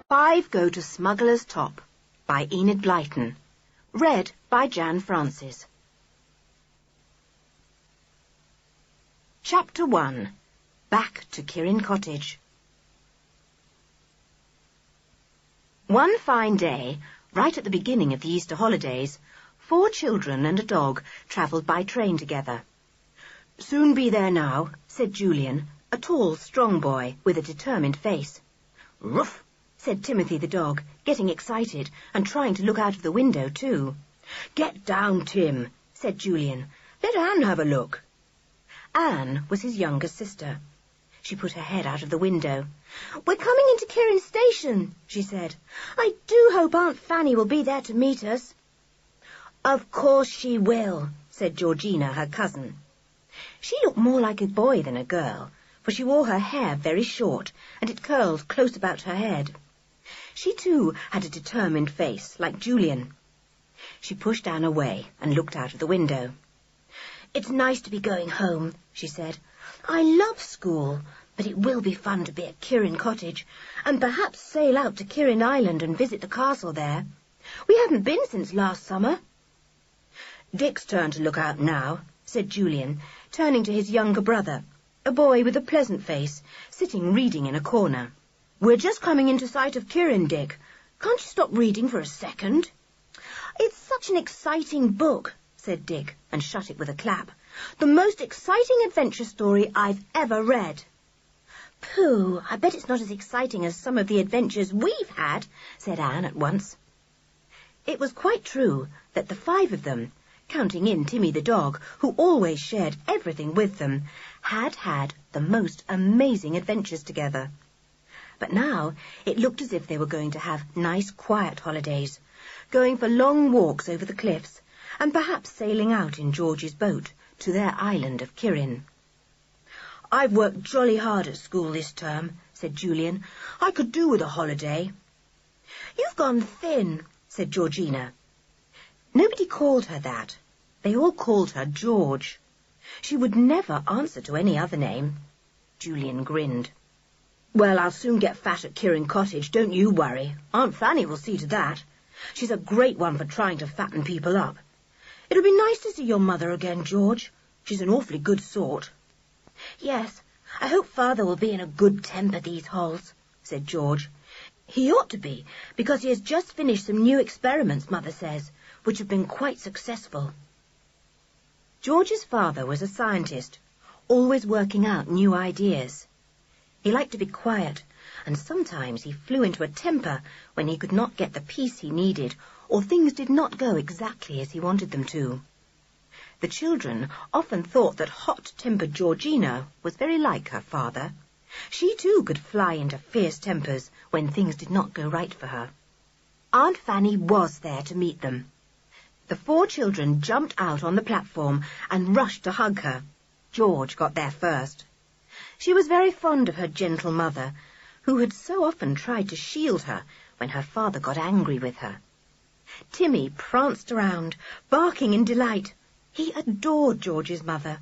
Five Go To Smugglers' Top by Enid Blyton. Read by Jan Francis. Chapter 1. Back to Kirin Cottage. One fine day, right at the beginning of the Easter holidays, 4 children and a dog travelled by train together. "Soon be there now," said Julian, a tall, strong boy with a determined face. "Ruff!" said Timothy the dog, getting excited and trying to look out of the window too. "Get down, Tim," said Julian. "Let Anne have a look." Anne was his younger sister. She put her head out of the window. "We're coming into Kirin Station," she said. "I do hope Aunt Fanny will be there to meet us." "Of course she will," said Georgina, her cousin. She looked more like a boy than a girl, for she wore her hair very short, and it curled close about her head. She, too, had a determined face, like Julian. She pushed Anne away and looked out of the window. "It's nice to be going home," she said. "I love school, but it will be fun to be at Kirin Cottage, and perhaps sail out to Kirin Island and visit the castle there. We haven't been since last summer." "Dick's turn to look out now," said Julian, turning to his younger brother, a boy with a pleasant face, sitting reading in a corner. "We're just coming into sight of Kirin, Dick. Can't you stop reading for a second?" "It's such an exciting book," said Dick, and shut it with a clap. "The most exciting adventure story I've ever read." "Pooh, I bet it's not as exciting as some of the adventures we've had," said Anne at once. It was quite true that the 5 of them, counting in Timmy the dog, who always shared everything with them, had the most amazing adventures together. But now it looked as if they were going to have nice, quiet holidays, going for long walks over the cliffs, and perhaps sailing out in George's boat to their island of Kirin. "I've worked jolly hard at school this term," said Julian. "I could do with a holiday." "You've gone thin," said Georgina. Nobody called her that. They all called her George. She would never answer to any other name. Julian grinned. "Well, I'll soon get fat at Kirin Cottage, don't you worry. Aunt Fanny will see to that. She's a great one for trying to fatten people up. It'll be nice to see your mother again, George. She's an awfully good sort." "Yes, I hope Father will be in a good temper these holes," said George. "He ought to be, because he has just finished some new experiments, Mother says, which have been quite successful." George's father was a scientist, always working out new ideas. He liked to be quiet, and sometimes he flew into a temper when he could not get the peace he needed, or things did not go exactly as he wanted them to. The children often thought that hot-tempered Georgina was very like her father. She, too, could fly into fierce tempers when things did not go right for her. Aunt Fanny was there to meet them. The 4 children jumped out on the platform and rushed to hug her. George got there first. She was very fond of her gentle mother, who had so often tried to shield her when her father got angry with her. Timmy pranced around, barking in delight. He adored George's mother.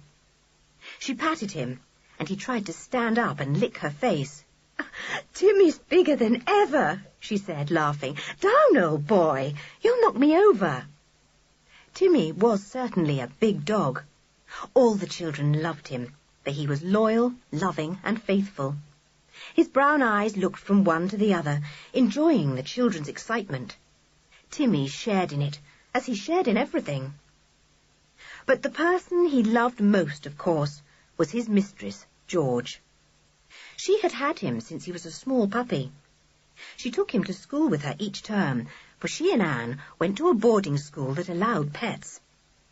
She patted him, and he tried to stand up and lick her face. "Timmy's bigger than ever," she said, laughing. "Down, old boy. You'll knock me over." Timmy was certainly a big dog. All the children loved him, for he was loyal, loving, and faithful. His brown eyes looked from one to the other, enjoying the children's excitement. Timmy shared in it, as he shared in everything. But the person he loved most, of course, was his mistress, George. She had had him since he was a small puppy. She took him to school with her each term, for she and Anne went to a boarding school that allowed pets.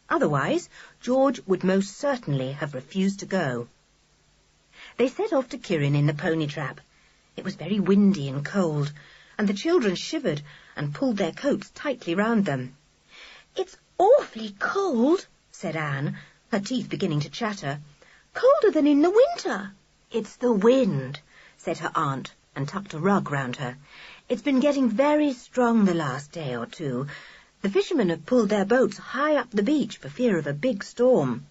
Otherwise, George would most certainly have refused to go. They set off to Kirin in the pony trap. It was very windy and cold, and the children shivered and pulled their coats tightly round them. "It's awfully cold," said Anne, her teeth beginning to chatter. "Colder than in the winter." "It's the wind," said her aunt, and tucked a rug round her. "It's been getting very strong the last day or 2. The fishermen have pulled their boats high up the beach for fear of a big storm."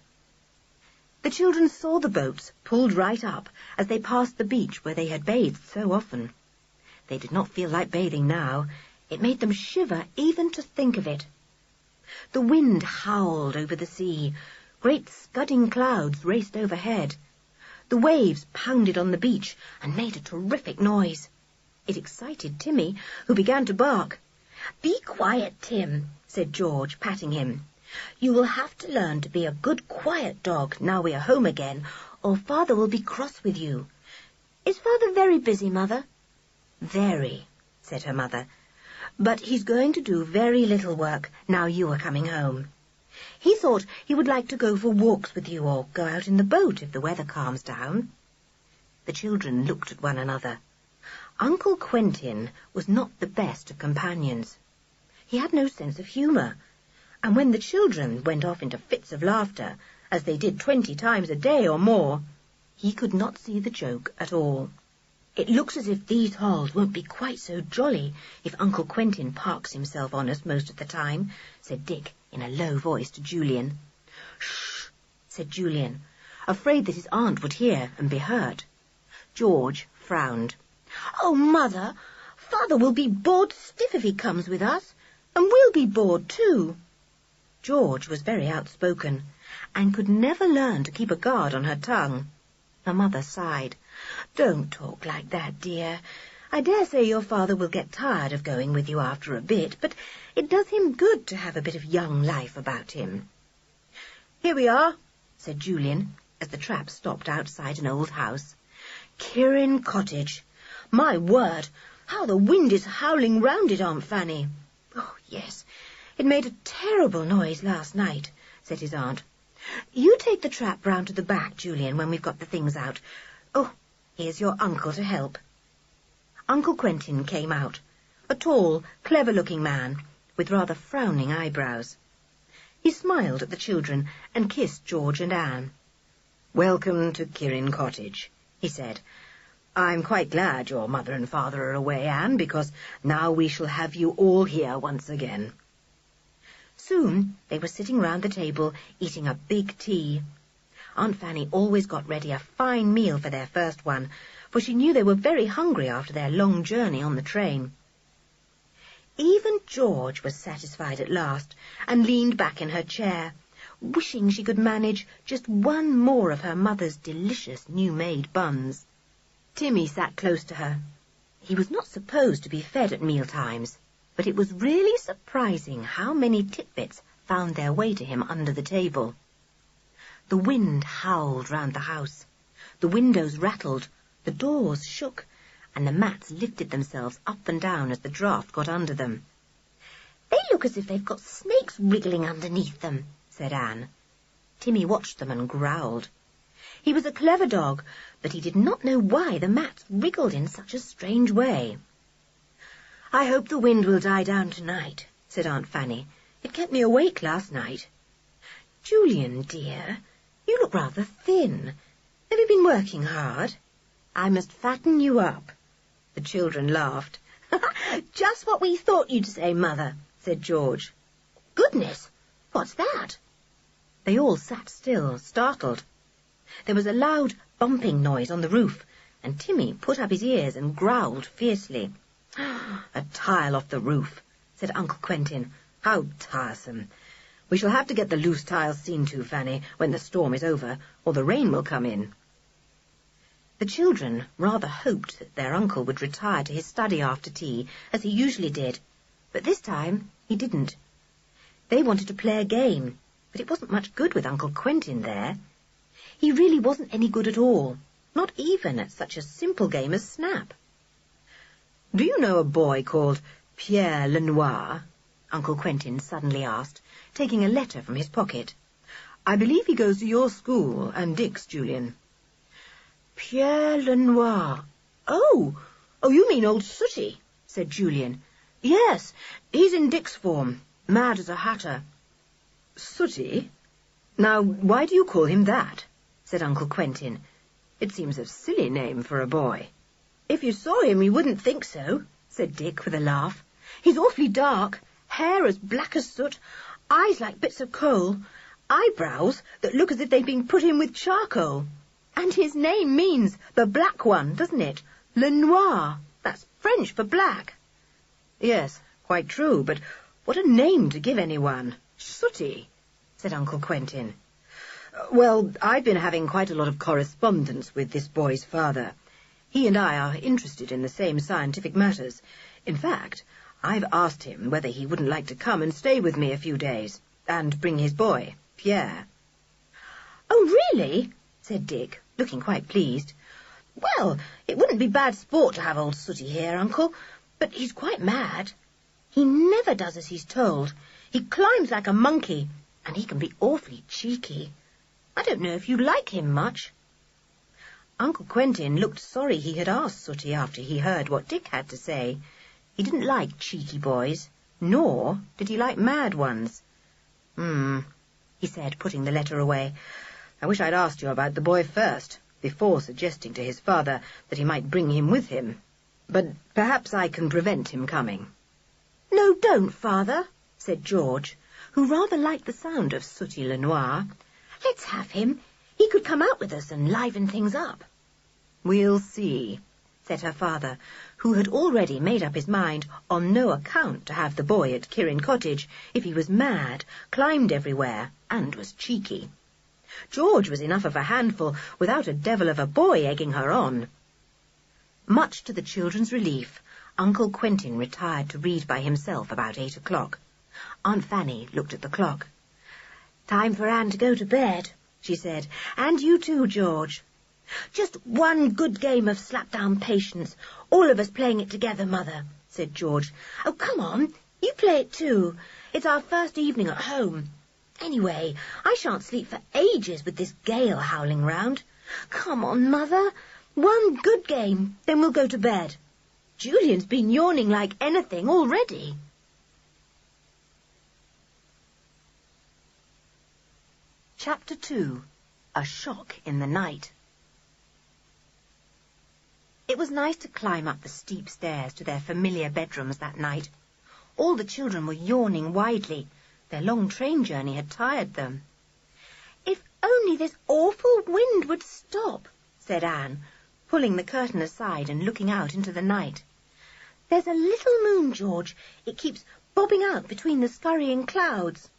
The children saw the boats pulled right up as they passed the beach where they had bathed so often. They did not feel like bathing now. It made them shiver even to think of it. The wind howled over the sea. Great scudding clouds raced overhead. The waves pounded on the beach and made a terrific noise. It excited Timmy, who began to bark. "Be quiet, Tim," said George, patting him. "You will have to learn to be a good, quiet dog now we are home again, or Father will be cross with you. Is Father very busy, Mother?" "Very," said her mother. "But he's going to do very little work now you are coming home. He thought he would like to go for walks with you or go out in the boat if the weather calms down." The children looked at one another. Uncle Quentin was not the best of companions. He had no sense of humour, and when the children went off into fits of laughter, as they did 20 times a day or more, he could not see the joke at all. "It looks as if these halls won't be quite so jolly if Uncle Quentin parks himself on us most of the time," said Dick in a low voice to Julian. "Shh," said Julian, afraid that his aunt would hear and be hurt. George frowned. "Oh, Mother, Father will be bored stiff if he comes with us, and we'll be bored too." George was very outspoken, and could never learn to keep a guard on her tongue. Her mother sighed. "Don't talk like that, dear. I dare say your father will get tired of going with you after a bit, but it does him good to have a bit of young life about him." "Here we are," said Julian, as the trap stopped outside an old house. "Kirin Cottage. My word, how the wind is howling round it, Aunt Fanny." "Oh, yes, it made a terrible noise last night," said his aunt. "You take the trap round to the back, Julian, when we've got the things out. Oh, here's your uncle to help." Uncle Quentin came out, a tall, clever-looking man, with rather frowning eyebrows. He smiled at the children and kissed George and Anne. "Welcome to Kirin Cottage," he said. "I'm quite glad your mother and father are away, Anne, because now we shall have you all here once again." Soon they were sitting round the table, eating a big tea. Aunt Fanny always got ready a fine meal for their first one, for she knew they were very hungry after their long journey on the train. Even George was satisfied at last, and leaned back in her chair, wishing she could manage just one more of her mother's delicious new-made buns. Timmy sat close to her. He was not supposed to be fed at meal-times, but it was really surprising how many tidbits found their way to him under the table. The wind howled round the house. The windows rattled, the doors shook, and the mats lifted themselves up and down as the draught got under them. "They look as if they've got snakes wriggling underneath them," said Anne. Timmy watched them and growled. He was a clever dog, but he did not know why the mats wriggled in such a strange way. "I hope the wind will die down tonight," said Aunt Fanny. "It kept me awake last night." "Julian, dear, you look rather thin. Have you been working hard? I must fatten you up." The children laughed. "Just what we thought you'd say, Mother," said George. "Goodness, what's that?" They all sat still, startled. There was a loud bumping noise on the roof, and Timmy put up his ears and growled fiercely. "A tile off the roof," said Uncle Quentin. "How tiresome. We shall have to get the loose tiles seen to, Fanny, when the storm is over, or the rain will come in." The children rather hoped that their uncle would retire to his study after tea, as he usually did, but this time he didn't. They wanted to play a game, but it wasn't much good with Uncle Quentin there. He really wasn't any good at all, not even at such a simple game as Snap. "Do you know a boy called Pierre Lenoir?" Uncle Quentin suddenly asked, taking a letter from his pocket. "I believe he goes to your school and Dick's, Julian." "Pierre Lenoir. Oh, you mean old Sooty," said Julian. "Yes, he's in Dick's form, mad as a hatter." "Sooty? Now, why do you call him that?" said Uncle Quentin. "It seems a silly name for a boy." "If you saw him, you wouldn't think so," said Dick with a laugh. "He's awfully dark, hair as black as soot, eyes like bits of coal, eyebrows that look as if they'd been put in with charcoal. And his name means the black one, doesn't it? Lenoir." That's French for black. Yes, quite true, but what a name to give anyone. Sooty, said Uncle Quentin. Well, I've been having quite a lot of correspondence with this boy's father. He and I are interested in the same scientific matters. In fact, I've asked him whether he wouldn't like to come and stay with me a few days, and bring his boy, Pierre. Oh, really? Said Dick, looking quite pleased. Well, it wouldn't be bad sport to have old Sooty here, Uncle, but he's quite mad. He never does as he's told. He climbs like a monkey, and he can be awfully cheeky. I don't know if you like him much. Uncle Quentin looked sorry he had asked Sooty after he heard what Dick had to say. He didn't like cheeky boys, nor did he like mad ones. He said, putting the letter away. I wish I'd asked you about the boy first, before suggesting to his father that he might bring him with him. But perhaps I can prevent him coming. No, don't, Father, said George, who rather liked the sound of Sooty Le Noir. Let's have him. He could come out with us and liven things up. We'll see, said her father, who had already made up his mind on no account to have the boy at Kirin Cottage if he was mad, climbed everywhere, and was cheeky. George was enough of a handful without a devil of a boy egging her on. Much to the children's relief, Uncle Quentin retired to read by himself about 8 o'clock. Aunt Fanny looked at the clock. Time for Anne to go to bed, she said, and you too, George. Just one good game of slap-down patience, all of us playing it together, Mother, said George. Oh, come on, you play it too. It's our first evening at home. Anyway, I shan't sleep for ages with this gale howling round. Come on, Mother. One good game, then we'll go to bed. Julian's been yawning like anything already. Chapter 2. A Shock in the Night. It was nice to climb up the steep stairs to their familiar bedrooms that night. All the children were yawning widely. Their long train journey had tired them. If only this awful wind would stop, said Anne, pulling the curtain aside and looking out into the night. There's a little moon, George. It keeps bobbing out between the scurrying clouds.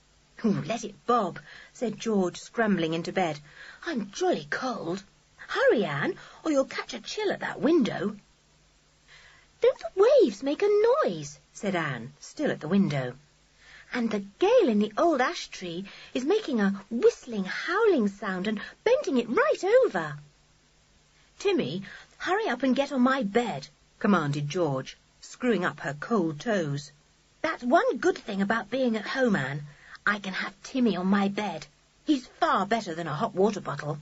Let it bob, said George, scrambling into bed. I'm jolly cold. Hurry, Anne, or you'll catch a chill at that window. Don't the waves make a noise, said Anne, still at the window. And the gale in the old ash tree is making a whistling, howling sound and bending it right over. Timmy, hurry up and get on my bed, commanded George, screwing up her cold toes. That's one good thing about being at home, Anne. I can have Timmy on my bed. He's far better than a hot water bottle.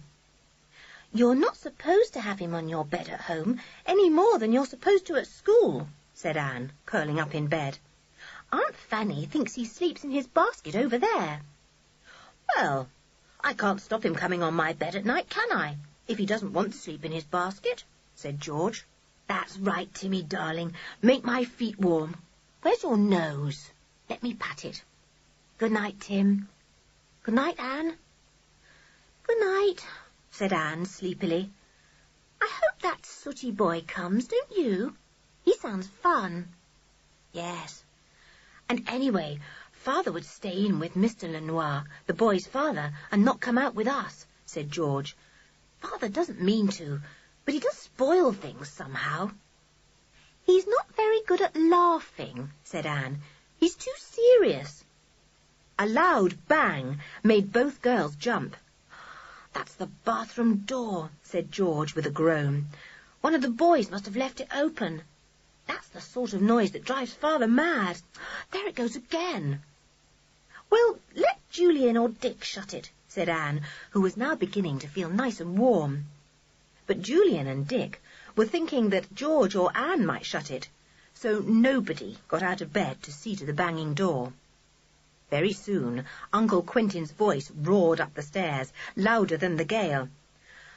You're not supposed to have him on your bed at home any more than you're supposed to at school, said Anne, curling up in bed. Aunt Fanny thinks he sleeps in his basket over there. Well, I can't stop him coming on my bed at night, can I, if he doesn't want to sleep in his basket, said George. That's right, Timmy, darling. Make my feet warm. Where's your nose? Let me pat it. Good night, Tim. Good night, Anne. Good night, said Anne sleepily. I hope that Sooty boy comes, don't you? He sounds fun. Yes. And anyway, Father would stay in with Mr. Le Noir, the boy's father, and not come out with us, said George. Father doesn't mean to, but he does spoil things somehow. He's not very good at laughing, said Anne. He's too serious. A loud bang made both girls jump. That's the bathroom door, said George with a groan. One of the boys must have left it open. That's the sort of noise that drives Father mad. There it goes again. Well, let Julian or Dick shut it, said Anne, who was now beginning to feel nice and warm. But Julian and Dick were thinking that George or Anne might shut it, so nobody got out of bed to see to the banging door. Very soon, Uncle Quentin's voice roared up the stairs, louder than the gale.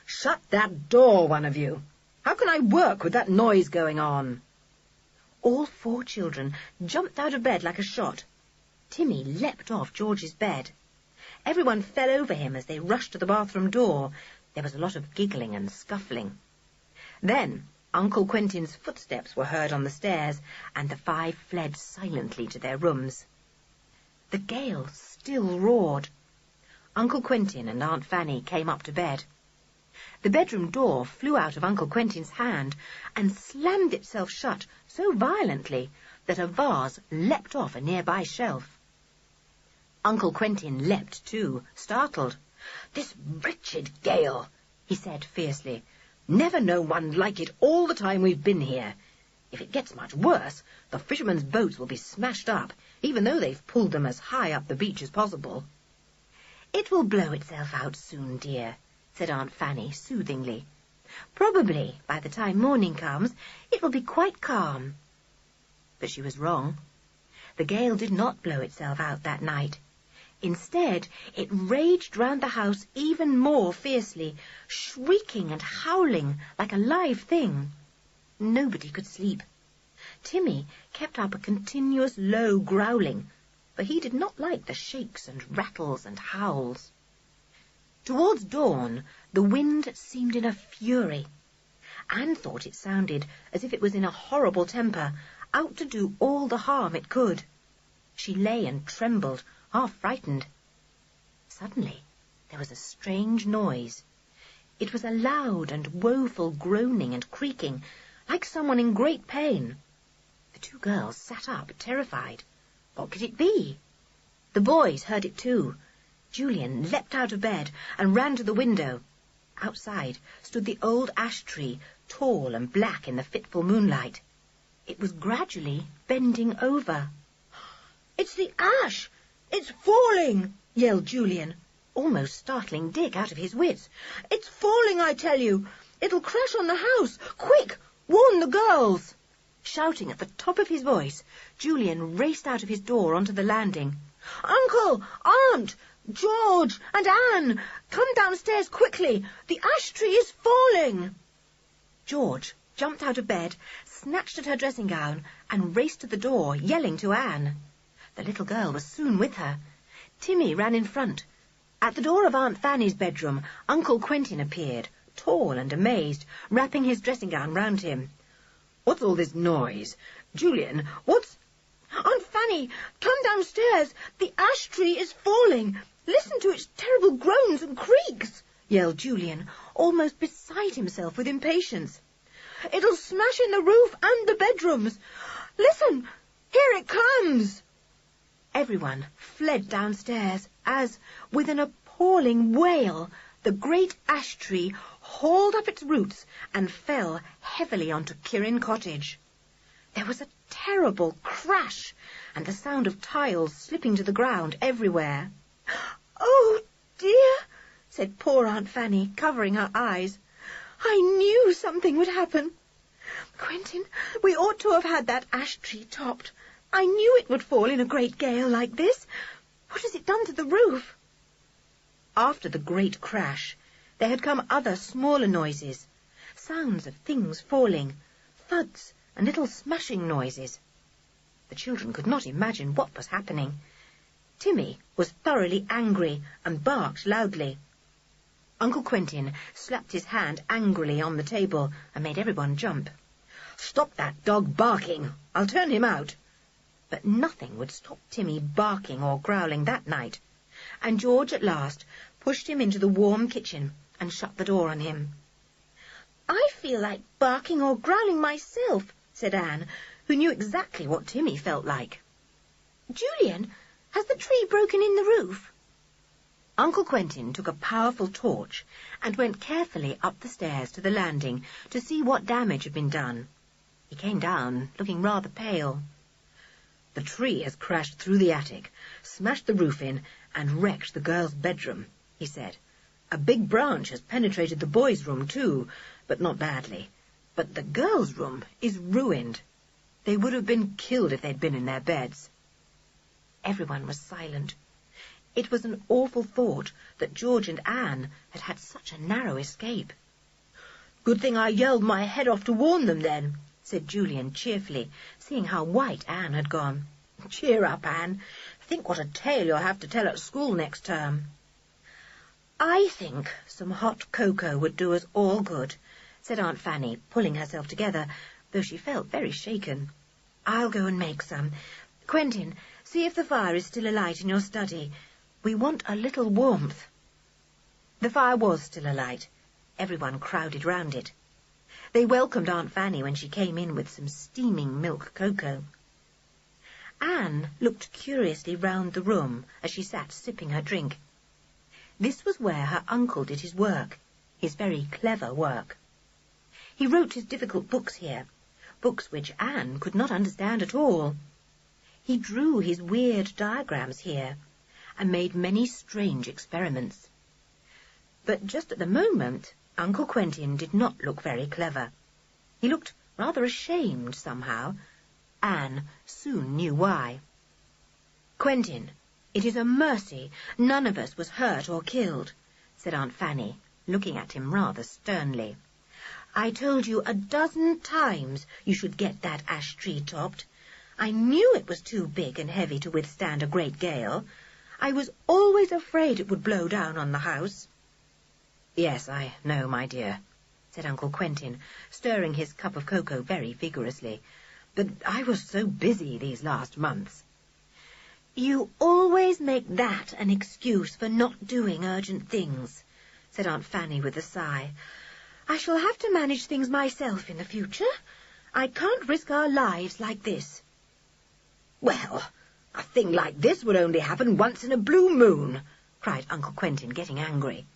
Shut that door, one of you! How can I work with that noise going on? All 4 children jumped out of bed like a shot. Timmy leapt off George's bed. Everyone fell over him as they rushed to the bathroom door. There was a lot of giggling and scuffling. Then Uncle Quentin's footsteps were heard on the stairs, and the five fled silently to their rooms. The gale still roared. Uncle Quentin and Aunt Fanny came up to bed. The bedroom door flew out of Uncle Quentin's hand and slammed itself shut so violently that a vase leapt off a nearby shelf. Uncle Quentin leapt too, startled. "This wretched gale," he said fiercely. "Never known one like it all the time we've been here. If it gets much worse, the fishermen's boats will be smashed up, even though they've pulled them as high up the beach as possible." "It will blow itself out soon, dear," said Aunt Fanny soothingly. "Probably, by the time morning comes, it will be quite calm." But she was wrong. The gale did not blow itself out that night. Instead, it raged round the house even more fiercely, shrieking and howling like a live thing. Nobody could sleep. Timmy kept up a continuous low growling, for he did not like the shakes and rattles and howls. Towards dawn, the wind seemed in a fury. Anne thought it sounded as if it was in a horrible temper, out to do all the harm it could. She lay and trembled, half frightened. Suddenly, there was a strange noise. It was a loud and woeful groaning and creaking, like someone in great pain. The two girls sat up, terrified. What could it be? The boys heard it too. Julian leapt out of bed and ran to the window. Outside stood the old ash tree, tall and black in the fitful moonlight. It was gradually bending over. "It's the ash! It's falling!" yelled Julian, almost startling Dick out of his wits. "It's falling, I tell you! It'll crash on the house! Quick! Warn the girls!" Shouting at the top of his voice, Julian raced out of his door onto the landing. "Uncle! Aunt! George and Anne! Come downstairs quickly! The ash tree is falling!" George jumped out of bed, snatched at her dressing gown, and raced to the door, yelling to Anne. The little girl was soon with her. Timmy ran in front. At the door of Aunt Fanny's bedroom, Uncle Quentin appeared, tall and amazed, wrapping his dressing gown round him. "What's all this noise? Julian, what's—" "Aunt Fanny, come downstairs! The ash tree is falling! Listen to its terrible groans and creaks!" yelled Julian, almost beside himself with impatience. "It'll smash in the roof and the bedrooms! Listen! Here it comes!" Everyone fled downstairs as, with an appalling wail, the great ash tree hauled up its roots and fell heavily onto Kirin Cottage. There was a terrible crash and the sound of tiles slipping to the ground everywhere. "Oh, dear," said poor Aunt Fanny, covering her eyes. "I knew something would happen. Quentin, we ought to have had that ash tree topped. I knew it would fall in a great gale like this. What has it done to the roof?" After the great crash, there had come other smaller noises, sounds of things falling, thuds and little smashing noises. The children could not imagine what was happening. Timmy was thoroughly angry and barked loudly. Uncle Quentin slapped his hand angrily on the table and made everyone jump. "Stop that dog barking! I'll turn him out!" But nothing would stop Timmy barking or growling that night, and George at last pushed him into the warm kitchen and shut the door on him. "I feel like barking or growling myself," said Anne, who knew exactly what Timmy felt like. "Julian, has the tree broken in the roof?" Uncle Quentin took a powerful torch and went carefully up the stairs to the landing to see what damage had been done. He came down looking rather pale. "The tree has crashed through the attic, smashed the roof in, and wrecked the girls' bedroom," he said. "A big branch has penetrated the boys' room too, but not badly. But the girls' room is ruined. They would have been killed if they'd been in their beds." Everyone was silent. It was an awful thought that George and Anne had had such a narrow escape. "Good thing I yelled my head off to warn them then," said Julian cheerfully, seeing how white Anne had gone. "Cheer up, Anne. Think what a tale you'll have to tell at school next term." "I think some hot cocoa would do us all good," said Aunt Fanny, pulling herself together, though she felt very shaken. "I'll go and make some. Quentin, see if the fire is still alight in your study. We want a little warmth." The fire was still alight. Everyone crowded round it. They welcomed Aunt Fanny when she came in with some steaming milk cocoa. Anne looked curiously round the room as she sat sipping her drink. This was where her uncle did his work, his very clever work. He wrote his difficult books here, books which Anne could not understand at all. He drew his weird diagrams here, and made many strange experiments. But just at the moment, Uncle Quentin did not look very clever. He looked rather ashamed somehow. Anne soon knew why. "Quentin, it is a mercy none of us was hurt or killed," said Aunt Fanny, looking at him rather sternly. "I told you a dozen times you should get that ash tree topped. I knew it was too big and heavy to withstand a great gale. I was always afraid it would blow down on the house." "Yes, I know, my dear," said Uncle Quentin, stirring his cup of cocoa very vigorously. "But I was so busy these last months." "You always make that an excuse for not doing urgent things," said Aunt Fanny with a sigh. "I shall have to manage things myself in the future. I can't risk our lives like this." "Well, a thing like this would only happen once in a blue moon," cried Uncle Quentin, getting angry.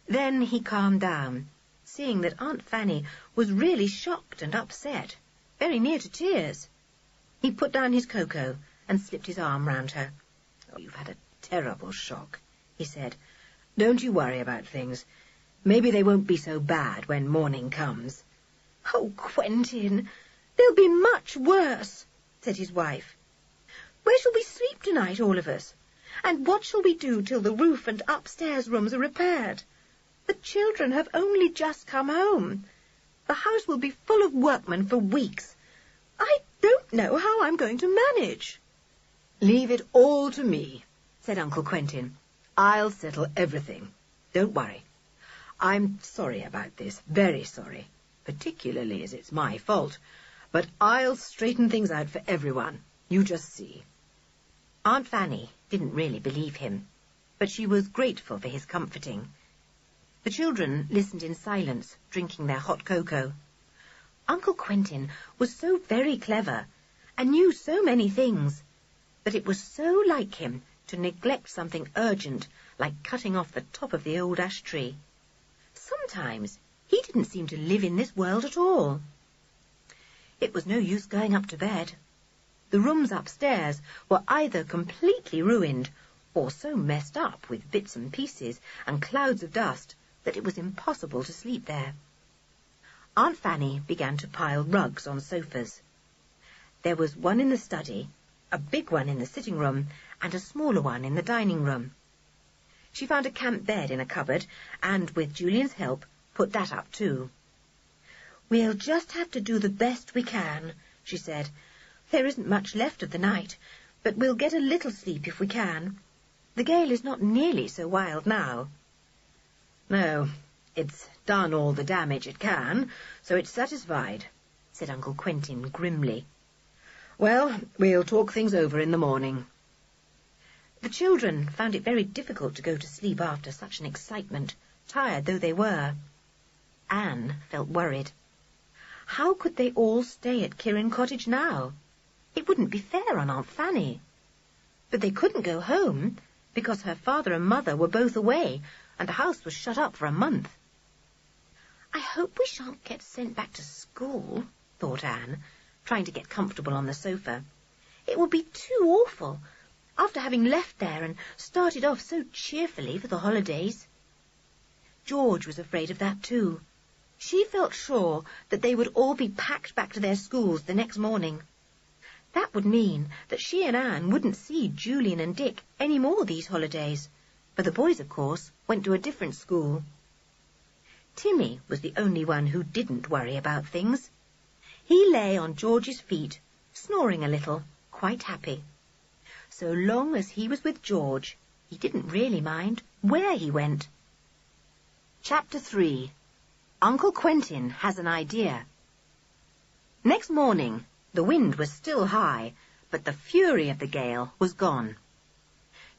Then he calmed down, seeing that Aunt Fanny was really shocked and upset, very near to tears. He put down his cocoa and slipped his arm round her. "Oh, you've had a terrible shock," he said. "Don't you worry about things. Maybe they won't be so bad when morning comes." "Oh, Quentin, they'll be much worse," said his wife. "Where shall we sleep tonight, all of us? And what shall we do till the roof and upstairs rooms are repaired? The children have only just come home. The house will be full of workmen for weeks. I don't know how I'm going to manage." "Leave it all to me," said Uncle Quentin. "I'll settle everything. Don't worry. I'm sorry about this, very sorry, particularly as it's my fault. But I'll straighten things out for everyone. You just see." Aunt Fanny didn't really believe him, but she was grateful for his comforting. The children listened in silence, drinking their hot cocoa. Uncle Quentin was so very clever and knew so many things, but it was so like him to neglect something urgent like cutting off the top of the old ash tree. Sometimes he didn't seem to live in this world at all. It was no use going up to bed. The rooms upstairs were either completely ruined or so messed up with bits and pieces and clouds of dust that it was impossible to sleep there. Aunt Fanny began to pile rugs on sofas. There was one in the study, a big one in the sitting room, and a smaller one in the dining room. She found a camp bed in a cupboard, and, with Julian's help, put that up too. "We'll just have to do the best we can," she said. "There isn't much left of the night, but we'll get a little sleep if we can. The gale is not nearly so wild now." "No, it's done all the damage it can, so it's satisfied," said Uncle Quentin grimly. "Well, we'll talk things over in the morning." The children found it very difficult to go to sleep after such an excitement, tired though they were. Anne felt worried. How could they all stay at Kirin Cottage now? It wouldn't be fair on Aunt Fanny. But they couldn't go home, because her father and mother were both away, and the house was shut up for a month. "I hope we shan't get sent back to school," thought Anne, trying to get comfortable on the sofa. "It would be too awful, after having left there and started off so cheerfully for the holidays." George was afraid of that too. She felt sure that they would all be packed back to their schools the next morning. That would mean that she and Anne wouldn't see Julian and Dick any more these holidays, for the boys, of course, went to a different school. Timmy was the only one who didn't worry about things. He lay on George's feet, snoring a little, quite happy. So long as he was with George, he didn't really mind where he went. Chapter 3. Uncle Quentin has an idea. Next morning, the wind was still high, but the fury of the gale was gone.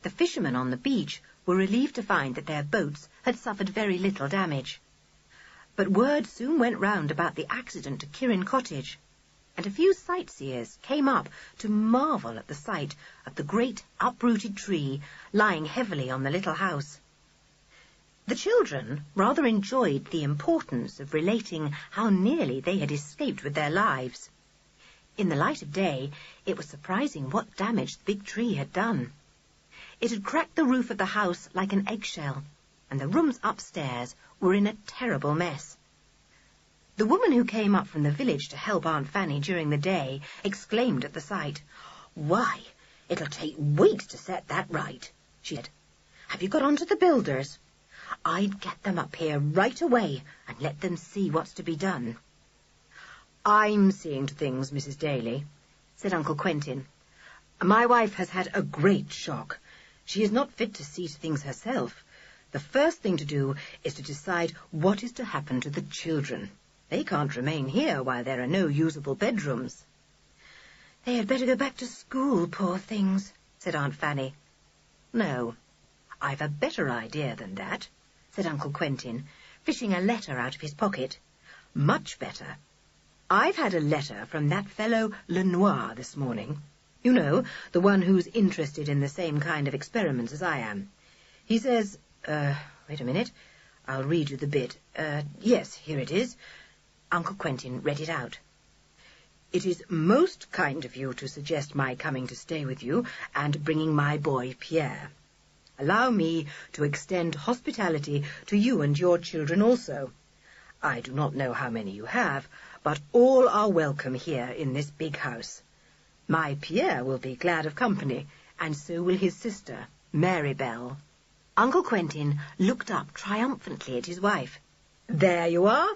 The fishermen on the beach were relieved to find that their boats had suffered very little damage. But word soon went round about the accident to Kirin Cottage, and a few sightseers came up to marvel at the sight of the great uprooted tree lying heavily on the little house. The children rather enjoyed the importance of relating how nearly they had escaped with their lives. In the light of day, it was surprising what damage the big tree had done. It had cracked the roof of the house like an eggshell, and the rooms upstairs were in a terrible mess. The woman who came up from the village to help Aunt Fanny during the day exclaimed at the sight. "Why, it'll take weeks to set that right," she said. "Have you got on to the builders? I'd get them up here right away and let them see what's to be done." "I'm seeing to things, Mrs. Daly," said Uncle Quentin. "My wife has had a great shock. She is not fit to see to things herself. The first thing to do is to decide what is to happen to the children. They can't remain here while there are no usable bedrooms." "They had better go back to school, poor things," said Aunt Fanny. "No, I've a better idea than that," said Uncle Quentin, fishing a letter out of his pocket. "Much better. I've had a letter from that fellow Lenoir this morning. You know, the one who's interested in the same kind of experiments as I am. He says, wait a minute, I'll read you the bit. Yes, here it is." Uncle Quentin read it out. "It is most kind of you to suggest my coming to stay with you and bringing my boy Pierre. Allow me to extend hospitality to you and your children also. I do not know how many you have, but all are welcome here in this big house. My Pierre will be glad of company, and so will his sister, Mary Bell." Uncle Quentin looked up triumphantly at his wife. "There you are.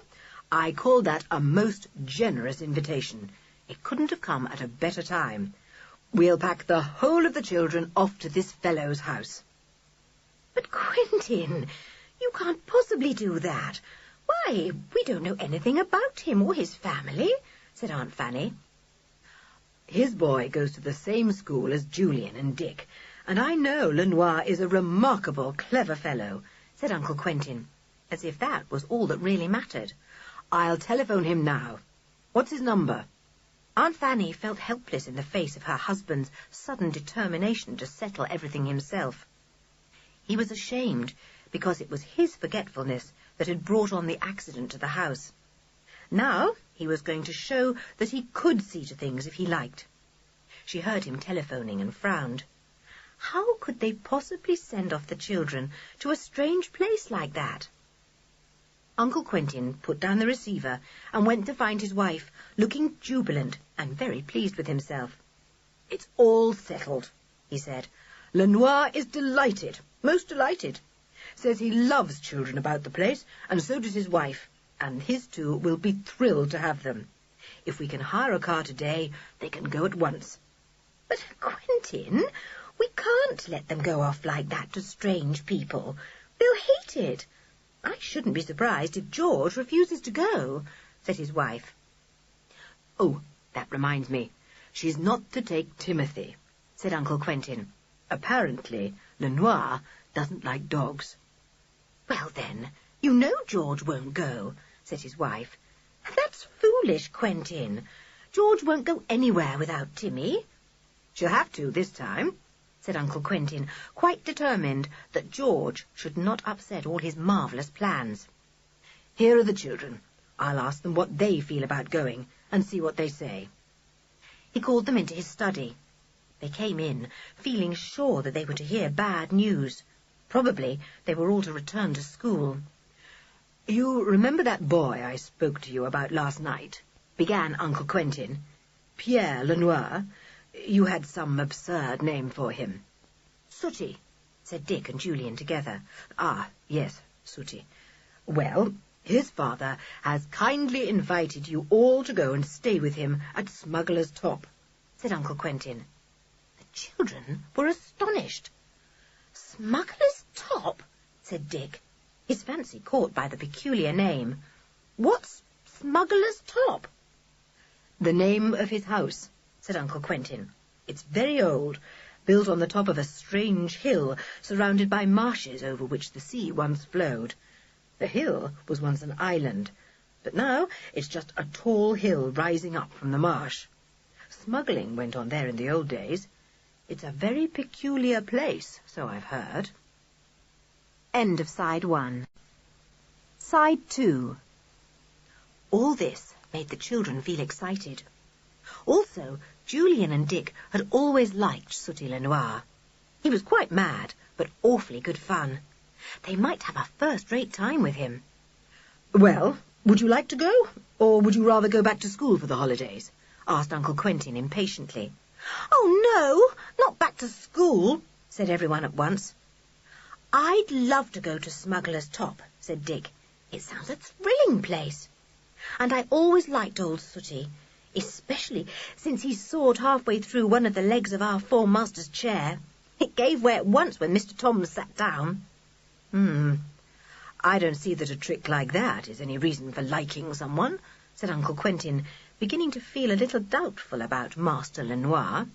I call that a most generous invitation. It couldn't have come at a better time. We'll pack the whole of the children off to this fellow's house." "But, Quentin, you can't possibly do that. Why, we don't know anything about him or his family," said Aunt Fanny. "His boy goes to the same school as Julian and Dick, and I know Lenoir is a remarkable, clever fellow," said Uncle Quentin, as if that was all that really mattered. "I'll telephone him now. What's his number?" Aunt Fanny felt helpless in the face of her husband's sudden determination to settle everything himself. He was ashamed, because it was his forgetfulness that had brought on the accident to the house. Now he was going to show that he could see to things if he liked. She heard him telephoning and frowned. How could they possibly send off the children to a strange place like that? Uncle Quentin put down the receiver and went to find his wife, looking jubilant and very pleased with himself. "It's all settled," he said. "Lenoir is delighted, most delighted. Says he loves children about the place, and so does his wife, and his two will be thrilled to have them. If we can hire a car today, they can go at once." "But, Quentin, we can't let them go off like that to strange people. They'll hate it. I shouldn't be surprised if George refuses to go," said his wife. "Oh, that reminds me. She's not to take Timothy," said Uncle Quentin. "Apparently, Lenoir doesn't like dogs." "Well, then, you know George won't go," said his wife. "That's foolish, Quentin. George won't go anywhere without Timmy." "She'll have to this time," said Uncle Quentin, quite determined that George should not upset all his marvellous plans. "Here are the children. I'll ask them what they feel about going, and see what they say." He called them into his study. They came in, feeling sure that they were to hear bad news. Probably they were all to return to school. "You remember that boy I spoke to you about last night?" began Uncle Quentin. "Pierre Lenoir. You had some absurd name for him." "Sooty," said Dick and Julian together. "Ah, yes, Sooty. Well, his father has kindly invited you all to go and stay with him at Smuggler's Top," said Uncle Quentin. The children were astonished. "Smuggler's Top?" said Dick, his fancy caught by the peculiar name. What's Smuggler's Top? The name of his house, said Uncle Quentin. It's very old, built on the top of a strange hill, surrounded by marshes over which the sea once flowed. The hill was once an island, but now it's just a tall hill rising up from the marsh. Smuggling went on there in the old days. It's a very peculiar place, so I've heard. End of Side 1. Side 2. All this made the children feel excited. Also, Julian and Dick had always liked Sooty Lenoir. He was quite mad, but awfully good fun. They might have a first-rate time with him. Well, would you like to go, or would you rather go back to school for the holidays? Asked Uncle Quentin impatiently. Oh, no, not back to school, said everyone at once. I'd love to go to Smuggler's Top, said Dick. It sounds a thrilling place. And I always liked old Sooty, especially since he soared halfway through one of the legs of our foremaster's chair. It gave way at once when Mr. Tom sat down. I don't see that a trick like that is any reason for liking someone, said Uncle Quentin, beginning to feel a little doubtful about Master Lenoir.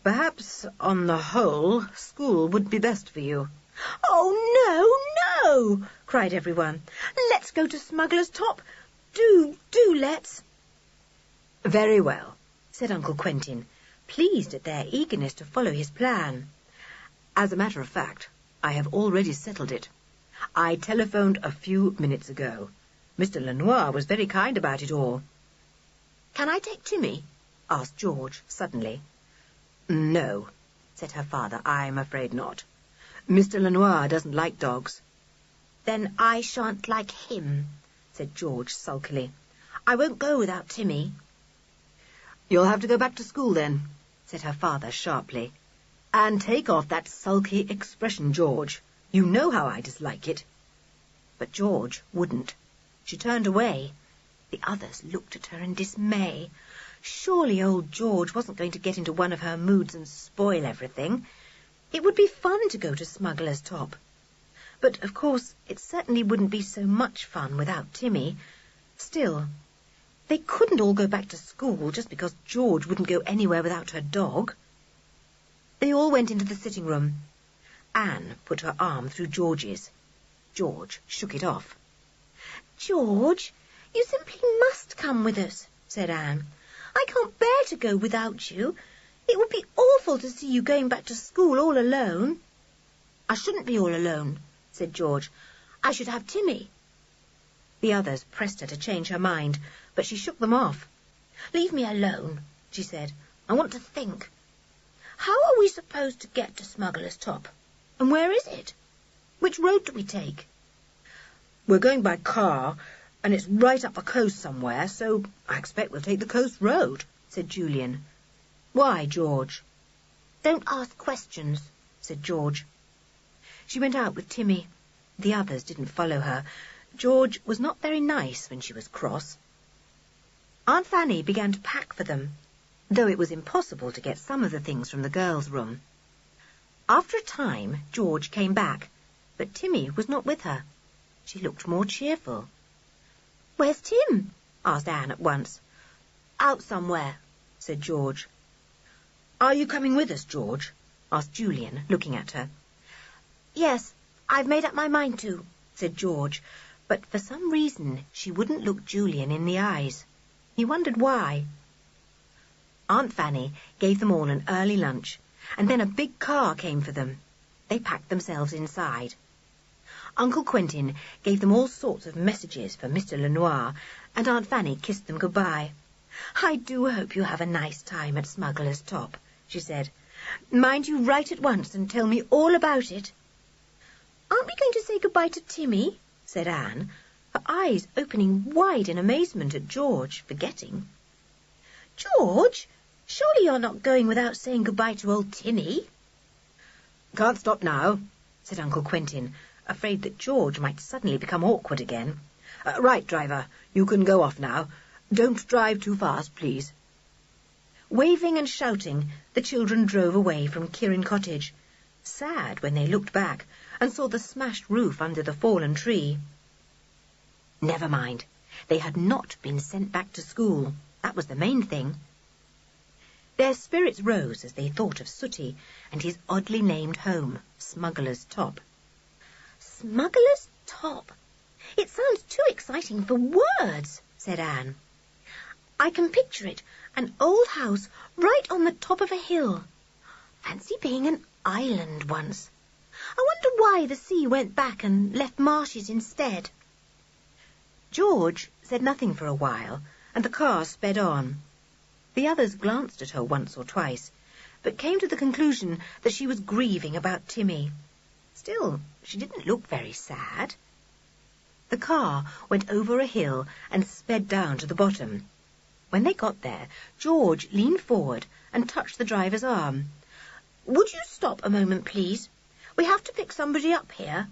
Perhaps, on the whole, school would be best for you. Oh, no, cried everyone. Let's go to Smuggler's Top. Do let's. Very well, said Uncle Quentin, pleased at their eagerness to follow his plan. As a matter of fact, I have already settled it. I telephoned a few minutes ago. Mr. Lenoir was very kind about it all. Can I take Timmy? Asked George suddenly. No, said her father, I'm afraid not. Mr. Lenoir doesn't like dogs. Then I shan't like him, said George sulkily. I won't go without Timmy. You'll have to go back to school then, said her father sharply. And take off that sulky expression, George. You know how I dislike it. But George wouldn't. She turned away. The others looked at her in dismay. Surely old George wasn't going to get into one of her moods and spoil everything. It would be fun to go to Smuggler's Top. But, of course, it certainly wouldn't be so much fun without Timmy. Still, they couldn't all go back to school just because George wouldn't go anywhere without her dog. They all went into the sitting room. Anne put her arm through George's. George shook it off. George, you simply must come with us, said Anne. I can't bear to go without you. It would be awful to see you going back to school all alone. I shouldn't be all alone, said George. I should have Timmy. The others pressed her to change her mind, but she shook them off. Leave me alone, she said. I want to think. How are we supposed to get to Smuggler's Top? And where is it? Which road do we take? We're going by car, and it's right up the coast somewhere, so I expect we'll take the coast road, said Julian. Why, George? Don't ask questions, said George. She went out with Timmy. The others didn't follow her. George was not very nice when she was cross. Aunt Fanny began to pack for them, though it was impossible to get some of the things from the girls' room. After a time, George came back, but Timmy was not with her. She looked more cheerful. Where's Tim? Asked Anne at once. Out somewhere, said George. Are you coming with us, George? Asked Julian, looking at her. Yes, I've made up my mind to, said George, but for some reason she wouldn't look Julian in the eyes. He wondered why. Aunt Fanny gave them all an early lunch, and then a big car came for them. They packed themselves inside. Uncle Quentin gave them all sorts of messages for Mr. Lenoir, and Aunt Fanny kissed them goodbye. I do hope you have a nice time at Smuggler's Top, she said. Mind you write at once and tell me all about it. Aren't we going to say goodbye to Timmy? Said Anne, her eyes opening wide in amazement at George, forgetting. George, surely you're not going without saying goodbye to old Timmy? Can't stop now, said Uncle Quentin, afraid that George might suddenly become awkward again. Right, driver, you can go off now. Don't drive too fast, please. Waving and shouting, the children drove away from Kirin Cottage, sad when they looked back and saw the smashed roof under the fallen tree. Never mind. They had not been sent back to school. That was the main thing. Their spirits rose as they thought of Sooty and his oddly named home, Smuggler's Top. Smuggler's Top? It sounds too exciting for words, said Anne. I can picture it, an old house right on the top of a hill. Fancy being an island once. I wonder why the sea went back and left marshes instead. George said nothing for a while, and the car sped on. The others glanced at her once or twice, but came to the conclusion that she was grieving about Timmy. Still, she didn't look very sad. The car went over a hill and sped down to the bottom. When they got there, George leaned forward and touched the driver's arm. "Would you stop a moment, please? We have to pick somebody up here."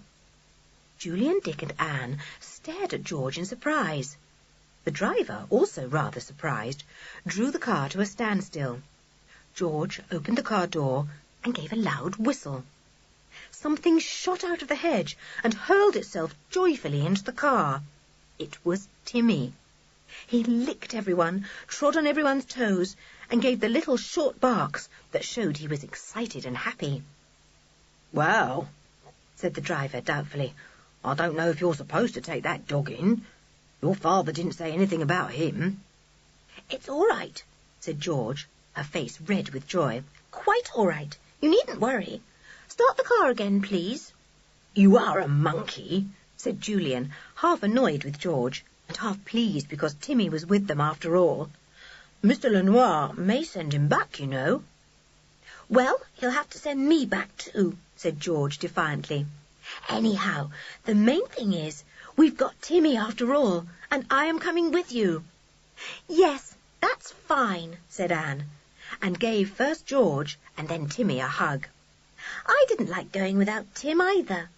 Julian, Dick and Anne stared at George in surprise. The driver, also rather surprised, drew the car to a standstill. George opened the car door and gave a loud whistle. Something shot out of the hedge and hurled itself joyfully into the car. It was Timmy. He licked everyone, trod on everyone's toes, and gave the little short barks that showed he was excited and happy. "Well," said the driver doubtfully, "I don't know if you're supposed to take that dog in. Your father didn't say anything about him." "It's all right," said George, her face red with joy. "Quite all right. You needn't worry. Start the car again, please." "You are a monkey," said Julian, half annoyed with George, and half pleased because Timmy was with them after all. "Mr. Lenoir may send him back, you know." "Well, he'll have to send me back too," said George defiantly. "Anyhow, the main thing is, we've got Timmy after all, and I am coming with you." "Yes, that's fine," said Anne, and gave first George and then Timmy a hug. "I didn't like going without Tim either."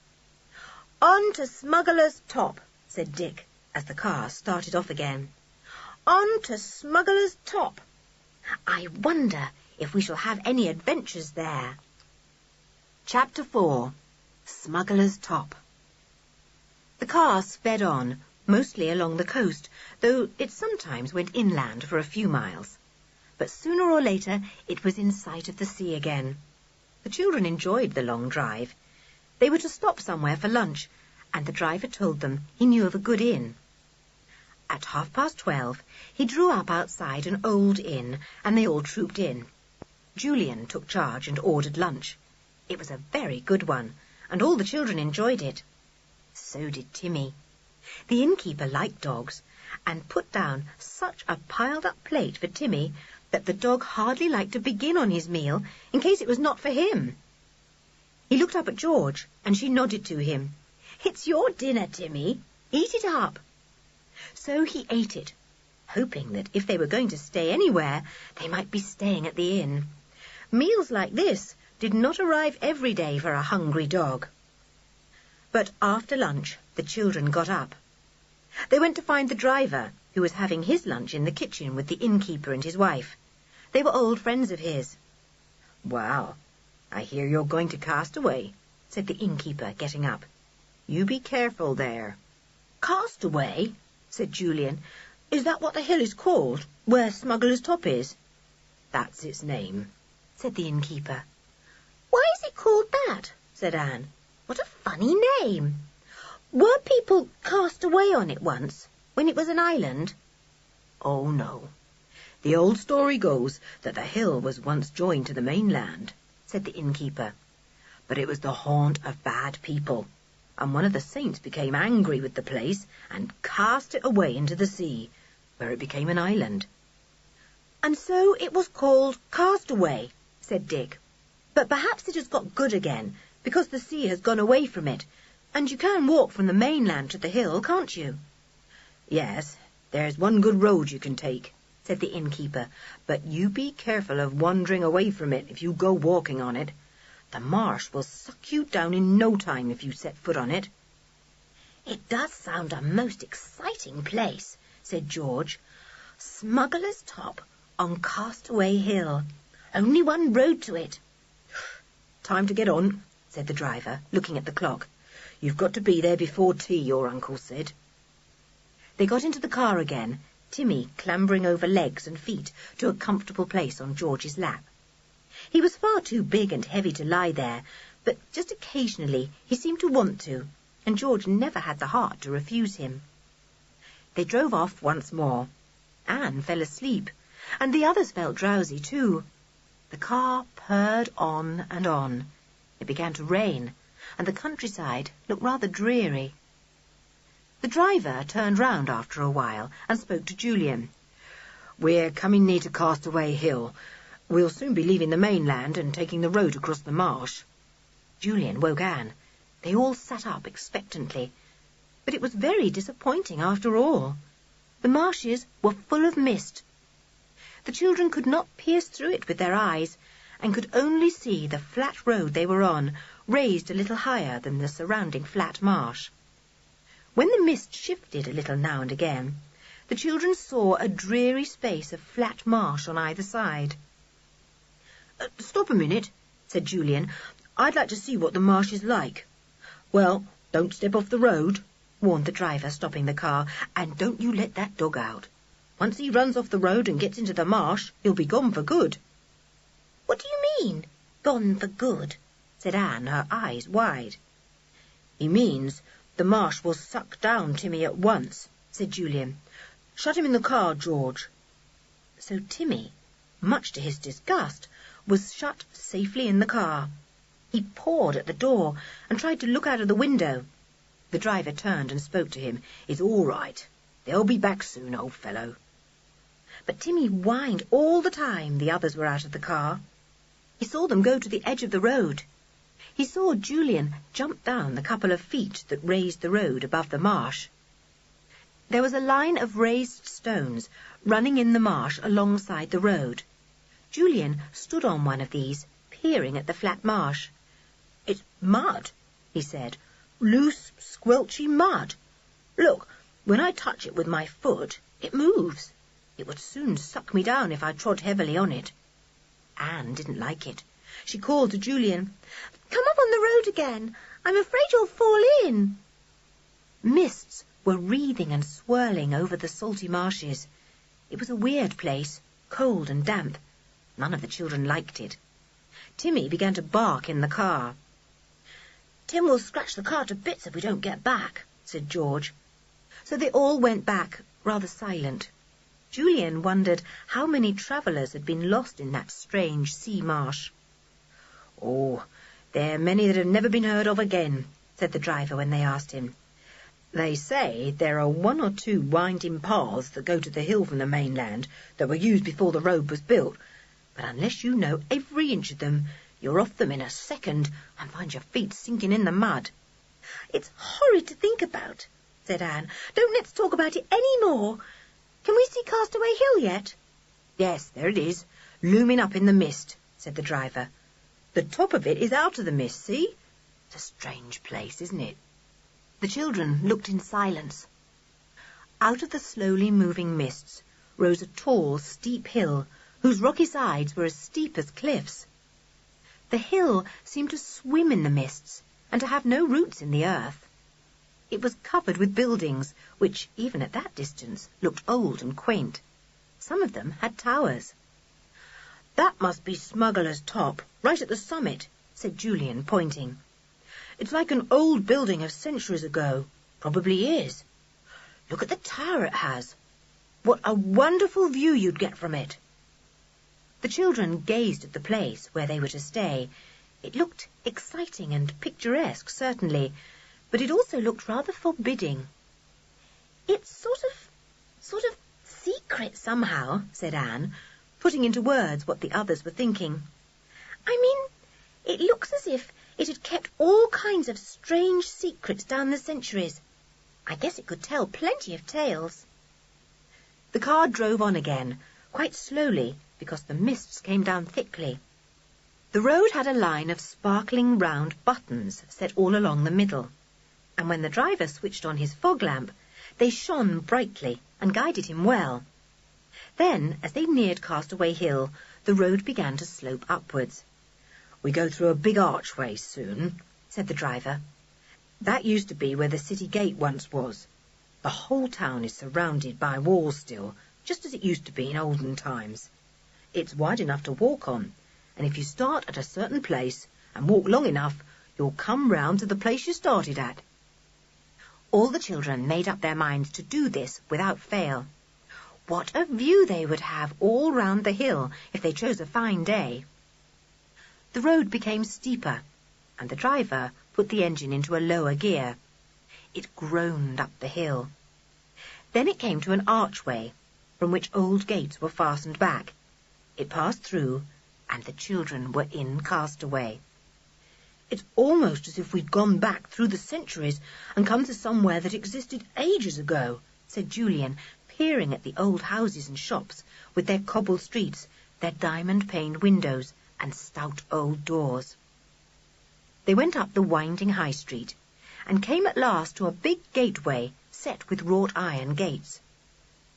"On to Smuggler's Top," said Dick, as the car started off again. "On to Smuggler's Top. I wonder if we shall have any adventures there." Chapter 4. Smuggler's Top. The car sped on, mostly along the coast, though it sometimes went inland for a few miles. But sooner or later it was in sight of the sea again. The children enjoyed the long drive. They were to stop somewhere for lunch, and the driver told them he knew of a good inn. At 12:30, he drew up outside an old inn, and they all trooped in. Julian took charge and ordered lunch. It was a very good one, and all the children enjoyed it. So did Timmy. The innkeeper liked dogs, and put down such a piled-up plate for Timmy that the dog hardly liked to begin on his meal in case it was not for him. He looked up at George, and she nodded to him. "It's your dinner, Timmy. Eat it up." So he ate it, hoping that if they were going to stay anywhere, they might be staying at the inn. Meals like this did not arrive every day for a hungry dog. But after lunch, the children got up. They went to find the driver, who was having his lunch in the kitchen with the innkeeper and his wife. They were old friends of his. "Well, I hear you're going to Castaway," said the innkeeper, getting up. "You be careful there." "Castaway?" said Julian. "Is that what the hill is called, where Smuggler's Top is?" "That's its name," said the innkeeper. "Why is it called that?" said Anne. "What a funny name. Were people cast away on it once, when it was an island?" "Oh, no. The old story goes that the hill was once joined to the mainland," said the innkeeper. "But it was the haunt of bad people, and one of the saints became angry with the place and cast it away into the sea, where it became an island." "And so it was called Castaway," said Dick. "But perhaps it has got good again, because the sea has gone away from it, and you can walk from the mainland to the hill, can't you?" "Yes, there's one good road you can take," said the innkeeper, "but you be careful of wandering away from it if you go walking on it. The marsh will suck you down in no time if you set foot on it." "It does sound a most exciting place," said George. "Smuggler's Top on Castaway Hill. Only one road to it." "Time to get on," said the driver, looking at the clock. "You've got to be there before tea, your uncle said." They got into the car again, Timmy clambering over legs and feet to a comfortable place on George's lap. He was far too big and heavy to lie there, but just occasionally he seemed to want to, and George never had the heart to refuse him. They drove off once more. Anne fell asleep, and the others felt drowsy too. The car purred on and on. It began to rain, and the countryside looked rather dreary. The driver turned round after a while and spoke to Julian. "We're coming near to Castaway Hill. We'll soon be leaving the mainland and taking the road across the marsh." Julian woke Anne. They all sat up expectantly. But it was very disappointing after all. The marshes were full of mist. The children could not pierce through it with their eyes, and could only see the flat road they were on, raised a little higher than the surrounding flat marsh. When the mist shifted a little now and again, the children saw a dreary space of flat marsh on either side. "Stop a minute," said Julian. "I'd like to see what the marsh is like." "Well, don't step off the road," warned the driver, stopping the car, "and don't you let that dog out. Once he runs off the road and gets into the marsh, he'll be gone for good." "What do you mean, gone for good?" said Anne, her eyes wide. "He means the marsh will suck down Timmy at once," said Julian. "Shut him in the car, George." So Timmy, much to his disgust, was shut safely in the car. He pawed at the door and tried to look out of the window. The driver turned and spoke to him. "It's all right. They'll be back soon, old fellow." But Timmy whined all the time the others were out of the car. He saw them go to the edge of the road. He saw Julian jump down the couple of feet that raised the road above the marsh. There was a line of raised stones running in the marsh alongside the road. Julian stood on one of these, peering at the flat marsh. "It's mud," he said. "Loose, squelchy mud. Look, when I touch it with my foot, it moves. It would soon suck me down if I trod heavily on it." Anne didn't like it. She called to Julian, "Come up on the road again. I'm afraid you'll fall in." Mists were wreathing and swirling over the salty marshes. It was a weird place, cold and damp. None of the children liked it. Timmy began to bark in the car. "Tim will scratch the car to bits if we don't get back," said George. So they all went back, rather silent. Julian wondered how many travellers had been lost in that strange sea marsh. "Oh, there are many that have never been heard of again," said the driver when they asked him. "They say there are 1 or 2 winding paths that go to the hill from the mainland that were used before the road was built, but unless you know every inch of them, you're off them in a second and find your feet sinking in the mud." "It's horrid to think about," said Anne. "Don't let's talk about it any more. Can we see Castaway Hill yet?" "Yes, there it is, looming up in the mist," said the driver. "The top of it is out of the mist, see? It's a strange place, isn't it?" The children looked in silence. Out of the slowly moving mists rose a tall, steep hill, whose rocky sides were as steep as cliffs. The hill seemed to swim in the mists and to have no roots in the earth. It was covered with buildings, which, even at that distance, looked old and quaint. Some of them had towers. "That must be Smuggler's top, right at the summit," said Julian, pointing. "It's like an old building of centuries ago. Probably is. Look at the tower it has. What a wonderful view you'd get from it." The children gazed at the place where they were to stay. It looked exciting and picturesque, certainly, but it also looked rather forbidding. "It's sort of secret somehow," said Anne, putting into words what the others were thinking. "I mean, it looks as if it had kept all kinds of strange secrets down the centuries. I guess it could tell plenty of tales." The car drove on again, quite slowly, because the mists came down thickly. The road had a line of sparkling round buttons set all along the middle, and when the driver switched on his fog lamp, they shone brightly and guided him well. Then, as they neared Castaway Hill, the road began to slope upwards. "We go through a big archway soon," said the driver. "That used to be where the city gate once was. The whole town is surrounded by walls still, just as it used to be in olden times. It's wide enough to walk on, and if you start at a certain place and walk long enough, you'll come round to the place you started at." All the children made up their minds to do this without fail. What a view they would have all round the hill if they chose a fine day. The road became steeper, and the driver put the engine into a lower gear. It groaned up the hill. Then it came to an archway, from which old gates were fastened back. It passed through, and the children were in Castaway. "It's almost as if we'd gone back through the centuries and come to somewhere that existed ages ago," said Julian, peering at the old houses and shops with their cobbled streets, their diamond-paned windows and stout old doors. They went up the winding high street and came at last to a big gateway set with wrought iron gates.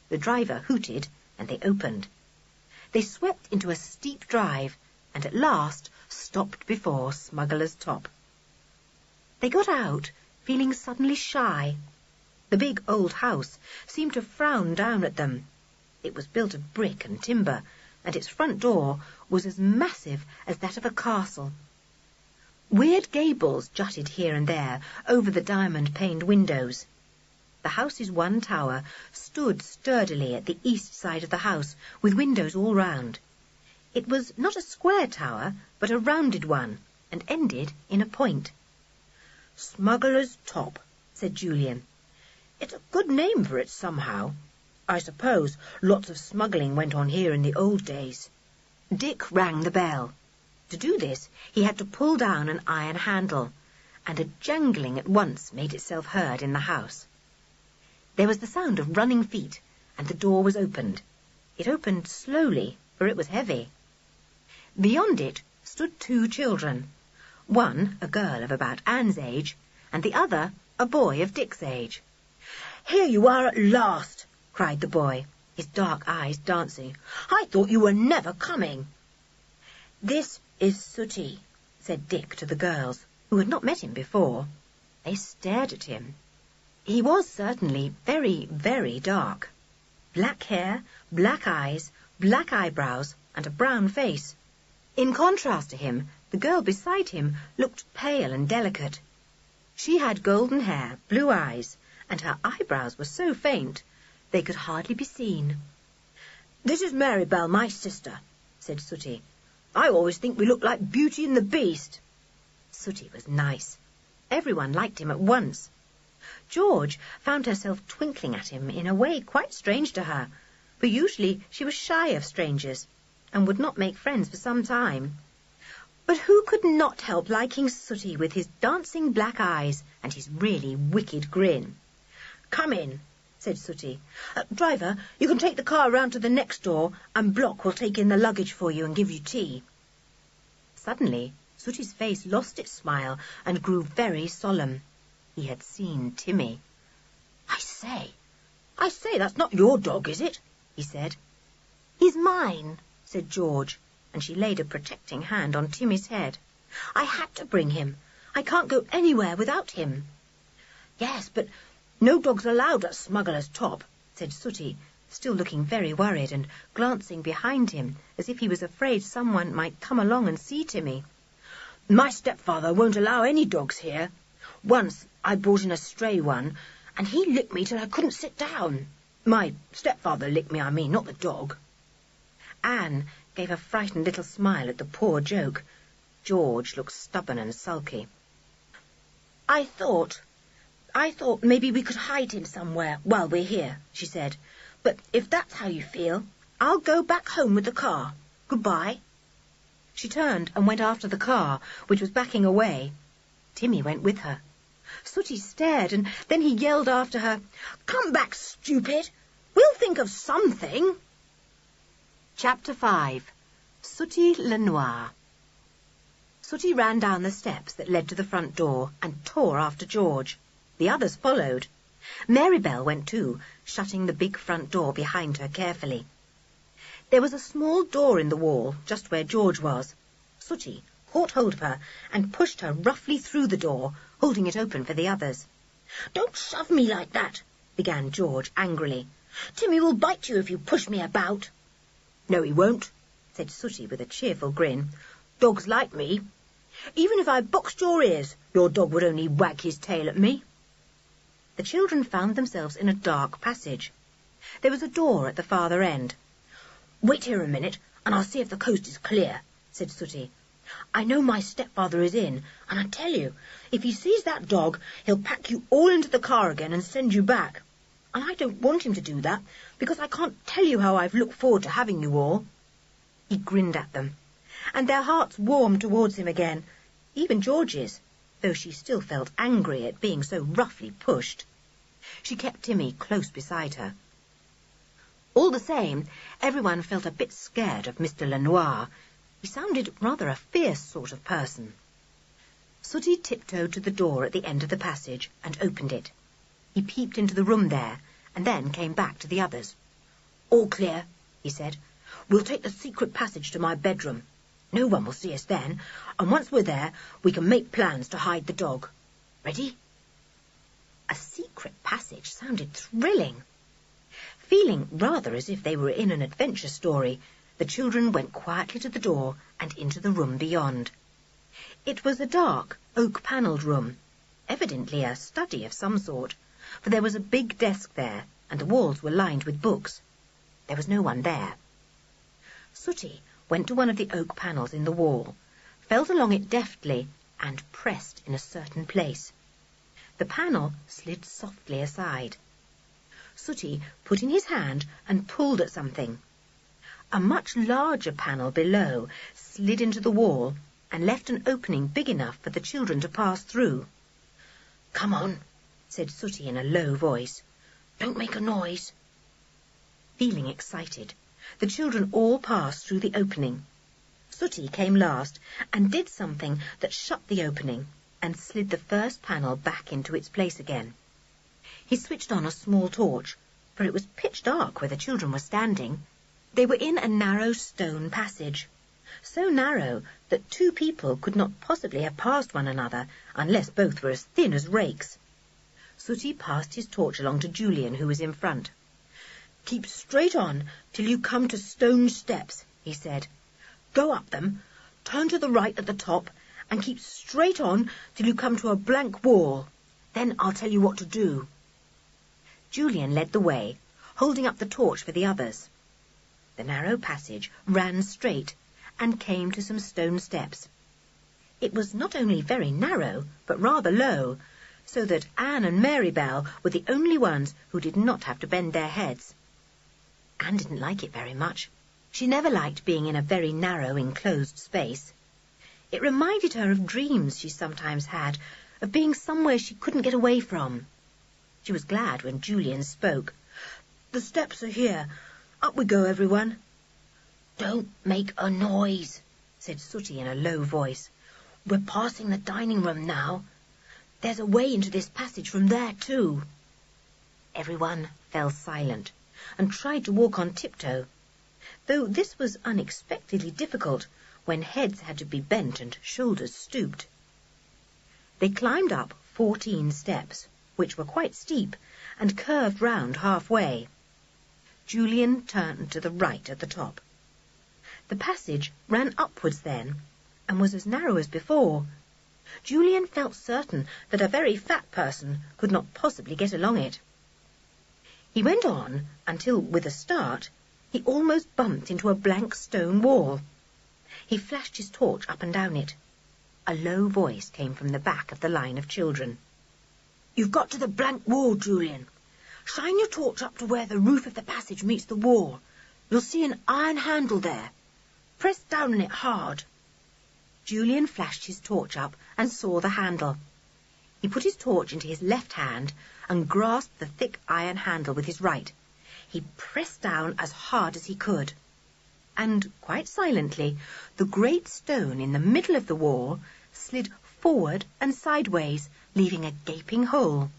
The driver hooted, and they opened. They swept into a steep drive and at last stopped before Smuggler's Top. They got out, feeling suddenly shy. The big old house seemed to frown down at them. It was built of brick and timber, and its front door was as massive as that of a castle. Weird gables jutted here and there over the diamond-paned windows. The house's one tower stood sturdily at the east side of the house, with windows all round. It was not a square tower, but a rounded one, and ended in a point. "Smuggler's Top," said Julian. "It's a good name for it somehow. I suppose lots of smuggling went on here in the old days." Dick rang the bell. To do this, he had to pull down an iron handle, and a jangling at once made itself heard in the house. There was the sound of running feet, and the door was opened. It opened slowly, for it was heavy. Beyond it stood two children, one a girl of about Anne's age, and the other a boy of Dick's age. "Here you are at last," cried the boy, his dark eyes dancing. "I thought you were never coming." "This is Sooty," said Dick to the girls, who had not met him before. They stared at him. He was certainly very, very dark. Black hair, black eyes, black eyebrows, and a brown face. In contrast to him, the girl beside him looked pale and delicate. She had golden hair, blue eyes, and her eyebrows were so faint they could hardly be seen. "This is Maribel, my sister," said Sooty. "I always think we look like Beauty and the Beast." Sooty was nice. Everyone liked him at once. George found herself twinkling at him in a way quite strange to her, for usually she was shy of strangers and would not make friends for some time. But who could not help liking Sooty with his dancing black eyes and his really wicked grin? "Come in," said Sooty. "Driver, you can take the car round to the next door, and Block will take in the luggage for you and give you tea." Suddenly, Sooty's face lost its smile and grew very solemn. He had seen Timmy. I say, that's not your dog, is it?" he said. "He's mine," said George, and she laid a protecting hand on Timmy's head. "I had to bring him. I can't go anywhere without him." "Yes, but no dogs allowed at Smuggler's Top," said Sooty, still looking very worried and glancing behind him as if he was afraid someone might come along and see Timmy. "My stepfather won't allow any dogs here. Once I brought in a stray one, and he licked me till I couldn't sit down. My stepfather licked me, I mean, not the dog." Anne gave a frightened little smile at the poor joke. George looked stubborn and sulky. I thought maybe we could hide him somewhere while we're here," she said. "But if that's how you feel, I'll go back home with the car. Goodbye." She turned and went after the car, which was backing away. Timmy went with her. Sooty stared, and then he yelled after her, "Come back, stupid! We'll think of something." Chapter 5. Sooty Le Noir. Sooty ran down the steps that led to the front door and tore after George. The others followed. Maribel went too, shutting the big front door behind her carefully. There was a small door in the wall, just where George was. Sooty caught hold of her and pushed her roughly through the door, holding it open for the others. "Don't shove me like that," began George angrily. "Timmy will bite you if you push me about." "No, he won't," said Sooty with a cheerful grin. "Dogs like me. Even if I boxed your ears, your dog would only wag his tail at me." The children found themselves in a dark passage. There was a door at the farther end. "Wait here a minute, and I'll see if the coast is clear," said Sooty. "I know my stepfather is in, and I tell you, if he sees that dog, he'll pack you all into the car again and send you back. And I don't want him to do that, because I can't tell you how I've looked forward to having you all." He grinned at them, and their hearts warmed towards him again, even George's, though she still felt angry at being so roughly pushed. She kept Timmy close beside her. All the same, everyone felt a bit scared of Mr. Lenoir. He sounded rather a fierce sort of person. Sooty tiptoed to the door at the end of the passage and opened it. He peeped into the room there, and then came back to the others. "All clear," he said. "We'll take the secret passage to my bedroom. No one will see us then, and once we're there, we can make plans to hide the dog. Ready?" A secret passage sounded thrilling. Feeling rather as if they were in an adventure story, the children went quietly to the door and into the room beyond. It was a dark, oak-panelled room, evidently a study of some sort, for there was a big desk there, and the walls were lined with books. There was no one there. Sooty went to one of the oak panels in the wall, felt along it deftly, and pressed in a certain place. The panel slid softly aside. Sooty put in his hand and pulled at something. A much larger panel below slid into the wall and left an opening big enough for the children to pass through. "Come on," said Sooty in a low voice. "Don't make a noise." Feeling excited, the children all passed through the opening. Sooty came last and did something that shut the opening and slid the first panel back into its place again. He switched on a small torch, for it was pitch dark where the children were standing. They were in a narrow stone passage, so narrow that two people could not possibly have passed one another unless both were as thin as rakes. Sooty passed his torch along to Julian, who was in front. "Keep straight on till you come to stone steps," he said. "Go up them, turn to the right at the top, and keep straight on till you come to a blank wall. Then I'll tell you what to do." Julian led the way, holding up the torch for the others. The narrow passage ran straight and came to some stone steps. It was not only very narrow, but rather low, so that Anne and Mary Bell were the only ones who did not have to bend their heads. Anne didn't like it very much. She never liked being in a very narrow, enclosed space. It reminded her of dreams she sometimes had, of being somewhere she couldn't get away from. She was glad when Julian spoke. "The steps are here. Up we go, everyone." "Don't make a noise," said Sooty in a low voice. "We're passing the dining room now. There's a way into this passage from there, too." Everyone fell silent and tried to walk on tiptoe, though this was unexpectedly difficult when heads had to be bent and shoulders stooped. They climbed up 14 steps, which were quite steep, and curved round halfway. Julian turned to the right at the top. The passage ran upwards then, and was as narrow as before. Julian felt certain that a very fat person could not possibly get along it. He went on until, with a start, he almost bumped into a blank stone wall. He flashed his torch up and down it. A low voice came from the back of the line of children. "You've got to the blank wall, Julian. Shine your torch up to where the roof of the passage meets the wall. You'll see an iron handle there. Press down on it hard." Julian flashed his torch up and saw the handle. He put his torch into his left hand and grasped the thick iron handle with his right. He pressed down as hard as he could. And, quite silently, the great stone in the middle of the wall slid forward and sideways, leaving a gaping hole.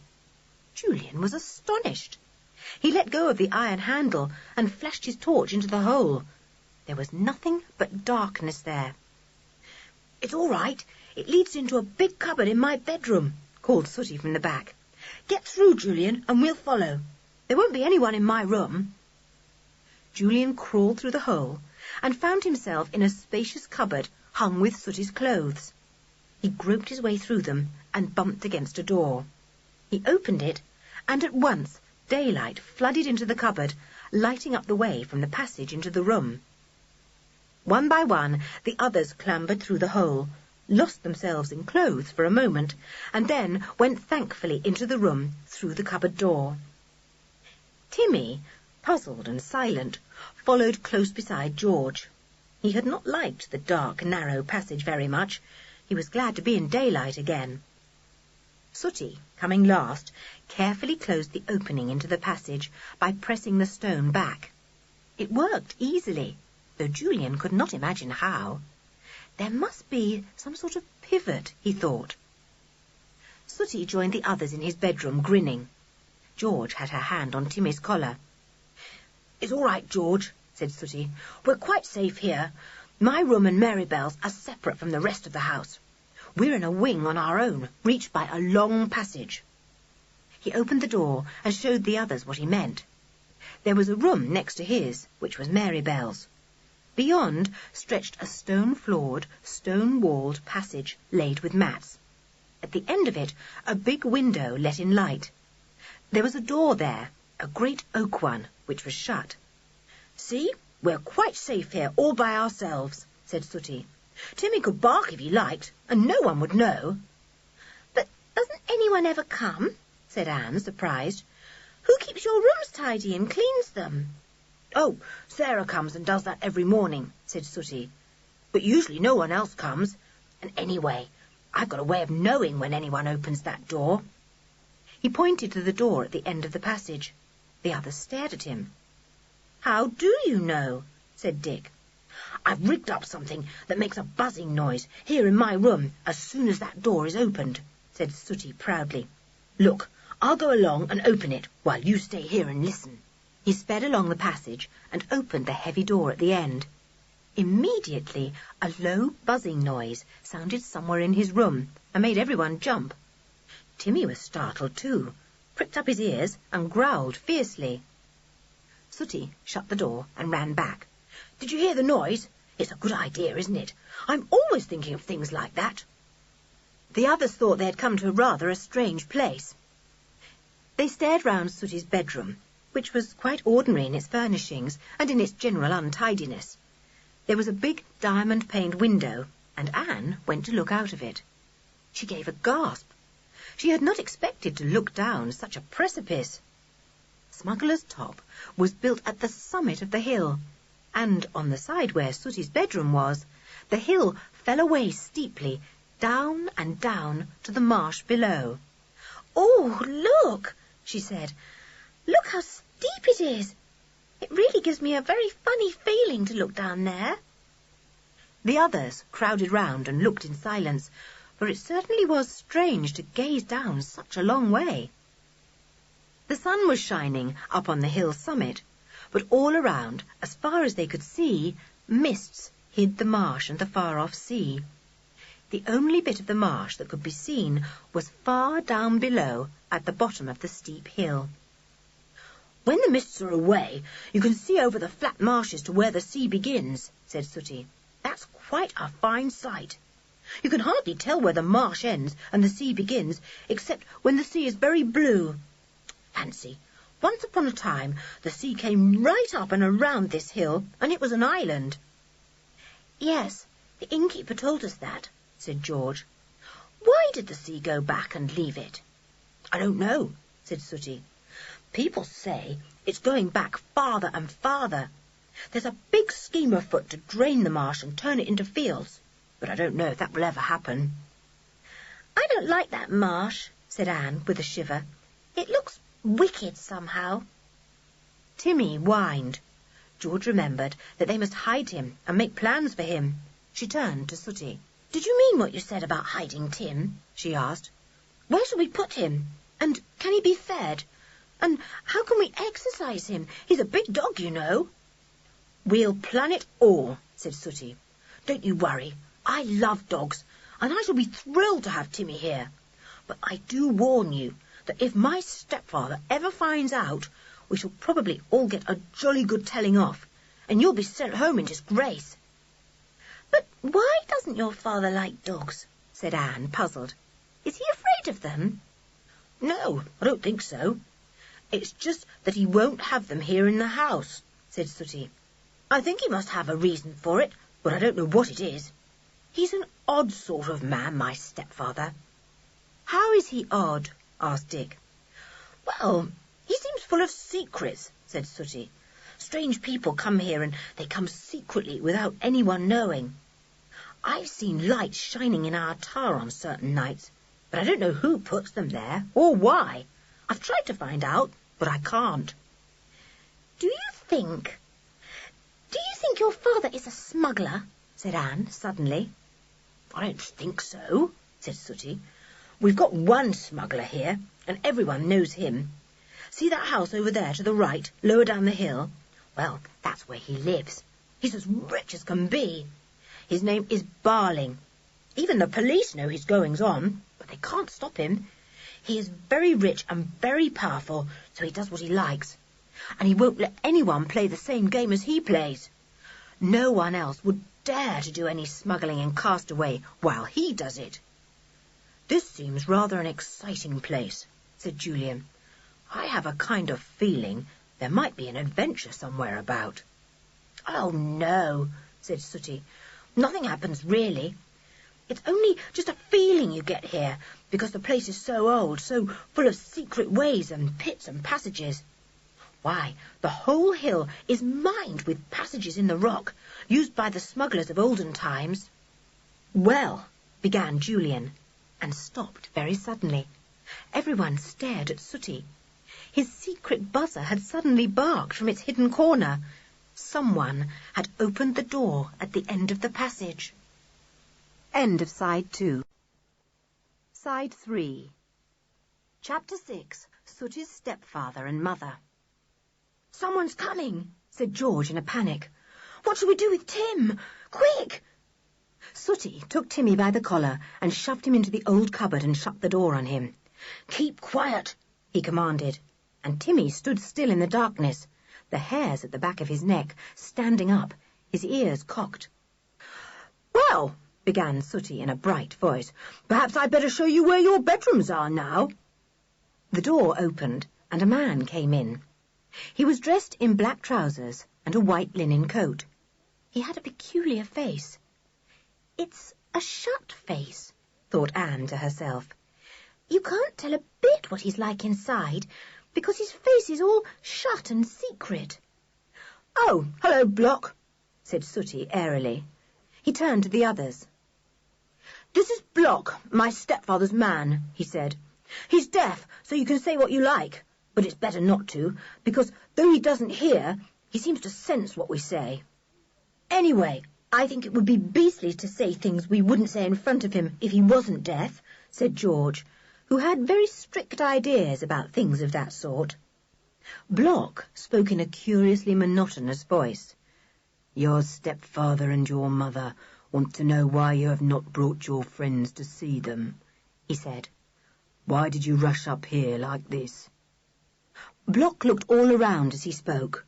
Julian was astonished. He let go of the iron handle and flashed his torch into the hole. There was nothing but darkness there. "It's all right. It leads into a big cupboard in my bedroom," called Sooty from the back. Get through, Julian, and we'll follow. There won't be anyone in my room. Julian crawled through the hole and found himself in a spacious cupboard hung with Sooty's clothes. He groped his way through them and bumped against a door. He opened it, and at once daylight flooded into the cupboard, lighting up the way from the passage into the room. One by one, the others clambered through the hole, lost themselves in clothes for a moment, and then went thankfully into the room through the cupboard door. Timmy, puzzled and silent, followed close beside George. He had not liked the dark, narrow passage very much. He was glad to be in daylight again. Sooty, coming last, carefully closed the opening into the passage by pressing the stone back. It worked easily, though Julian could not imagine how. There must be some sort of pivot, he thought. Sooty joined the others in his bedroom, grinning. George had her hand on Timmy's collar. "It's all right, George," said Sooty. "We're quite safe here. My room and Marybelle's are separate from the rest of the house. We're in a wing on our own, reached by a long passage." He opened the door and showed the others what he meant. There was a room next to his, which was Marybelle's. Beyond stretched a stone-floored, stone-walled passage laid with mats. At the end of it, a big window let in light. There was a door there, a great oak one, which was shut. "See, we're quite safe here, all by ourselves," said Sooty. "Timmy could bark if he liked, and no one would know." "But doesn't anyone ever come?" said Anne, surprised. "Who keeps your rooms tidy and cleans them?" "Oh, Sarah comes and does that every morning," said Sooty. "But usually no one else comes. And anyway, I've got a way of knowing when anyone opens that door." He pointed to the door at the end of the passage. The others stared at him. "How do you know?" said Dick. "I've rigged up something that makes a buzzing noise here in my room as soon as that door is opened," said Sooty proudly. "Look, I'll go along and open it while you stay here and listen." He sped along the passage and opened the heavy door at the end. Immediately, a low buzzing noise sounded somewhere in his room and made everyone jump. Timmy was startled too, pricked up his ears and growled fiercely. Sooty shut the door and ran back. "Did you hear the noise? It's a good idea, isn't it? I'm always thinking of things like that." The others thought they had come to rather a strange place. They stared round Sooty's bedroom, which was quite ordinary in its furnishings and in its general untidiness. There was a big diamond-paned window, and Anne went to look out of it. She gave a gasp. She had not expected to look down such a precipice. Smuggler's top was built at the summit of the hill, and on the side where Sooty's bedroom was, the hill fell away steeply, down and down to the marsh below. "Oh, look," she said. "Look how steep it is. It really gives me a very funny feeling to look down there." The others crowded round and looked in silence, for it certainly was strange to gaze down such a long way. The sun was shining up on the hill summit, but all around, as far as they could see, mists hid the marsh and the far-off sea. The only bit of the marsh that could be seen was far down below at the bottom of the steep hill. "When the mists are away, you can see over the flat marshes to where the sea begins," said Sooty. "That's quite a fine sight. You can hardly tell where the marsh ends and the sea begins, except when the sea is very blue. Fancy, once upon a time the sea came right up and around this hill, and it was an island." "Yes, the innkeeper told us that," said George. "Why did the sea go back and leave it?" "I don't know," said Sooty. "People say it's going back farther and farther. There's a big scheme afoot to drain the marsh and turn it into fields, but I don't know if that will ever happen." "I don't like that marsh," said Anne with a shiver. "It looks wicked somehow." Timmy whined. George remembered that they must hide him and make plans for him. She turned to Sooty. "Did you mean what you said about hiding Tim?" she asked. "Where shall we put him? And can he be fed? And how can we exercise him? He's a big dog, you know." "We'll plan it all," said Sooty. "Don't you worry. I love dogs, and I shall be thrilled to have Timmy here. But I do warn you that if my stepfather ever finds out, we shall probably all get a jolly good telling off, and you'll be sent home in disgrace." "But why doesn't your father like dogs?" said Anne, puzzled. "Is he afraid of them?" "No, I don't think so. It's just that he won't have them here in the house," said Sooty. "I think he must have a reason for it, but I don't know what it is. He's an odd sort of man, my stepfather." "How is he odd?" asked Dick. "Well, he seems full of secrets," said Sooty. "Strange people come here, and they come secretly without anyone knowing. I've seen lights shining in our tower on certain nights, but I don't know who puts them there, or why. I've tried to find out, but I can't." Do you think your father is a smuggler?" said Anne, suddenly. "I don't think so," said Sooty. "We've got one smuggler here, and everyone knows him. See that house over there to the right, lower down the hill? Well, that's where he lives. He's as rich as can be. His name is Barling. Even the police know his goings-on, but they can't stop him. He is very rich and very powerful, so he does what he likes. And he won't let anyone play the same game as he plays. No one else would dare to do any smuggling in Castaway while he does it." "This seems rather an exciting place," said Julian. "I have a kind of feeling there might be an adventure somewhere about." "Oh, no," said Sooty. "Nothing happens, really. It's only just a feeling you get here, because the place is so old, so full of secret ways and pits and passages. Why, the whole hill is mined with passages in the rock, used by the smugglers of olden times." "Well," began Julian, and stopped very suddenly. Everyone stared at Sooty. His secret buzzer had suddenly barked from its hidden corner. Someone had opened the door at the end of the passage. End of Side 2. Side 3. Chapter 6. Sooty's Stepfather and Mother. "Someone's coming," said George in a panic. "What shall we do with Tim? Quick!" Sooty took Timmy by the collar and shoved him into the old cupboard and shut the door on him. "Keep quiet," he commanded, and Timmy stood still in the darkness, the hairs at the back of his neck standing up, his ears cocked. "Well," began Sooty in a bright voice, "perhaps I'd better show you where your bedrooms are now." The door opened, and a man came in. He was dressed in black trousers and a white linen coat. He had a peculiar face. "It's a shut face," thought Anne to herself. "You can't tell a bit what he's like inside, because his face is all shut and secret." "Oh, hello, Block," said Sooty airily. He turned to the others. "This is Block, my stepfather's man," he said. "He's deaf, so you can say what you like, but it's better not to, because though he doesn't hear, he seems to sense what we say. Anyway, I think it would be beastly to say things we wouldn't say in front of him if he wasn't deaf," said George, who had very strict ideas about things of that sort. Block spoke in a curiously monotonous voice. "Your stepfather and your mother want to know why you have not brought your friends to see them," he said. "Why did you rush up here like this?" Block looked all around as he spoke,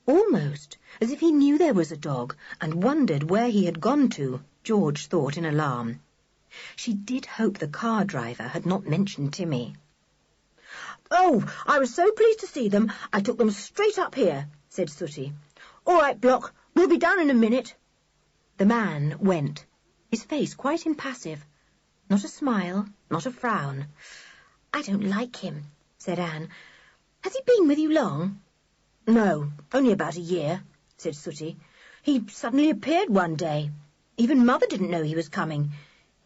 almost as if he knew there was a dog and wondered where he had gone to, George thought in alarm. She did hope the car driver had not mentioned Timmy. "Oh, I was so pleased to see them, I took them straight up here," said Sooty. "All right, Block, we'll be down in a minute." The man went, his face quite impassive. Not a smile, not a frown. "I don't like him," said Anne. "Has he been with you long?" "No, only about a year," said Sooty. "He suddenly appeared one day. Even Mother didn't know he was coming.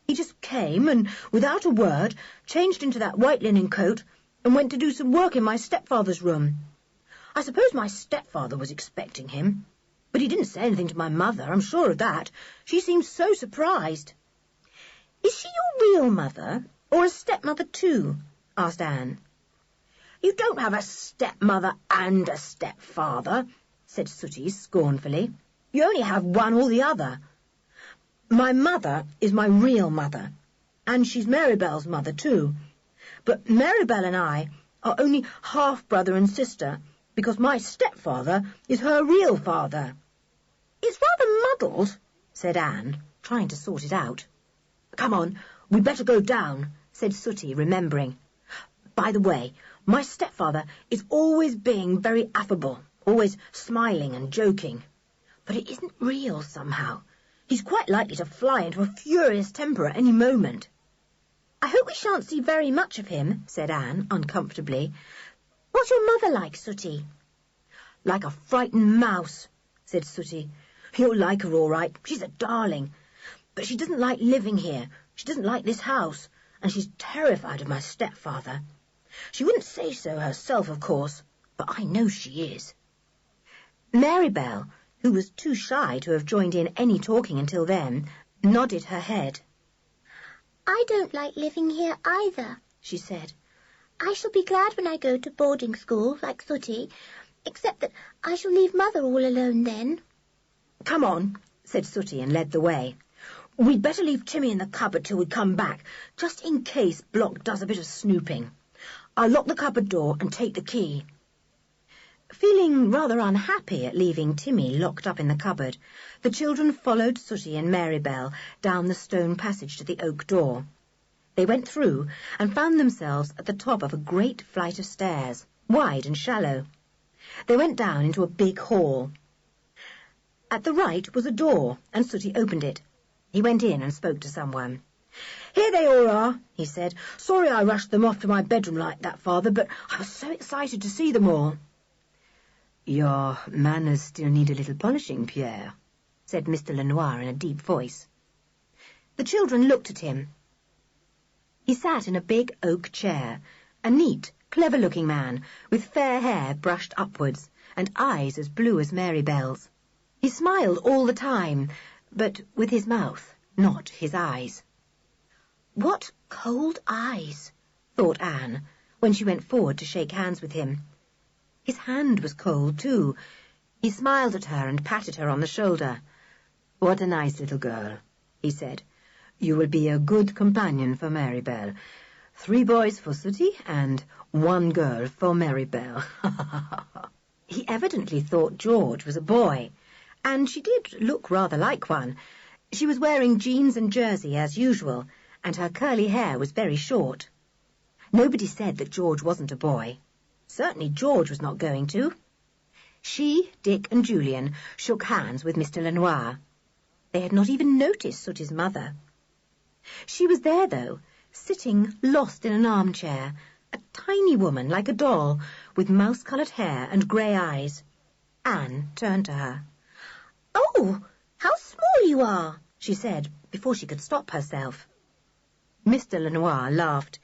He just came and, without a word, changed into that white linen coat and went to do some work in my stepfather's room. I suppose my stepfather was expecting him, but he didn't say anything to my mother, I'm sure of that. She seemed so surprised." "Is she your real mother, or a stepmother too?" asked Anne. "You don't have a stepmother and a stepfather," said Sooty scornfully. "You only have one or the other. My mother is my real mother, and she's Marybelle's mother too. But Maribel and I are only half-brother and sister because my stepfather is her real father." "It's rather muddled," said Anne, trying to sort it out. "Come on, we'd better go down," said Sooty, remembering. "By the way, my stepfather is always being very affable, always smiling and joking. But it isn't real somehow. He's quite likely to fly into a furious temper at any moment." "I hope we shan't see very much of him," said Anne, uncomfortably. "What's your mother like, Sooty?" "Like a frightened mouse," said Sooty. "You'll like her all right. She's a darling. But she doesn't like living here. She doesn't like this house. And she's terrified of my stepfather. She wouldn't say so herself, of course, but I know she is." Maribel, who was too shy to have joined in any talking until then, nodded her head. "I don't like living here either," she said. "I shall be glad when I go to boarding school, like Sooty, except that I shall leave Mother all alone then." "Come on," said Sooty and led the way. "We'd better leave Timmy in the cupboard till we come back, just in case Block does a bit of snooping. I'll lock the cupboard door and take the key." Feeling rather unhappy at leaving Timmy locked up in the cupboard, the children followed Sooty and Maribel down the stone passage to the oak door. They went through and found themselves at the top of a great flight of stairs, wide and shallow. They went down into a big hall. At the right was a door, and Sooty opened it. He went in and spoke to someone. "Here they all are," he said. "Sorry I rushed them off to my bedroom like that, Father, but I was so excited to see them all." "Your manners still need a little polishing, Pierre," said Mr. Lenoir in a deep voice. The children looked at him. He sat in a big oak chair, a neat, clever-looking man, with fair hair brushed upwards, and eyes as blue as Maribel's. He smiled all the time, but with his mouth, not his eyes. "What cold eyes," thought Anne, when she went forward to shake hands with him. His hand was cold, too. He smiled at her and patted her on the shoulder. "What a nice little girl," he said. "You will be a good companion for Maribel. 3 boys for Sooty and 1 girl for Maribel." He evidently thought George was a boy, and she did look rather like one. She was wearing jeans and jersey as usual, and her curly hair was very short. Nobody said that George wasn't a boy. Certainly George was not going to. She, Dick and Julian shook hands with Mr. Lenoir. They had not even noticed Sooty's mother. She was there, though, sitting lost in an armchair, a tiny woman like a doll, with mouse-coloured hair and grey eyes. Anne turned to her. "Oh, how small you are," she said, before she could stop herself. Mr. Lenoir laughed.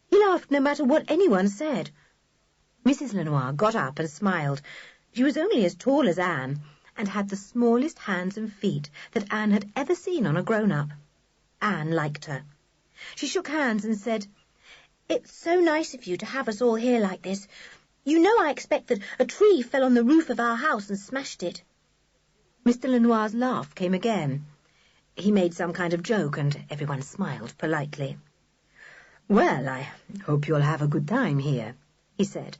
He laughed no matter what anyone said. Mrs. Lenoir got up and smiled. She was only as tall as Anne, and had the smallest hands and feet that Anne had ever seen on a grown-up. Anne liked her. She shook hands and said, "It's so nice of you to have us all here like this. You know I expect that a tree fell on the roof of our house and smashed it." Mr. Lenoir's laugh came again. He made some kind of joke, and everyone smiled politely. "Well, I hope you'll have a good time here," he said.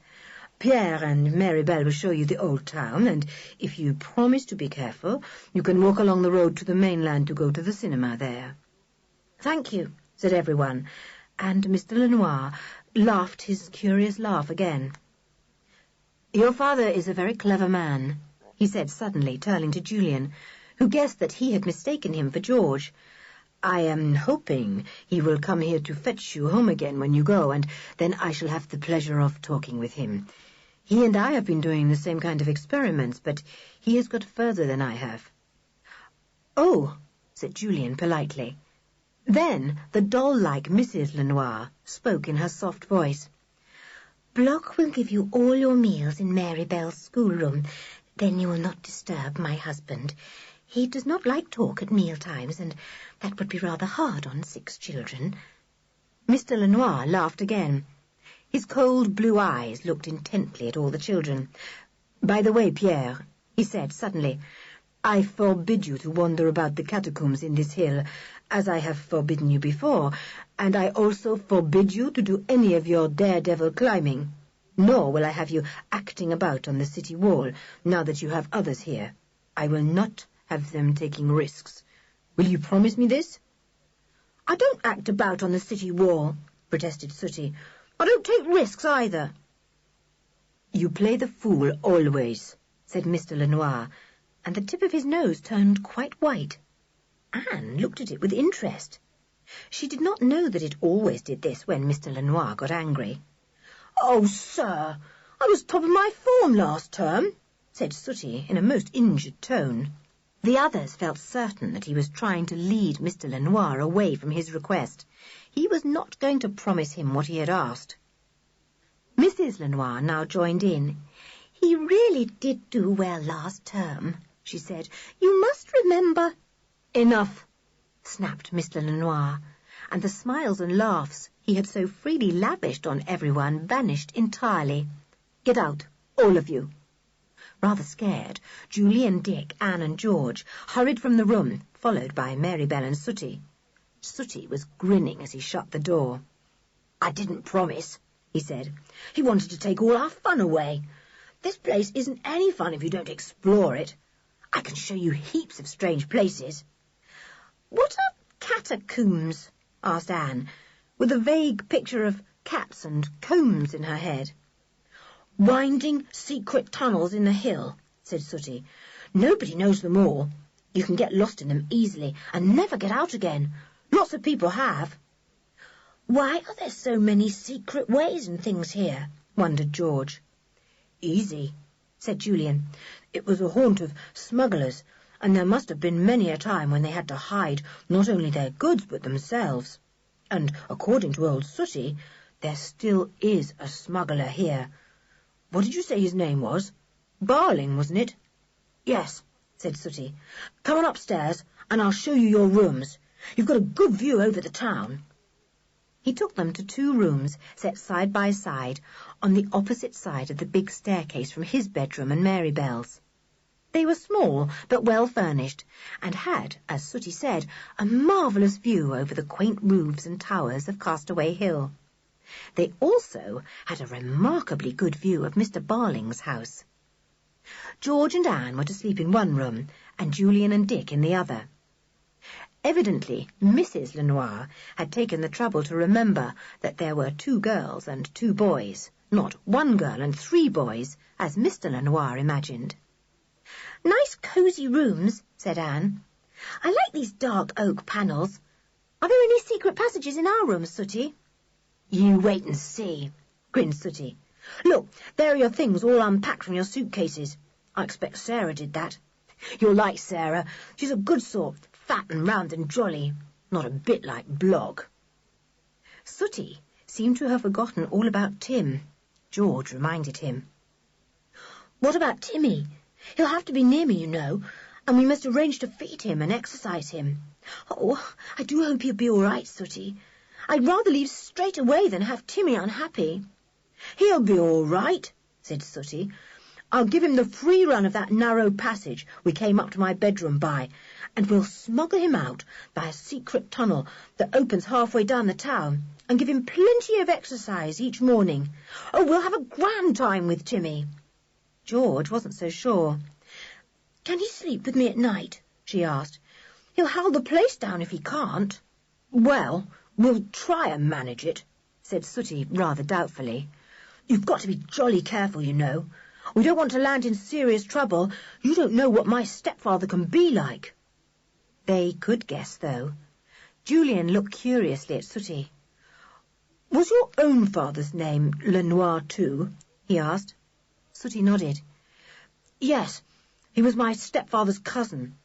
"Pierre and Maribel will show you the old town, and if you promise to be careful, you can walk along the road to the mainland to go to the cinema there." "Thank you," said everyone, and Mr. Lenoir laughed his curious laugh again. "Your father is a very clever man," he said suddenly, turning to Julian, who guessed that he had mistaken him for George. "I am hoping he will come here to fetch you home again when you go, and then I shall have the pleasure of talking with him. He and I have been doing the same kind of experiments, but he has got further than I have." "Oh," said Julian politely. Then the doll-like Mrs. Lenoir spoke in her soft voice. "Block will give you all your meals in Maribel's schoolroom. Then you will not disturb my husband. He does not like talk at mealtimes, and that would be rather hard on 6 children. Mr. Lenoir laughed again. His cold blue eyes looked intently at all the children. "By the way, Pierre," he said suddenly, "I forbid you to wander about the catacombs in this hill. as I have forbidden you before, and I also forbid you to do any of your daredevil climbing. Nor will I have you acting about on the city wall, now that you have others here. I will not have them taking risks. Will you promise me this?" "I don't act about on the city wall," protested Sooty. "I don't take risks either." "You play the fool always," said Mr. Lenoir, and the tip of his nose turned quite white. Anne looked at it with interest. She did not know that it always did this when Mr. Lenoir got angry. "Oh, sir, I was top of my form last term," said Sooty in a most injured tone. The others felt certain that he was trying to lead Mr. Lenoir away from his request. He was not going to promise him what he had asked. Mrs. Lenoir now joined in. "He really did do well last term," she said. "You must remember—" "Enough," snapped Mr. Lenoir, and the smiles and laughs he had so freely lavished on everyone vanished entirely. "Get out, all of you." Rather scared, Julie and Dick, Anne and George hurried from the room, followed by Marybelle and Sooty. Sooty was grinning as he shut the door. "I didn't promise," he said. "He wanted to take all our fun away. This place isn't any fun if you don't explore it. I can show you heaps of strange places." "What are catacombs?" asked Anne, with a vague picture of cats and combs in her head. "Winding, secret tunnels in the hill," said Sooty. "Nobody knows them all. You can get lost in them easily and never get out again. Lots of people have." "Why are there so many secret ways and things here?" wondered George. "Easy," said Julian. "It was a haunt of smugglers, and there must have been many a time when they had to hide not only their goods but themselves. And, according to old Sooty, there still is a smuggler here. What did you say his name was? Barling, wasn't it?" "Yes," said Sooty. "Come on upstairs, and I'll show you your rooms. You've got a good view over the town." He took them to 2 rooms set side by side on the opposite side of the big staircase from his bedroom and Marybelle's. They were small but well furnished, and had, as Sooty said, a marvellous view over the quaint roofs and towers of Castaway Hill. They also had a remarkably good view of Mr. Barling's house. George and Anne were to sleep in one room, and Julian and Dick in the other. Evidently, Mrs. Lenoir had taken the trouble to remember that there were 2 girls and 2 boys, not 1 girl and 3 boys, as Mr. Lenoir imagined. "Nice cosy rooms," said Anne. "I like these dark oak panels. Are there any secret passages in our rooms, Sooty?" "You wait and see," grinned Sooty. "Look, there are your things all unpacked from your suitcases. I expect Sarah did that. You'll like Sarah. She's a good sort, fat and round and jolly, not a bit like Blog." Sooty seemed to have forgotten all about Tim. George reminded him. "What about Timmy? He'll have to be near me, you know, and we must arrange to feed him and exercise him. Oh, I do hope he'll be all right, Sooty. I'd rather leave straight away than have Timmy unhappy." "He'll be all right," said Sooty. "I'll give him the free run of that narrow passage we came up to my bedroom by, and we'll smuggle him out by a secret tunnel that opens halfway down the town, and give him plenty of exercise each morning. Oh, we'll have a grand time with Timmy." George wasn't so sure. "Can he sleep with me at night?" she asked. "He'll howl the place down if he can't." "Well, we'll try and manage it," said Sooty rather doubtfully. "You've got to be jolly careful, you know. We don't want to land in serious trouble. You don't know what my stepfather can be like." They could guess, though. Julian looked curiously at Sooty. "Was your own father's name Lenoir too?" he asked. Sooty nodded. "Yes, he was my stepfather's cousin,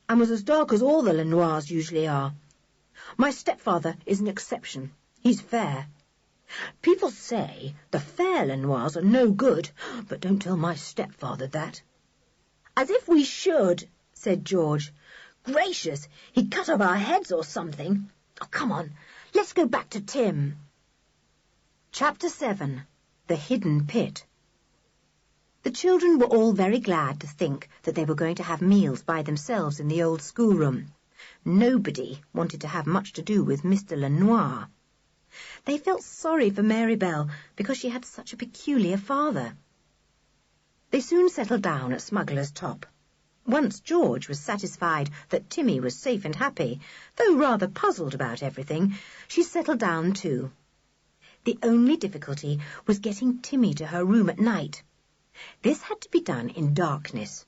and was as dark as all the Lenoirs usually are. My stepfather is an exception. He's fair. People say the fair Lenoirs are no good, but don't tell my stepfather that." "As if we should," said George. "Gracious, he'd cut off our heads or something. Oh, come on, let's go back to Tim." Chapter 7. The Hidden Pit. The children were all very glad to think that they were going to have meals by themselves in the old schoolroom. Nobody wanted to have much to do with Mr. Lenoir. They felt sorry for Mary Bell because she had such a peculiar father. They soon settled down at Smuggler's Top. Once George was satisfied that Timmy was safe and happy, though rather puzzled about everything, she settled down too. The only difficulty was getting Timmy to her room at night. This had to be done in darkness.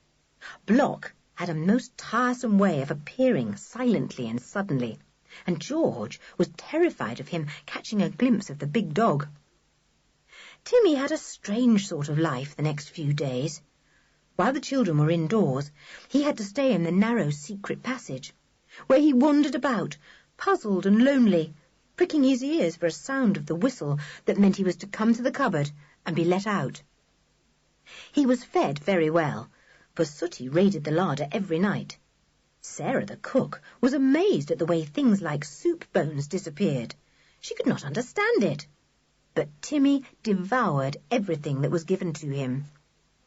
Block had a most tiresome way of appearing silently and suddenly, and George was terrified of him catching a glimpse of the big dog. Timmy had a strange sort of life the next few days. While the children were indoors, he had to stay in the narrow secret passage, where he wandered about, puzzled and lonely, pricking his ears for a sound of the whistle that meant he was to come to the cupboard and be let out. He was fed very well, for Sooty raided the larder every night. Sarah, the cook, was amazed at the way things like soup bones disappeared. She could not understand it. But Timmy devoured everything that was given to him.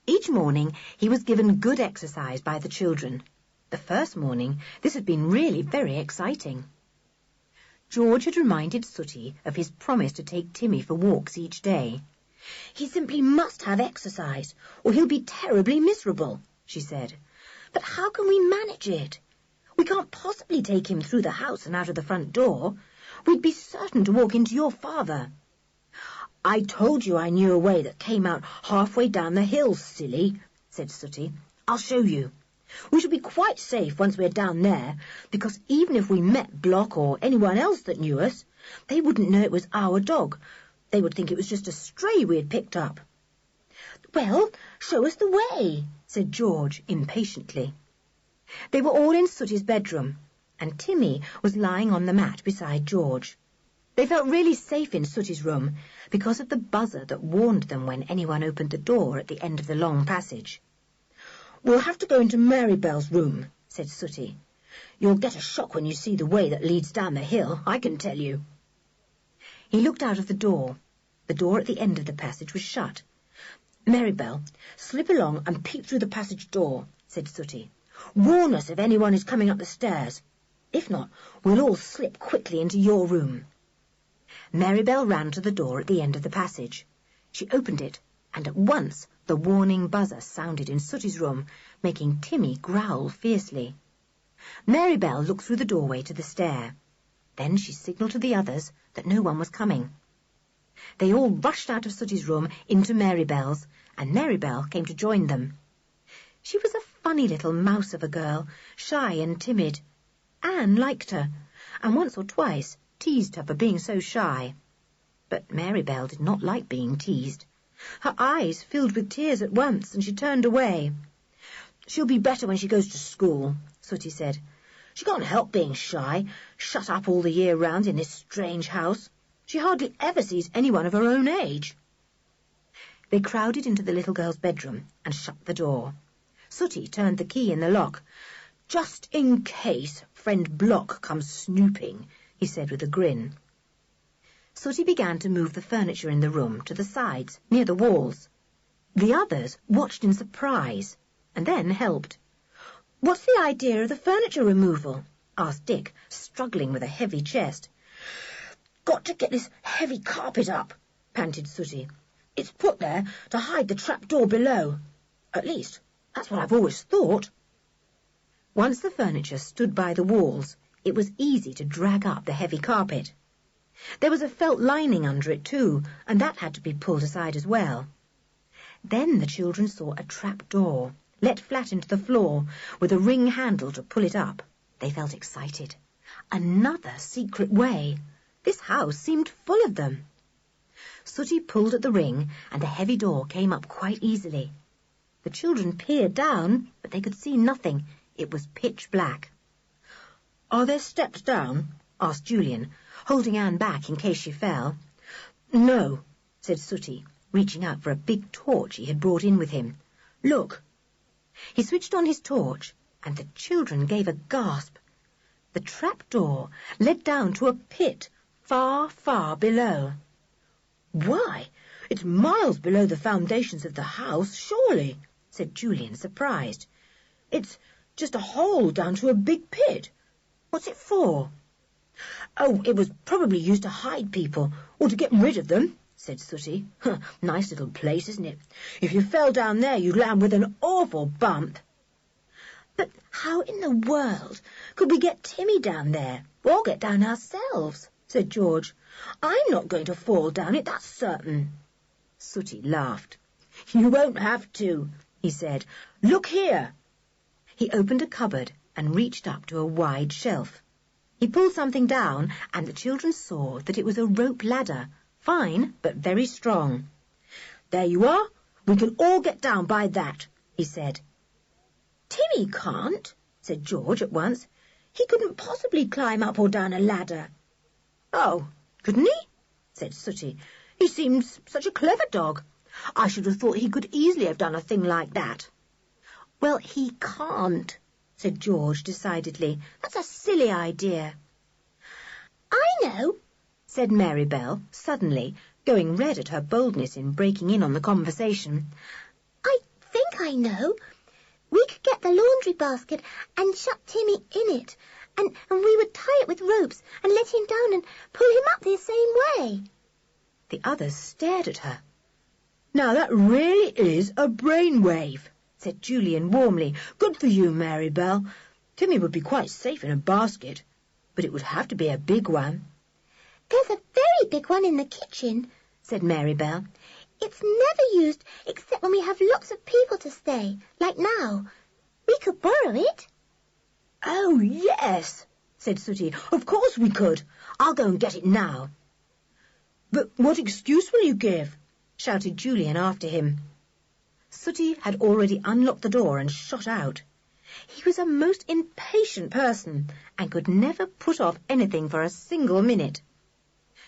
Each morning he was given good exercise by the children. The first morning this had been really very exciting. George had reminded Sooty of his promise to take Timmy for walks each day. "He simply must have exercise, or he'll be terribly miserable," she said. "But how can we manage it? We can't possibly take him through the house and out of the front door. We'd be certain to walk into your father." "I told you I knew a way that came out halfway down the hill, silly," said Sooty. "I'll show you. We shall be quite safe once we're down there, because even if we met Block or anyone else that knew us, they wouldn't know it was our dog. They would think it was just a stray we had picked up." "Well, show us the way," said George impatiently. They were all in Sooty's bedroom, and Timmy was lying on the mat beside George. They felt really safe in Sooty's room because of the buzzer that warned them when anyone opened the door at the end of the long passage. "We'll have to go into Mary Bell's room," said Sooty. "You'll get a shock when you see the way that leads down the hill, I can tell you." He looked out of the door. The door at the end of the passage was shut. "Mary Bell, slip along and peep through the passage door," said Sooty. "Warn us if anyone is coming up the stairs. If not, we'll all slip quickly into your room." Mary Bell ran to the door at the end of the passage. She opened it, and at once the warning buzzer sounded in Sooty's room, making Timmy growl fiercely. Mary Bell looked through the doorway to the stair. Then she signalled to the others that no one was coming. They all rushed out of Sooty's room into Mary Bell's, and Mary Bell came to join them. She was a funny little mouse of a girl, shy and timid. Anne liked her, and once or twice teased her for being so shy. But Mary Bell did not like being teased. Her eyes filled with tears at once, and she turned away. "She'll be better when she goes to school," Sooty said. "She can't help being shy, shut up all the year round in this strange house. She hardly ever sees anyone of her own age." They crowded into the little girl's bedroom and shut the door. Sooty turned the key in the lock. "Just in case friend Block comes snooping," he said with a grin. Sooty began to move the furniture in the room to the sides, near the walls. The others watched in surprise, and then helped. "What's the idea of the furniture removal?" asked Dick, struggling with a heavy chest. "Got to get this heavy carpet up," panted Sooty. "It's put there to hide the trapdoor below. At least, that's what I've always thought." Once the furniture stood by the walls, it was easy to drag up the heavy carpet. There was a felt lining under it too, and that had to be pulled aside as well. Then the children saw a trapdoor, let flat into the floor, with a ring handle to pull it up. They felt excited. Another secret way. This house seemed full of them. Sooty pulled at the ring, and the heavy door came up quite easily. The children peered down, but they could see nothing. It was pitch black. "Are there steps down?" asked Julian, holding Anne back in case she fell. "No," said Sooty, reaching out for a big torch he had brought in with him. "Look." He switched on his torch, and the children gave a gasp. The trapdoor led down to a pit far, far below. "Why, it's miles below the foundations of the house, surely," said Julian, surprised. "It's just a hole down to a big pit. What's it for? Oh, it was probably used to hide people, or to get rid of them, said Sooty. Nice little place, isn't it? If you fell down there, you'd land with an awful bump. But how in the world could we get Timmy down there? Or get down ourselves, said George. I'm not going to fall down it, that's certain. Sooty laughed. You won't have to, he said. Look here. He opened a cupboard and reached up to a wide shelf. He pulled something down, and the children saw that it was a rope ladder, fine but very strong. There you are. We can all get down by that, he said. Timmy can't, said George at once. He couldn't possibly climb up or down a ladder. Oh, couldn't he? Said Sooty. He seems such a clever dog. I should have thought he could easily have done a thing like that. Well, he can't, said George decidedly. That's a silly idea. I know, said Marybelle, suddenly, going red at her boldness in breaking in on the conversation. I think I know. We could get the laundry basket and shut Timmy in it, and we would tie it with ropes and let him down and pull him up the same way. The others stared at her. Now that really is a brainwave, said Julian warmly. Good for you, Marybelle. Timmy would be quite safe in a basket, but it would have to be a big one. There's a very big one in the kitchen, said Marybelle. It's never used except when we have lots of people to stay, like now. We could borrow it. Oh, yes, said Sooty. Of course we could. I'll go and get it now. But what excuse will you give? Shouted Julian after him. Sooty had already unlocked the door and shot out. He was a most impatient person and could never put off anything for a single minute.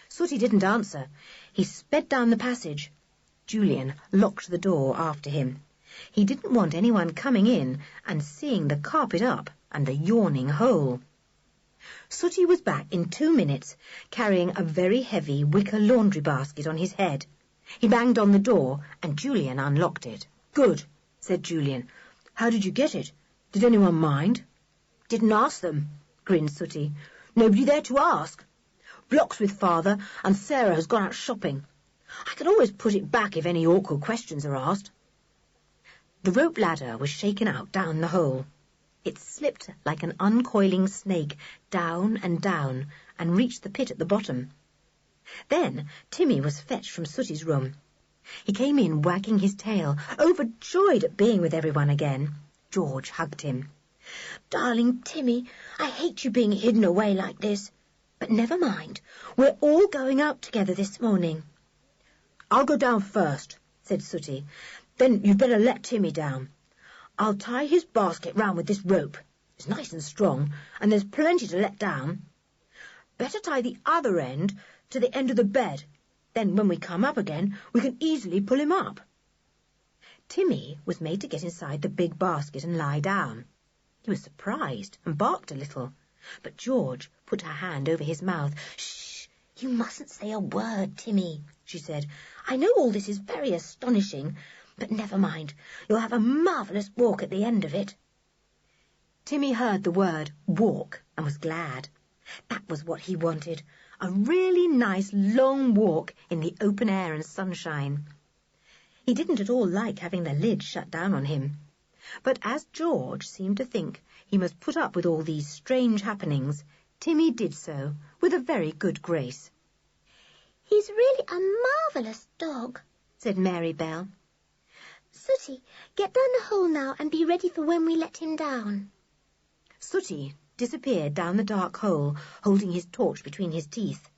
Sooty didn't answer. He sped down the passage. Julian locked the door after him. He didn't want anyone coming in and seeing the carpet up and the yawning hole. Sooty was back in 2 minutes, carrying a very heavy wicker laundry basket on his head. He banged on the door, and Julian unlocked it. Good, said Julian. How did you get it? Did anyone mind? Didn't ask them, grinned Sooty. Nobody there to ask. Block's with Father, and Sarah has gone out shopping. I can always put it back if any awkward questions are asked. The rope ladder was shaken out down the hole. It slipped like an uncoiling snake down and reached the pit at the bottom. Then Timmy was fetched from Sooty's room. He came in wagging his tail, overjoyed at being with everyone again. George hugged him. Darling Timmy, I hate you being hidden away like this. But never mind, we're all going out together this morning. I'll go down first, said Sooty. Then you'd better let Timmy down. I'll tie his basket round with this rope. It's nice and strong, and there's plenty to let down. Better tie the other end to the end of the bed. Then when we come up again, we can easily pull him up. Timmy was made to get inside the big basket and lie down. He was surprised and barked a little, but George put her hand over his mouth. Shh! You mustn't say a word, Timmy, she said. I know all this is very astonishing, but never mind. You'll have a marvellous walk at the end of it. Timmy heard the word walk and was glad. That was what he wanted, a really nice long walk in the open air and sunshine. He didn't at all like having the lid shut down on him. But as George seemed to think he must put up with all these strange happenings, Timmy did so with a very good grace. He's really a marvellous dog, said Marybelle. Sooty, get down the hole now and be ready for when we let him down. Sooty disappeared down the dark hole, holding his torch between his teeth.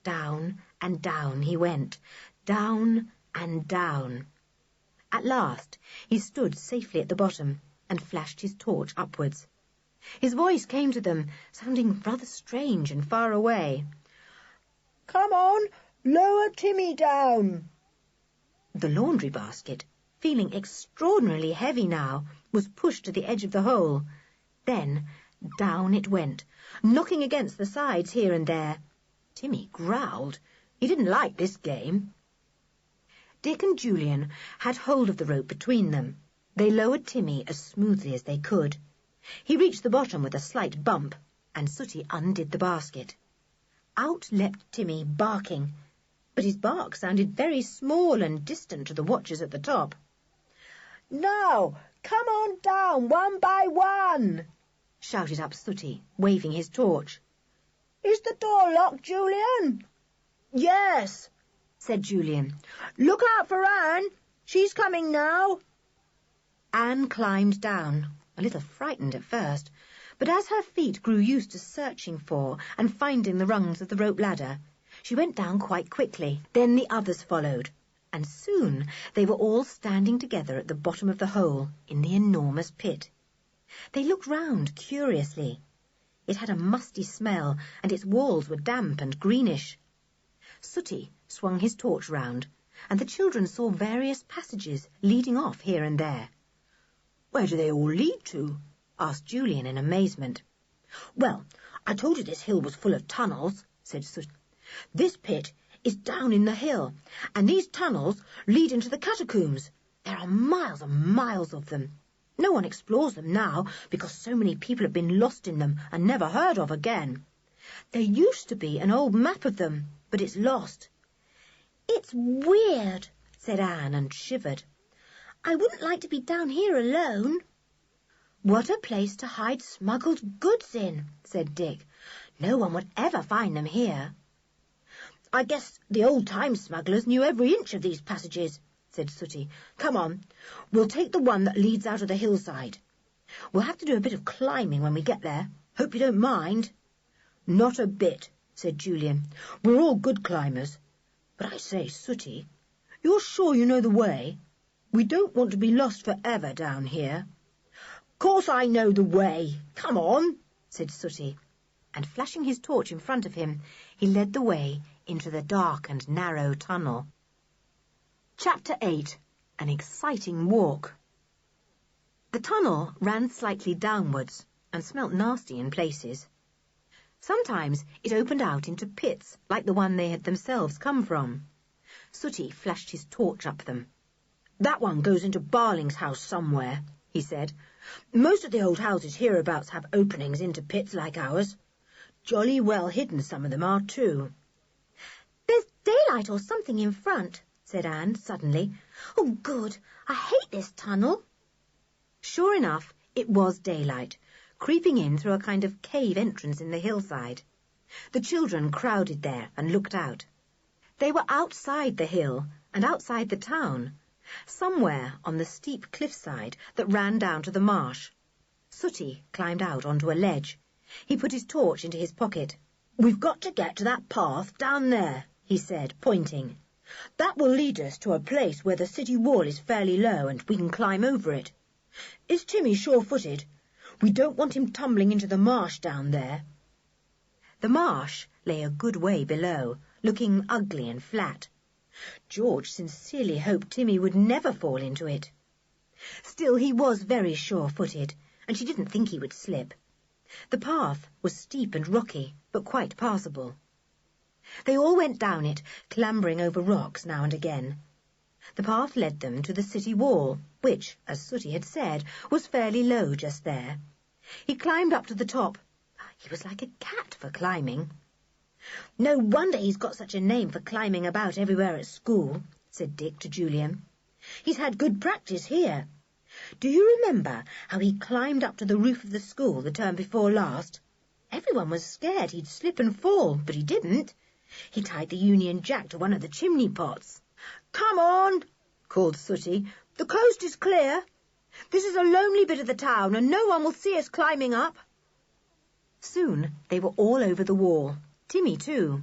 Down and down he went, down and down. At last he stood safely at the bottom and flashed his torch upwards. His voice came to them, sounding rather strange and far away. Come on, lower Timmy down. The laundry basket, feeling extraordinarily heavy now, was pushed to the edge of the hole. Then down it went, knocking against the sides here and there. Timmy growled. He didn't like this game. Dick and Julian had hold of the rope between them. They lowered Timmy as smoothly as they could. He reached the bottom with a slight bump, and Sooty undid the basket. Out leapt Timmy, barking, but his bark sounded very small and distant to the watchers at the top. "Now, come on down, one by one," shouted up Sooty, waving his torch. "Is the door locked, Julian?" "Yes," said Julian. "Look out for Anne. She's coming now." Anne climbed down, a little frightened at first, but as her feet grew used to searching for and finding the rungs of the rope ladder, she went down quite quickly. Then the others followed, and soon they were all standing together at the bottom of the hole in the enormous pit. They looked round curiously. It had a musty smell, and its walls were damp and greenish. Sooty swung his torch round, and the children saw various passages leading off here and there. "Where do they all lead to?" asked Julian in amazement. "Well, I told you this hill was full of tunnels," said Sooty. "This pit is down in the hill, and these tunnels lead into the catacombs. There are miles and miles of them. No one explores them now because so many people have been lost in them and never heard of again. There used to be an old map of them, but it's lost." "It's weird," said Anne, and shivered. "I wouldn't like to be down here alone." "What a place to hide smuggled goods in," said Dick. "No one would ever find them here." "I guess the old-time smugglers knew every inch of these passages," said Sooty. "Come on, we'll take the one that leads out of the hillside. We'll have to do a bit of climbing when we get there. Hope you don't mind." "Not a bit," said Julian. "We're all good climbers. But I say, Sooty, you're sure you know the way? We don't want to be lost forever down here." "Course I know the way. Come on," said Sooty, and flashing his torch in front of him, he led the way into the dark and narrow tunnel. Chapter 8. An Exciting Walk. The tunnel ran slightly downwards and smelt nasty in places. Sometimes it opened out into pits like the one they had themselves come from. Sooty flashed his torch up them. "That one goes into Barling's house somewhere," he said. "Most of the old houses hereabouts have openings into pits like ours. Jolly well hidden some of them are, too." "There's daylight or something in front," said Anne suddenly. "Oh, good. I hate this tunnel." Sure enough, it was daylight, creeping in through a kind of cave entrance in the hillside. The children crowded there and looked out. They were outside the hill and outside the town, somewhere on the steep cliffside that ran down to the marsh. Sooty climbed out onto a ledge. He put his torch into his pocket. "We've got to get to that path down there," he said, pointing. "That will lead us to a place where the city wall is fairly low and we can climb over it. Is Timmy sure-footed? We don't want him tumbling into the marsh down there." The marsh lay a good way below, looking ugly and flat. George sincerely hoped Timmy would never fall into it. Still, he was very sure-footed, and she didn't think he would slip. The path was steep and rocky, but quite passable. They all went down it, clambering over rocks now and again. The path led them to the city wall, which, as Sooty had said, was fairly low just there. He climbed up to the top. He was like a cat for climbing. "No wonder he's got such a name for climbing about everywhere at school," said Dick to Julian. "He's had good practice here. Do you remember how he climbed up to the roof of the school the term before last? Everyone was scared he'd slip and fall, but he didn't. He tied the Union Jack to one of the chimney pots." "Come on," called Sooty. "The coast is clear. This is a lonely bit of the town, and no one will see us climbing up." Soon they were all over the wall, Timmy too.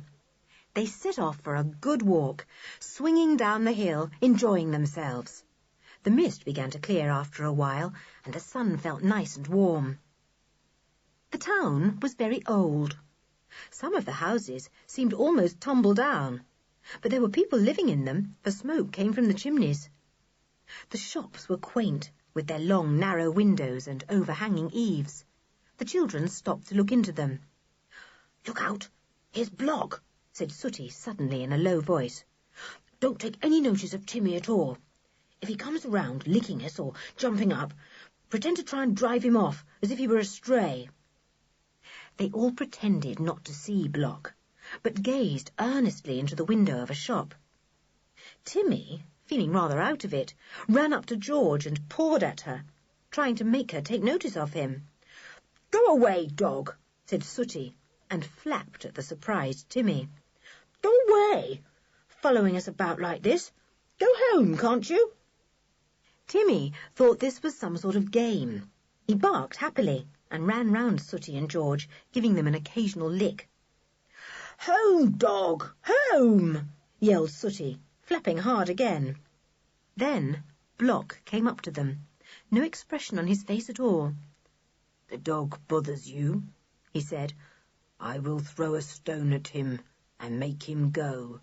They set off for a good walk, swinging down the hill, enjoying themselves. The mist began to clear after a while, and the sun felt nice and warm. The town was very old. Some of the houses seemed almost tumble down, but there were people living in them, for smoke came from the chimneys. The shops were quaint, with their long, narrow windows and overhanging eaves. The children stopped to look into them. "Look out! Here's Block," said Sooty suddenly in a low voice. "Don't take any notice of Timmy at all. If he comes around licking us or jumping up, pretend to try and drive him off, as if he were a stray." They all pretended not to see Block, but gazed earnestly into the window of a shop. Timmy, feeling rather out of it, ran up to George and pawed at her, trying to make her take notice of him. "Go away, dog," said Sooty, and flapped at the surprised Timmy. "Go away, following us about like this. Go home, can't you?" Timmy thought this was some sort of game. He barked happily and ran round Sooty and George, giving them an occasional lick. "Home, dog, home!" yelled Sooty, flapping hard again. Then Block came up to them, no expression on his face at all. "The dog bothers you," he said. "I will throw a stone at him and make him go."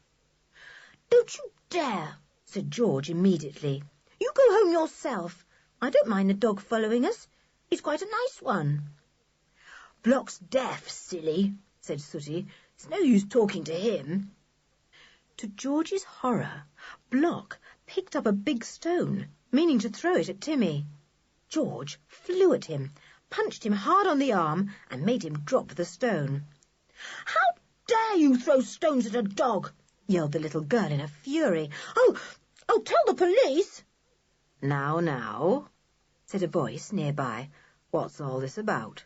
"Don't you dare," said George immediately. "You go home yourself. I don't mind the dog following us. He's quite a nice one." "Block's deaf, silly," said Sooty. "It's no use talking to him." To George's horror, Block picked up a big stone, meaning to throw it at Timmy. George flew at him, punched him hard on the arm, and made him drop the stone. "How dare you throw stones at a dog?" yelled the little girl in a fury. I'll tell the police." Now, said a voice nearby. "What's all this about?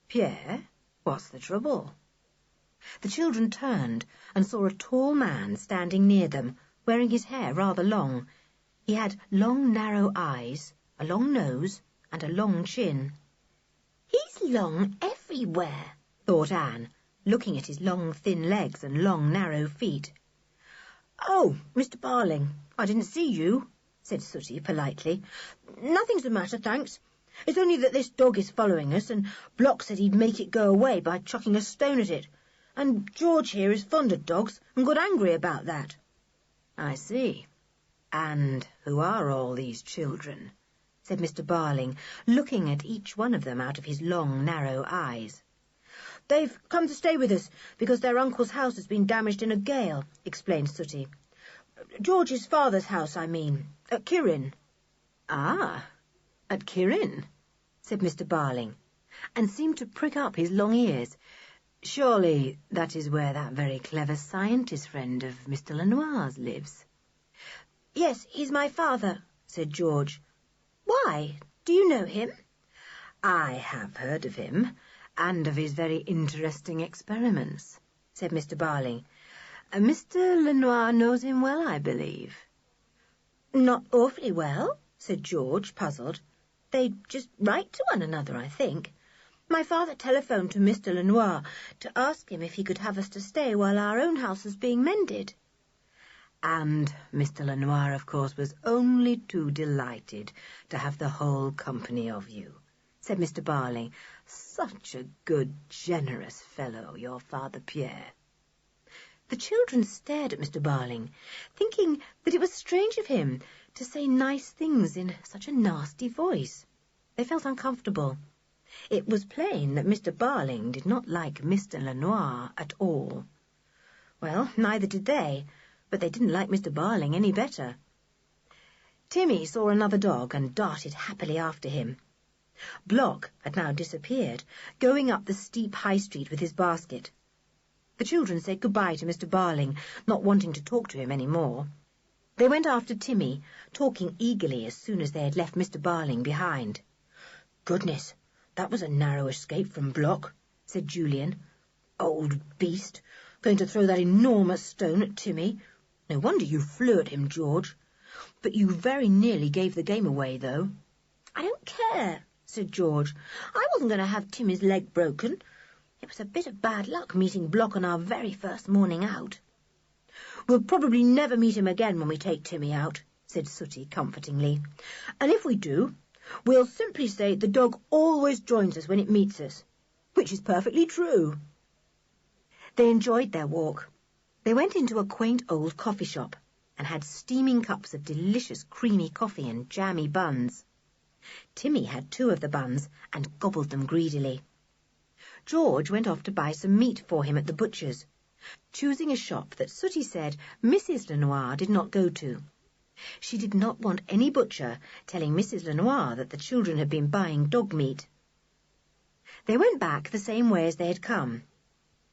Pierre, what's the trouble?" The children turned and saw a tall man standing near them, wearing his hair rather long. He had long, narrow eyes, a long nose, and a long chin. "He's long everywhere," thought Anne, looking at his long, thin legs and long, narrow feet. "Oh, Mr. Barling, I didn't see you," said Sooty politely. "Nothing's the matter, thanks. It's only that this dog is following us, and Block said he'd make it go away by chucking a stone at it. And George here is fond of dogs and got angry about that." "I see. And who are all these children?" said Mr. Barling, looking at each one of them out of his long, narrow eyes. "They've come to stay with us because their uncle's house has been damaged in a gale," explained Sooty. "George's father's house, I mean, at Kirin." "Ah, at Kirin," said Mr. Barling, and seemed to prick up his long ears. "Surely that is where that very clever scientist friend of Mr. Lenoir's lives." "Yes, he's my father," said George. "Why? Do you know him?" "I have heard of him, and of his very interesting experiments," said Mr. Barling. "Mr. Lenoir knows him well, I believe." "Not awfully well," said George, puzzled. "They just write to one another, I think. My father telephoned to Mr. Lenoir to ask him if he could have us to stay while our own house was being mended." "And Mr. Lenoir, of course, was only too delighted to have the whole company of you," said Mr. Barling. "Such a good, generous fellow, your father Pierre." The children stared at Mr. Barling, thinking that it was strange of him to say nice things in such a nasty voice. They felt uncomfortable. It was plain that Mr. Barling did not like Mr. Lenoir at all. Well, neither did they, but they didn't like Mr. Barling any better. Timmy saw another dog and darted happily after him. Block had now disappeared, going up the steep high street with his basket. The children said goodbye to Mr. Barling, not wanting to talk to him any more. They went after Timmy, talking eagerly as soon as they had left Mr. Barling behind. "Goodness, that was a narrow escape from Block," said Julian. "Old beast, going to throw that enormous stone at Timmy. No wonder you flew at him, George. But you very nearly gave the game away, though." "I don't care," said George. "I wasn't going to have Timmy's leg broken. It was a bit of bad luck meeting Block on our very first morning out." "We'll probably never meet him again when we take Timmy out," said Sooty comfortingly. "And if we do, we'll simply say the dog always joins us when it meets us, which is perfectly true." They enjoyed their walk. They went into a quaint old coffee shop and had steaming cups of delicious creamy coffee and jammy buns. Timmy had 2 of the buns and gobbled them greedily. George went off to buy some meat for him at the butcher's, choosing a shop that Sooty said Mrs. Lenoir did not go to. She did not want any butcher telling Mrs. Lenoir that the children had been buying dog meat. They went back the same way as they had come.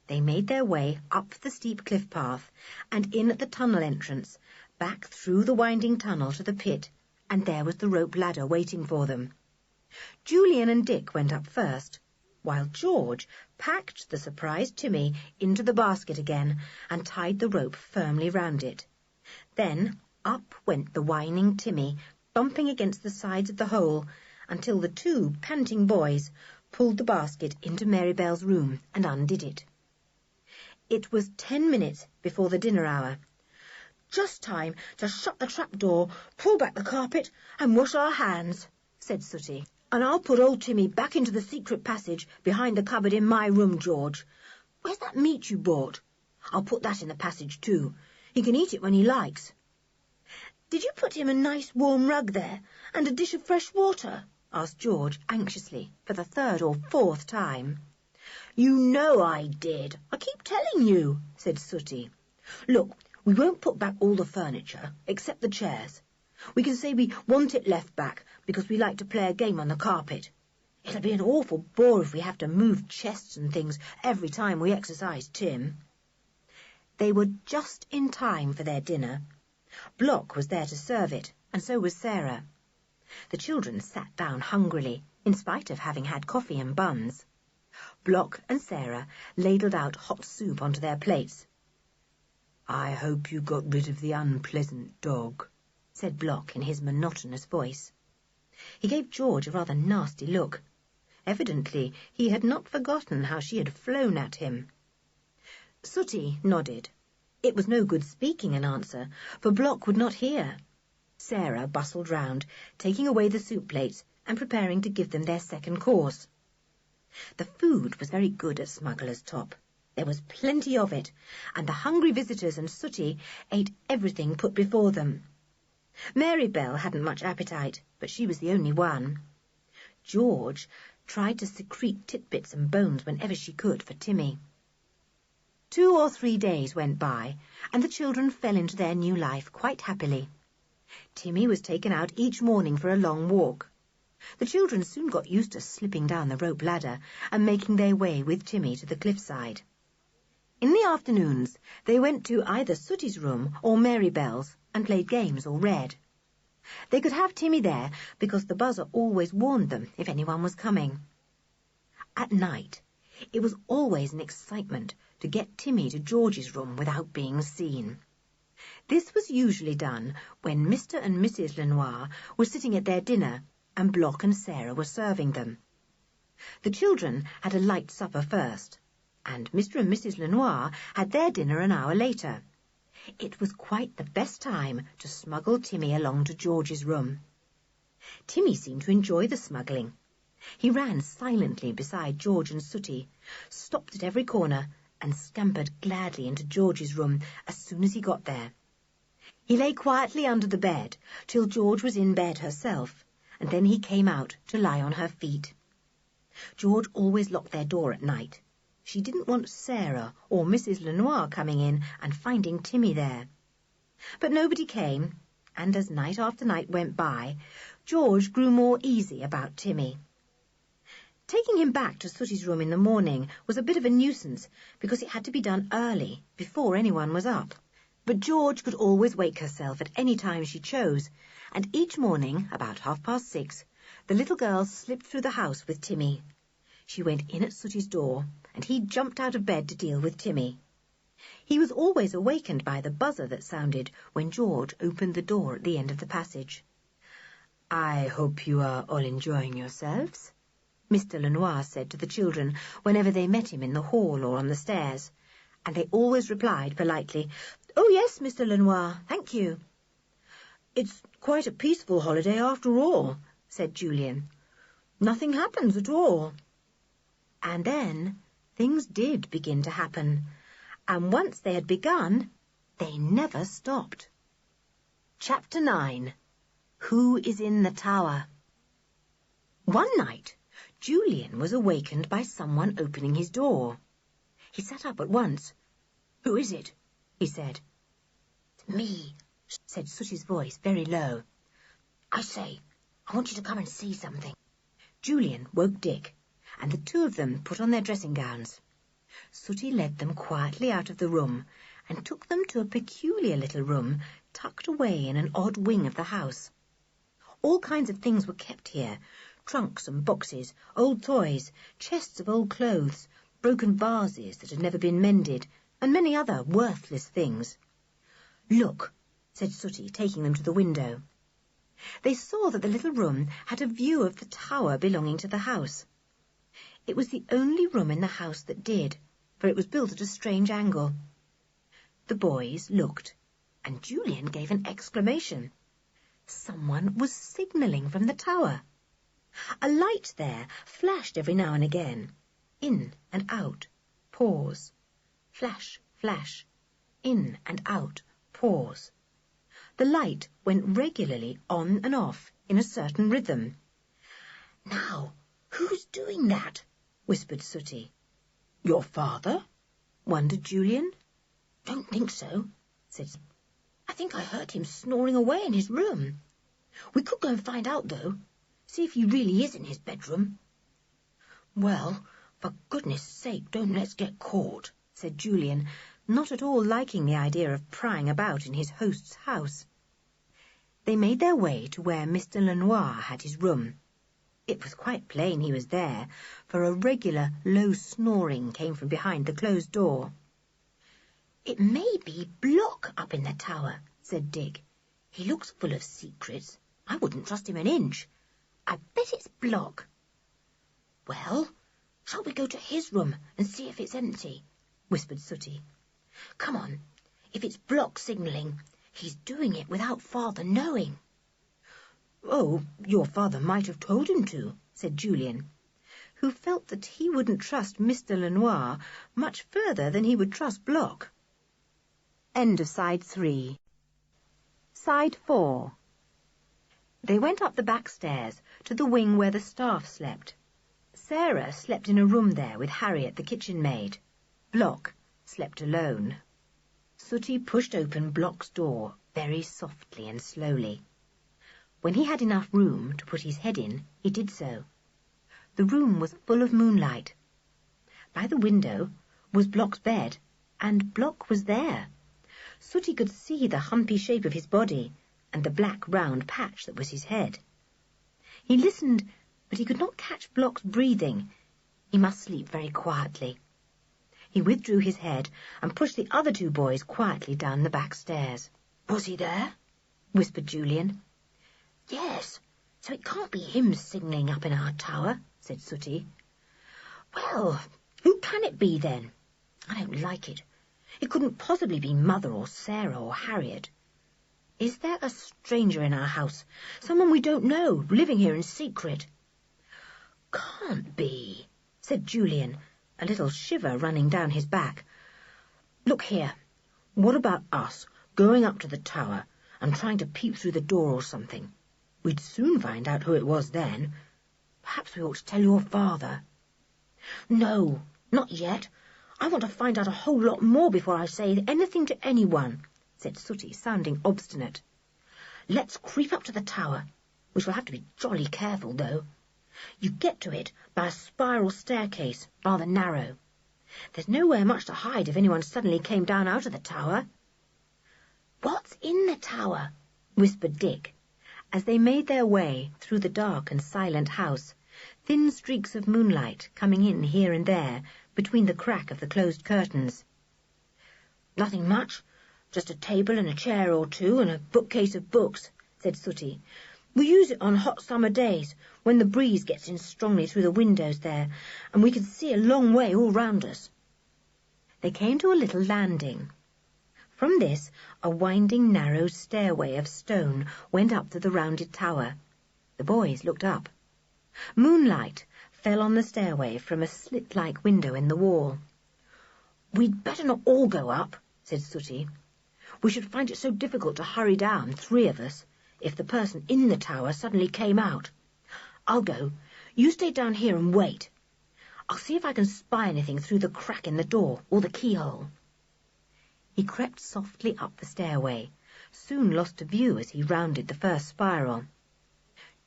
They made their way up the steep cliff path and in at the tunnel entrance, back through the winding tunnel to the pit, and there was the rope ladder waiting for them. Julian and Dick went up first, while George packed the surprised Timmy into the basket again and tied the rope firmly round it. Then up went the whining Timmy, bumping against the sides of the hole, until the two panting boys pulled the basket into Marybelle's room and undid it. It was 10 minutes before the dinner hour. "Just time to shut the trap-door, pull back the carpet, and wash our hands," said Sooty. "And I'll put old Timmy back into the secret passage behind the cupboard in my room, George. Where's that meat you bought? I'll put that in the passage too. He can eat it when he likes." "Did you put him a nice warm rug there, and a dish of fresh water?" asked George anxiously for the 3rd or 4th time. "You know I did. I keep telling you," said Sooty. "Look, we won't put back all the furniture, except the chairs. We can say we want it left back because we like to play a game on the carpet. It'll be an awful bore if we have to move chests and things every time we exercise Tim." They were just in time for their dinner. Block was there to serve it, and so was Sarah. The children sat down hungrily, in spite of having had coffee and buns. Block and Sarah ladled out hot soup onto their plates. "I hope you got rid of the unpleasant dog," said Block in his monotonous voice. He gave George a rather nasty look. Evidently he had not forgotten how she had flown at him. Sooty nodded. It was no good speaking an answer, for Block would not hear. Sarah bustled round, taking away the soup plates and preparing to give them their second course. The food was very good at Smuggler's Top. There was plenty of it, and the hungry visitors and Sooty ate everything put before them. Marybelle hadn't much appetite, but she was the only one. George tried to secrete titbits and bones whenever she could for Timmy. 2 or 3 days went by, and the children fell into their new life quite happily. Timmy was taken out each morning for a long walk. The children soon got used to slipping down the rope ladder and making their way with Timmy to the cliffside. In the afternoons, they went to either Sooty's room or Marybelle's and played games or read. They could have Timmy there because the buzzer always warned them if anyone was coming. At night, it was always an excitement to get Timmy to George's room without being seen. This was usually done when Mr. and Mrs. Lenoir were sitting at their dinner and Block and Sarah were serving them. The children had a light supper first, and Mr. and Mrs. Lenoir had their dinner an hour later. It was quite the best time to smuggle Timmy along to George's room. Timmy seemed to enjoy the smuggling. He ran silently beside George and Sooty, stopped at every corner, and scampered gladly into George's room as soon as he got there. He lay quietly under the bed till George was in bed herself, and then he came out to lie on her feet. George always locked their door at night. She didn't want Sarah or Mrs. Lenoir coming in and finding Timmy there. But nobody came, and as night after night went by, George grew more easy about Timmy. Taking him back to Sooty's room in the morning was a bit of a nuisance because it had to be done early, before anyone was up. But George could always wake herself at any time she chose, and each morning, about 6:30, the little girl slipped through the house with Timmy. She went in at Sooty's door, and he jumped out of bed to deal with Timmy. He was always awakened by the buzzer that sounded when George opened the door at the end of the passage. "I hope you are all enjoying yourselves," Mr. Lenoir said to the children whenever they met him in the hall or on the stairs, and they always replied politely, "Oh yes, Mr. Lenoir, thank you." "It's quite a peaceful holiday after all," said Julian. "Nothing happens at all." And then things did begin to happen, and once they had begun, they never stopped. Chapter 9. Who is in the Tower? One night, Julian was awakened by someone opening his door. He sat up at once. "Who is it?" he said. "It's me," said Sooty's voice very low. "I say, I want you to come and see something." Julian woke Dick, and the two of them put on their dressing gowns. Sooty led them quietly out of the room and took them to a peculiar little room tucked away in an odd wing of the house. All kinds of things were kept here, trunks and boxes, old toys, chests of old clothes, broken vases that had never been mended, and many other worthless things. "Look," said Sooty, taking them to the window. They saw that the little room had a view of the tower belonging to the house. It was the only room in the house that did, for it was built at a strange angle. The boys looked, and Julian gave an exclamation. Someone was signalling from the tower. A light there flashed every now and again. In and out, pause. Flash, flash. In and out, pause. The light went regularly on and off in a certain rhythm. "Now, who's doing that?" whispered Sooty. "Your father?" wondered Julian. "Don't think so," said Sooty. "I think I heard him snoring away in his room. We could go and find out, though. See if he really is in his bedroom." "Well, for goodness sake, don't let's get caught," said Julian, not at all liking the idea of prying about in his host's house. They made their way to where Mr. Lenoir had his room. It was quite plain he was there, for a regular low snoring came from behind the closed door. "It may be Block up in the tower," said Dick. "He looks full of secrets. I wouldn't trust him an inch. I bet it's Block." "Well, shall we go to his room and see if it's empty?" whispered Sooty. "Come on. If it's Block signalling, he's doing it without Father knowing." "Oh, your father might have told him to," said Julian, who felt that he wouldn't trust Mr. Lenoir much further than he would trust Block. End of Side 3. Side 4. They went up the back stairs to the wing where the staff slept. Sarah slept in a room there with Harriet, the kitchen maid. Block slept alone. Sooty pushed open Block's door very softly and slowly. When he had enough room to put his head in, he did so. The room was full of moonlight. By the window was Block's bed, and Block was there. Sooty could see the humpy shape of his body and the black round patch that was his head. He listened, but he could not catch Block's breathing. He must sleep very quietly. He withdrew his head and pushed the other two boys quietly down the back stairs. "Was he there?" whispered Julian. "Yes, so it can't be him signalling up in our tower," said Sooty. "Well, who can it be then? I don't like it. It couldn't possibly be Mother or Sarah or Harriet. Is there a stranger in our house, someone we don't know, living here in secret?" "Can't be," said Julian, a little shiver running down his back. "Look here, what about us going up to the tower and trying to peep through the door or something? We'd soon find out who it was then. Perhaps we ought to tell your father." "No, not yet. I want to find out a whole lot more before I say anything to anyone," said Sooty, sounding obstinate. "Let's creep up to the tower. We shall have to be jolly careful, though. You get to it by a spiral staircase, rather narrow. There's nowhere much to hide if anyone suddenly came down out of the tower." "What's in the tower?" whispered Dick, as they made their way through the dark and silent house, thin streaks of moonlight coming in here and there between the crack of the closed curtains. "Nothing much. Just a table and a chair or two and a bookcase of books," said Sooty. "We use it on hot summer days when the breeze gets in strongly through the windows there, and we can see a long way all round us." They came to a little landing. From this, a winding, narrow stairway of stone went up to the rounded tower. The boys looked up. Moonlight fell on the stairway from a slit-like window in the wall. "We'd better not all go up," said Sooty. "We should find it so difficult to hurry down, 3 of us, if the person in the tower suddenly came out. I'll go. You stay down here and wait. I'll see if I can spy anything through the crack in the door or the keyhole." He crept softly up the stairway, soon lost to view as he rounded the first spiral.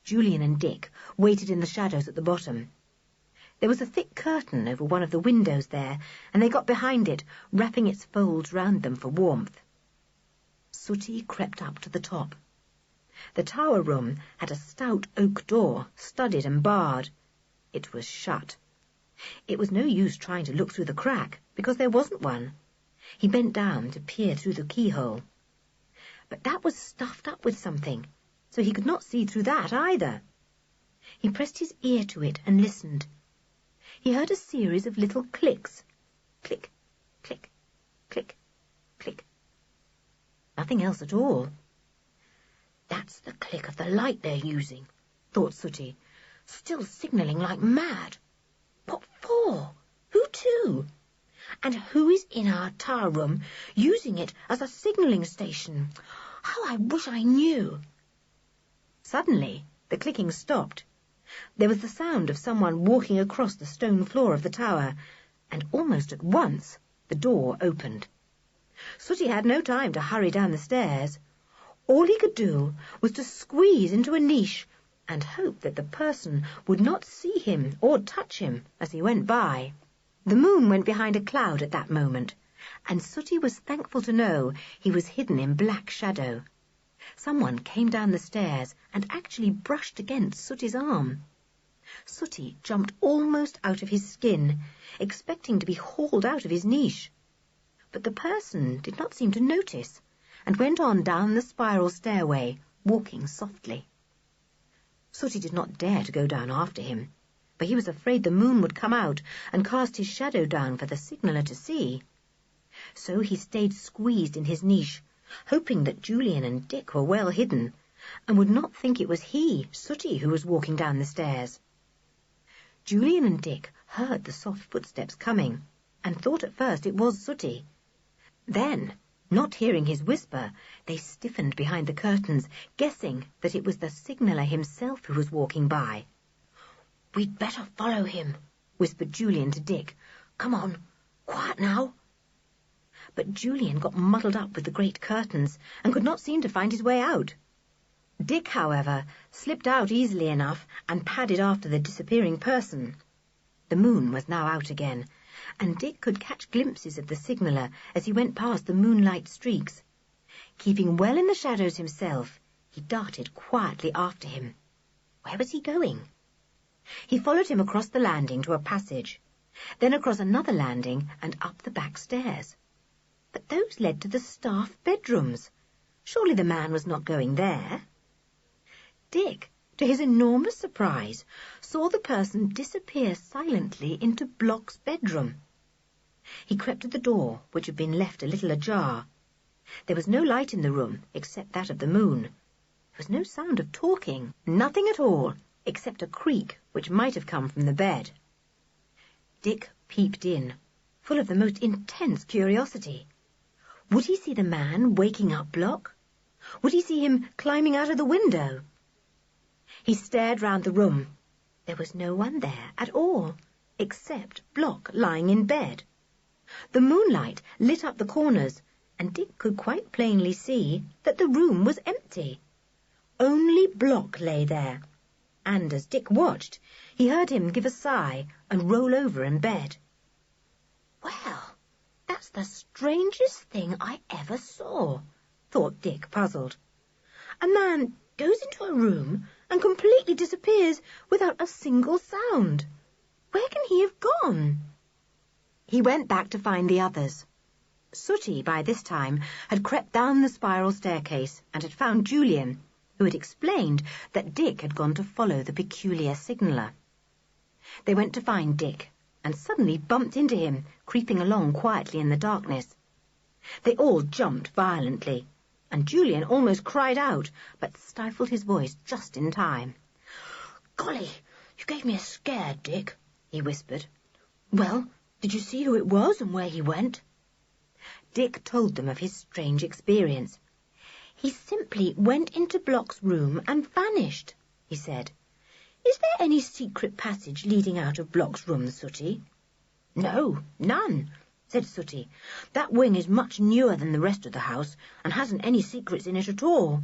Julian and Dick waited in the shadows at the bottom. There was a thick curtain over one of the windows there, and they got behind it, wrapping its folds round them for warmth. Sooty crept up to the top. The tower room had a stout oak door, studded and barred. It was shut. It was no use trying to look through the crack, because there wasn't one. He bent down to peer through the keyhole. But that was stuffed up with something, so he could not see through that either. He pressed his ear to it and listened. He heard a series of little clicks. Click, click, click, click. Nothing else at all. That's the click of the light they're using, thought Sooty, still signalling like mad. What for? Who to? And who is in our tower room using it as a signalling station? How I wish I knew. Suddenly, the clicking stopped. There was the sound of someone walking across the stone floor of the tower, and almost at once the door opened. Sooty had no time to hurry down the stairs. All he could do was to squeeze into a niche and hope that the person would not see him or touch him as he went by. The moon went behind a cloud at that moment, and Sooty was thankful to know he was hidden in black shadow. Someone came down the stairs and actually brushed against Sooty's arm. Sooty jumped almost out of his skin, expecting to be hauled out of his niche. But the person did not seem to notice, and went on down the spiral stairway, walking softly. Sooty did not dare to go down after him, for he was afraid the moon would come out and cast his shadow down for the signaller to see. So he stayed squeezed in his niche, hoping that Julian and Dick were well hidden, and would not think it was he, Sooty, who was walking down the stairs. Julian and Dick heard the soft footsteps coming, and thought at first it was Sooty. Then, not hearing his whisper, they stiffened behind the curtains, guessing that it was the signaller himself who was walking by. "We'd better follow him," whispered Julian to Dick. "Come on, quiet now." But Julian got muddled up with the great curtains and could not seem to find his way out. Dick, however, slipped out easily enough and padded after the disappearing person. The moon was now out again, and Dick could catch glimpses of the signaller as he went past the moonlight streaks. Keeping well in the shadows himself, he darted quietly after him. Where was he going? He followed him across the landing to a passage, then across another landing and up the back stairs. But those led to the staff bedrooms. Surely the man was not going there. Dick, to his enormous surprise, saw the person disappear silently into Block's bedroom. He crept to the door, which had been left a little ajar. There was no light in the room except that of the moon. There was no sound of talking, nothing at all, except a creak which might have come from the bed. Dick peeped in, full of the most intense curiosity. Would he see the man waking up Block? Would he see him climbing out of the window? He stared round the room. There was no one there at all, except Block lying in bed. The moonlight lit up the corners, and Dick could quite plainly see that the room was empty. Only Block lay there, and as Dick watched, he heard him give a sigh and roll over in bed. "Well, that's the strangest thing I ever saw," thought Dick, puzzled. "A man goes into a room and completely disappears without a single sound. Where can he have gone?" He went back to find the others. Sooty, by this time, had crept down the spiral staircase and had found Julian, who had explained that Dick had gone to follow the peculiar signaller. They went to find Dick, and suddenly bumped into him, creeping along quietly in the darkness. They all jumped violently, and Julian almost cried out, but stifled his voice just in time. "Golly, you gave me a scare, Dick," he whispered. "Well, did you see who it was and where he went?" Dick told them of his strange experience. "He simply went into Block's room and vanished," he said. "Is there any secret passage leading out of Block's room, Sooty?" "No, none," said Sooty. "That wing is much newer than the rest of the house and hasn't any secrets in it at all.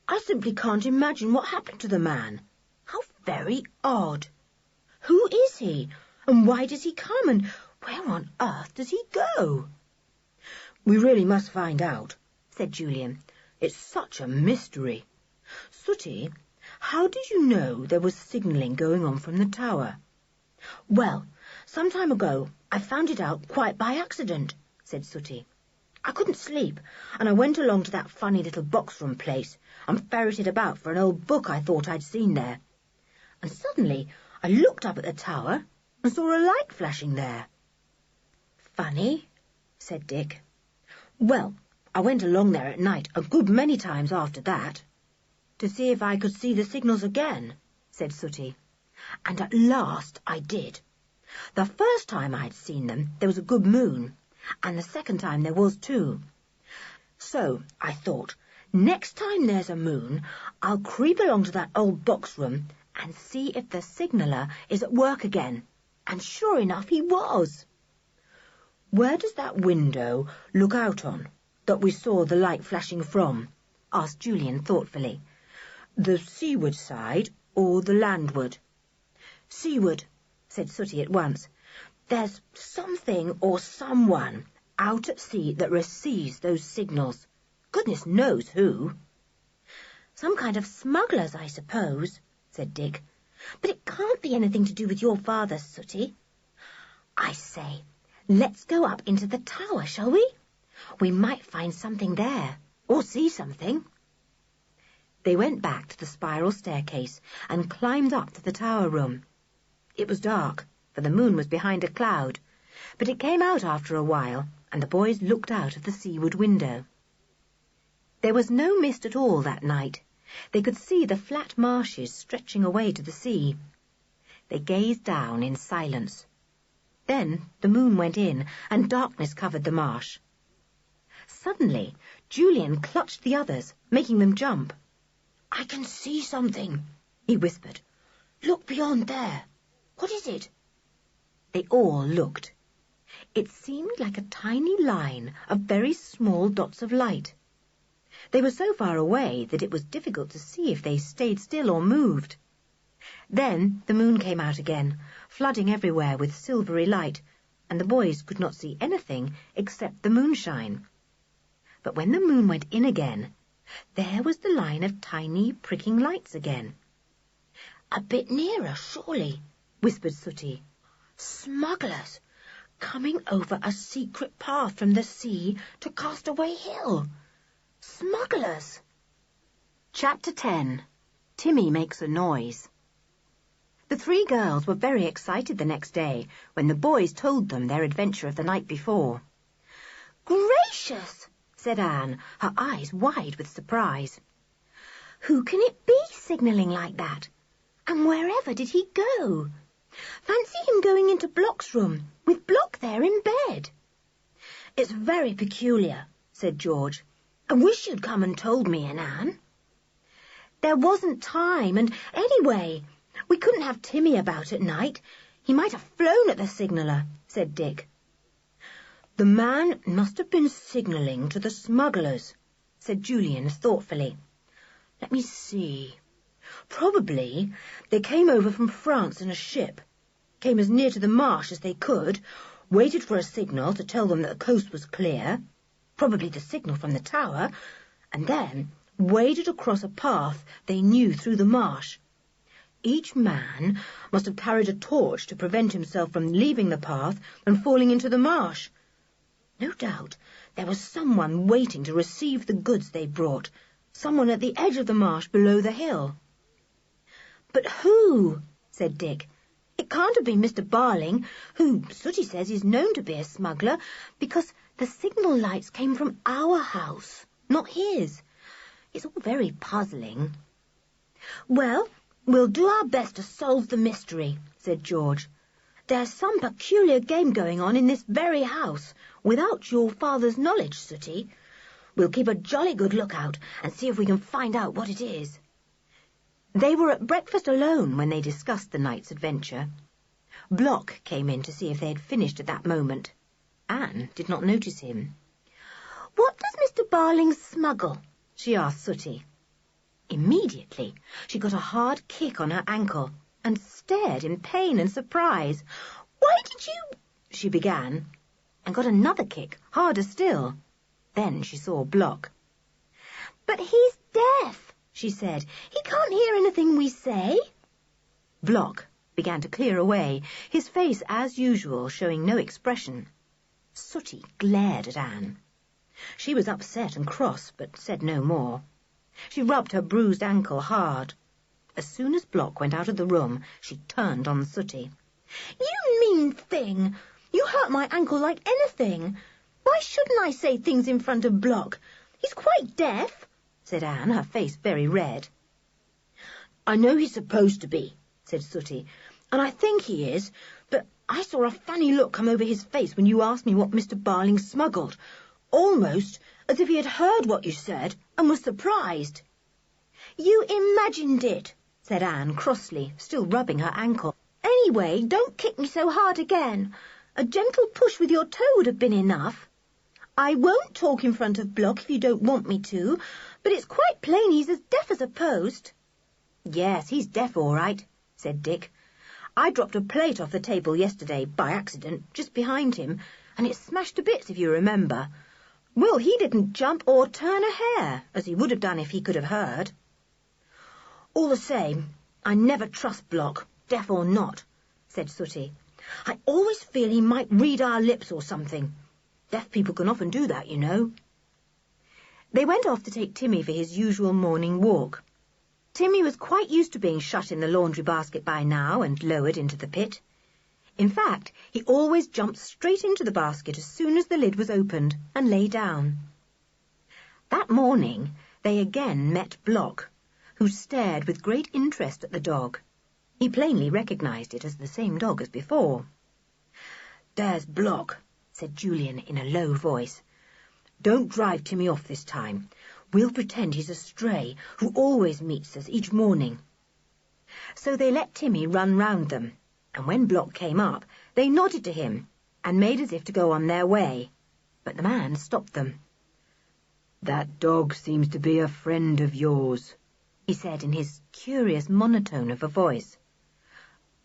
I simply can't imagine what happened to the man. How very odd. Who is he, And why does he come, and where on earth does he go? We really must find out, said Julian. It's such a mystery. Sooty, how did you know there was signalling going on from the tower? Well, some time ago I found it out quite by accident, said Sooty. I couldn't sleep, and I went along to that funny little box-room place and ferreted about for an old book I thought I'd seen there. And suddenly I looked up at the tower and saw a light flashing there. Funny, said Dick. Well, I went along there at night a good many times after that, to see if I could see the signals again, said Sooty. And at last I did. The first time I'd seen them there was a good moon, and the second time there was too. So I thought, next time there's a moon, I'll creep along to that old box room and see if the signaller is at work again. And sure enough he was. Where does that window look out on, that we saw the light flashing from? Asked Julian thoughtfully. The seaward side or the landward? Seaward, said Sooty at once. There's something or someone out at sea that receives those signals. Goodness knows who. Some kind of smugglers, I suppose, said Dick. But it can't be anything to do with your father, Sooty. I say, let's go up into the tower, shall we? We might find something there, or see something. They went back to the spiral staircase and climbed up to the tower room. It was dark, for the moon was behind a cloud, but it came out after a while, and the boys looked out of the seaward window. There was no mist at all that night. They could see the flat marshes stretching away to the sea. They gazed down in silence. Then the moon went in, and darkness covered the marsh. Suddenly, Julian clutched the others, making them jump. I can see something, he whispered. Look beyond there. What is it? They all looked. It seemed like a tiny line of very small dots of light. They were so far away that it was difficult to see if they stayed still or moved. Then the moon came out again, flooding everywhere with silvery light, and the boys could not see anything except the moonshine. But when the moon went in again, there was the line of tiny pricking lights again. A bit nearer, surely, whispered Sooty. Smugglers, coming over a secret path from the sea to Castaway Hill. Smugglers. Chapter 10. Timmy Makes a Noise. The three girls were very excited the next day when the boys told them their adventure of the night before. Gracious, said Anne, her eyes wide with surprise. Who can it be signalling like that? And wherever did he go? Fancy him going into Block's room, with Block there in bed. It's very peculiar, said George. I wish you'd come and told me, Anne. There wasn't time, and anyway, we couldn't have Timmy about at night. He might have flown at the signaller, said Dick. The man must have been signalling to the smugglers, said Julian thoughtfully. Let me see. Probably they came over from France in a ship, came as near to the marsh as they could, waited for a signal to tell them that the coast was clear, probably the signal from the tower, and then waded across a path they knew through the marsh. Each man must have carried a torch to prevent himself from leaving the path and falling into the marsh. No doubt there was someone waiting to receive the goods they brought, someone at the edge of the marsh below the hill. But who? Said Dick. It can't have been Mr. Barling, who Sooty says is known to be a smuggler, because the signal lights came from our house, not his. It's all very puzzling. Well, we'll do our best to solve the mystery, said George. There's some peculiar game going on in this very house, without your father's knowledge, Sooty. We'll keep a jolly good lookout and see if we can find out what it is. They were at breakfast alone when they discussed the night's adventure. Block came in to see if they had finished at that moment. Anne did not notice him. What does Mr. Barling smuggle? She asked Sooty. Immediately she got a hard kick on her ankle and stared in pain and surprise. Why did you... she began, and got another kick, harder still. Then she saw Block. But he's deaf, she said. He can't hear anything we say. Block began to clear away, his face as usual showing no expression. Sooty glared at Anne. She was upset and cross, but said no more. She rubbed her bruised ankle hard. As soon as Block went out of the room, she turned on Sooty. You mean thing! You hurt my ankle like anything. Why shouldn't I say things in front of Block? He's quite deaf, said Anne, her face very red. I know he's supposed to be, said Sooty, and I think he is, but I saw a funny look come over his face when you asked me what Mr. Barling smuggled, almost as if he had heard what you said and was surprised. You imagined it, said Anne crossly, still rubbing her ankle. Anyway, don't kick me so hard again. A gentle push with your toe would have been enough. I won't talk in front of Block if you don't want me to, but it's quite plain he's as deaf as a post. Yes, he's deaf all right, said Dick. I dropped a plate off the table yesterday, by accident, just behind him, and it smashed to bits, if you remember. Well, he didn't jump or turn a hair, as he would have done if he could have heard. All the same, I never trust Block, deaf or not, said Sooty. I always feel he might read our lips or something. Deaf people can often do that, you know. They went off to take Timmy for his usual morning walk. Timmy was quite used to being shut in the laundry basket by now and lowered into the pit. In fact, he always jumped straight into the basket as soon as the lid was opened and lay down. That morning they again met Block, who stared with great interest at the dog. He plainly recognised it as the same dog as before. There's Block, said Julian in a low voice. Don't drive Timmy off this time. We'll pretend he's a stray who always meets us each morning. So they let Timmy run round them, and when Block came up, they nodded to him and made as if to go on their way. But the man stopped them. That dog seems to be a friend of yours, he said in his curious monotone of a voice.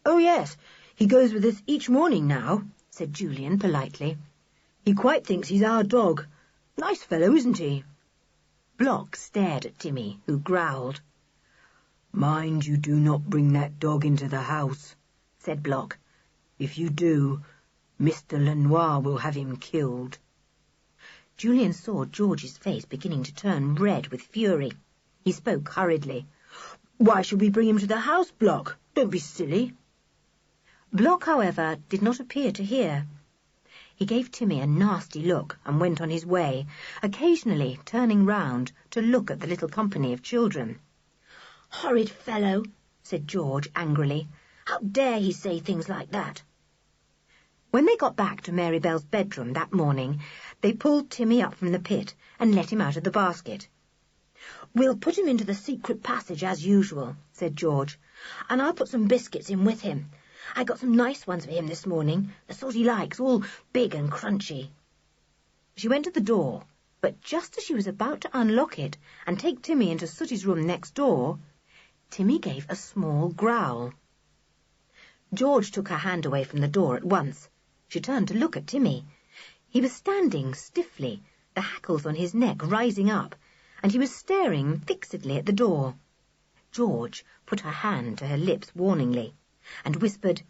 Oh, yes, he goes with us each morning now, said Julian politely. He quite thinks he's our dog. Nice fellow, isn't he? Block stared at Timmy, who growled. Mind you do not bring that dog into the house, said Block. If you do, Mr. Lenoir will have him killed. Julian saw George's face beginning to turn red with fury. He spoke hurriedly. Why should we bring him to the house, Block? Don't be silly. Block, however, did not appear to hear. He gave Timmy a nasty look and went on his way, occasionally turning round to look at the little company of children. Horrid fellow, said George angrily. How dare he say things like that? When they got back to Mary Bell's bedroom that morning, they pulled Timmy up from the pit and let him out of the basket. We'll put him into the secret passage as usual, said George, and I'll put some biscuits in with him. I got some nice ones for him this morning, the sort he likes, all big and crunchy. She went to the door, but just as she was about to unlock it and take Timmy into Sooty's room next door, Timmy gave a small growl. George took her hand away from the door at once. She turned to look at Timmy. He was standing stiffly, the hackles on his neck rising up, and he was staring fixedly at the door. George put her hand to her lips warningly and whispered,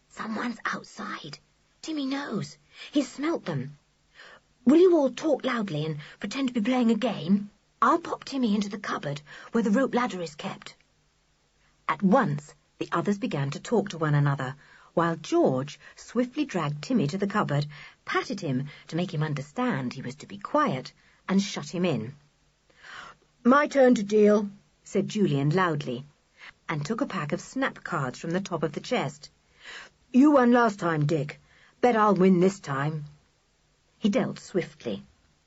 Someone's outside. Timmy knows. He's smelt them. Will you all talk loudly and pretend to be playing a game? I'll pop Timmy into the cupboard where the rope ladder is kept. At once the others began to talk to one another, while George swiftly dragged Timmy to the cupboard, patted him to make him understand he was to be quiet, and shut him in. My turn to deal, said Julian loudly, and took a pack of snap cards from the top of the chest. You won last time, Dick. Bet I'll win this time. He dealt swiftly.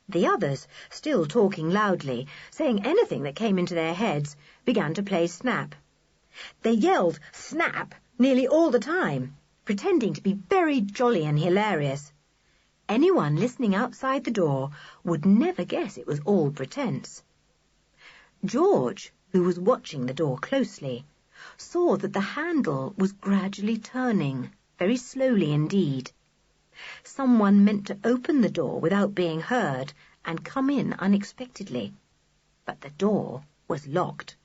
The others, still talking loudly, saying anything that came into their heads, began to play snap. They yelled snap nearly all the time, pretending to be very jolly and hilarious. Anyone listening outside the door would never guess it was all pretence. George, who was watching the door closely, saw that the handle was gradually turning very slowly indeed. Someone meant to open the door without being heard and come in unexpectedly, but the door was locked.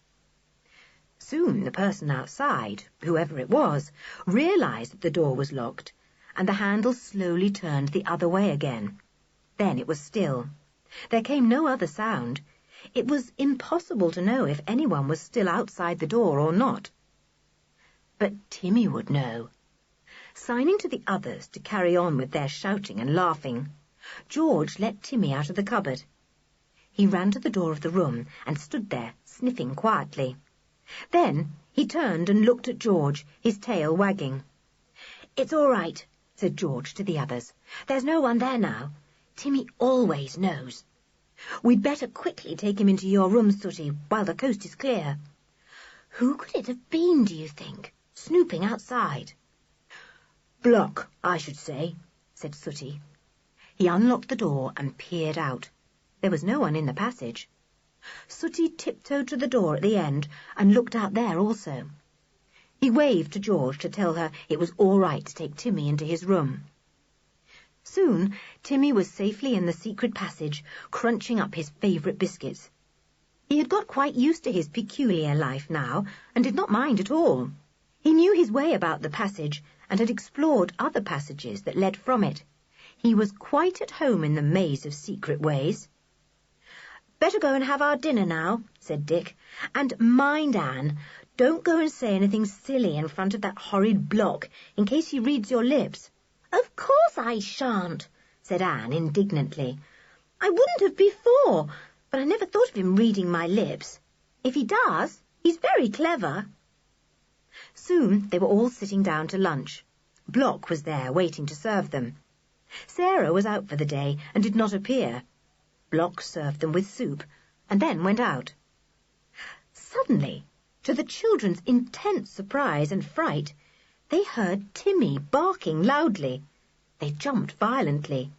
Soon the person outside, whoever it was, realized that the door was locked, and the handle slowly turned the other way again. Then it was still. There came no other sound. It was impossible to know if anyone was still outside the door or not. But Timmy would know. Signing to the others to carry on with their shouting and laughing, George let Timmy out of the cupboard. He ran to the door of the room and stood there, sniffing quietly. Then he turned and looked at George, his tail wagging. "It's all right," said George to the others. "There's no one there now. Timmy always knows. We'd better quickly take him into your room, Sooty, while the coast is clear. Who could it have been, do you think, snooping outside?" "Block, I should say," said Sooty. He unlocked the door and peered out. There was no one in the passage. Sooty tiptoed to the door at the end and looked out there also. He waved to George to tell her it was all right to take Timmy into his room. Soon Timmy was safely in the secret passage, crunching up his favourite biscuits. He had got quite used to his peculiar life now, and did not mind at all. He knew his way about the passage, and had explored other passages that led from it. He was quite at home in the maze of secret ways. "Better go and have our dinner now," said Dick. "And mind, Anne, don't go and say anything silly in front of that horrid Block, in case he reads your lips." "Of course I shan't," said Anne indignantly. "I wouldn't have before, but I never thought of him reading my lips. If he does, he's very clever." Soon they were all sitting down to lunch. Block was there, waiting to serve them. Sarah was out for the day and did not appear. Block served them with soup, and then went out. Suddenly, to the children's intense surprise and fright, they heard Timmy barking loudly. They jumped violently.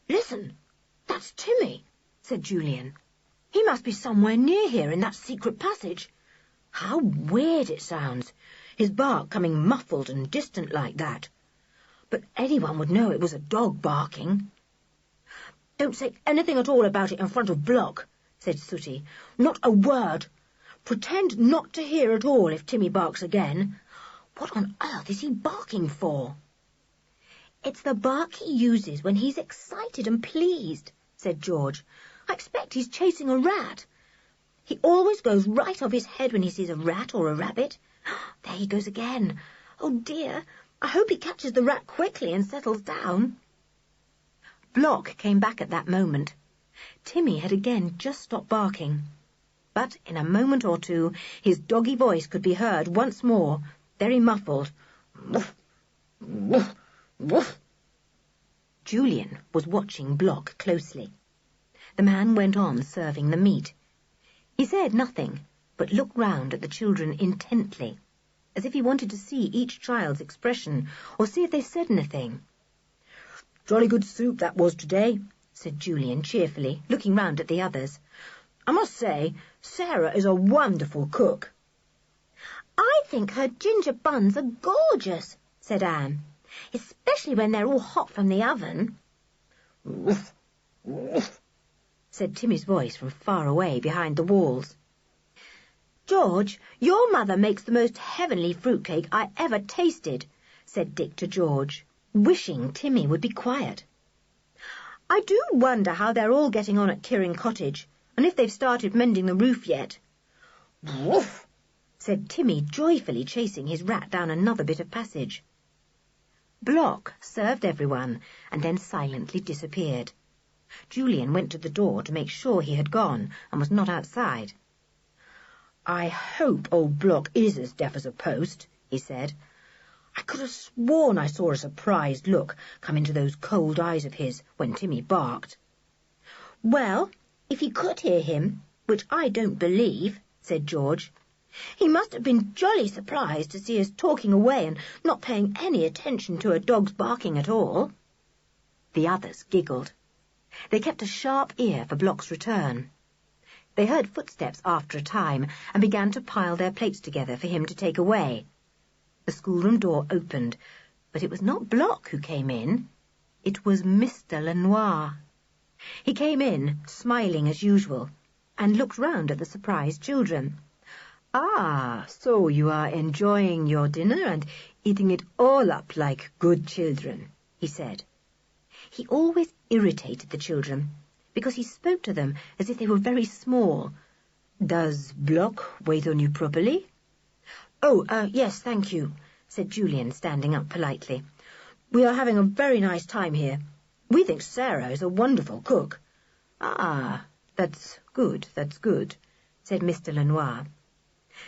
"Listen, that's Timmy," said Julian. "He must be somewhere near here in that secret passage. How weird it sounds, his bark coming muffled and distant like that. But anyone would know it was a dog barking." "Don't say anything at all about it in front of Block," said Sooty. "Not a word. Pretend not to hear at all if Timmy barks again. What on earth is he barking for?" "It's the bark he uses when he's excited and pleased," said George. "I expect he's chasing a rat. He always goes right off his head when he sees a rat or a rabbit. There he goes again. Oh dear, I hope he catches the rat quickly and settles down." Block came back at that moment. Timmy had again just stopped barking. But in a moment or two his doggy voice could be heard once more, very muffled. Woof, woof, woof. Julian was watching Block closely. The man went on serving the meat. He said nothing, but looked round at the children intently, as if he wanted to see each child's expression, or see if they said anything. "Jolly good soup that was today," said Julian cheerfully, looking round at the others. "I must say, Sarah is a wonderful cook." "I think her ginger buns are gorgeous," said Anne, "especially when they're all hot from the oven." "Woof, woof," said Timmy's voice from far away behind the walls. "George, your mother makes the most heavenly fruitcake I ever tasted," said Dick to George, wishing Timmy would be quiet. "I do wonder how they're all getting on at Kirin Cottage, and if they've started mending the roof yet." "Woof," said Timmy, joyfully chasing his rat down another bit of passage. Block served everyone, and then silently disappeared. Julian went to the door to make sure he had gone, and was not outside. "I hope old Block is as deaf as a post," he said. "I could have sworn I saw a surprised look come into those cold eyes of his when Timmy barked." "Well, if he could hear him, which I don't believe," said George, "he must have been jolly surprised to see us talking away and not paying any attention to a dog's barking at all." The others giggled. They kept a sharp ear for Block's return. They heard footsteps after a time and began to pile their plates together for him to take away. The schoolroom door opened. But it was not Block who came in. It was Mr. Lenoir. He came in, smiling as usual, and looked round at the surprised children. "Ah, so you are enjoying your dinner and eating it all up like good children," he said. He always irritated the children, because he spoke to them as if they were very small. "Does Block wait on you properly?" "Oh, yes, thank you," said Julian, standing up politely. "We are having a very nice time here. We think Sarah is a wonderful cook." "Ah, that's good, said Mr. Lenoir.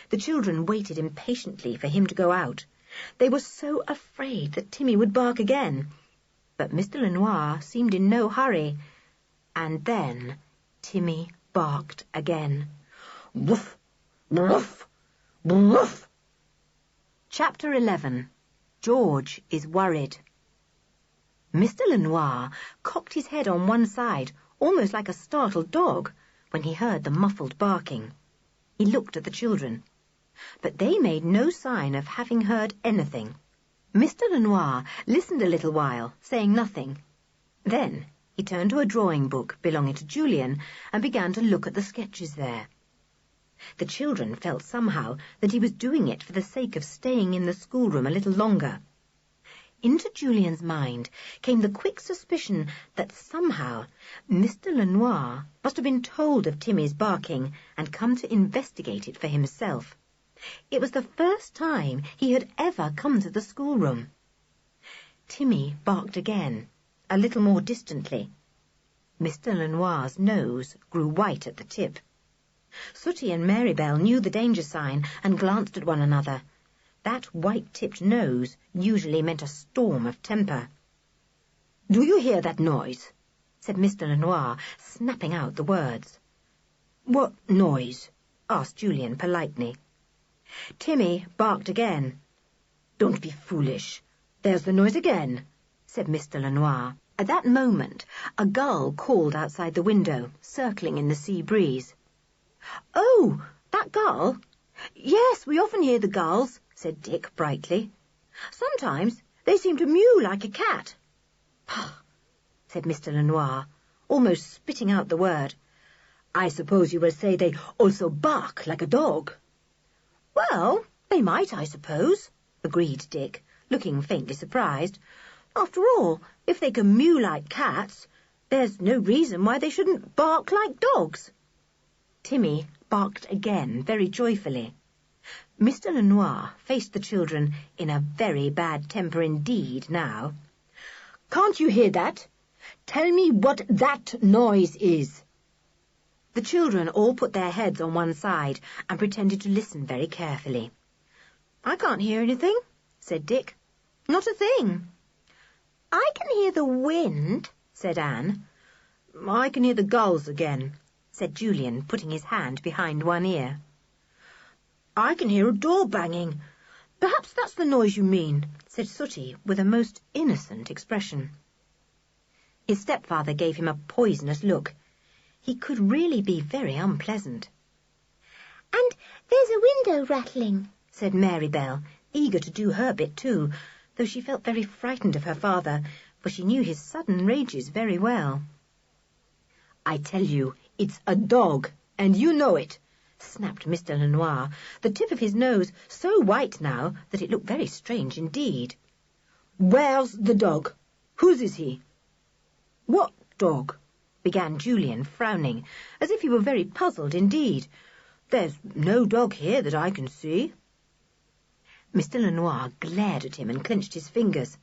The children waited impatiently for him to go out. They were so afraid that Timmy would bark again. But Mr. Lenoir seemed in no hurry. And then Timmy barked again. Woof, woof, woof. Chapter 11. George is worried. Mr. Lenoir cocked his head on one side, almost like a startled dog, when he heard the muffled barking. He looked at the children, but they made no sign of having heard anything. Mr. Lenoir listened a little while, saying nothing. Then he turned to a drawing book belonging to Julian and began to look at the sketches there. The children felt somehow that he was doing it for the sake of staying in the schoolroom a little longer. Into Julian's mind came the quick suspicion that somehow Mr. Lenoir must have been told of Timmy's barking and come to investigate it for himself. It was the first time he had ever come to the schoolroom. Timmy barked again, a little more distantly. Mr. Lenoir's nose grew white at the tip. Sooty and Marybelle knew the danger sign and glanced at one another. That white-tipped nose usually meant a storm of temper. "Do you hear that noise?" said Mr. Lenoir, snapping out the words. "What noise?" asked Julian politely. Timmy barked again. "Don't be foolish. There's the noise again," said Mr. Lenoir. At that moment, a gull called outside the window, circling in the sea breeze. "Oh, that gull? Yes, we often hear the gulls," said Dick brightly. "Sometimes they seem to mew like a cat." "Pah," said Mr. Lenoir, almost spitting out the word. "I suppose you will say they also bark like a dog." "Well, they might, I suppose," agreed Dick, looking faintly surprised. "After all, if they can mew like cats, there's no reason why they shouldn't bark like dogs." Timmy barked again very joyfully. Mr. Lenoir faced the children in a very bad temper indeed now. "Can't you hear that? Tell me what that noise is." The children all put their heads on one side and pretended to listen very carefully. "I can't hear anything," said Dick. "Not a thing." "I can hear the wind," said Anne. "I can hear the gulls again," said Julian, putting his hand behind one ear. "I can hear a door banging. Perhaps that's the noise you mean," said Sooty with a most innocent expression. His stepfather gave him a poisonous look. He could really be very unpleasant. "And there's a window rattling," said Marybelle, eager to do her bit too, though she felt very frightened of her father, for she knew his sudden rages very well. "I tell you, it's a dog, and you know it," snapped Mr. Lenoir, the tip of his nose so white now that it looked very strange indeed. "Where's the dog? Whose is he?" "What dog?" began Julian, frowning, as if he were very puzzled indeed. "There's no dog here that I can see." Mr. Lenoir glared at him and clenched his fingers.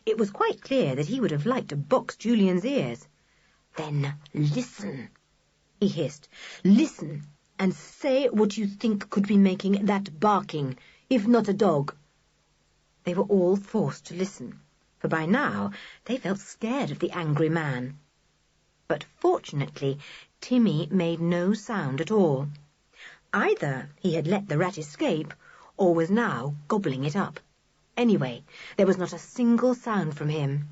It was quite clear that he would have liked to box Julian's ears. "Then listen," he hissed. "Listen, and say what you think could be making that barking, if not a dog." They were all forced to listen, for by now they felt scared of the angry man. But fortunately, Timmy made no sound at all. Either he had let the rat escape, or was now gobbling it up. Anyway, there was not a single sound from him.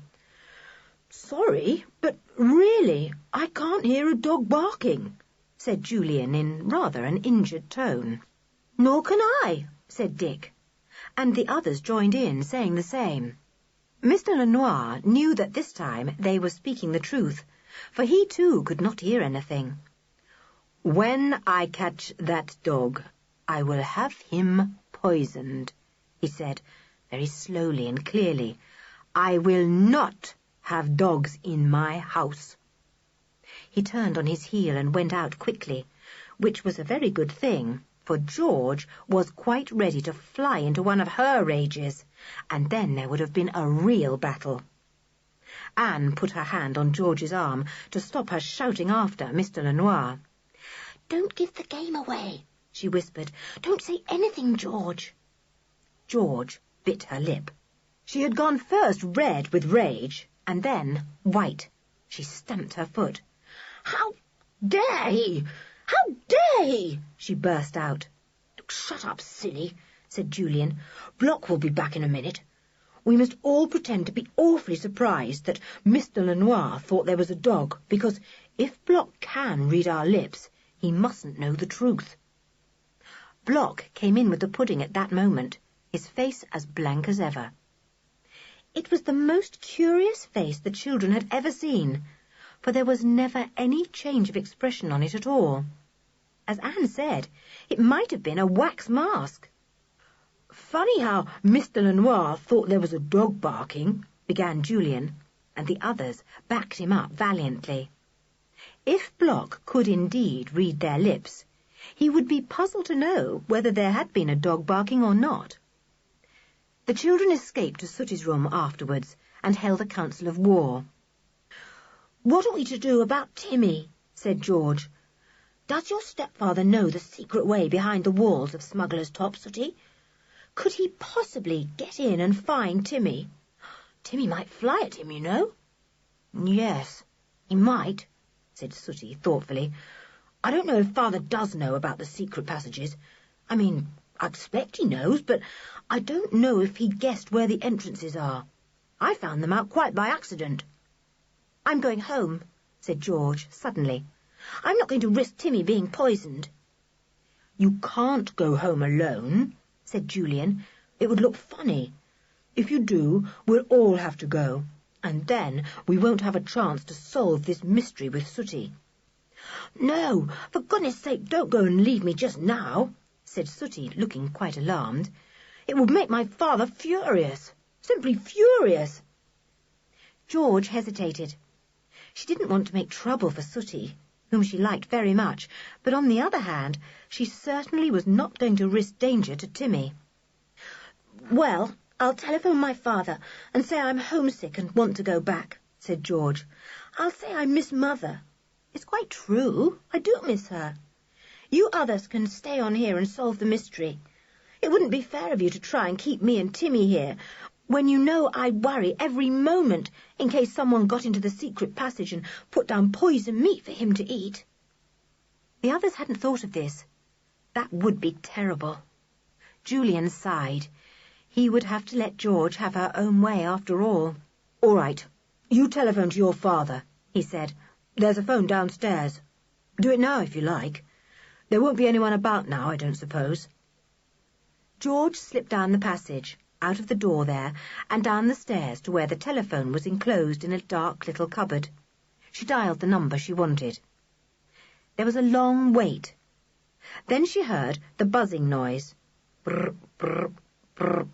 "Sorry, but really, I can't hear a dog barking," said Julian in rather an injured tone. "Nor can I," said Dick, and the others joined in, saying the same. Mr. Lenoir knew that this time they were speaking the truth, for he too could not hear anything. "When I catch that dog, I will have him poisoned," he said, very slowly and clearly. "I will not have dogs in my house." He turned on his heel and went out quickly, which was a very good thing, for George was quite ready to fly into one of her rages, and then there would have been a real battle. Anne put her hand on George's arm to stop her shouting after Mr. Lenoir. "Don't give the game away," she whispered. "Don't say anything, George." George bit her lip. She had gone first red with rage, and then white. She stamped her foot. "How dare he! How dare he!" she burst out. "Shut up, silly," said Julian. "Block will be back in a minute. We must all pretend to be awfully surprised that Mr. Lenoir thought there was a dog, because if Block can read our lips, he mustn't know the truth." Block came in with the pudding at that moment, his face as blank as ever. It was the most curious face the children had ever seen, for there was never any change of expression on it at all. As Anne said, it might have been a wax mask. "Funny how Mr. Lenoir thought there was a dog barking," began Julian, and the others backed him up valiantly. If Block could indeed read their lips, he would be puzzled to know whether there had been a dog barking or not. The children escaped to Sooty's room afterwards and held a council of war. "What are we to do about Timmy?" said George. "Does your stepfather know the secret way behind the walls of Smuggler's Top, Sooty? Could he possibly get in and find Timmy? Timmy might fly at him, you know." "Yes, he might," said Sooty thoughtfully. "I don't know if Father does know about the secret passages. I mean, I expect he knows, but I don't know if he guessed where the entrances are. I found them out quite by accident." "I'm going home," said George suddenly. "I'm not going to risk Timmy being poisoned." "You can't go home alone," said Julian. "It would look funny. If you do, we'll all have to go, and then we won't have a chance to solve this mystery with Sooty." "No, for goodness' sake, don't go and leave me just now," said Sooty, looking quite alarmed. "It would make my father furious, simply furious." George hesitated. She didn't want to make trouble for Sooty, whom she liked very much, but on the other hand, she certainly was not going to risk danger to Timmy. "Well, I'll telephone my father and say I'm homesick and want to go back," said George. "I'll say I miss Mother. It's quite true, I do miss her. You others can stay on here and solve the mystery. It wouldn't be fair of you to try and keep me and Timmy here, when you know I worry every moment in case someone got into the secret passage and put down poison meat for him to eat." The others hadn't thought of this. That would be terrible. Julian sighed. He would have to let George have her own way after all. "All right, you telephone to your father," he said. "There's a phone downstairs. Do it now if you like. There won't be anyone about now, I don't suppose." George slipped down the passage, out of the door there, and down the stairs to where the telephone was enclosed in a dark little cupboard. She dialed the number she wanted. There was a long wait. Then she heard the buzzing noise, brr, brr, brr,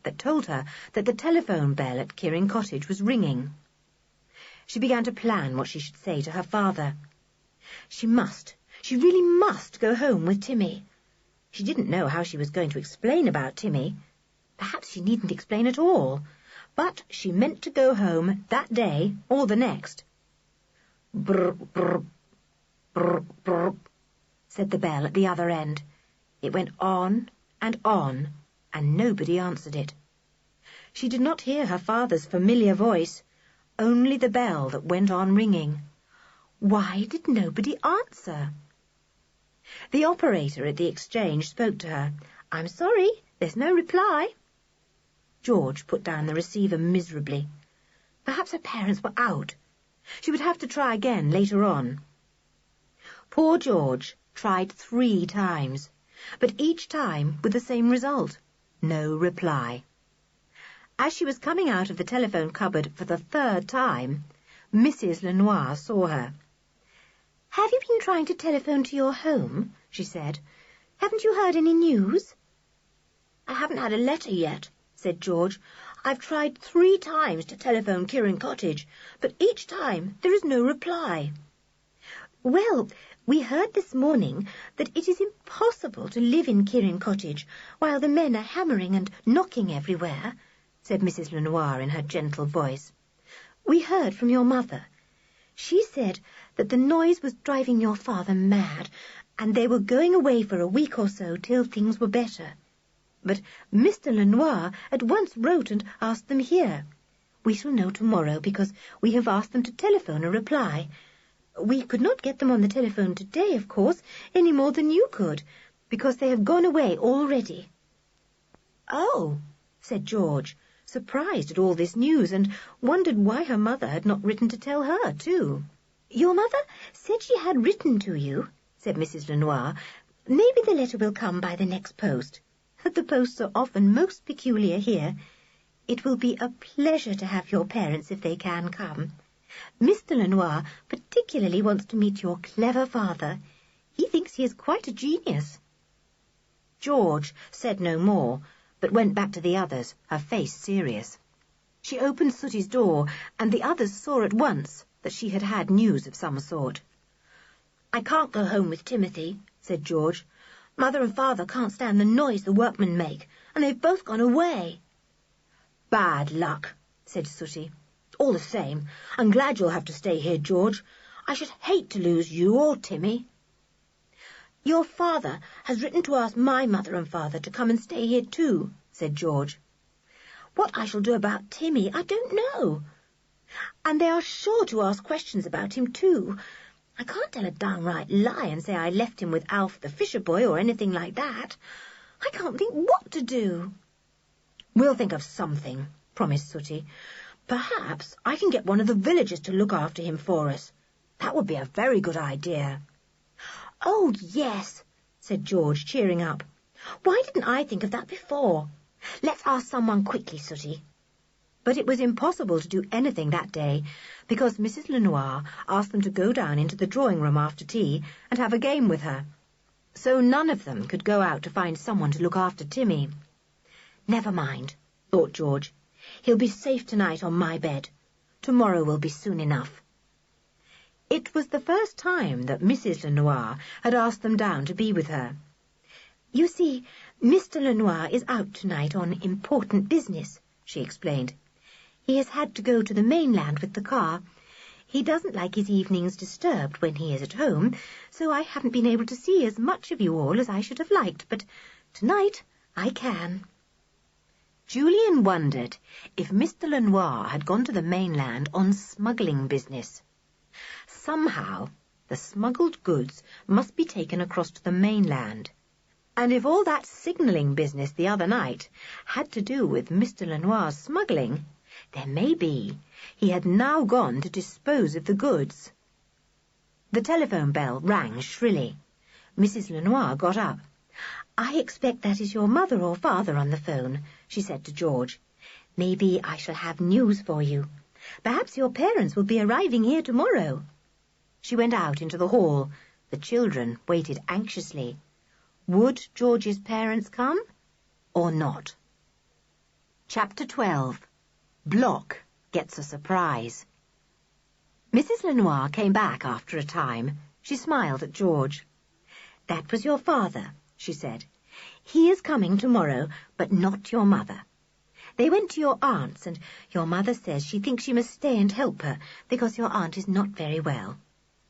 that told her that the telephone bell at Kirin Cottage was ringing. She began to plan what she should say to her father. She really must go home with Timmy. She didn't know how she was going to explain about Timmy. Perhaps she needn't explain at all, but she meant to go home that day or the next. "Brr, brr, brr, brr," said the bell at the other end. It went on, and nobody answered it. She did not hear her father's familiar voice, only the bell that went on ringing. Why did nobody answer? The operator at the exchange spoke to her. "I'm sorry, there's no reply." George put down the receiver miserably. Perhaps her parents were out. She would have to try again later on. Poor George tried 3 times, but each time with the same result, no reply. As she was coming out of the telephone cupboard for the third time, Mrs. Lenoir saw her. "Have you been trying to telephone to your home?" she said. "Haven't you heard any news?" "I haven't had a letter yet," said George. "I've tried 3 times to telephone Kirin Cottage, but each time there is no reply." "Well, we heard this morning that it is impossible to live in Kirin Cottage while the men are hammering and knocking everywhere," said Mrs. Lenoir in her gentle voice. "We heard from your mother. She said that the noise was driving your father mad, and they were going away for a week or so till things were better. But Mr. Lenoir at once wrote and asked them here. We shall know tomorrow, because we have asked them to telephone a reply. We could not get them on the telephone today, of course, any more than you could, because they have gone away already." "Oh," said George, surprised at all this news, and wondered why her mother had not written to tell her, too. "Your mother said she had written to you," said Mrs. Lenoir. "Maybe the letter will come by the next post. The posts are often most peculiar here. It will be a pleasure to have your parents if they can come. Mr. Lenoir particularly wants to meet your clever father. He thinks he is quite a genius." George said no more, but went back to the others, her face serious. She opened Sooty's door, and the others saw at once that she had had news of some sort. "I can't go home with Timothy," said George. "Mother and Father can't stand the noise the workmen make, and they've both gone away." "Bad luck," said Sooty. "All the same, I'm glad you'll have to stay here, George. I should hate to lose you or Timmy." "Your father has written to ask my mother and father to come and stay here too," said George. "What I shall do about Timmy, I don't know. And they are sure to ask questions about him too. I can't tell a downright lie and say I left him with Alf the fisher boy or anything like that. I can't think what to do." "We'll think of something," promised Sooty. "Perhaps I can get one of the villagers to look after him for us. That would be a very good idea." "Oh, yes," said George, cheering up. "Why didn't I think of that before? Let's ask someone quickly, Sooty." But it was impossible to do anything that day, because Mrs. Lenoir asked them to go down into the drawing-room after tea and have a game with her. So none of them could go out to find someone to look after Timmy. "Never mind," thought George. "He'll be safe tonight on my bed. Tomorrow will be soon enough." It was the first time that Mrs. Lenoir had asked them down to be with her. "You see, Mr. Lenoir is out tonight on important business," she explained. "He has had to go to the mainland with the car. He doesn't like his evenings disturbed when he is at home, so I haven't been able to see as much of you all as I should have liked, but tonight I can." Julian wondered if Mr. Lenoir had gone to the mainland on smuggling business. Somehow the smuggled goods must be taken across to the mainland, and if all that signalling business the other night had to do with Mr. Lenoir's smuggling, then maybe he had now gone to dispose of the goods. The telephone bell rang shrilly. Mrs. Lenoir got up. "I expect that is your mother or father on the phone," she said to George. "Maybe I shall have news for you. Perhaps your parents will be arriving here tomorrow." She went out into the hall. The children waited anxiously. Would George's parents come or not? Chapter 12. Block Gets a Surprise. Mrs. Lenoir came back after a time. She smiled at George. "That was your father," she said. "He is coming tomorrow, but not your mother. They went to your aunt's, and your mother says she thinks she must stay and help her, because your aunt is not very well.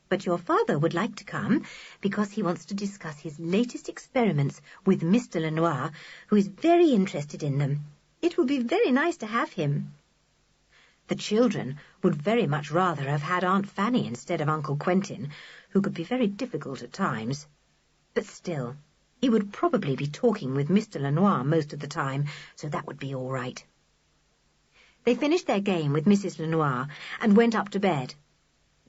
But your father would like to come, because he wants to discuss his latest experiments with Mr. Lenoir, who is very interested in them. It will be very nice to have him." The children would very much rather have had Aunt Fanny instead of Uncle Quentin, who could be very difficult at times. But still, he would probably be talking with Mr. Lenoir most of the time, so that would be all right. They finished their game with Mrs. Lenoir and went up to bed.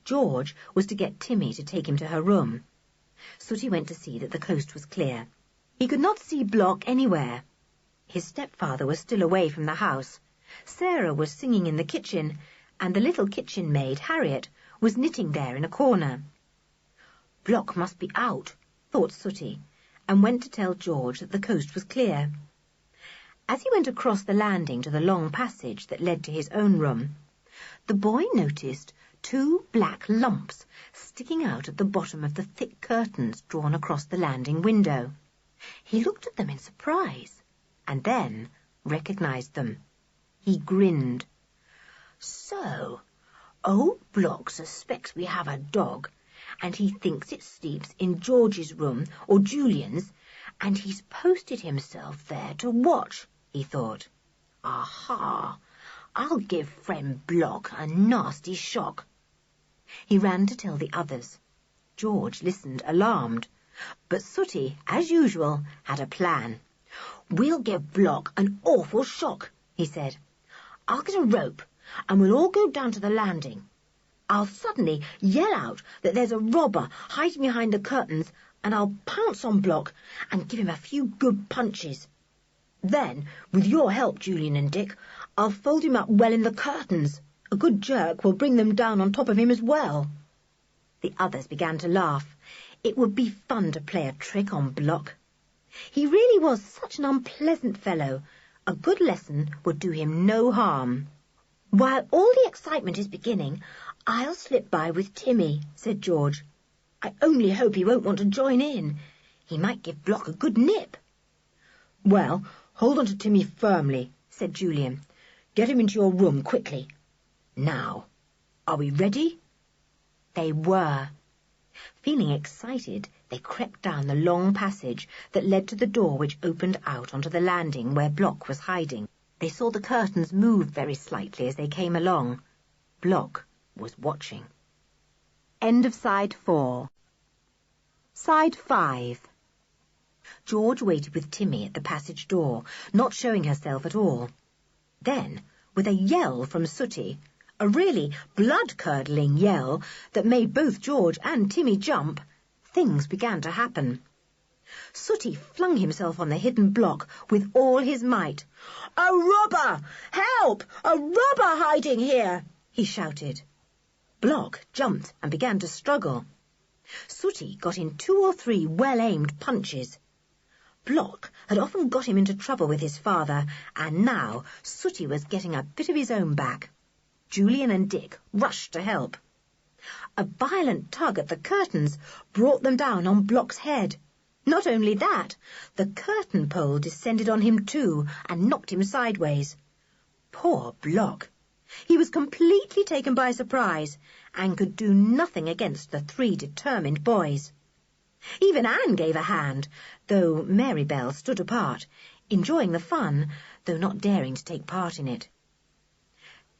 George was to get Timmy to take him to her room. Sooty went to see that the coast was clear. He could not see Block anywhere. His stepfather was still away from the house, Sarah was singing in the kitchen, and the little kitchen maid, Harriet, was knitting there in a corner. Block must be out, thought Sooty, and went to tell George that the coast was clear. As he went across the landing to the long passage that led to his own room, the boy noticed 2 black lumps sticking out at the bottom of the thick curtains drawn across the landing window. He looked at them in surprise, and then recognized them. He grinned. So, old Block suspects we have a dog, and he thinks it sleeps in George's room or Julian's, and he's posted himself there to watch, he thought. Aha! I'll give friend Block a nasty shock. He ran to tell the others. George listened alarmed, but Sooty, as usual, had a plan. We'll give Block an awful shock, he said. I'll get a rope, and we'll all go down to the landing. I'll suddenly yell out that there's a robber hiding behind the curtains, and I'll pounce on Block and give him a few good punches. Then, with your help, Julian and Dick, I'll fold him up well in the curtains. A good jerk will bring them down on top of him as well. The others began to laugh. It would be fun to play a trick on Block. He really was such an unpleasant fellow. A good lesson would do him no harm. While all the excitement is beginning, I'll slip by with Timmy, said George. I only hope he won't want to join in. He might give Block a good nip. Well, hold on to Timmy firmly, said Julian. Get him into your room quickly. Now, are we ready? They were. Feeling excited, they crept down the long passage that led to the door which opened out onto the landing where Block was hiding. They saw the curtains move very slightly as they came along. Block was watching. End of Side 4. Side 5. George waited with Timmy at the passage door, not showing herself at all. Then, with a yell from Sooty, a really blood-curdling yell that made both George and Timmy jump, things began to happen. Sooty flung himself on the hidden Block with all his might. A robber! Help! A robber hiding here! He shouted. Block jumped and began to struggle. Sooty got in 2 or 3 well-aimed punches. Block had often got him into trouble with his father, and now Sooty was getting a bit of his own back. Julian and Dick rushed to help. A violent tug at the curtains brought them down on Block's head. Not only that, the curtain pole descended on him too and knocked him sideways. Poor Block! He was completely taken by surprise and could do nothing against the 3 determined boys. Even Anne gave a hand, though Mary Bell stood apart, enjoying the fun, though not daring to take part in it.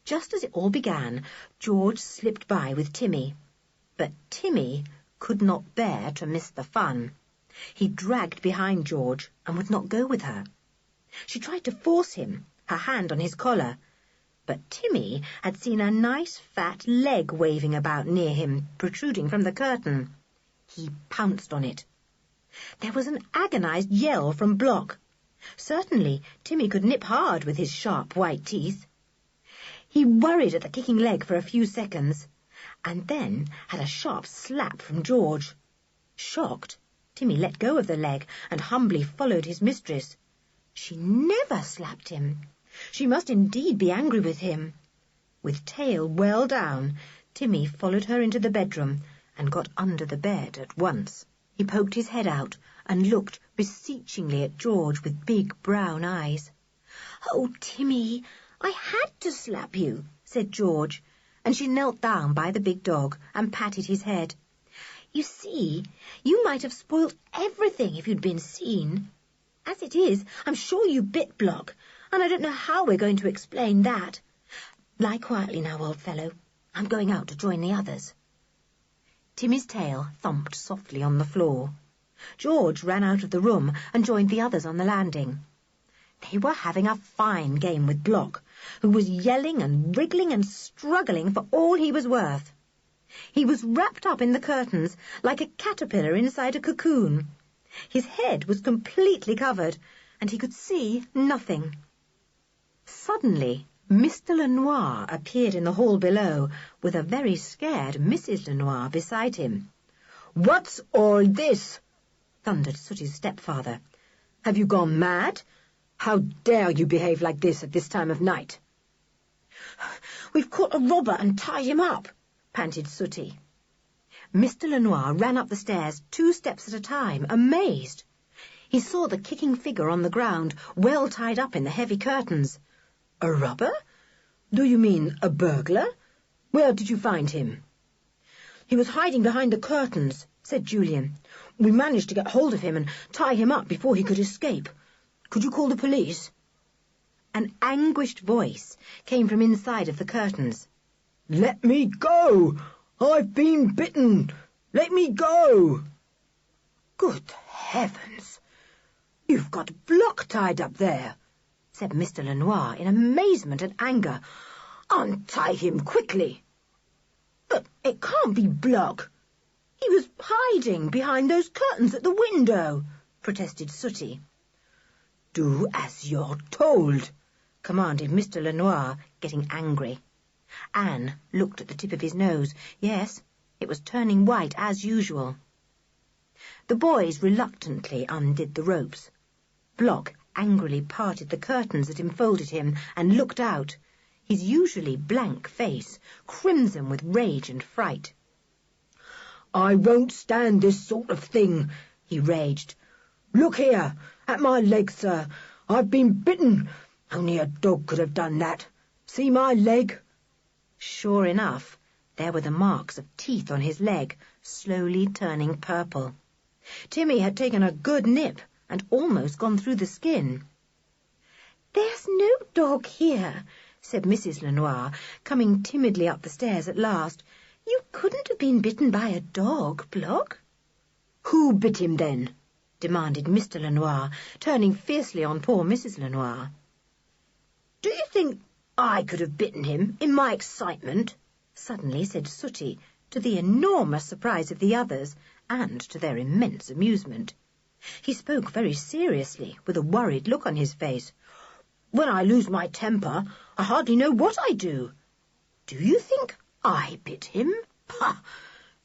Just as it all began, George slipped by with Timmy. But Timmy could not bear to miss the fun. He dragged behind George and would not go with her. She tried to force him, her hand on his collar, but Timmy had seen a nice fat leg waving about near him, protruding from the curtain. He pounced on it. There was an agonized yell from Block. Certainly, Timmy could nip hard with his sharp white teeth. He worried at the kicking leg for a few seconds, and then had a sharp slap from George. Shocked, Timmy let go of the leg and humbly followed his mistress. She never slapped him. She must indeed be angry with him. With tail well down, Timmy followed her into the bedroom and got under the bed at once. He poked his head out and looked beseechingly at George with big brown eyes. "Oh, Timmy, I had to slap you," said George, and she knelt down by the big dog and patted his head. "You see, you might have spoilt everything if you'd been seen. As it is, I'm sure you bit Block, and I don't know how we're going to explain that. Lie quietly now, old fellow. I'm going out to join the others." Timmy's tail thumped softly on the floor. George ran out of the room and joined the others on the landing. They were having a fine game with Block, who was yelling and wriggling and struggling for all he was worth. He was wrapped up in the curtains like a caterpillar inside a cocoon. His head was completely covered, and he could see nothing. Suddenly, Mr. Lenoir appeared in the hall below, with a very scared Mrs. Lenoir beside him. "What's all this?" thundered Sooty's stepfather. "Have you gone mad? How dare you behave like this at this time of night?" "We've caught a robber and tied him up," panted Sooty. Mr. Lenoir ran up the stairs 2 steps at a time, amazed. He saw the kicking figure on the ground, well tied up in the heavy curtains. "A robber? Do you mean a burglar? Where did you find him?" "He was hiding behind the curtains," said Julian. "We managed to get hold of him and tie him up before he could escape. Could you call the police?" An anguished voice came from inside of the curtains. "Let me go! I've been bitten! Let me go!" "Good heavens! You've got Block tied up there," said Mr. Lenoir in amazement and anger. "Untie him quickly." "But it can't be Block. He was hiding behind those curtains at the window," protested Sooty. "Do as you're told," commanded Mr. Lenoir, getting angry. Anne looked at the tip of his nose. Yes, it was turning white as usual. The boys reluctantly undid the ropes. Block angrily parted the curtains that enfolded him and looked out, his usually blank face crimson with rage and fright. "I won't stand this sort of thing," he raged. "Look here, at my leg, sir. I've been bitten. Only a dog could have done that. See my leg?" Sure enough, there were the marks of teeth on his leg, slowly turning purple. Timmy had taken a good nip and almost gone through the skin. "There's no dog here," said Mrs. Lenoir, coming timidly up the stairs at last. "You couldn't have been bitten by a dog, Block." "Who bit him then?" demanded Mr. Lenoir, turning fiercely on poor Mrs. Lenoir. "Do you think I could have bitten him in my excitement?" suddenly said Sooty, to the enormous surprise of the others and to their immense amusement. He spoke very seriously, with a worried look on his face. "When I lose my temper, I hardly know what I do. Do you think I bit him?" "Pah!"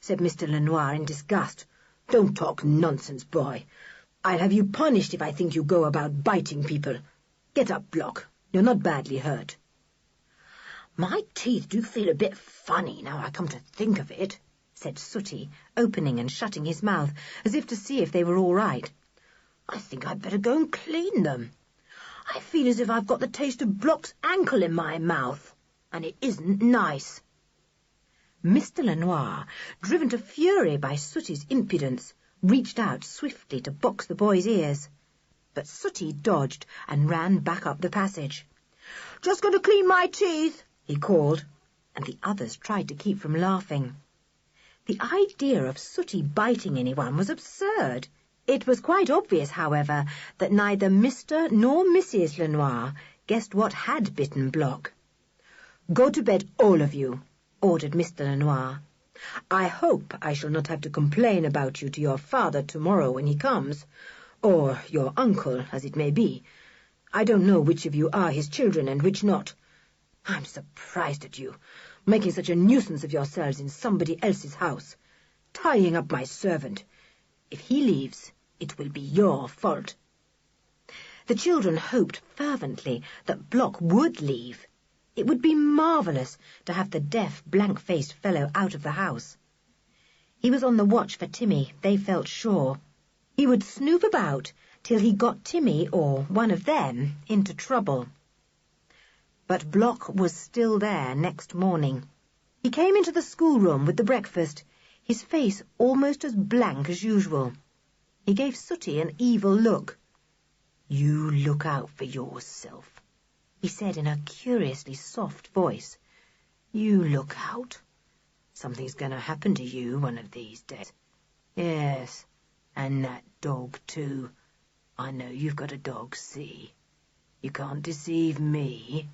said Mr. Lenoir in disgust. "Don't talk nonsense, boy. I'll have you punished if I think you go about biting people. Get up, Block. You're not badly hurt." "My teeth do feel a bit funny now I come to think of it," said Sooty, opening and shutting his mouth, as if to see if they were all right. "I think I'd better go and clean them. I feel as if I've got the taste of Block's ankle in my mouth, and it isn't nice." Mr. Lenoir, driven to fury by Sooty's impudence, reached out swiftly to box the boy's ears. But Sooty dodged and ran back up the passage. "Just going to clean my teeth," he called, and the others tried to keep from laughing. The idea of Sooty biting anyone was absurd. It was quite obvious, however, that neither Mr. nor Mrs. Lenoir guessed what had bitten Block. "Go to bed, all of you," ordered Mr. Lenoir. "I hope I shall not have to complain about you to your father tomorrow when he comes, or your uncle, as it may be. I don't know which of you are his children and which not. I'm surprised at you, making such a nuisance of yourselves in somebody else's house, tying up my servant. If he leaves, it will be your fault." The children hoped fervently that Block would leave. It would be marvellous to have the deaf, blank-faced fellow out of the house. He was on the watch for Timmy, they felt sure. He would snoop about till he got Timmy or one of them into trouble. But Block was still there next morning. He came into the schoolroom with the breakfast, his face almost as blank as usual. He gave Sooty an evil look. "You look out for yourself," he said in a curiously soft voice. "You look out. Something's going to happen to you one of these days. Yes, and that dog too. I know you've got a dog, see? You can't deceive me."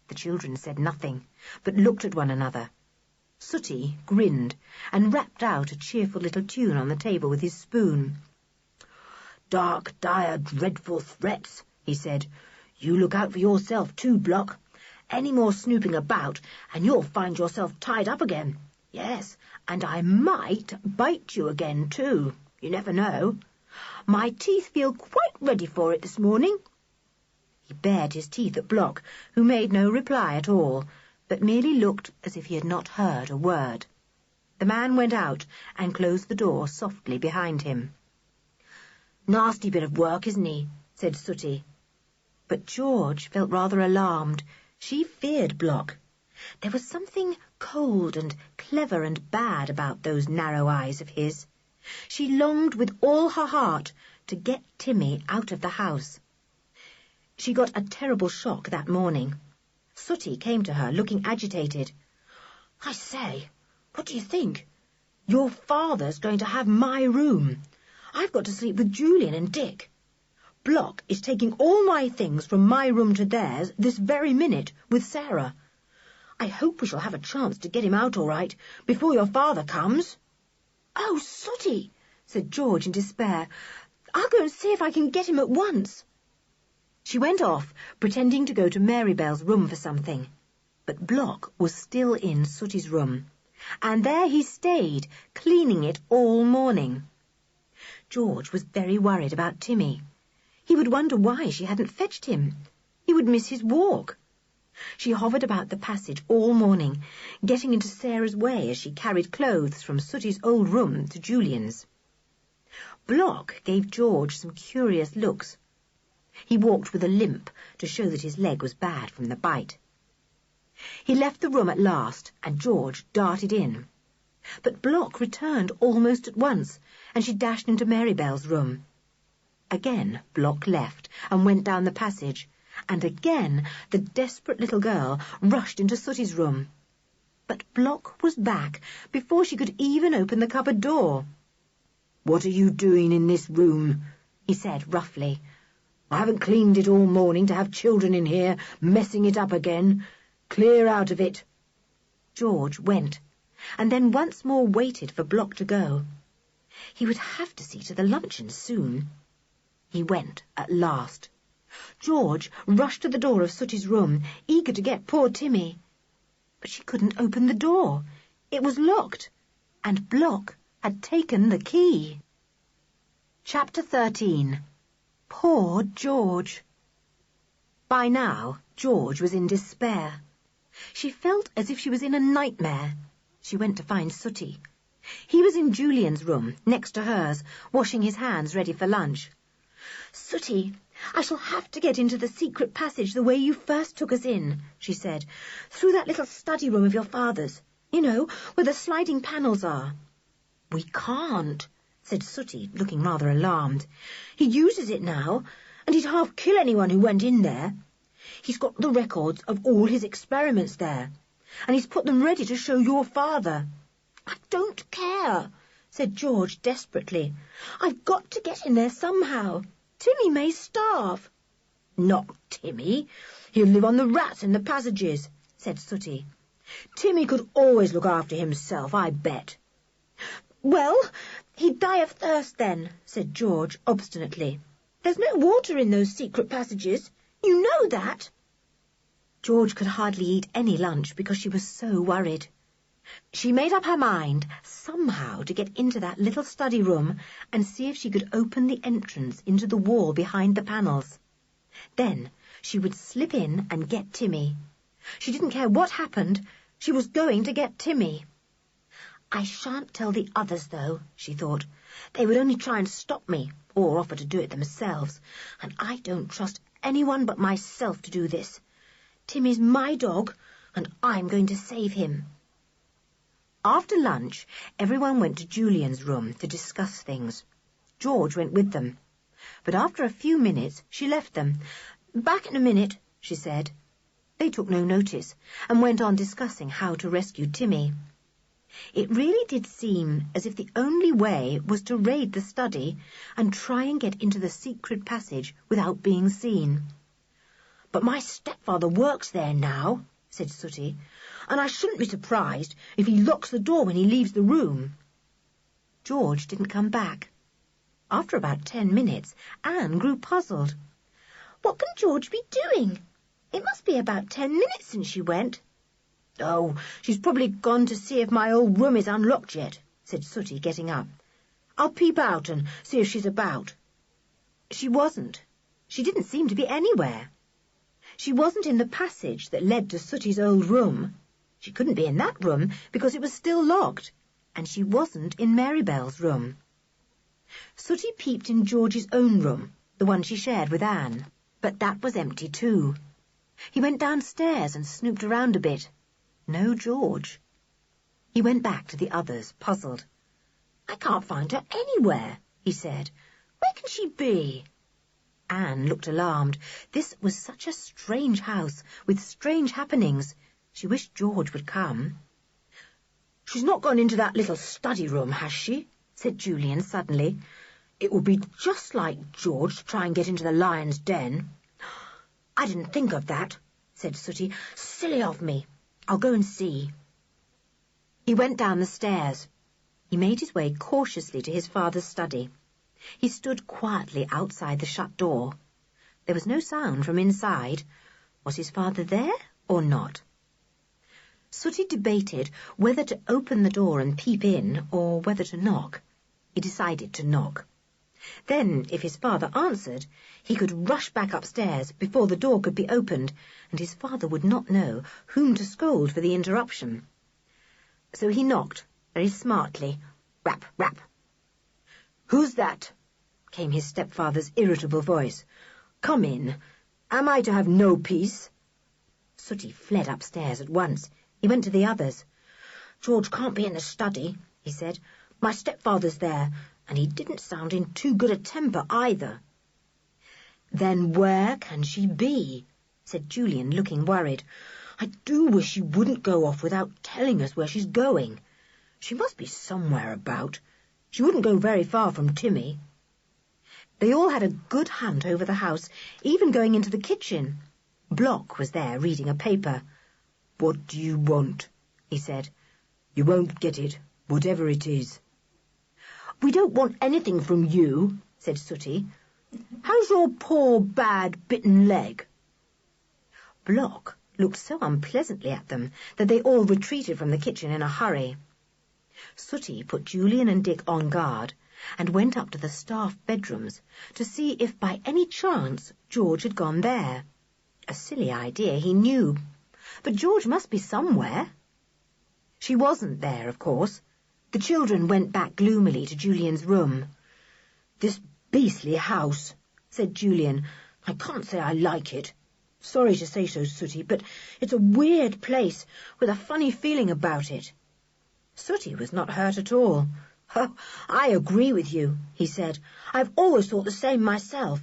The children said nothing, but looked at one another. Sooty grinned and rapped out a cheerful little tune on the table with his spoon. "Dark, dire, dreadful threats," he said. "You look out for yourself too, Block. Any more snooping about, and you'll find yourself tied up again. Yes, and I might bite you again, too. You never know. My teeth feel quite ready for it this morning." He bared his teeth at Block, who made no reply at all, but merely looked as if he had not heard a word. The man went out and closed the door softly behind him. "Nasty bit of work, isn't he?" said Sooty. But George felt rather alarmed. She feared Block. There was something cold and clever and bad about those narrow eyes of his. She longed with all her heart to get Timmy out of the house. She got a terrible shock that morning. Sooty came to her, looking agitated. "I say, what do you think? Your father's going to have my room. I've got to sleep with Julian and Dick. Block is taking all my things from my room to theirs this very minute with Sarah. I hope we shall have a chance to get him out all right before your father comes." "Oh, Sooty," said George in despair. "I'll go and see if I can get him at once." She went off, pretending to go to Marybell's room for something. But Block was still in Sooty's room, and there he stayed, cleaning it all morning. George was very worried about Timmy. He would wonder why she hadn't fetched him. He would miss his walk. She hovered about the passage all morning, getting into Sarah's way as she carried clothes from Sooty's old room to Julian's. Block gave George some curious looks. He walked with a limp to show that his leg was bad from the bite. He left the room at last, and George darted in. But Block returned almost at once, and she dashed into Marybell's room. Again Block left and went down the passage, and again the desperate little girl rushed into Sooty's room. But Block was back before she could even open the cupboard door. "What are you doing in this room?" he said roughly. "I haven't cleaned it all morning to have children in here messing it up again. Clear out of it." George went, and then once more waited for Block to go. He would have to see to the luncheon soon. He went at last. George rushed to the door of Sooty's room, eager to get poor Timmy. But she couldn't open the door. It was locked, and Block had taken the key. Chapter 13. Poor George. By now, George was in despair. She felt as if she was in a nightmare. She went to find Sooty. He was in Julian's room, next to hers, washing his hands ready for lunch. "Sooty, I shall have to get into the secret passage the way you first took us in," she said, "through that little study room of your father's, you know, where the sliding panels are." "We can't," said Sooty, looking rather alarmed. "He uses it now, and he'd half kill anyone who went in there. He's got the records of all his experiments there, and he's put them ready to show your father." "I don't care," said George desperately. "I've got to get in there somehow. Timmy may starve." "Not Timmy. He'll live on the rats in the passages," said Sooty. "Timmy could always look after himself, I bet." "Well, he'd die of thirst then," said George obstinately. "There's no water in those secret passages. You know that." George could hardly eat any lunch because she was so worried. She made up her mind somehow to get into that little study room and see if she could open the entrance into the wall behind the panels. Then she would slip in and get Timmy. She didn't care what happened. She was going to get Timmy. "I shan't tell the others, though," she thought. "They would only try and stop me, or offer to do it themselves, and I don't trust anyone but myself to do this. Timmy's my dog, and I'm going to save him." After lunch, everyone went to Julian's room to discuss things. George went with them. But after a few minutes, she left them. "Back in a minute," she said. They took no notice, and went on discussing how to rescue Timmy. It really did seem as if the only way was to raid the study and try and get into the secret passage without being seen. "But my stepfather works there now," said Sooty, "and I shouldn't be surprised if he locks the door when he leaves the room." George didn't come back. After about 10 minutes, Anne grew puzzled. "What can George be doing?" It must be about 10 minutes since she went. Oh, she's probably gone to see if my old room is unlocked yet, said Sooty, getting up. I'll peep out and see if she's about. She wasn't. She didn't seem to be anywhere. She wasn't in the passage that led to Sooty's old room. She couldn't be in that room because it was still locked, and she wasn't in Marybelle's room. Sooty peeped in George's own room, the one she shared with Anne, but that was empty too. He went downstairs and snooped around a bit. No George. He went back to the others, puzzled. I can't find her anywhere, he said. Where can she be? Anne looked alarmed. This was such a strange house, with strange happenings. She wished George would come. She's not gone into that little study room, has she? Said Julian suddenly. It would be just like George to try and get into the lion's den. I didn't think of that, said Sooty. Silly of me. I'll go and see. He went down the stairs. He made his way cautiously to his father's study. He stood quietly outside the shut door. There was no sound from inside. Was his father there or not? Sooty debated whether to open the door and peep in or whether to knock. He decided to knock. Then, if his father answered, he could rush back upstairs before the door could be opened, and his father would not know whom to scold for the interruption. So he knocked, very smartly. Rap, rap. "Who's that?" came his stepfather's irritable voice. "Come in. Am I to have no peace?" Sooty fled upstairs at once. He went to the others. "George can't be in the study," he said. "My stepfather's there, and he didn't sound in too good a temper either." "Then where can she be?" said Julian, looking worried. "I do wish she wouldn't go off without telling us where she's going. She must be somewhere about. She wouldn't go very far from Timmy." They all had a good hunt over the house, even going into the kitchen. Block was there reading a paper. "What do you want?" he said. "You won't get it, whatever it is." "We don't want anything from you," said Sooty. "How's your poor, bad, bitten leg?" Block looked so unpleasantly at them that they all retreated from the kitchen in a hurry. Sooty put Julian and Dick on guard and went up to the staff bedrooms to see if by any chance George had gone there. A silly idea, he knew, but George must be somewhere. She wasn't there, of course. The children went back gloomily to Julian's room. "This beastly house," said Julian. "I can't say I like it. Sorry to say so, Sooty, but it's a weird place with a funny feeling about it." Sooty was not hurt at all. "Oh, I agree with you," he said. "I've always thought the same myself.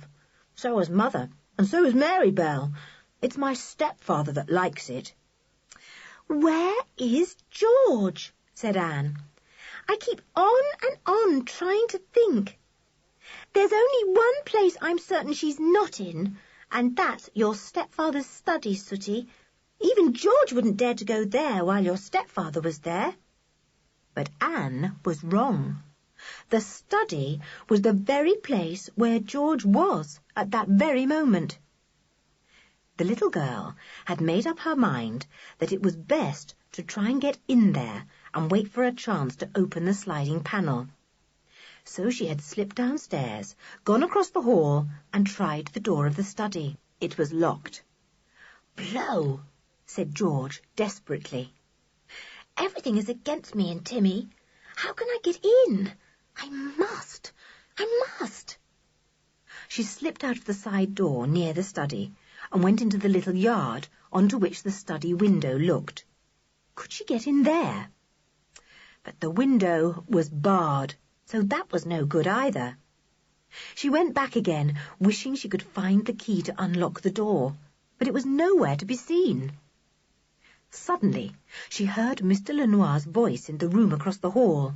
So has Mother, and so has Marybelle. It's my stepfather that likes it." "Where is George?" said Anne. "I keep on trying to think. There's only one place I'm certain she's not in, and that's your stepfather's study, Sooty. Even George wouldn't dare to go there while your stepfather was there." But Anne was wrong. The study was the very place where George was at that very moment. The little girl had made up her mind that it was best to try and get in there and wait for a chance to open the sliding panel. So she had slipped downstairs, gone across the hall, and tried the door of the study. It was locked. "Blow," said George desperately. "Everything is against me and Timmy. How can I get in? I must. She slipped out of the side door near the study and went into the little yard onto which the study window looked. Could she get in there? But the window was barred, so that was no good either. She went back again, wishing she could find the key to unlock the door, but it was nowhere to be seen. Suddenly, she heard Mr. Lenoir's voice in the room across the hall.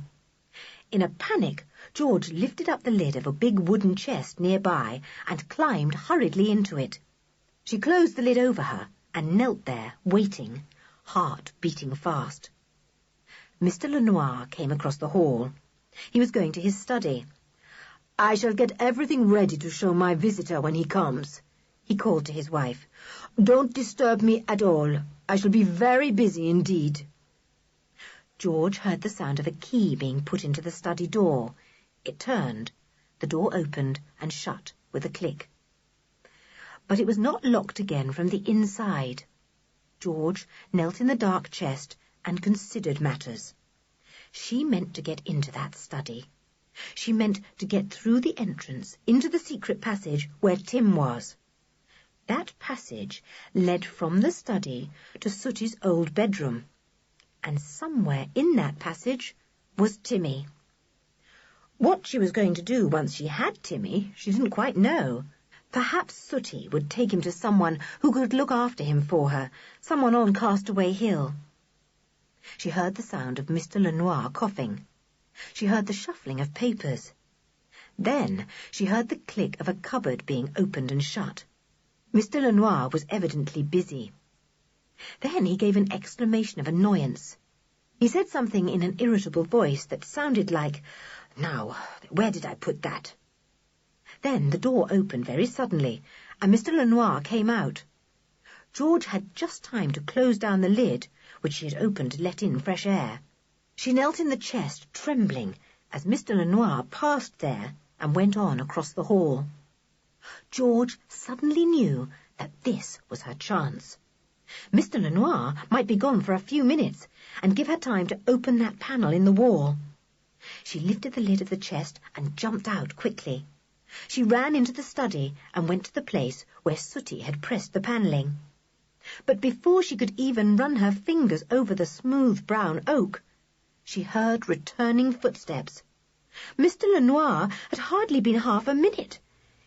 In a panic, George lifted up the lid of a big wooden chest nearby and climbed hurriedly into it. She closed the lid over her and knelt there, waiting, heart beating fast. Mr. Lenoir came across the hall. He was going to his study. "I shall get everything ready to show my visitor when he comes," he called to his wife. Don't disturb me at all. I shall be very busy indeed. George heard the sound of a key being put into the study door. It turned. The door opened and shut with a click. But it was not locked again from the inside. George knelt in the dark chest and considered matters. She meant to get into that study. She meant to get through the entrance into the secret passage where Tim was. That passage led from the study to Sooty's old bedroom, and somewhere in that passage was Timmy. What she was going to do once she had Timmy, she didn't quite know. Perhaps Sooty would take him to someone who could look after him for her, someone on Castaway Hill. She heard the sound of Mr. Lenoir coughing. She heard the shuffling of papers. Then she heard the click of a cupboard being opened and shut. Mr. Lenoir was evidently busy. Then he gave an exclamation of annoyance. He said something in an irritable voice that sounded like, "Now, where did I put that?" Then the door opened very suddenly, and Mr. Lenoir came out. George had just time to close down the lid, which she had opened to let in fresh air. She knelt in the chest, trembling, as Mr. Lenoir passed there and went on across the hall. George suddenly knew that this was her chance. Mr. Lenoir might be gone for a few minutes, and give her time to open that panel in the wall. She lifted the lid of the chest and jumped out quickly. She ran into the study and went to the place where Sooty had pressed the panelling. But before she could even run her fingers over the smooth brown oak, she heard returning footsteps. Mr. Lenoir had hardly been half a minute.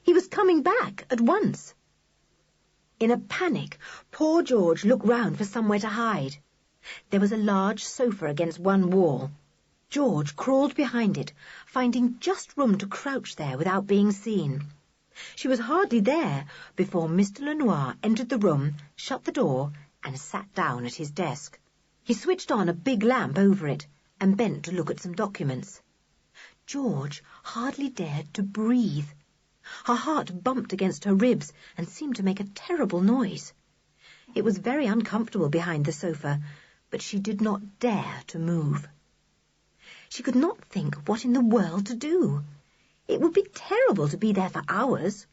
He was coming back at once. In a panic, poor George looked round for somewhere to hide. There was a large sofa against one wall. George crawled behind it, finding just room to crouch there without being seen. She was hardly there before Mr. Lenoir entered the room, shut the door, and sat down at his desk. He switched on a big lamp over it and bent to look at some documents. George hardly dared to breathe. Her heart bumped against her ribs and seemed to make a terrible noise. It was very uncomfortable behind the sofa, but she did not dare to move. She could not think what in the world to do. It would be terrible to be there for hours.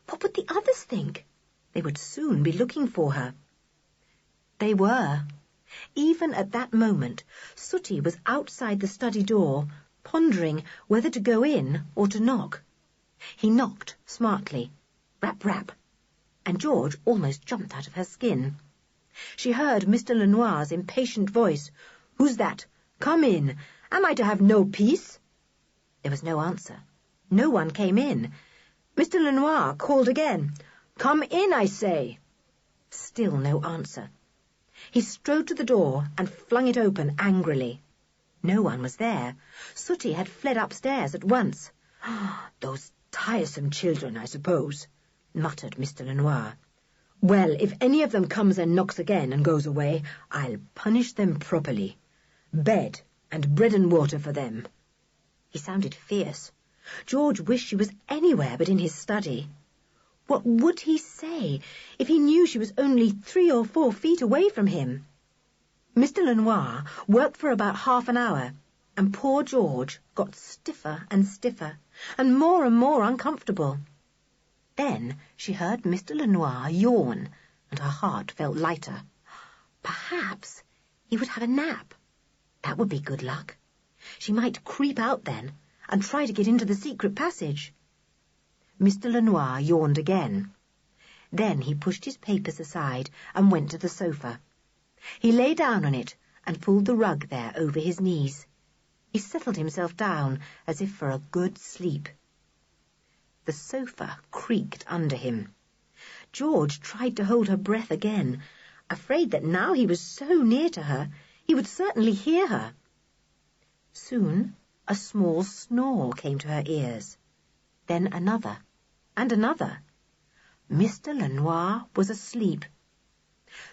What would the others think? They would soon be looking for her. They were. Even at that moment, Sooty was outside the study door, pondering whether to go in or to knock. He knocked smartly. Rap, rap. And George almost jumped out of her skin. She heard Mr. Lenoir's impatient voice. "Who's that? Come in. Am I to have no peace?" There was no answer. No one came in. Mr. Lenoir called again. "Come in, I say." Still no answer. He strode to the door and flung it open angrily. No one was there. Sooty had fled upstairs at once. "Those tiresome children, I suppose," muttered Mr. Lenoir. "Well, if any of them comes and knocks again and goes away, I'll punish them properly. Bed and bread and water for them." He sounded fierce. George wished she was anywhere but in his study. What would he say if he knew she was only 3 or 4 feet away from him? Mr. Lenoir worked for about half an hour, and poor George got stiffer and stiffer, and more uncomfortable. Then she heard Mr. Lenoir yawn, and her heart felt lighter. Perhaps he would have a nap. That would be good luck. She might creep out then, and try to get into the secret passage. Mr. Lenoir yawned again. Then he pushed his papers aside and went to the sofa. He lay down on it and pulled the rug there over his knees. He settled himself down as if for a good sleep. The sofa creaked under him. George tried to hold her breath again, afraid that now he was so near to her, he would certainly hear her. Soon a small snore came to her ears. Then another, and another. Mr. Lenoir was asleep.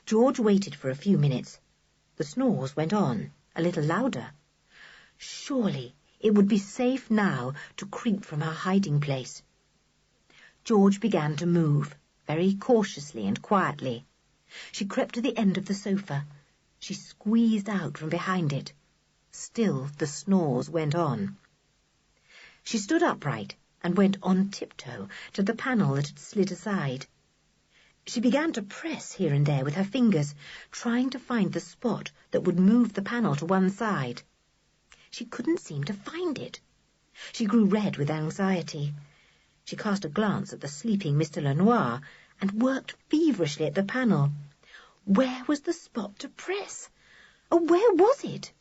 George waited for a few minutes. The snores went on, a little louder. Surely it would be safe now to creep from her hiding place. George began to move. very cautiously and quietly. She crept to the end of the sofa. She squeezed out from behind it. Still the snores went on. She stood upright and went on tiptoe to the panel that had slid aside. She began to press here and there with her fingers, trying to find the spot that would move the panel to one side. She couldn't seem to find it. She grew red with anxiety. She cast a glance at the sleeping Mr. Lenoir and worked feverishly at the panel. Where was the spot to press? Oh, where was it?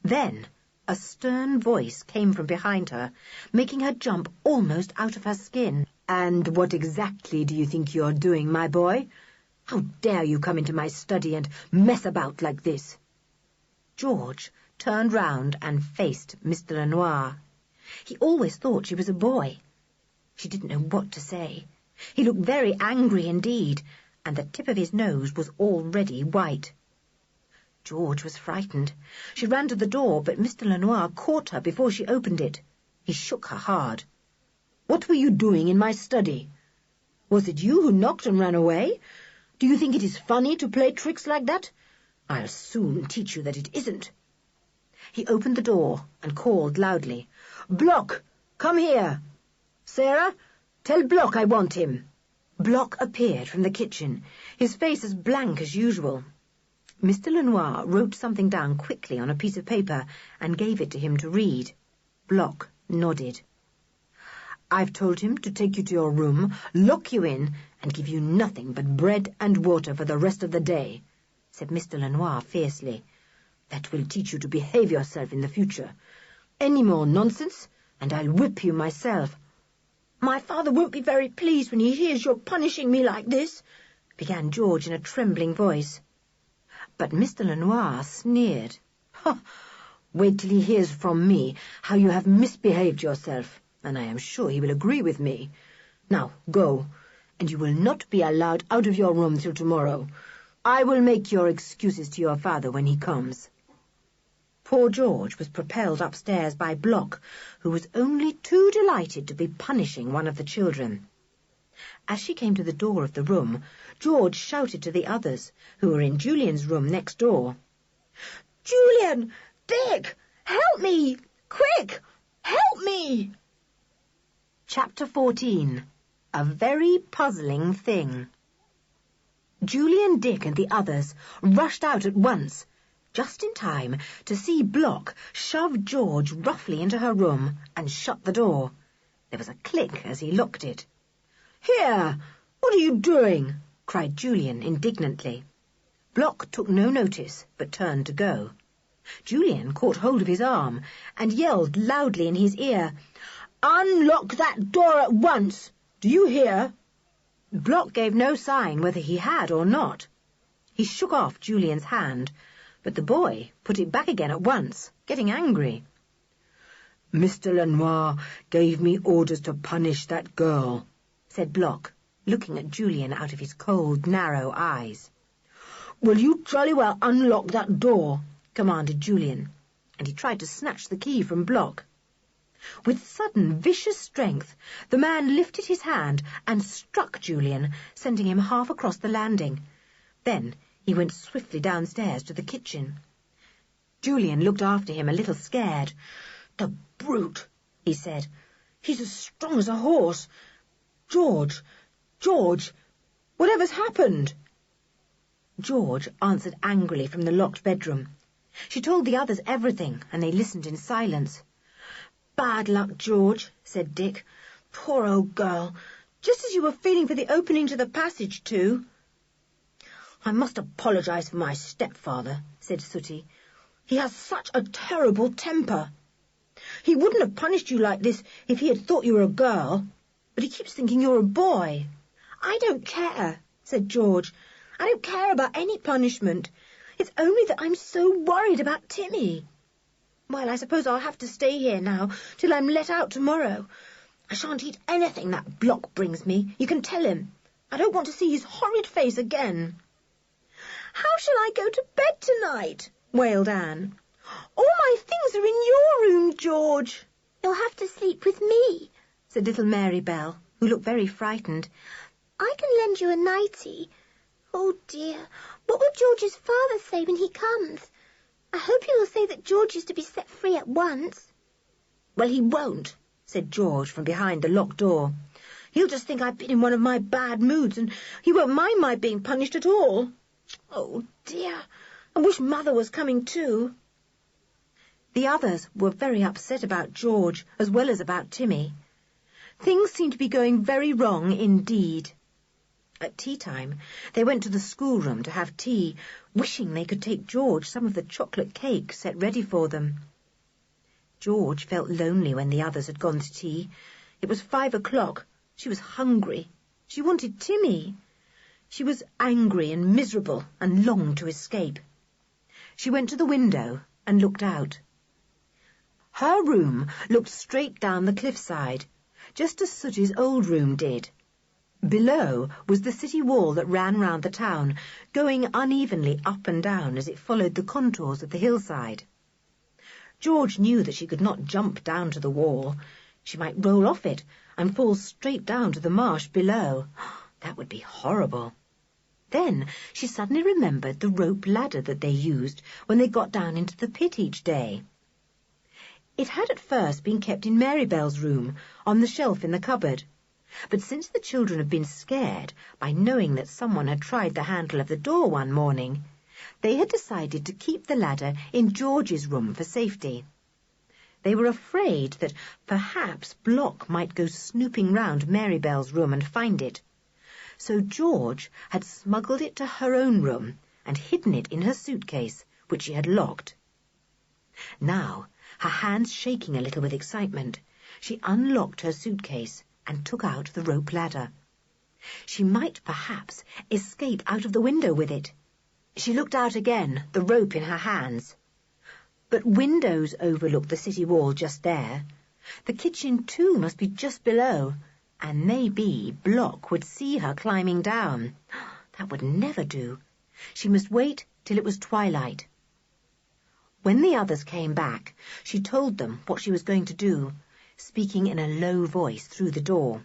Then a stern voice came from behind her, making her jump almost out of her skin. "And what exactly do you think you're doing, my boy? How dare you come into my study and mess about like this?" George turned round and faced Mr. Lenoir. He always thought she was a boy. She didn't know what to say. He looked very angry indeed, and the tip of his nose was already white. George was frightened. She ran to the door, but Mr. Lenoir caught her before she opened it. He shook her hard. "What were you doing in my study? Was it you who knocked and ran away? Do you think it is funny to play tricks like that? I'll soon teach you that it isn't." He opened the door and called loudly, "Block, come here! Sarah, tell Block I want him." Block appeared from the kitchen, his face as blank as usual. Mr. Lenoir wrote something down quickly on a piece of paper and gave it to him to read. Block nodded. "I've told him to take you to your room, lock you in, and give you nothing but bread and water for the rest of the day," said Mr. Lenoir fiercely. "That will teach you to behave yourself in the future. Any more nonsense, and I'll whip you myself." "My father won't be very pleased when he hears you're punishing me like this," began George in a trembling voice. But Mr. Lenoir sneered. "Wait till he hears from me how you have misbehaved yourself, and I am sure he will agree with me. Now go, and you will not be allowed out of your room till tomorrow. I will make your excuses to your father when he comes." Poor George was propelled upstairs by Block, who was only too delighted to be punishing one of the children. As she came to the door of the room, George shouted to the others, who were in Julian's room next door. "Julian! Dick! Help me! Quick! Help me!" Chapter 14. A Very Puzzling Thing. Julian, Dick, and the others rushed out at once, just in time to see Block shove George roughly into her room and shut the door. There was a click as he locked it. "Here! What are you doing?" cried Julian indignantly. Block took no notice, but turned to go. Julian caught hold of his arm and yelled loudly in his ear, "Unlock that door at once! Do you hear?" Block gave no sign whether he had or not. He shook off Julian's hand, but the boy put it back again at once, getting angry. "Mr. Lenoir gave me orders to punish that girl," said Block, looking at Julian out of his cold, narrow eyes. "Will you jolly well unlock that door?" commanded Julian, and he tried to snatch the key from Block. With sudden, vicious strength, the man lifted his hand and struck Julian, sending him half across the landing. Then he went swiftly downstairs to the kitchen. Julian looked after him a little scared. "The brute," he said. "He's as strong as a horse. George, whatever's happened?" George answered angrily from the locked bedroom. She told the others everything, and they listened in silence. "Bad luck, George," said Dick. "Poor old girl. Just as you were feeling for the opening to the passage, too." "I must apologize for my stepfather," said Sooty. "He has such a terrible temper. He wouldn't have punished you like this if he had thought you were a girl, but he keeps thinking you're a boy." "I don't care," said George. "I don't care about any punishment. It's only that I'm so worried about Timmy. Well, I suppose I'll have to stay here now till I'm let out tomorrow. I shan't eat anything that Block brings me, you can tell him. I don't want to see his horrid face again." "How shall I go to bed tonight?" wailed Anne. "All my things are in your room, George." "You'll have to sleep with me," said little Mary Bell, who looked very frightened. I can lend you a nightie. Oh, dear, what will George's father say when he comes? I hope he will say that George is to be set free at once. Well, he won't, said George from behind the locked door. He'll just think I've been in one of my bad moods, and he won't mind my being punished at all. Oh, dear, I wish Mother was coming too. The others were very upset about George, as well as about Timmy. Things seemed to be going very wrong indeed. At tea time, they went to the schoolroom to have tea, wishing they could take George some of the chocolate cake set ready for them. George felt lonely when the others had gone to tea. It was 5 o'clock. She was hungry. She wanted Timmy. She was angry and miserable and longed to escape. She went to the window and looked out. Her room looked straight down the cliffside, just as Sooty's old room did. Below was the city wall that ran round the town, going unevenly up and down as it followed the contours of the hillside. George knew that she could not jump down to the wall. She might roll off it and fall straight down to the marsh below. That would be horrible. Then she suddenly remembered the rope ladder that they used when they got down into the pit each day. It had at first been kept in Marybelle's room, on the shelf in the cupboard. But since the children had been scared by knowing that someone had tried the handle of the door one morning, they had decided to keep the ladder in George's room for safety. They were afraid that perhaps Block might go snooping round Marybelle's room and find it. So George had smuggled it to her own room and hidden it in her suitcase, which she had locked. Now, her hands shaking a little with excitement, she unlocked her suitcase and took out the rope ladder. She might perhaps escape out of the window with it. She looked out again, the rope in her hands. But windows overlooked the city wall just there. The kitchen, too, must be just below, and maybe Block would see her climbing down. That would never do. She must wait till it was twilight. When the others came back, she told them what she was going to do, speaking in a low voice through the door.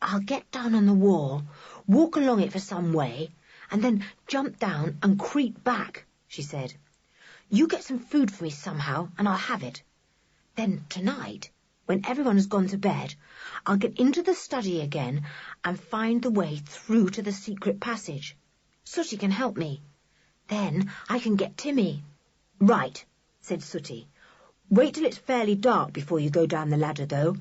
"I'll get down on the wall, walk along it for some way, and then jump down and creep back," she said. "You get some food for me somehow, and I'll have it. Then tonight, when everyone has gone to bed, I'll get into the study again and find the way through to the secret passage. Sooty can help me. Then I can get Timmy." "Right," said Sooty. "Wait till it's fairly dark before you go down the ladder, though.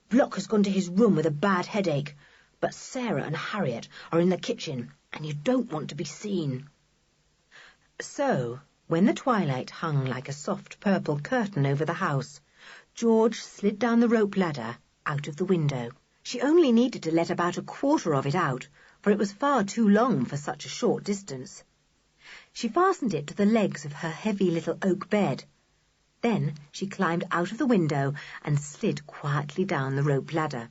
Block has gone to his room with a bad headache, but Sarah and Harriet are in the kitchen, and you don't want to be seen." So, when the twilight hung like a soft purple curtain over the house, George slid down the rope ladder out of the window. She only needed to let about a quarter of it out, for it was far too long for such a short distance. She fastened it to the legs of her heavy little oak bed. Then she climbed out of the window and slid quietly down the rope ladder.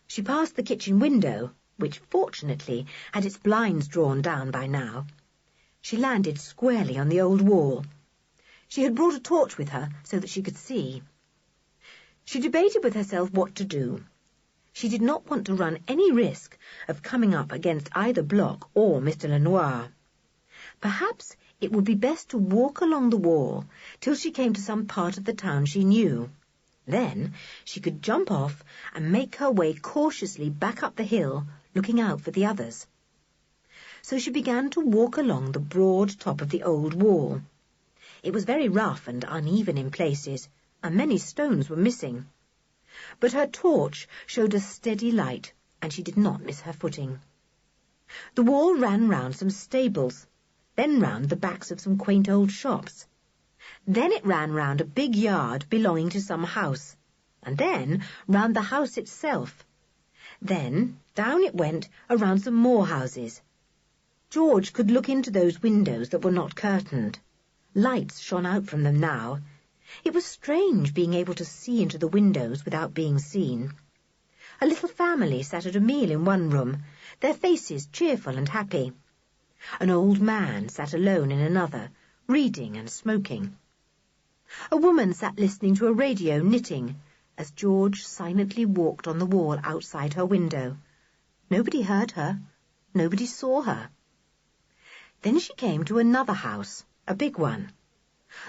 She passed the kitchen window, which fortunately had its blinds drawn down by now. She landed squarely on the old wall. She had brought a torch with her so that she could see. She debated with herself what to do. She did not want to run any risk of coming up against either Block or Mr. Lenoir. Perhaps it would be best to walk along the wall till she came to some part of the town she knew. Then she could jump off and make her way cautiously back up the hill, looking out for the others. So she began to walk along the broad top of the old wall. It was very rough and uneven in places, and many stones were missing. But her torch showed a steady light, and she did not miss her footing. The wall ran round some stables, then round the backs of some quaint old shops. Then it ran round a big yard belonging to some house, and then round the house itself. Then down it went around some more houses. George could look into those windows that were not curtained. Lights shone out from them now. It was strange being able to see into the windows without being seen. A little family sat at a meal in one room, their faces cheerful and happy. An old man sat alone in another, reading and smoking. A woman sat listening to a radio knitting, as George silently walked on the wall outside her window. Nobody heard her. Nobody saw her. Then she came to another house, a big one.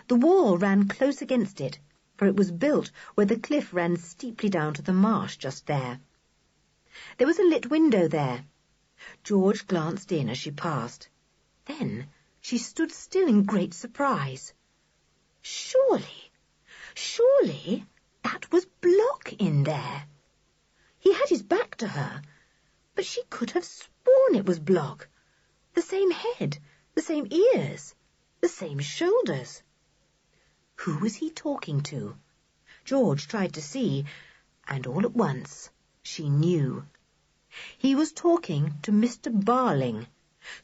The wall ran close against it, for it was built where the cliff ran steeply down to the marsh just there. There was a lit window there. George glanced in as she passed. Then she stood still in great surprise. Surely, that was Block in there. He had his back to her, but she could have sworn it was Block. The same head, the same ears, the same shoulders. Who was he talking to? George tried to see, and all at once she knew. He was talking to Mr. Barling,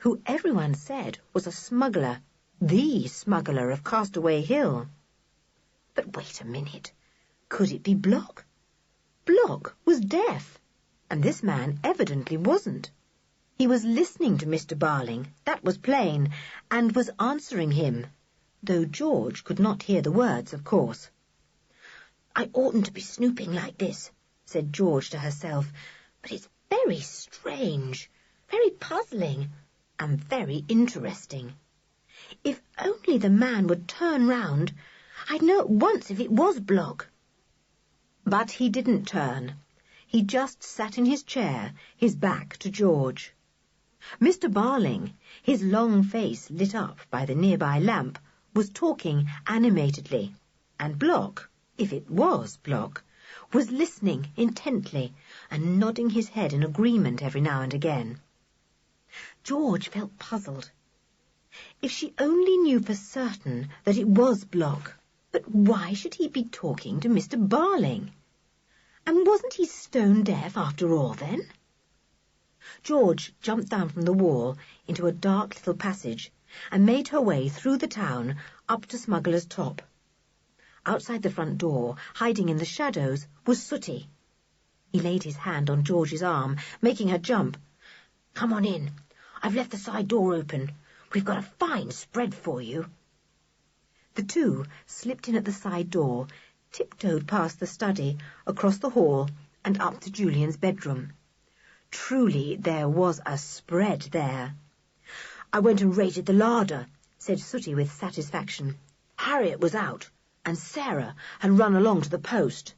who everyone said was a smuggler, the smuggler of Castaway Hill. But wait a minute. Could it be Block? Block was deaf, and this man evidently wasn't. He was listening to Mr. Barling, that was plain, and was answering him, though George could not hear the words, of course. I oughtn't to be snooping like this, said George to herself, but it's very strange, very puzzling, and very interesting. If only the man would turn round, I'd know at once if it was Block. But he didn't turn. He just sat in his chair, his back to George. Mr. Barling, his long face lit up by the nearby lamp, was talking animatedly, and Block, if it was Block, was listening intently and nodding his head in agreement every now and again. George felt puzzled. If she only knew for certain that it was Block, but why should he be talking to Mr. Barling? And wasn't he stone deaf after all, then? George jumped down from the wall into a dark little passage and made her way through the town up to Smuggler's top. Outside the front door, hiding in the shadows, was Sooty. He laid his hand on George's arm, making her jump. Come on in. I've left the side door open. We've got a fine spread for you. The two slipped in at the side door, tiptoed past the study, across the hall, and up to Julian's bedroom. Truly, there was a spread there. I went and raided the larder, said Sooty with satisfaction. Harriet was out, and Sarah had run along to the post.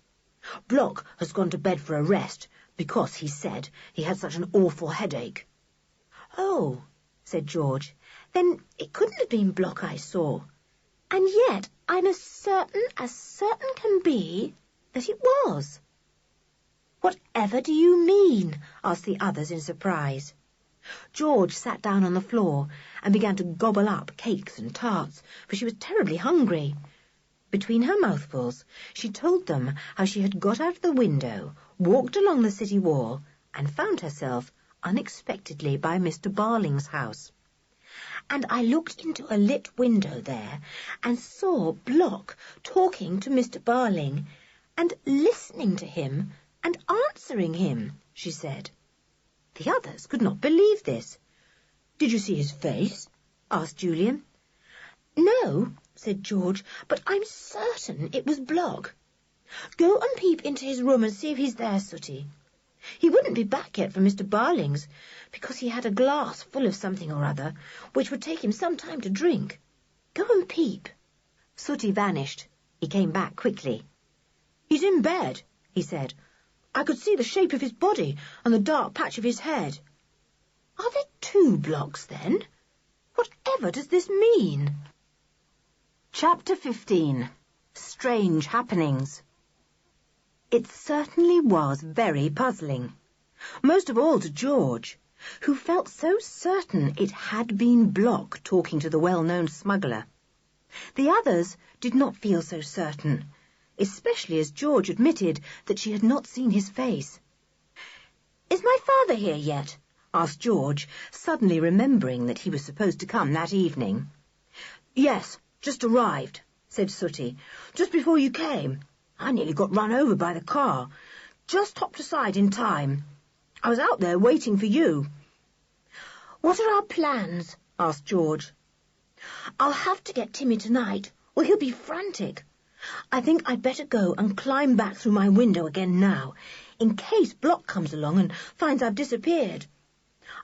Block has gone to bed for a rest, because he said he had such an awful headache. Oh, said George, then it couldn't have been Block I saw. And yet I'm as certain can be, that it was. Whatever do you mean? Asked the others in surprise. George sat down on the floor and began to gobble up cakes and tarts, for she was terribly hungry. Between her mouthfuls, she told them how she had got out of the window, walked along the city wall, and found herself unexpectedly by Mr. Barling's house. And I looked into a lit window there and saw Block talking to Mr. Barling and listening to him and answering him, she said. The others could not believe this. Did you see his face? Asked Julian. No, said George, but I'm certain it was Block. Go and peep into his room and see if he's there, Sooty. He wouldn't be back yet from Mr. Barling's, because he had a glass full of something or other, which would take him some time to drink. Go and peep. Sooty vanished. He came back quickly. He's in bed, he said. I could see the shape of his body and the dark patch of his head. Are there two Blocks, then? Whatever does this mean? Chapter 15. Strange Happenings. It certainly was very puzzling, most of all to George, who felt so certain it had been Block talking to the well-known smuggler. The others did not feel so certain, especially as George admitted that she had not seen his face. Is my father here yet? Asked George, suddenly remembering that he was supposed to come that evening. Yes, just arrived, said Sooty, just before you came. I nearly got run over by the car. Just hopped aside in time. I was out there waiting for you. What are our plans? Asked George. I'll have to get Timmy tonight, or he'll be frantic. I think I'd better go and climb back through my window again now. in case Block comes along and finds I've disappeared.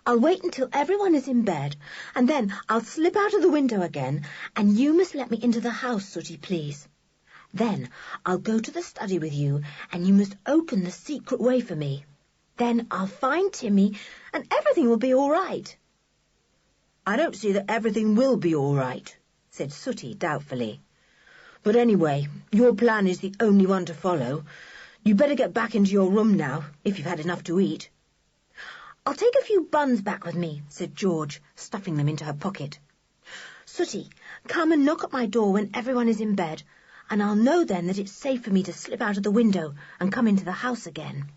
I'll wait until everyone is in bed, and then I'll slip out of the window again, and you must let me into the house, Sooty, please. Then I'll go to the study with you, and you must open the secret way for me. Then I'll find Timmy, and everything will be all right." "I don't see that everything will be all right," said Sooty doubtfully. "But anyway, your plan is the only one to follow. You'd better get back into your room now, if you've had enough to eat." "I'll take a few buns back with me," said George, stuffing them into her pocket. "Sooty, come and knock at my door when everyone is in bed, and I'll know then that it's safe for me to slip out of the window and come into the house again."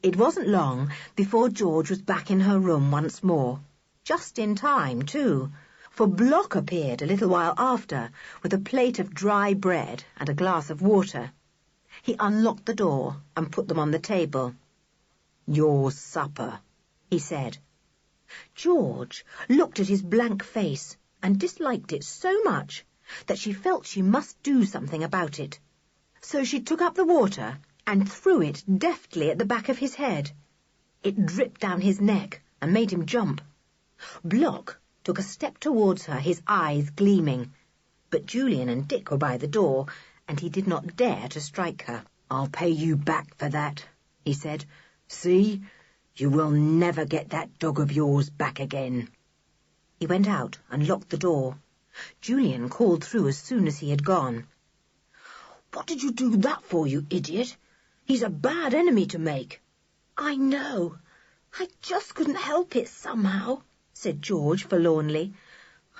It wasn't long before George was back in her room once more. Just in time, too, for Block appeared a little while after with a plate of dry bread and a glass of water. He unlocked the door and put them on the table. "Your supper," he said. George looked at his blank face and disliked it so much that she felt she must do something about it. So she took up the water and threw it deftly at the back of his head. It dripped down his neck and made him jump. Block took a step towards her, his eyes gleaming, but Julian and Dick were by the door, and he did not dare to strike her. "I'll pay you back for that," he said. "See, you will never get that dog of yours back again." He went out and locked the door. Julian called through as soon as he had gone. "What did you do that for, you idiot? He's a bad enemy to make." "I know. I just couldn't help it somehow," said George forlornly.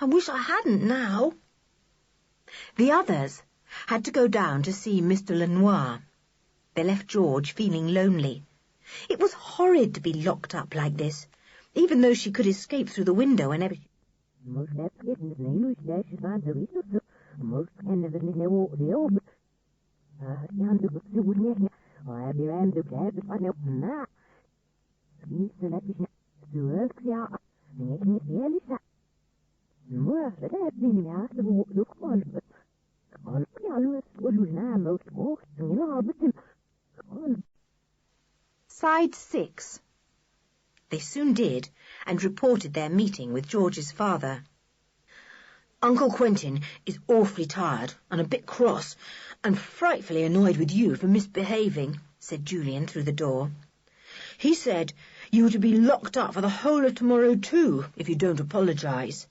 "I wish I hadn't now." The others had to go down to see Mr. Lenoir. They left George feeling lonely. It was horrid to be locked up like this, even though she could escape through the window and everything. Side 6. They soon did, and reported their meeting with George's father. "Uncle Quentin is awfully tired and a bit cross, and frightfully annoyed with you for misbehaving," said Julian through the door. "He said you were to be locked up for the whole of tomorrow too, if you don't apologise."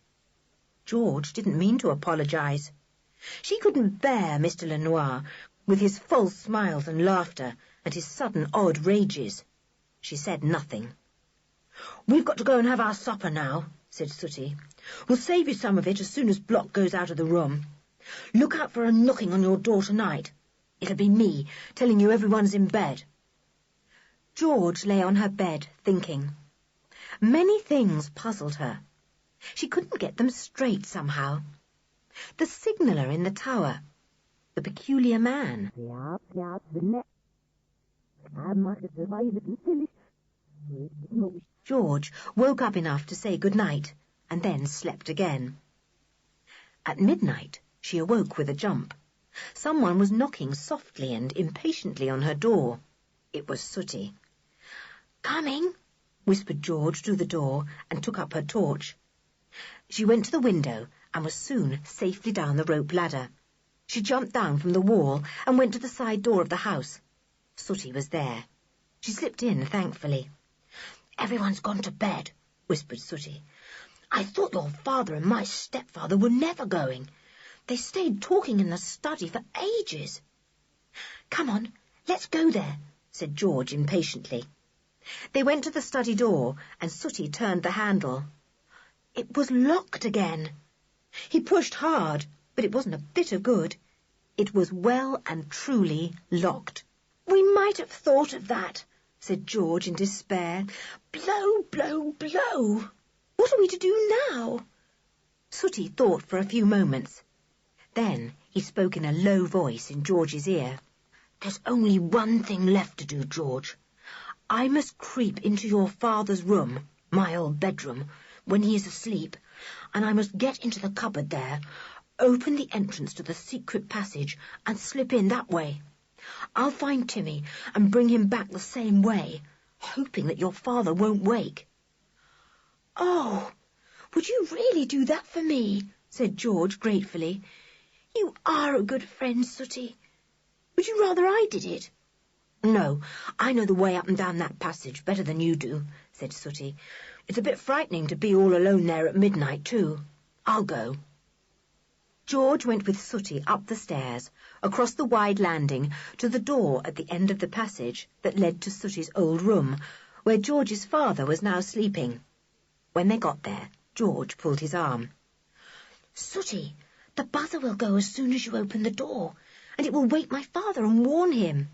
George didn't mean to apologise. She couldn't bear Mr. Lenoir, with his false smiles and laughter, and his sudden odd rages. She said nothing. "We've got to go and have our supper now," said Sooty. "We'll save you some of it as soon as Block goes out of the room. Look out for a knocking on your door tonight. It'll be me, telling you everyone's in bed." George lay on her bed, thinking. Many things puzzled her. She couldn't get them straight somehow. The signaller in the tower, the peculiar man. George woke up enough to say good night, and then slept again. At midnight, she awoke with a jump. Someone was knocking softly and impatiently on her door. It was Sooty. "Coming," whispered George through the door, and took up her torch. She went to the window and was soon safely down the rope ladder. She jumped down from the wall and went to the side door of the house. Sooty was there. She slipped in thankfully. "Everyone's gone to bed," whispered Sooty. "I thought your father and my stepfather were never going. They stayed talking in the study for ages." "Come on, let's go there," said George impatiently. They went to the study door, and Sooty turned the handle. It was locked again. He pushed hard, but it wasn't a bit of good. It was well and truly locked. "We might have thought of that," said George in despair. "Blow, blow, blow. What are we to do now?" Sooty thought for a few moments. Then he spoke in a low voice in George's ear. "There's only one thing left to do, George. I must creep into your father's room, my old bedroom, when he is asleep, and I must get into the cupboard there, open the entrance to the secret passage, and slip in that way. I'll find Timmy and bring him back the same way, hoping that your father won't wake." "Oh, would you really do that for me?" said George gratefully. "You are a good friend, Sooty. Would you rather I did it?" "No, I know the way up and down that passage better than you do," said Sooty. "It's a bit frightening to be all alone there at midnight, too. I'll go." George went with Sooty up the stairs, across the wide landing, to the door at the end of the passage that led to Sooty's old room, where George's father was now sleeping. When they got there, George pulled his arm. "Sooty, the buzzer will go as soon as you open the door, and it will wake my father and warn him."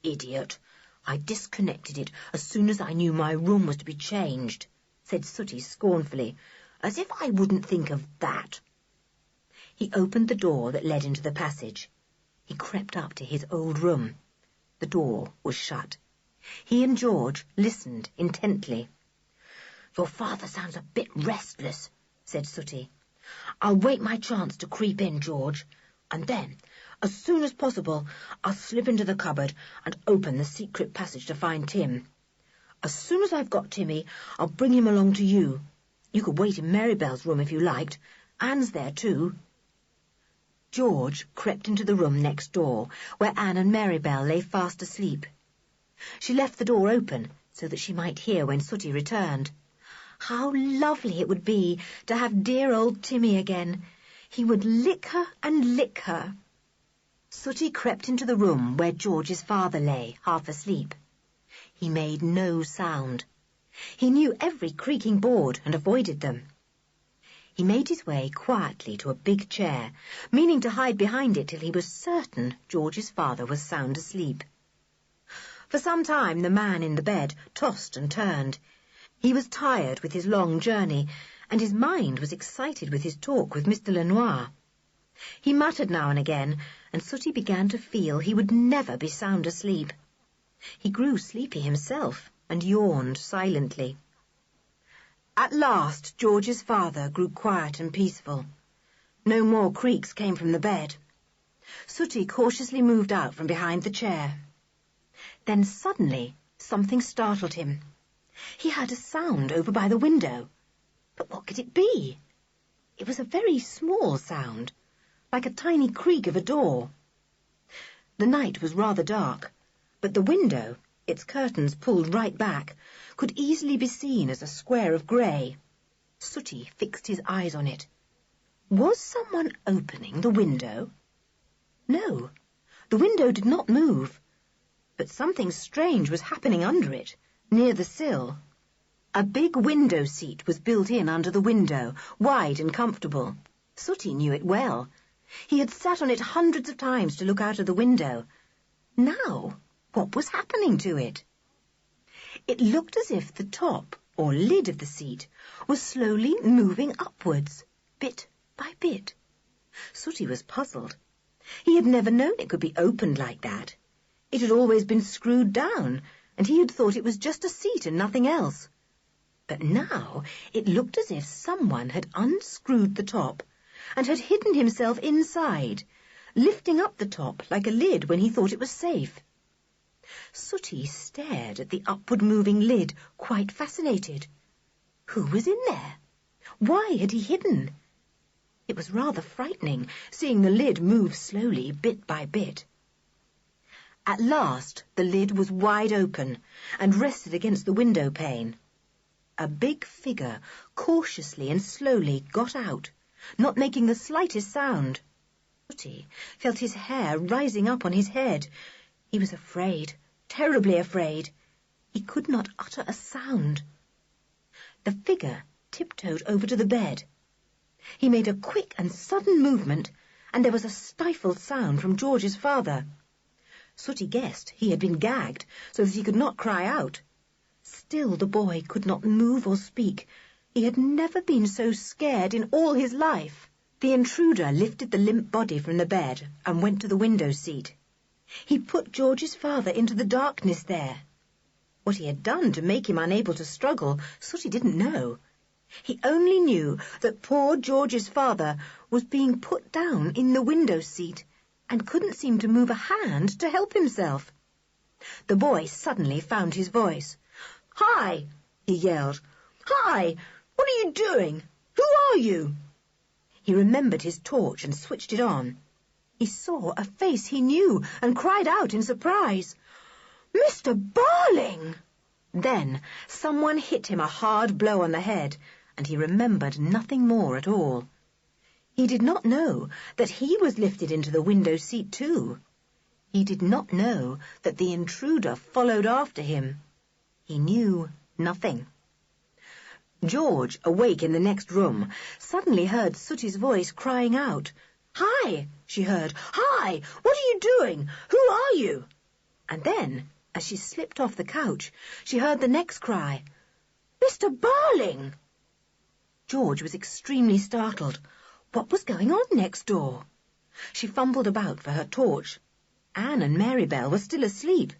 "Idiot! I disconnected it as soon as I knew my room was to be changed," said Sooty scornfully. "As if I wouldn't think of that." He opened the door that led into the passage. He crept up to his old room. The door was shut. He and George listened intently. "Your father sounds a bit restless," said Sooty. "I'll wait my chance to creep in, George, and then, as soon as possible, I'll slip into the cupboard and open the secret passage to find Tim. As soon as I've got Timmy, I'll bring him along to you. You could wait in Marybelle's room if you liked. Anne's there too." George crept into the room next door, where Anne and Marybelle lay fast asleep. She left the door open so that she might hear when Sooty returned. How lovely it would be to have dear old Timmy again. He would lick her and lick her. Sooty crept into the room where George's father lay, half asleep. He made no sound. He knew every creaking board and avoided them. He made his way quietly to a big chair, meaning to hide behind it till he was certain George's father was sound asleep. For some time the man in the bed tossed and turned. He was tired with his long journey, and his mind was excited with his talk with Mr. Lenoir. He muttered now and again, and Sooty began to feel he would never be sound asleep. He grew sleepy himself, and yawned silently. At last George's father grew quiet and peaceful. No more creaks came from the bed. Sooty cautiously moved out from behind the chair. Then suddenly something startled him. He heard a sound over by the window. But what could it be? It was a very small sound, like a tiny creak of a door. The night was rather dark, but the window, its curtains pulled right back, could easily be seen as a square of grey. Sooty fixed his eyes on it. Was someone opening the window? No, the window did not move, but something strange was happening under it, near the sill. A big window seat was built in under the window, wide and comfortable. Sooty knew it well. He had sat on it hundreds of times to look out of the window. Now, what was happening to it? It looked as if the top, or lid of the seat, was slowly moving upwards, bit by bit. Sooty was puzzled. He had never known it could be opened like that. It had always been screwed down, and he had thought it was just a seat and nothing else. But now it looked as if someone had unscrewed the top and had hidden himself inside, lifting up the top like a lid when he thought it was safe. Sooty stared at the upward-moving lid, quite fascinated. Who was in there? Why had he hidden? It was rather frightening, seeing the lid move slowly, bit by bit. At last the lid was wide open and rested against the window pane. A big figure cautiously and slowly got out, not making the slightest sound. Sooty felt his hair rising up on his head. He was afraid, terribly afraid. He could not utter a sound. The figure tiptoed over to the bed. He made a quick and sudden movement, and there was a stifled sound from George's father. Sooty guessed he had been gagged so that he could not cry out. Still the boy could not move or speak. He had never been so scared in all his life. The intruder lifted the limp body from the bed and went to the window seat. He put George's father into the darkness there. What he had done to make him unable to struggle, Sooty didn't know. He only knew that poor George's father was being put down in the window seat, and couldn't seem to move a hand to help himself. The boy suddenly found his voice. "Hi!" he yelled. "Hi! What are you doing? Who are you?" He remembered his torch and switched it on. He saw a face he knew and cried out in surprise, "Mr. Barling!" Then someone hit him a hard blow on the head, and he remembered nothing more at all. He did not know that he was lifted into the window seat too. He did not know that the intruder followed after him. He knew nothing. George, awake in the next room, suddenly heard Sooty's voice crying out. "Hi!" she heard. "Hi! What are you doing? Who are you?" And then, as she slipped off the couch, she heard the next cry, "Mr. Barling!" George was extremely startled. What was going on next door? She fumbled about for her torch. Anne and Marybelle were still asleep.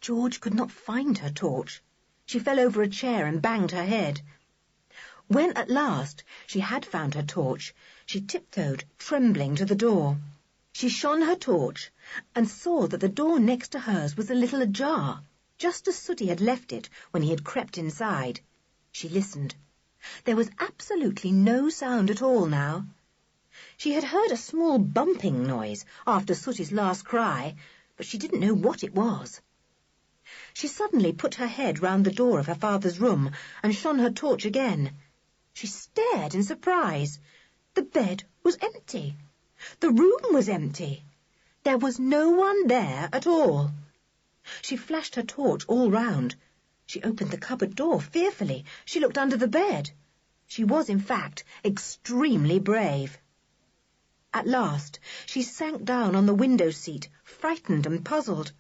George could not find her torch. She fell over a chair and banged her head. When at last she had found her torch, she tiptoed, trembling, to the door. She shone her torch and saw that the door next to hers was a little ajar, just as Sooty had left it when he had crept inside. She listened. There was absolutely no sound at all now. She had heard a small bumping noise after Sooty's last cry, but she didn't know what it was. She suddenly put her head round the door of her father's room and shone her torch again. She stared in surprise. The bed was empty. The room was empty. There was no one there at all. She flashed her torch all round. She opened the cupboard door fearfully. She looked under the bed. She was, in fact, extremely brave. At last, she sank down on the window seat, frightened and puzzled.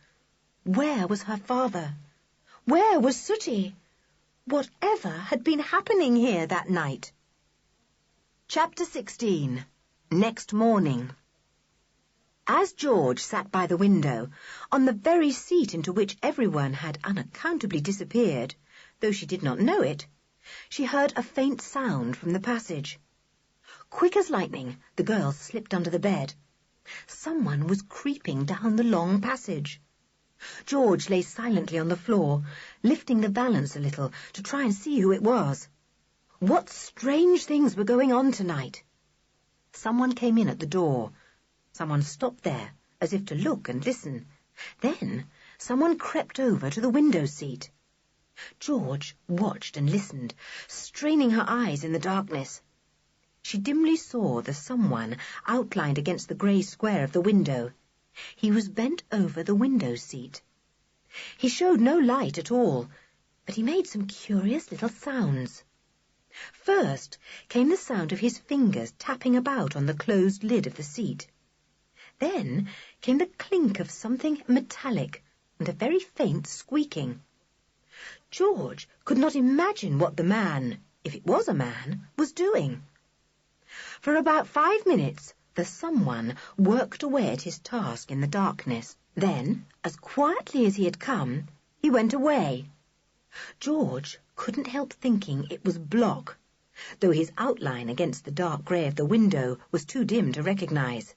Where was her father? Where was Sooty? Whatever had been happening here that night? Chapter 16. Next morning. As George sat by the window, on the very seat into which everyone had unaccountably disappeared, though she did not know it, she heard a faint sound from the passage. Quick as lightning, the girl slipped under the bed. Someone was creeping down the long passage. George lay silently on the floor, lifting the valance a little to try and see who it was. What strange things were going on tonight? Someone came in at the door. Someone stopped there, as if to look and listen. Then someone crept over to the window seat. George watched and listened, straining her eyes in the darkness. She dimly saw the someone outlined against the grey square of the window. He was bent over the window seat. He showed no light at all, but he made some curious little sounds. First came the sound of his fingers tapping about on the closed lid of the seat. Then came the clink of something metallic and a very faint squeaking. George could not imagine what the man, if it was a man, was doing. For about 5 minutes, the someone worked away at his task in the darkness. Then, as quietly as he had come, he went away. George couldn't help thinking it was Block, though his outline against the dark grey of the window was too dim to recognise.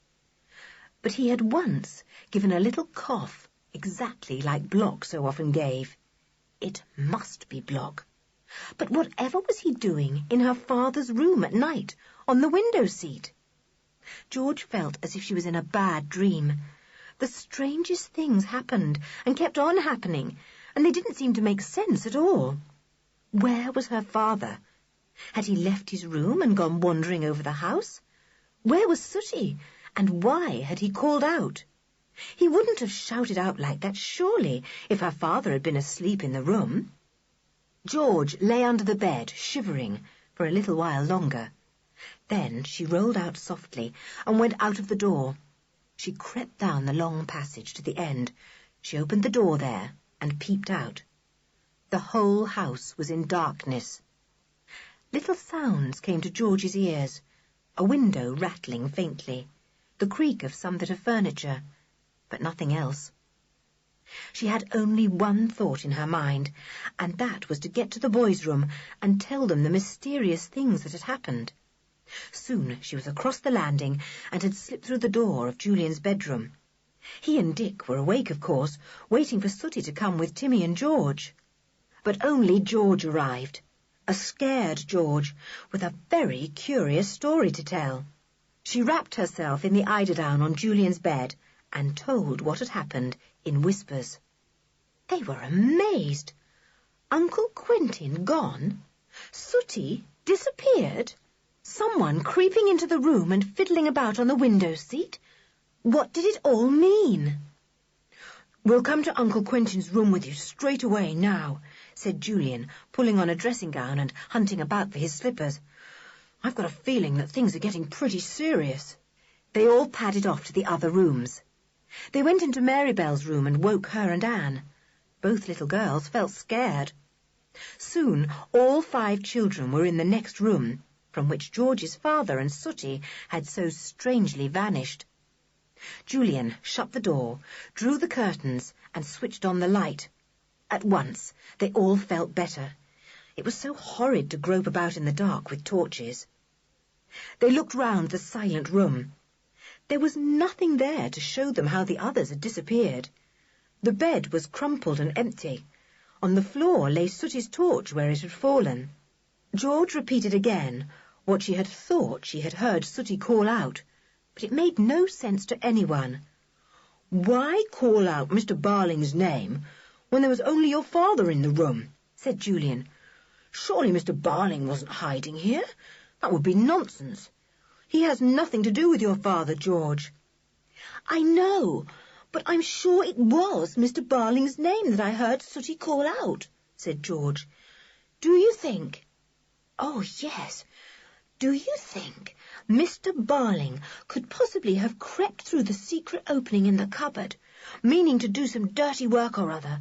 But he had once given a little cough, exactly like Block so often gave. It must be Block. But whatever was he doing in her father's room at night, on the window seat? George felt as if she was in a bad dream. The strangest things happened and kept on happening, and they didn't seem to make sense at all. Where was her father? Had he left his room and gone wandering over the house? Where was Sooty, and why had he called out? He wouldn't have shouted out like that, surely, if her father had been asleep in the room. George lay under the bed, shivering, for a little while longer. Then she rolled out softly and went out of the door. She crept down the long passage to the end. She opened the door there and peeped out. The whole house was in darkness. Little sounds came to George's ears. A window rattling faintly, the creak of some bit of furniture, but nothing else. She had only one thought in her mind, and that was to get to the boys' room and tell them the mysterious things that had happened. Soon she was across the landing and had slipped through the door of Julian's bedroom. He and Dick were awake, of course, waiting for Sooty to come with Timmy and George. But only George arrived, a scared George, with a very curious story to tell. She wrapped herself in the eiderdown on Julian's bed and told what had happened in whispers. They were amazed. Uncle Quentin gone? Sooty disappeared? Someone creeping into the room and fiddling about on the window seat? What did it all mean? "We'll come to Uncle Quentin's room with you straight away now," said Julian, pulling on a dressing gown and hunting about for his slippers. "I've got a feeling that things are getting pretty serious." They all padded off to the other rooms. They went into Marybelle's room and woke her and Anne. Both little girls felt scared. Soon all 5 children were in the next room, from which George's father and Sooty had so strangely vanished. Julian shut the door, drew the curtains, and switched on the light. At once they all felt better. It was so horrid to grope about in the dark with torches. They looked round the silent room. There was nothing there to show them how the others had disappeared. The bed was crumpled and empty. On the floor lay Sooty's torch where it had fallen. George repeated again what she had thought she had heard Sooty call out, but it made no sense to anyone. "Why call out Mr. Barling's name when there was only your father in the room?" said Julian. "Surely Mr. Barling wasn't hiding here. That would be nonsense. He has nothing to do with your father, George." "I know, but I'm sure it was Mr. Barling's name that I heard Sooty call out," said George. "Do you think—" "Oh, yes. Do you think Mr. Barling could possibly have crept through the secret opening in the cupboard, meaning to do some dirty work or other,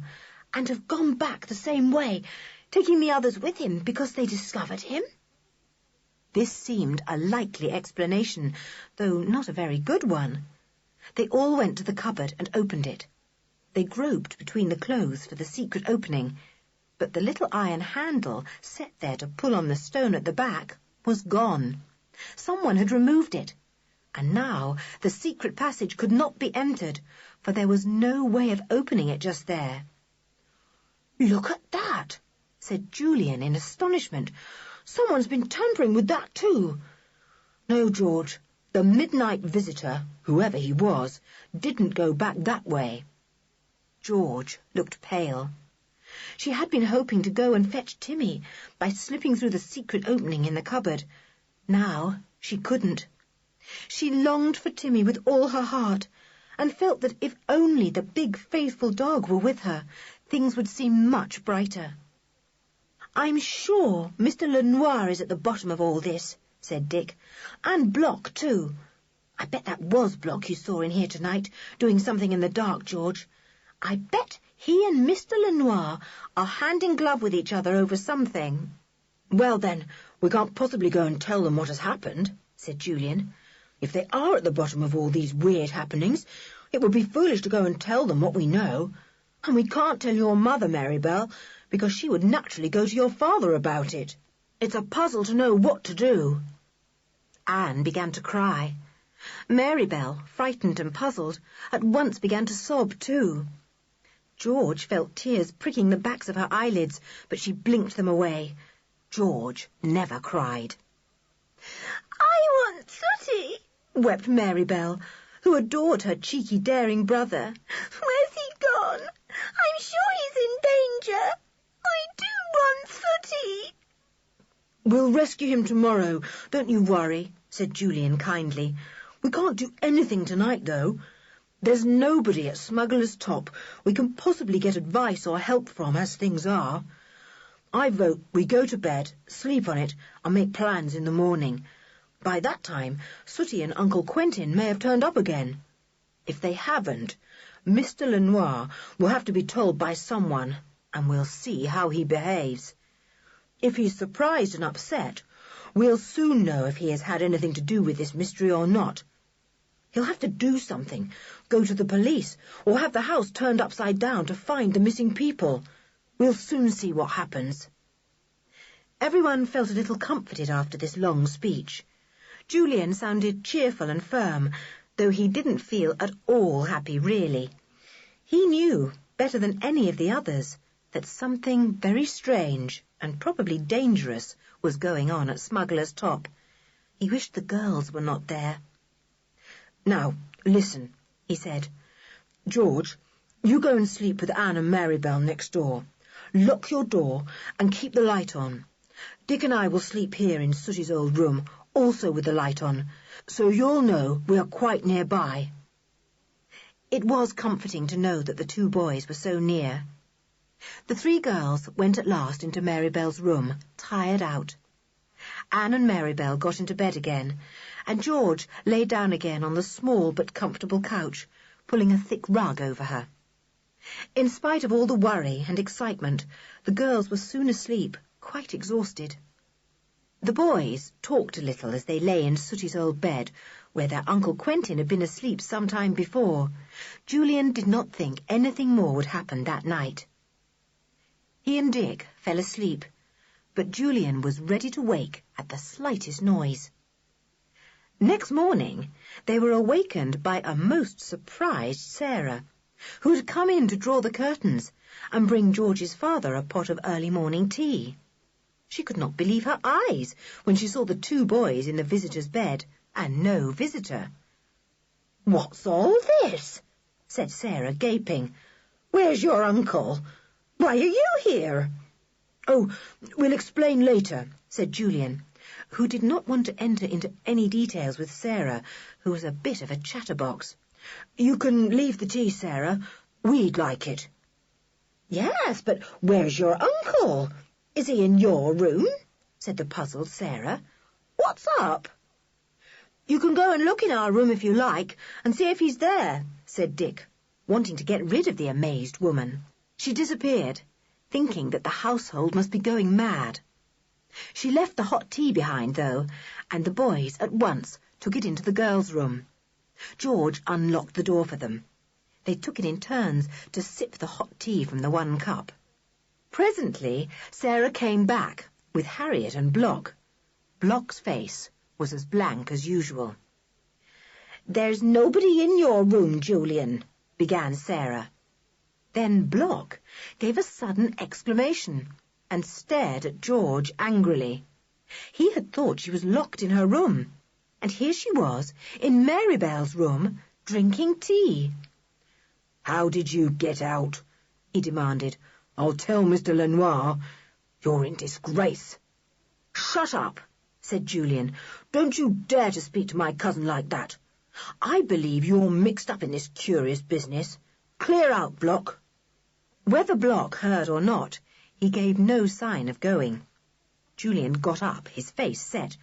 and have gone back the same way, taking the others with him because they discovered him?" This seemed a likely explanation, though not a very good one. They all went to the cupboard and opened it. They groped between the clothes for the secret opening, but the little iron handle set there to pull on the stone at the back was gone. Someone had removed it, and now the secret passage could not be entered, for there was no way of opening it just there. "Look at that," said Julian in astonishment. "Someone's been tampering with that too." "No, George, the midnight visitor, whoever he was, didn't go back that way." George looked pale. She had been hoping to go and fetch Timmy by slipping through the secret opening in the cupboard. Now she couldn't. She longed for Timmy with all her heart, and felt that if only the big faithful dog were with her, things would seem much brighter. "I'm sure Mr. Lenoir is at the bottom of all this," said Dick. "And Block, too. I bet that was Block you saw in here tonight, doing something in the dark, George. I bet he and Mr. Lenoir are hand in glove with each other over something." "Well, then, we can't possibly go and tell them what has happened," said Julian. "If they are at the bottom of all these weird happenings, it would be foolish to go and tell them what we know. And we can't tell your mother, Marybelle, because she would naturally go to your father about it. It's a puzzle to know what to do." Anne began to cry. Marybelle, frightened and puzzled, at once began to sob too. George felt tears pricking the backs of her eyelids, but she blinked them away. George never cried. "I want Sooty," wept Marybelle, who adored her cheeky, daring brother. "Where's he gone? I'm sure he's in danger. I do want Sooty." "We'll rescue him tomorrow, don't you worry," said Julian kindly. "We can't do anything tonight, though. There's nobody at Smuggler's Top we can possibly get advice or help from as things are. I vote we go to bed, sleep on it, and make plans in the morning. By that time, Sooty and Uncle Quentin may have turned up again. If they haven't, Mr. Lenoir will have to be told by someone, and we'll see how he behaves. If he's surprised and upset, we'll soon know if he has had anything to do with this mystery or not. He'll have to do something, go to the police, or have the house turned upside down to find the missing people. We'll soon see what happens." Everyone felt a little comforted after this long speech. Julian sounded cheerful and firm, though he didn't feel at all happy, really. He knew, better than any of the others, that something very strange and probably dangerous was going on at Smuggler's Top. He wished the girls were not there. "Now, listen," he said. "George, you go and sleep with Anne and Marybelle next door. Lock your door and keep the light on. Dick and I will sleep here in Sooty's old room, also with the light on, so you'll know we are quite nearby." It was comforting to know that the two boys were so near. The three girls went at last into Marybelle's room, tired out. Anne and Marybelle got into bed again, and George lay down again on the small but comfortable couch, pulling a thick rug over her. In spite of all the worry and excitement, the girls were soon asleep, quite exhausted. The boys talked a little as they lay in Sooty's old bed, where their Uncle Quentin had been asleep some time before. Julian did not think anything more would happen that night. He and Dick fell asleep, but Julian was ready to wake at the slightest noise. Next morning, they were awakened by a most surprised Sarah, who had come in to draw the curtains and bring George's father a pot of early morning tea. She could not believe her eyes when she saw the two boys in the visitor's bed and no visitor. "What's all this?" said Sarah, gaping. "Where's your uncle? Why are you here?" "Oh, we'll explain later," said Julian, who did not want to enter into any details with Sarah, who was a bit of a chatterbox. "You can leave the tea, Sarah. We'd like it." "Yes, but where's your uncle? Is he in your room?" said the puzzled Sarah. "What's up?" "You can go and look in our room if you like, and see if he's there," said Dick, wanting to get rid of the amazed woman. She disappeared, thinking that the household must be going mad. She left the hot tea behind, though, and the boys at once took it into the girls' room. George unlocked the door for them. They took it in turns to sip the hot tea from the one cup. Presently, Sarah came back with Harriet and Block. Block's face was as blank as usual. "There's nobody in your room, Julian," began Sarah. Then Block gave a sudden exclamation and stared at George angrily. He had thought she was locked in her room, and here she was in Marybelle's room drinking tea. "How did you get out?" he demanded. "I'll tell Mr. Lenoir. You're in disgrace." "Shut up," said Julian. "Don't you dare to speak to my cousin like that. I believe you're mixed up in this curious business. Clear out, Block." Whether Block heard or not, he gave no sign of going. Julian got up, his face set.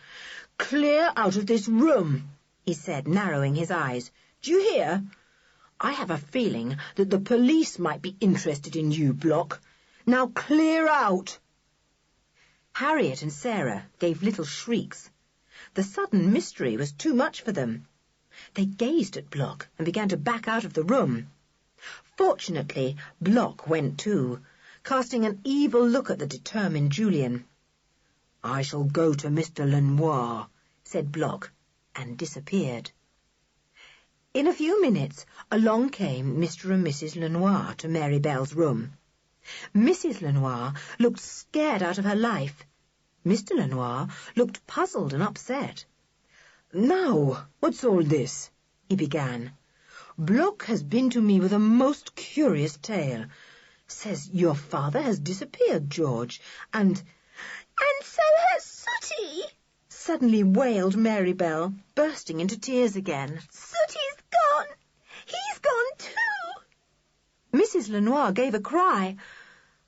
"Clear out of this room," he said, narrowing his eyes. "Do you hear? I have a feeling that the police might be interested in you, Block. Now clear out." Harriet and Sarah gave little shrieks. The sudden mystery was too much for them. They gazed at Block and began to back out of the room. Fortunately, Block went too, casting an evil look at the determined Julian. "I shall go to Mr. Lenoir," said Block, and disappeared. In a few minutes, along came Mr. and Mrs. Lenoir to Marybelle's room. Mrs. Lenoir looked scared out of her life. Mr. Lenoir looked puzzled and upset. "Now, what's all this?" he began. "Block has been to me with a most curious tale. Says your father has disappeared, George, and so has Sooty!" suddenly wailed Marybelle, bursting into tears again. "Sooty's gone! He's gone too!" Mrs. Lenoir gave a cry.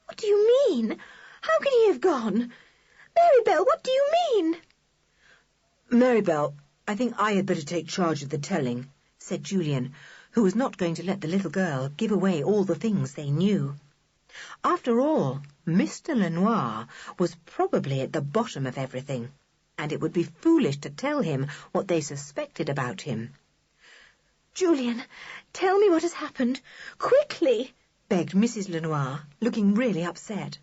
"What do you mean? How can he have gone? Marybelle, what do you mean?" "Marybelle, I think I had better take charge of the telling," said Julian, who was not going to let the little girl give away all the things they knew. After all, Mr. Lenoir was probably at the bottom of everything, and it would be foolish to tell him what they suspected about him. "Julian, tell me what has happened, quickly," begged Mrs. Lenoir, looking really upset.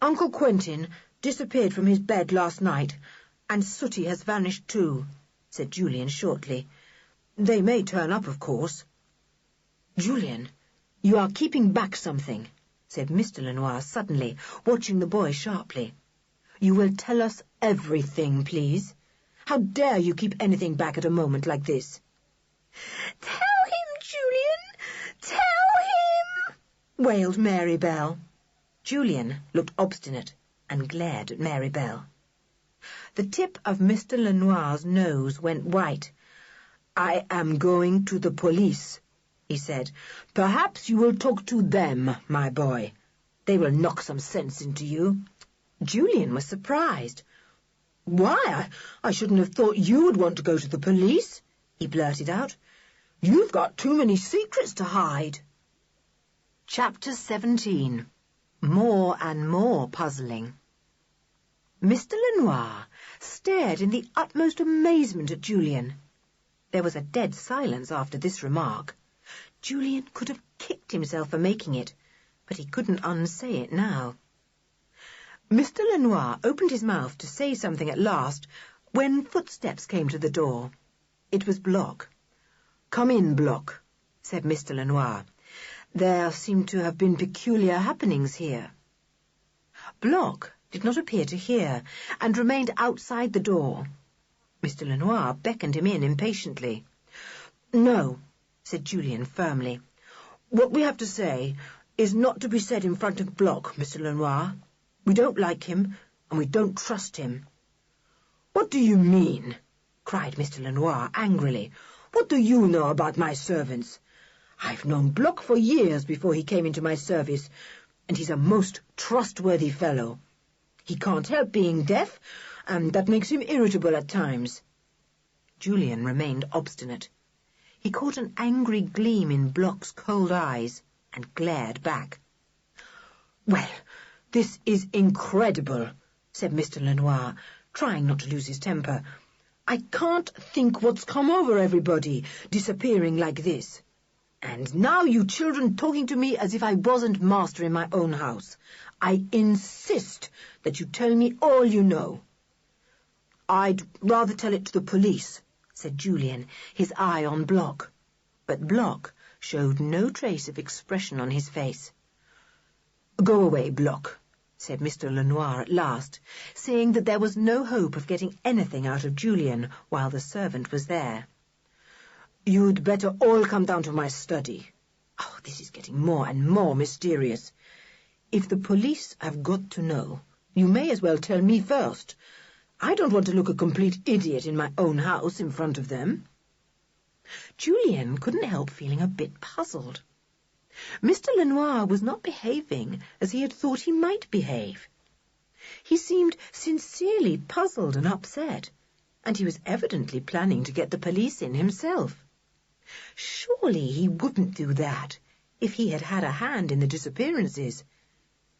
"Uncle Quentin disappeared from his bed last night, And Sooty has vanished too, said Julian shortly. They may turn up, of course. Julian, you are keeping back something, said Mr. Lenoir suddenly, watching the boy sharply. You will tell us everything, please. How dare you keep anything back at a moment like this? Tell him, Julian! Tell him! Wailed Mary Bell. Julian looked obstinate and glared at Mary Bell. The tip of Mr. Lenoir's nose went white. I am going to the police, he said. Perhaps you will talk to them, my boy. They will knock some sense into you. Julian was surprised. Why, I shouldn't have thought you would want to go to the police, he blurted out. You've got too many secrets to hide. Chapter 17. More and more puzzling. Mr. Lenoir stared in the utmost amazement at Julian. There was a dead silence after this remark. Julian could have kicked himself for making it, but he couldn't unsay it now. Mr. Lenoir opened his mouth to say something at last, when footsteps came to the door. It was Block. Come in, Block, said Mr. Lenoir. There seem to have been peculiar happenings here. Block did not appear to hear, and remained outside the door. Mr. Lenoir beckoned him in impatiently. No, said Julian firmly. What we have to say is not to be said in front of Block, Mr. Lenoir. We don't like him, and we don't trust him. What do you mean? Cried Mr. Lenoir angrily. What do you know about my servants? I've known Block for years before he came into my service, and he's a most trustworthy fellow. He can't help being deaf, and that makes him irritable at times. Julian remained obstinate. He caught an angry gleam in Block's cold eyes, and glared back. Well, this is incredible, said Mr. Lenoir, trying not to lose his temper. I can't think what's come over everybody, disappearing like this. And now you children talking to me as if I wasn't master in my own house. I insist that you tell me all you know. I'd rather tell it to the police, said Julian, his eye on Block. But Block showed no trace of expression on his face. Go away, Block, said Mr. Lenoir at last, seeing that there was no hope of getting anything out of Julian while the servant was there. You'd better all come down to my study. Oh, this is getting more and more mysterious. If the police have got to know, you may as well tell me first. I don't want to look a complete idiot in my own house in front of them. Julian couldn't help feeling a bit puzzled. Mr. Lenoir was not behaving as he had thought he might behave. He seemed sincerely puzzled and upset, and he was evidently planning to get the police in himself. Surely he wouldn't do that if he had had a hand in the disappearances.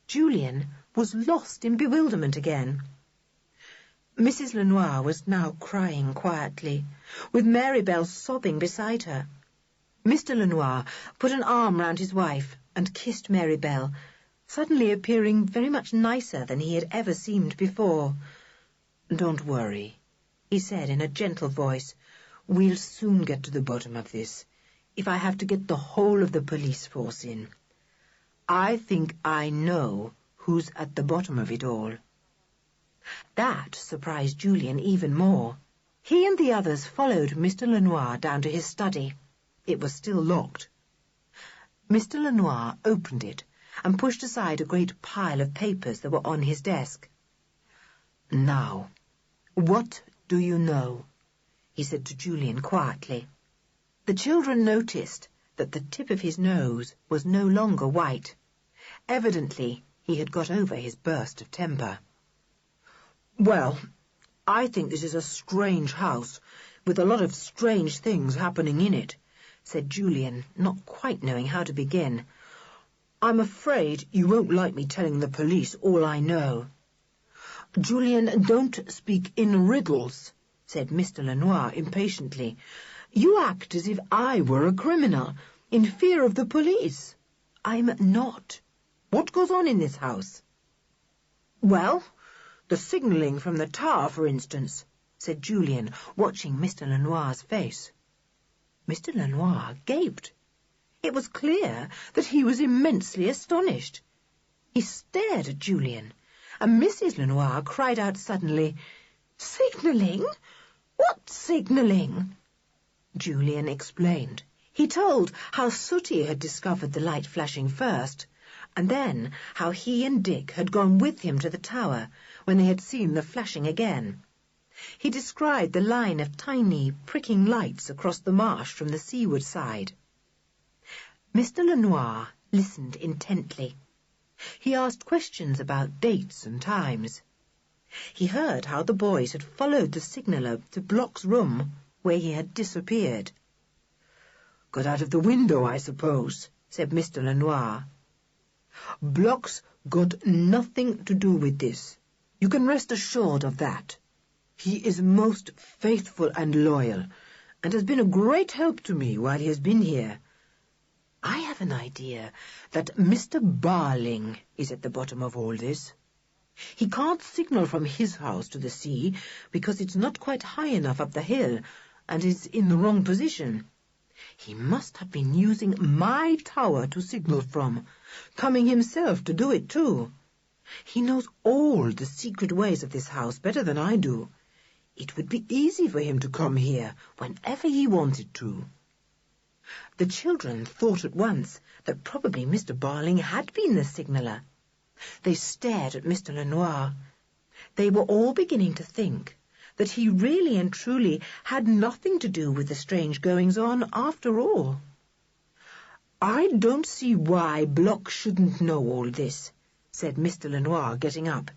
Julian was lost in bewilderment again. Mrs. Lenoir was now crying quietly, with Mary Bell sobbing beside her. Mr. Lenoir put an arm round his wife and kissed Mary Bell, suddenly appearing very much nicer than he had ever seemed before. Don't worry, he said in a gentle voice. We'll soon get to the bottom of this, if I have to get the whole of the police force in. I think I know who's at the bottom of it all. That surprised Julian even more. He and the others followed Mr. Lenoir down to his study. It was still locked. Mr. Lenoir opened it and pushed aside a great pile of papers that were on his desk. Now, what do you know? He said to Julian quietly. The children noticed that the tip of his nose was no longer white. Evidently, he had got over his burst of temper. Well, I think this is a strange house, with a lot of strange things happening in it, said Julian, not quite knowing how to begin. I'm afraid you won't like me telling the police all I know. Julian, don't speak in riddles, said Mr. Lenoir impatiently. You act as if I were a criminal, in fear of the police. I'm not. What goes on in this house? Well, The signalling from the tower, for instance, said Julian, watching Mr. Lenoir's face. Mr. Lenoir gaped. It was clear that he was immensely astonished. He stared at Julian, and Mrs. Lenoir cried out suddenly, "Signalling? What signalling?" Julian explained. He told how Sooty had discovered the light flashing first, and then how he and Dick had gone with him to the tower when they had seen the flashing again. He described the line of tiny, pricking lights across the marsh from the seaward side. Mr. Lenoir listened intently. He asked questions about dates and times. He heard how the boys had followed the signaller to Block's room, where he had disappeared. "Got out of the window, I suppose," said Mr. Lenoir. "Block's got nothing to do with this. You can rest assured of that. He is most faithful and loyal, and has been a great help to me while he has been here. I have an idea that Mr. Barling is at the bottom of all this. He can't signal from his house to the sea because it's not quite high enough up the hill and is in the wrong position. He must have been using my tower to signal from, coming himself to do it too. He knows all the secret ways of this house better than I do. It would be easy for him to come here whenever he wanted to." The children thought at once that probably Mr. Barling had been the signaller. They stared at Mr. Lenoir. They were all beginning to think that he really and truly had nothing to do with the strange goings-on after all. "I don't see why Block shouldn't know all this," said Mr. Lenoir, getting up.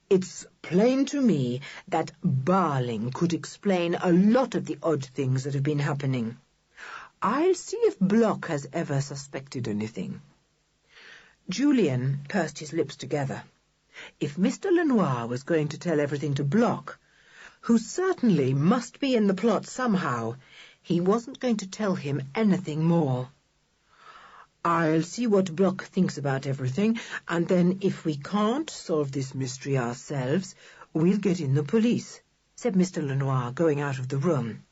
"It's plain to me that Barling could explain a lot of the odd things that have been happening. I'll see if Block has ever suspected anything." Julian pursed his lips together. If Mr. Lenoir was going to tell everything to Block, who certainly must be in the plot somehow, he wasn't going to tell him anything more. "I'll see what Block thinks about everything, and then if we can't solve this mystery ourselves, we'll get in the police," said Mr. Lenoir, going out of the room.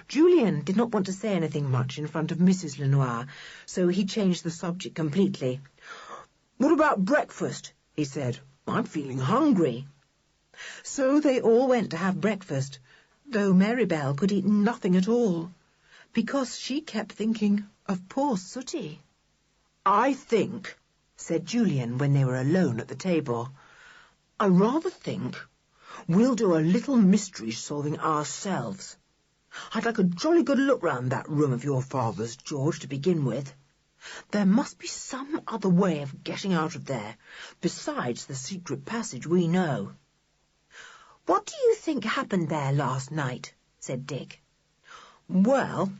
Julian did not want to say anything much in front of Mrs. Lenoir, so he changed the subject completely. "What about breakfast?" he said. "I'm feeling hungry." So they all went to have breakfast, though Marybelle could eat nothing at all, because she kept thinking of poor Sooty. "I think," said Julian when they were alone at the table, "I rather think we'll do a little mystery solving ourselves. I'd like a jolly good look round that room of your father's, George, to begin with. There must be some other way of getting out of there, besides the secret passage we know." "What do you think happened there last night?" said Dick. "Well,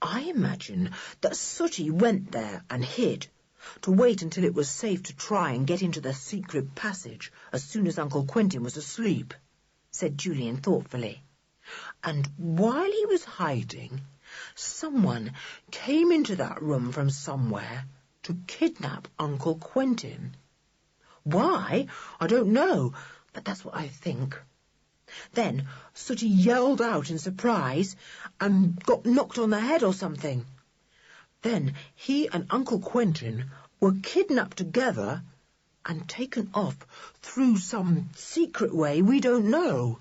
I imagine that Sooty went there and hid, to wait until it was safe to try and get into the secret passage as soon as Uncle Quentin was asleep," said Julian thoughtfully. "And while he was hiding, someone came into that room from somewhere to kidnap Uncle Quentin. Why, I don't know, but that's what I think. Then Sooty yelled out in surprise and got knocked on the head or something. Then he and Uncle Quentin were kidnapped together and taken off through some secret way we don't know."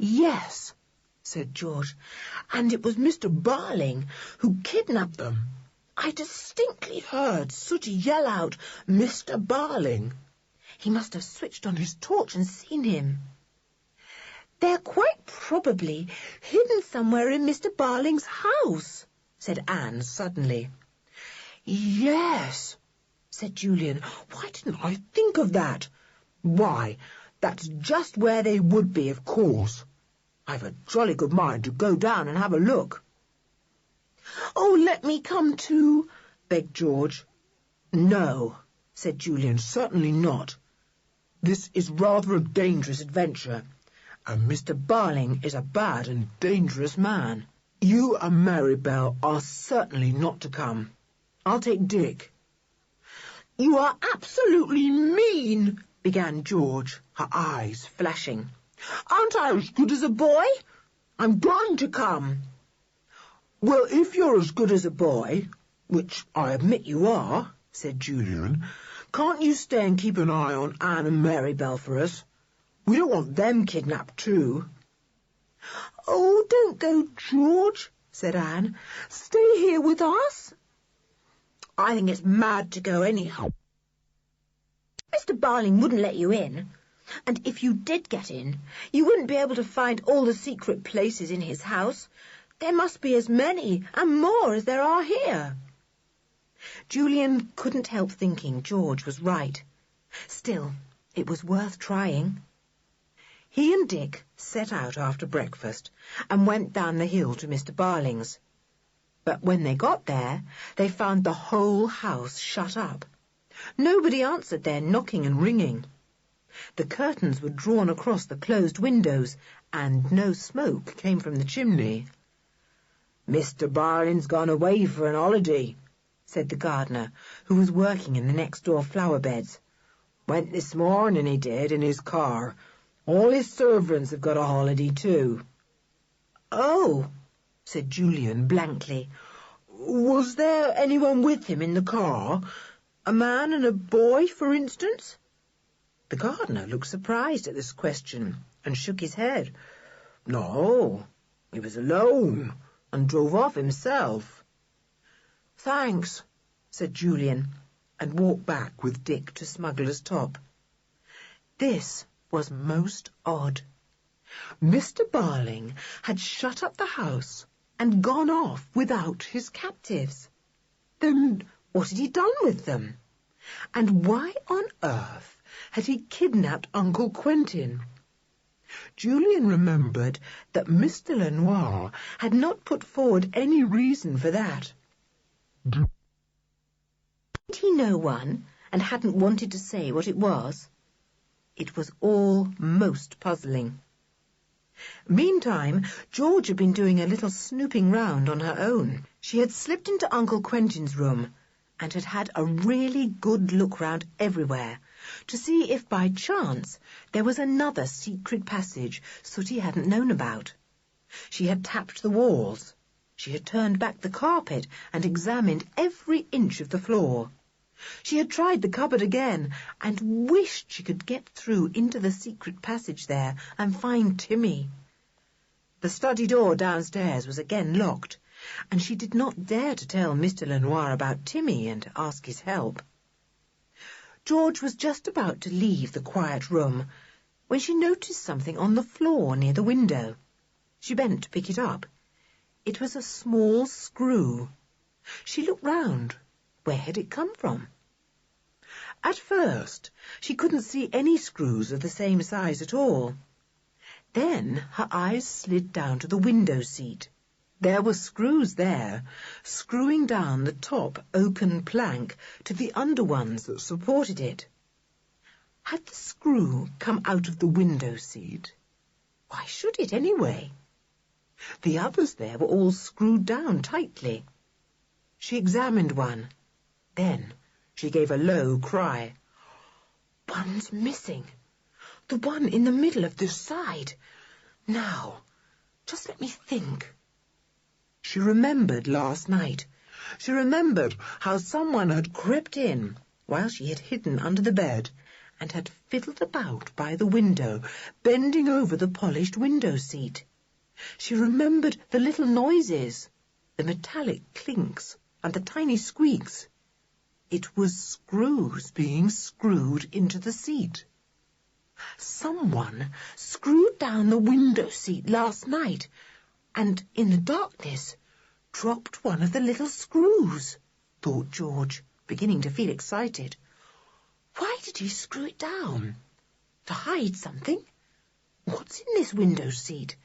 "Yes," said George, "and it was Mr. Barling who kidnapped them. I distinctly heard Sooty yell out, 'Mr. Barling.' He must have switched on his torch and seen him." "They're quite probably hidden somewhere in Mr. Barling's house," said Anne suddenly. "Yes," said Julian. "Why didn't I think of that? Why, that's just where they would be, of course. I've a jolly good mind to go down and have a look." "Oh, let me come too," begged George. "No," said Julian, "certainly not. This is rather a dangerous adventure, and Mr. Barling is a bad and dangerous man. You and Marybelle are certainly not to come. I'll take Dick." "You are absolutely mean," began George, her eyes flashing. "Aren't I as good as a boy? I'm going to come." "Well, if you're as good as a boy, which I admit you are," said Julian, "can't you stay and keep an eye on Anne and Marybelle for us? We don't want them kidnapped too." "Oh, don't go, George," said Anne. "Stay here with us." "I think it's mad to go anyhow. Mr. Barling wouldn't let you in. And if you did get in, you wouldn't be able to find all the secret places in his house. There must be as many and more as there are here." Julian couldn't help thinking George was right. Still, it was worth trying. He and Dick set out after breakfast and went down the hill to Mr. Barling's. But when they got there, they found the whole house shut up. Nobody answered their knocking and ringing. The curtains were drawn across the closed windows, and no smoke came from the chimney. "Mr. Barling's gone away for an holiday," said the gardener, who was working in the next-door flower beds. "Went this morning, he did, in his car. All his servants have got a holiday too." "Oh," said Julian blankly. "Was there anyone with him in the car? A man and a boy, for instance?" The gardener looked surprised at this question and shook his head. "No, he was alone and drove off himself." "Thanks," said Julian, and walked back with Dick to Smuggler's Top. This was most odd. Mr. Barling had shut up the house and gone off without his captives. Then what had he done with them? And why on earth had he kidnapped Uncle Quentin? Julian remembered that Mr. Lenoir had not put forward any reason for that. Did he know one and hadn't wanted to say what it was? It was all most puzzling. Meantime, George had been doing a little snooping round on her own. She had slipped into Uncle Quentin's room and had had a really good look round everywhere to see if by chance there was another secret passage Sooty hadn't known about. She had tapped the walls. She had turned back the carpet and examined every inch of the floor. She had tried the cupboard again and wished she could get through into the secret passage there and find Timmy. The study door downstairs was again locked, and she did not dare to tell Mr. Lenoir about Timmy and ask his help. George was just about to leave the quiet room when she noticed something on the floor near the window. She bent to pick it up. It was a small screw. She looked round. Where had it come from? At first, she couldn't see any screws of the same size at all. Then her eyes slid down to the window seat. There were screws there, screwing down the top oaken plank to the under ones that supported it. Had the screw come out of the window seat? Why should it anyway? The others there were all screwed down tightly. She examined one. Then she gave a low cry. "One's missing. The one in the middle of this side. Now, just let me think." She remembered last night. She remembered how someone had crept in while she had hidden under the bed and had fiddled about by the window, bending over the polished window seat. She remembered the little noises, the metallic clinks and the tiny squeaks. It was screws being screwed into the seat. Someone screwed down the window seat last night and, in the darkness, dropped one of the little screws, thought George, beginning to feel excited. Why did he screw it down? To hide something? What's in this window seat?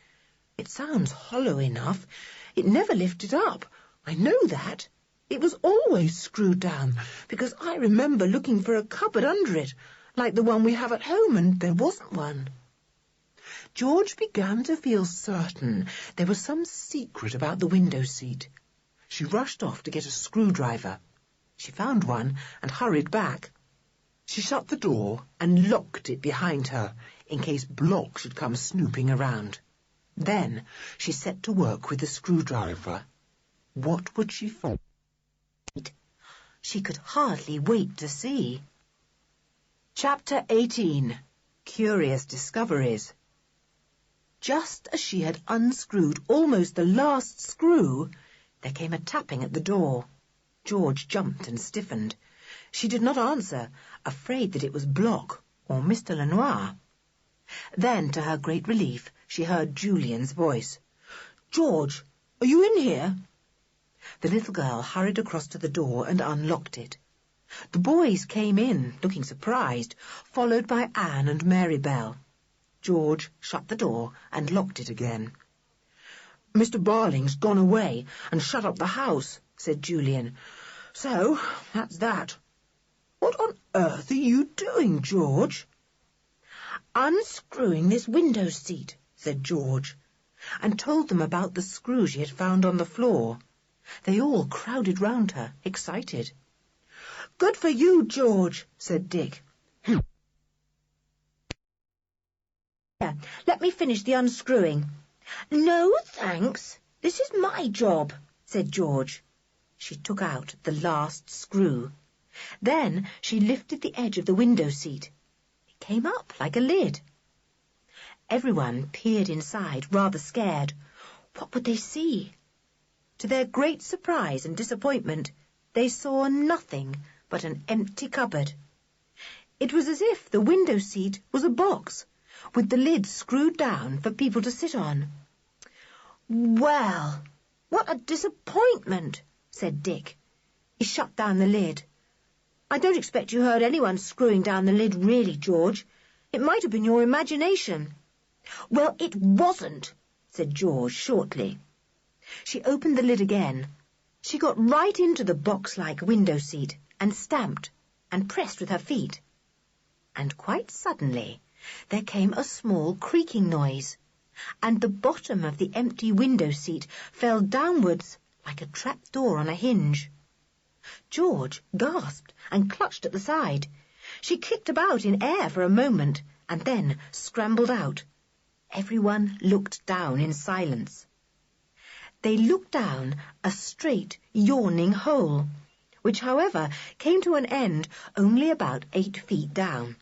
It sounds hollow enough. It never lifted up. I know that. It was always screwed down, because I remember looking for a cupboard under it, like the one we have at home, and there wasn't one. George began to feel certain there was some secret about the window seat. She rushed off to get a screwdriver. She found one and hurried back. She shut the door and locked it behind her in case Block should come snooping around. Then she set to work with the screwdriver. What would she find? She could hardly wait to see. Chapter 18. Curious Discoveries. Just as she had unscrewed almost the last screw, there came a tapping at the door. George jumped and stiffened. She did not answer, afraid that it was Block or Mr. Lenoir. Then, to her great relief, she heard Julian's voice. "George, are you in here?" The little girl hurried across to the door and unlocked it. The boys came in, looking surprised, followed by Anne and Marybelle. George shut the door and locked it again. "Mr. Barling's gone away and shut up the house," said Julian. "So, that's that. What on earth are you doing, George?" "Unscrewing this window seat," said George, and told them about the screw she had found on the floor. They all crowded round her, excited. "Good for you, George," said Dick. "Here, let me finish the unscrewing." "No, thanks. This is my job," said George. She took out the last screw. Then she lifted the edge of the window seat. It came up like a lid. Everyone peered inside, rather scared. What would they see? To their great surprise and disappointment, they saw nothing but an empty cupboard. It was as if the window seat was a box, with the lid screwed down for people to sit on. "Well, what a disappointment," said Dick. He shut down the lid. "I don't expect you heard anyone screwing down the lid, really, George. It might have been your imagination." "Well, it wasn't," said George shortly. She opened the lid again. She got right into the box-like window seat and stamped and pressed with her feet. And quite suddenly there came a small creaking noise, and the bottom of the empty window seat fell downwards like a trap-door on a hinge. George gasped and clutched at the side. She kicked about in air for a moment and then scrambled out. Everyone looked down in silence. They looked down a straight, yawning hole, which, however, came to an end only about 8 feet down.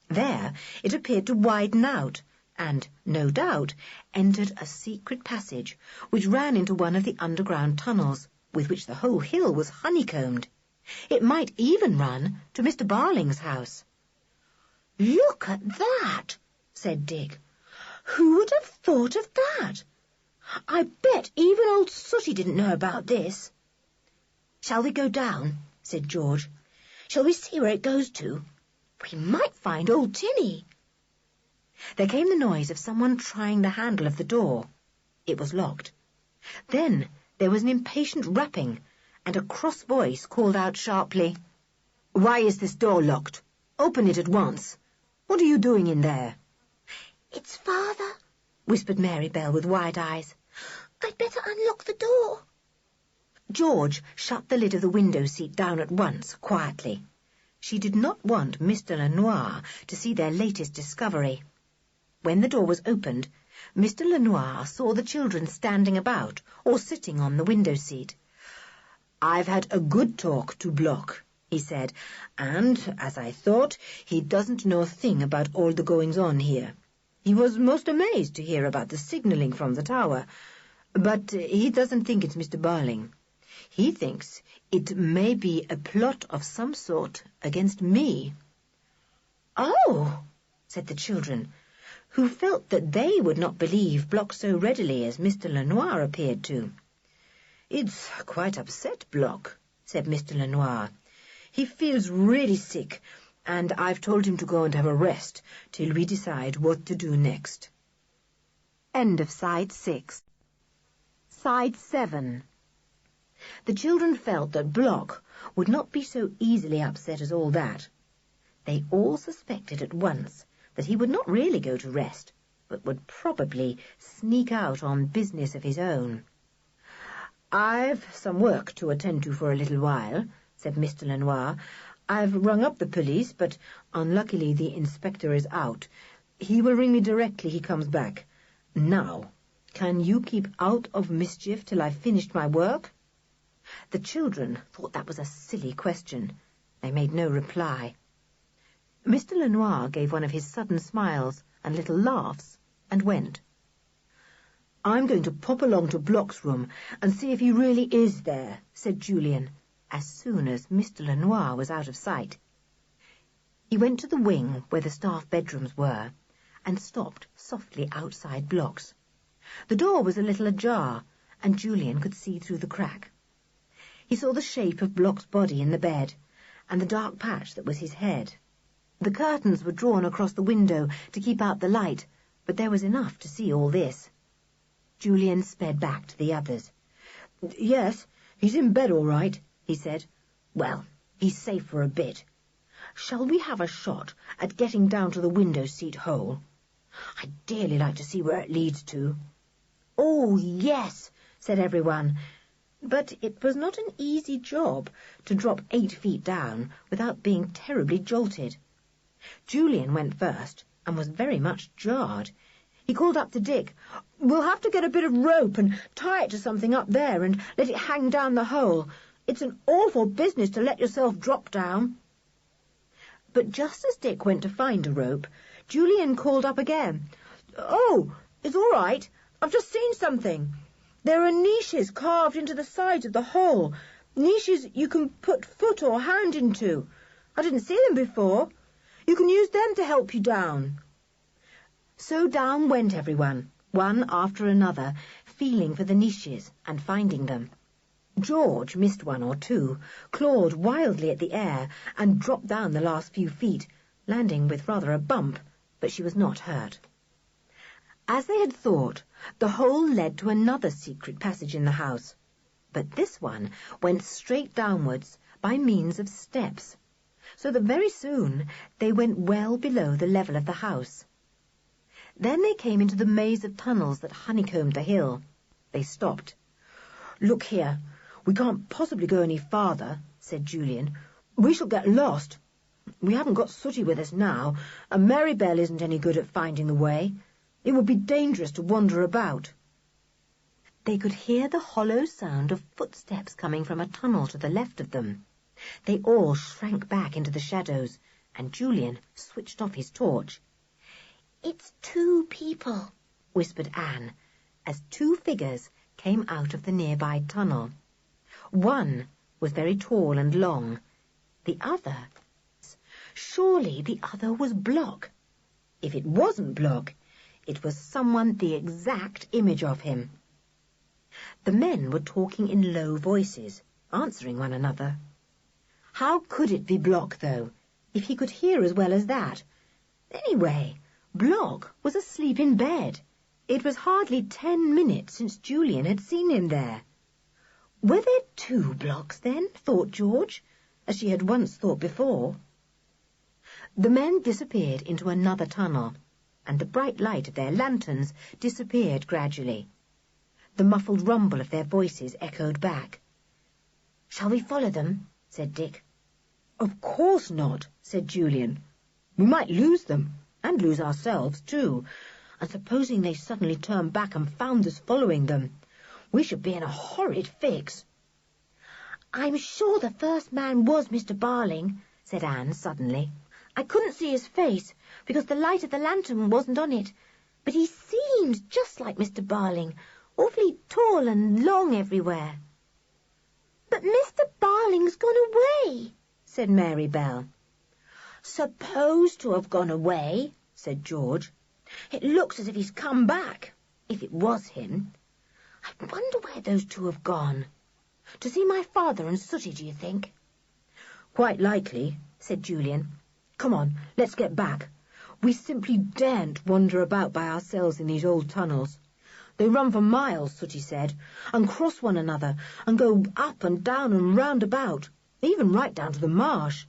There it appeared to widen out, and, no doubt, entered a secret passage which ran into one of the underground tunnels, with which the whole hill was honeycombed. It might even run to Mr. Barling's house. "Look at that," said Dick. "Who would have thought of that? I bet even old Sooty didn't know about this." "Shall we go down?" said George. "Shall we see where it goes to? We might find old Tinny." There came the noise of someone trying the handle of the door. It was locked. Then there was an impatient rapping, and a cross voice called out sharply, "Why is this door locked? Open it at once. What are you doing in there?" "It's Father," whispered Marybelle with wide eyes. "I'd better unlock the door." George shut the lid of the window seat down at once, quietly. She did not want Mr. Lenoir to see their latest discovery. When the door was opened, Mr. Lenoir saw the children standing about or sitting on the window seat. "I've had a good talk to Block," he said, "and, as I thought, he doesn't know a thing about all the goings-on here. He was most amazed to hear about the signalling from the tower, but he doesn't think it's Mr. Barling. He thinks it may be a plot of some sort against me." "Oh," said the children, who felt that they would not believe Block so readily as Mr. Lenoir appeared to. "It's quite upset Block," said Mr. Lenoir. "He feels really sick, and I've told him to go and have a rest till we decide what to do next." End of Side 6. Side 7. The children felt that Block would not be so easily upset as all that. They all suspected at once that he would not really go to rest, but would probably sneak out on business of his own. "I've some work to attend to for a little while," said Mr. Lenoir. I've rung up the police, but unluckily the inspector is out. He will ring me directly he comes back. Now, can you keep out of mischief till I've finished my work?" The children thought that was a silly question. They made no reply. Mr. Lenoir gave one of his sudden smiles and little laughs, and went. "I'm going to pop along to Block's room and see if he really is there," said Julian, as soon as Mr. Lenoir was out of sight. He went to the wing where the staff bedrooms were, and stopped softly outside Block's. The door was a little ajar, and Julian could see through the crack. He saw the shape of Block's body in the bed, and the dark patch that was his head. The curtains were drawn across the window to keep out the light, but there was enough to see all this. Julian sped back to the others. "Yes, he's in bed all right," he said. "Well, he's safe for a bit. Shall we have a shot at getting down to the window seat hole? I'd dearly like to see where it leads to." "Oh, yes," said everyone. But it was not an easy job to drop 8 feet down without being terribly jolted. Julian went first and was very much jarred. He called up to Dick, "We'll have to get a bit of rope and tie it to something up there and let it hang down the hole. It's an awful business to let yourself drop down." But just as Dick went to find a rope, Julian called up again, "Oh, it's all right. I've just seen something. There are niches carved into the sides of the hole, niches you can put foot or hand into. I didn't see them before. You can use them to help you down." So down went everyone, one after another, feeling for the niches and finding them. George missed 1 or 2, clawed wildly at the air, and dropped down the last few feet, landing with rather a bump, but she was not hurt. As they had thought, the hole led to another secret passage in the house, but this one went straight downwards by means of steps, so that very soon they went well below the level of the house. Then they came into the maze of tunnels that honeycombed the hill. They stopped. "Look here, we can't possibly go any farther," said Julian. "We shall get lost. We haven't got Sooty with us now, and Mary Bell isn't any good at finding the way. It would be dangerous to wander about." They could hear the hollow sound of footsteps coming from a tunnel to the left of them. They all shrank back into the shadows, and Julian switched off his torch. "It's 2 people," whispered Anne, as 2 figures came out of the nearby tunnel. One was very tall and long. The other... Surely the other was Block. If it wasn't Block, it was someone the exact image of him. The men were talking in low voices, answering one another. How could it be Block, though, if he could hear as well as that? Anyway, Block was asleep in bed. It was hardly 10 minutes since Julian had seen him there. Were there 2 Blocks, then, thought George, as she had once thought before. The men disappeared into another tunnel, and the bright light of their lanterns disappeared gradually. The muffled rumble of their voices echoed back. "Shall we follow them?" said Dick. "Of course not," said Julian. "We might lose them, and lose ourselves too, and supposing they suddenly turned back and found us following them, we should be in a horrid fix." "I'm sure the first man was Mr. Barling," said Anne suddenly. "I couldn't see his face, because the light of the lantern wasn't on it, but he seemed just like Mr. Barling, awfully tall and long everywhere." "But Mr. Barling's gone away," said Mary Bell. "Supposed to have gone away," said George. "It looks as if he's come back, if it was him. I wonder where those 2 have gone. To see my father and Sooty, do you think?" "Quite likely," said Julian. "Come on, let's get back. We simply daren't wander about by ourselves in these old tunnels. They run for miles, Sooty said, and cross one another, and go up and down and round about, even right down to the marsh.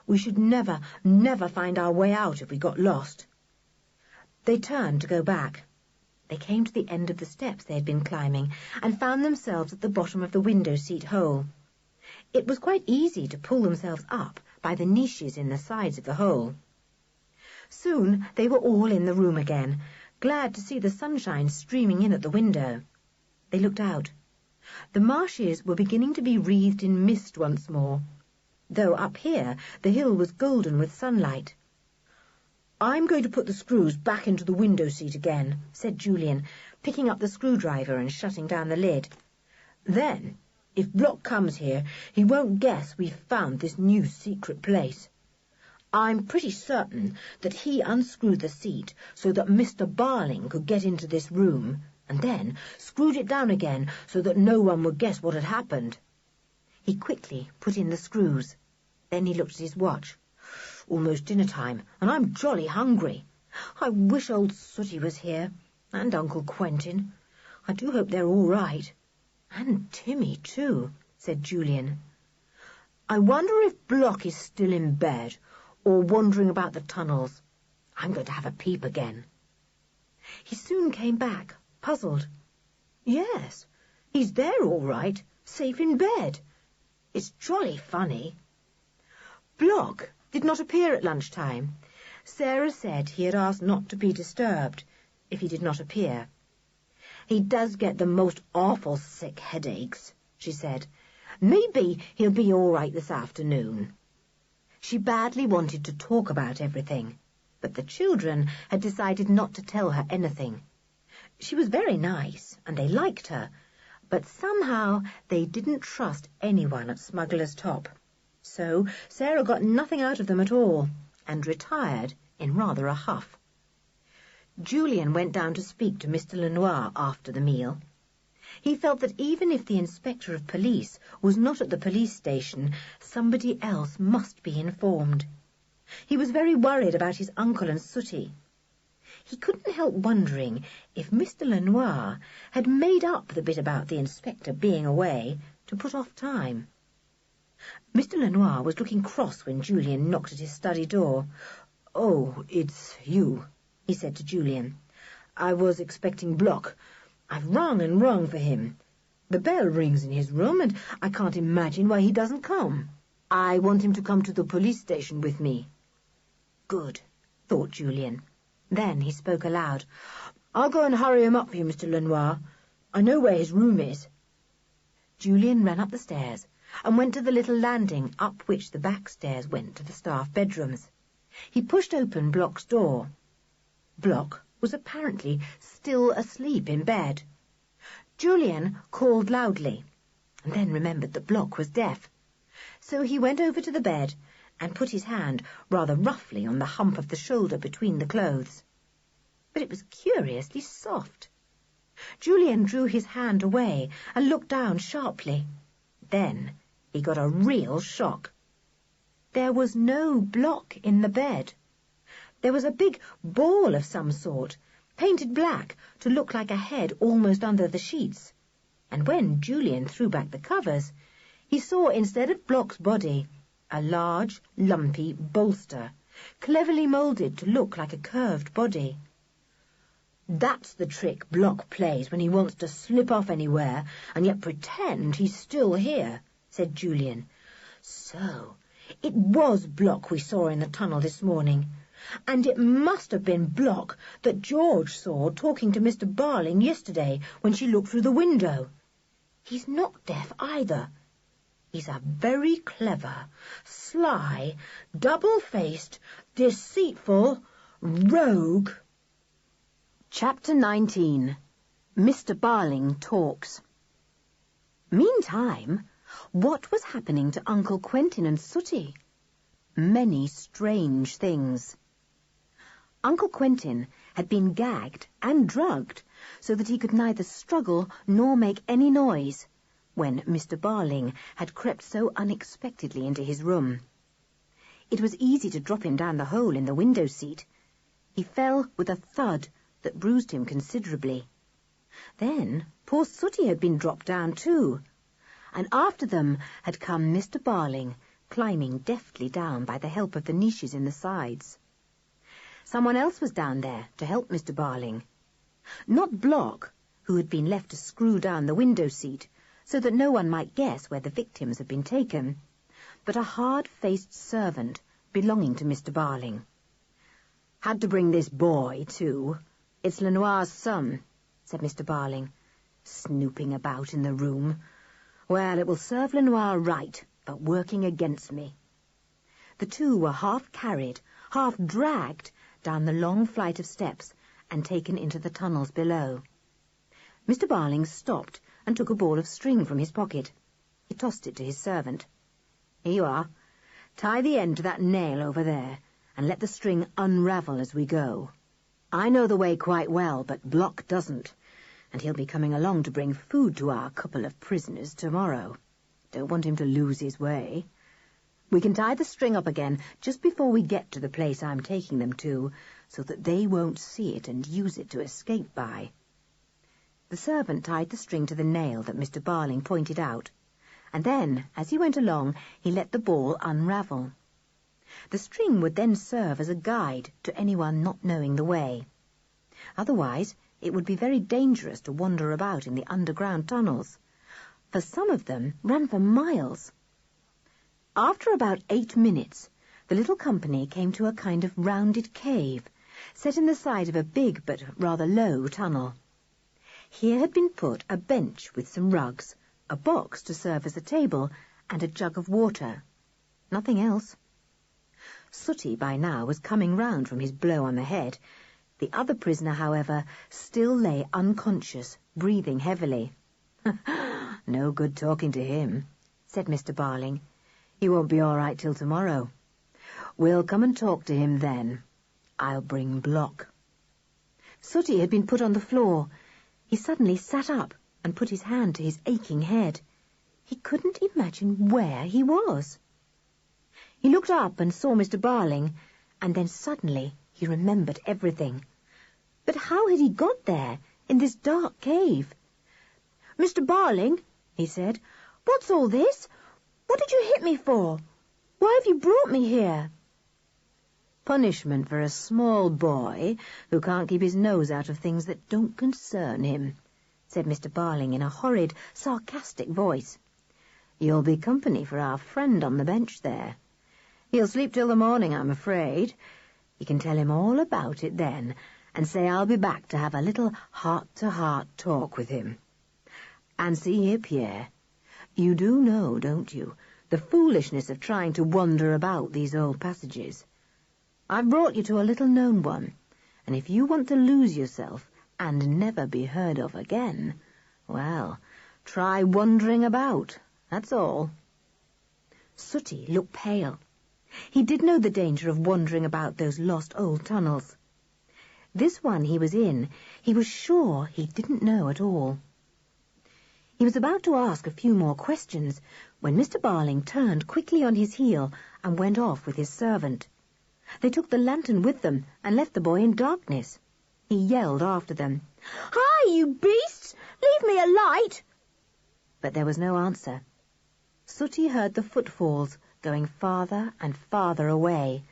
We should never, never find our way out if we got lost." They turned to go back. They came to the end of the steps they had been climbing, and found themselves at the bottom of the window seat hole. It was quite easy to pull themselves up by the niches in the sides of the hole. Soon they were all in the room again, glad to see the sunshine streaming in at the window. They looked out. The marshes were beginning to be wreathed in mist once more, though up here the hill was golden with sunlight. "I'm going to put the screws back into the window seat again," said Julian, picking up the screwdriver and shutting down the lid. "Then, if Block comes here, he won't guess we've found this new secret place. I'm pretty certain that he unscrewed the seat so that Mr. Barling could get into this room, and then screwed it down again so that no one would guess what had happened." He quickly put in the screws. Then he looked at his watch. "Almost dinner time, and I'm jolly hungry. I wish old Sooty was here, and Uncle Quentin. I do hope they're all right. And Timmy, too," said Julian. "I wonder if Block is still in bed, or wandering about the tunnels. I'm going to have a peep again." He soon came back, puzzled. "Yes, he's there all right, safe in bed. It's jolly funny." Block did not appear at lunchtime. Sarah said he had asked not to be disturbed if he did not appear. "He does get the most awful sick headaches," she said. "Maybe he'll be all right this afternoon." She badly wanted to talk about everything, but the children had decided not to tell her anything. She was very nice, and they liked her, but somehow they didn't trust anyone at Smuggler's Top. So Sarah got nothing out of them at all, and retired in rather a huff. Julian went down to speak to Mr. Lenoir after the meal. He felt that even if the inspector of police was not at the police station, somebody else must be informed. He was very worried about his uncle and Sooty. He couldn't help wondering if Mr. Lenoir had made up the bit about the inspector being away to put off time. Mr. Lenoir was looking cross when Julian knocked at his study door. "Oh, it's you," he said to Julian. "I was expecting Block. I've rung and rung for him. The bell rings in his room, and I can't imagine why he doesn't come. I want him to come to the police station with me." "Good," thought Julian. Then he spoke aloud. "I'll go and hurry him up for you, Mr. Lenoir. I know where his room is." Julian ran up the stairs and went to the little landing up which the back stairs went to the staff bedrooms. He pushed open Block's door. Block was apparently still asleep in bed. Julian called loudly, and then remembered that Block was deaf. So he went over to the bed and put his hand rather roughly on the hump of the shoulder between the clothes. But it was curiously soft. Julian drew his hand away and looked down sharply. Then he got a real shock. There was no Block in the bed. There was a big ball of some sort, painted black to look like a head almost under the sheets. And when Julian threw back the covers, he saw instead of Block's body a large, lumpy bolster, cleverly moulded to look like a curved body. "That's the trick Block plays when he wants to slip off anywhere and yet pretend he's still here," said Julian. "So it was Block we saw in the tunnel this morning, and it must have been Block that George saw talking to Mr. Barling yesterday when she looked through the window. He's not deaf either. He's a very clever, sly, double-faced, deceitful rogue." Chapter 19. Mr. Barling Talks. Meantime, what was happening to Uncle Quentin and Sooty? Many strange things. Uncle Quentin had been gagged and drugged so that he could neither struggle nor make any noise when Mr. Barling had crept so unexpectedly into his room. It was easy to drop him down the hole in the window seat. He fell with a thud that bruised him considerably. Then poor Sooty had been dropped down too, and after them had come Mr. Barling, climbing deftly down by the help of the niches in the sides. Someone else was down there to help Mr. Barling. Not Block, who had been left to screw down the window seat so that no one might guess where the victims had been taken, but a hard-faced servant belonging to Mr. Barling. "Had to bring this boy, too. It's Lenoir's son," said Mr. Barling, snooping about in the room. "Well, it will serve Lenoir right, but working against me." The two were half carried, half dragged down the long flight of steps and taken into the tunnels below. Mr. Barling stopped and took a ball of string from his pocket. He tossed it to his servant. "Here you are. Tie the end to that nail over there, and let the string unravel as we go. I know the way quite well, but Block doesn't, and he'll be coming along to bring food to our couple of prisoners tomorrow. Don't want him to lose his way. We can tie the string up again just before we get to the place I'm taking them to, so that they won't see it and use it to escape by." The servant tied the string to the nail that Mr. Barling pointed out, and then, as he went along, he let the ball unravel. The string would then serve as a guide to anyone not knowing the way. Otherwise, it would be very dangerous to wander about in the underground tunnels, for some of them ran for miles. After about 8 minutes, the little company came to a kind of rounded cave, set in the side of a big but rather low tunnel. Here had been put a bench with some rugs, a box to serve as a table, and a jug of water. Nothing else. Sooty by now was coming round from his blow on the head. The other prisoner, however, still lay unconscious, breathing heavily. "No good talking to him," said Mr. Barling. "He won't be all right till tomorrow. We'll come and talk to him then. I'll bring Block." Sooty had been put on the floor. He suddenly sat up and put his hand to his aching head. He couldn't imagine where he was. He looked up and saw Mr. Barling, and then suddenly he remembered everything. But how had he got there, in this dark cave? "Mr. Barling," he said, "what's all this? What did you hit me for? Why have you brought me here?" "Punishment for a small boy who can't keep his nose out of things that don't concern him," said Mr. Barling in a horrid, sarcastic voice. "You'll be company for our friend on the bench there. He'll sleep till the morning, I'm afraid. You can tell him all about it then, and say I'll be back to have a little heart-to-heart talk with him. And see here, Pierre, you do know, don't you, the foolishness of trying to wander about these old passages. I've brought you to a little-known one, and if you want to lose yourself and never be heard of again, well, try wandering about, that's all." Sooty looked pale. He did know the danger of wandering about those lost old tunnels. This one he was in, he was sure he didn't know at all. He was about to ask a few more questions when Mr. Barling turned quickly on his heel and went off with his servant. They took the lantern with them and left the boy in darkness. He yelled after them, "Hi, you beasts! Leave me a light!" But there was no answer. Sooty heard the footfalls going farther and farther away,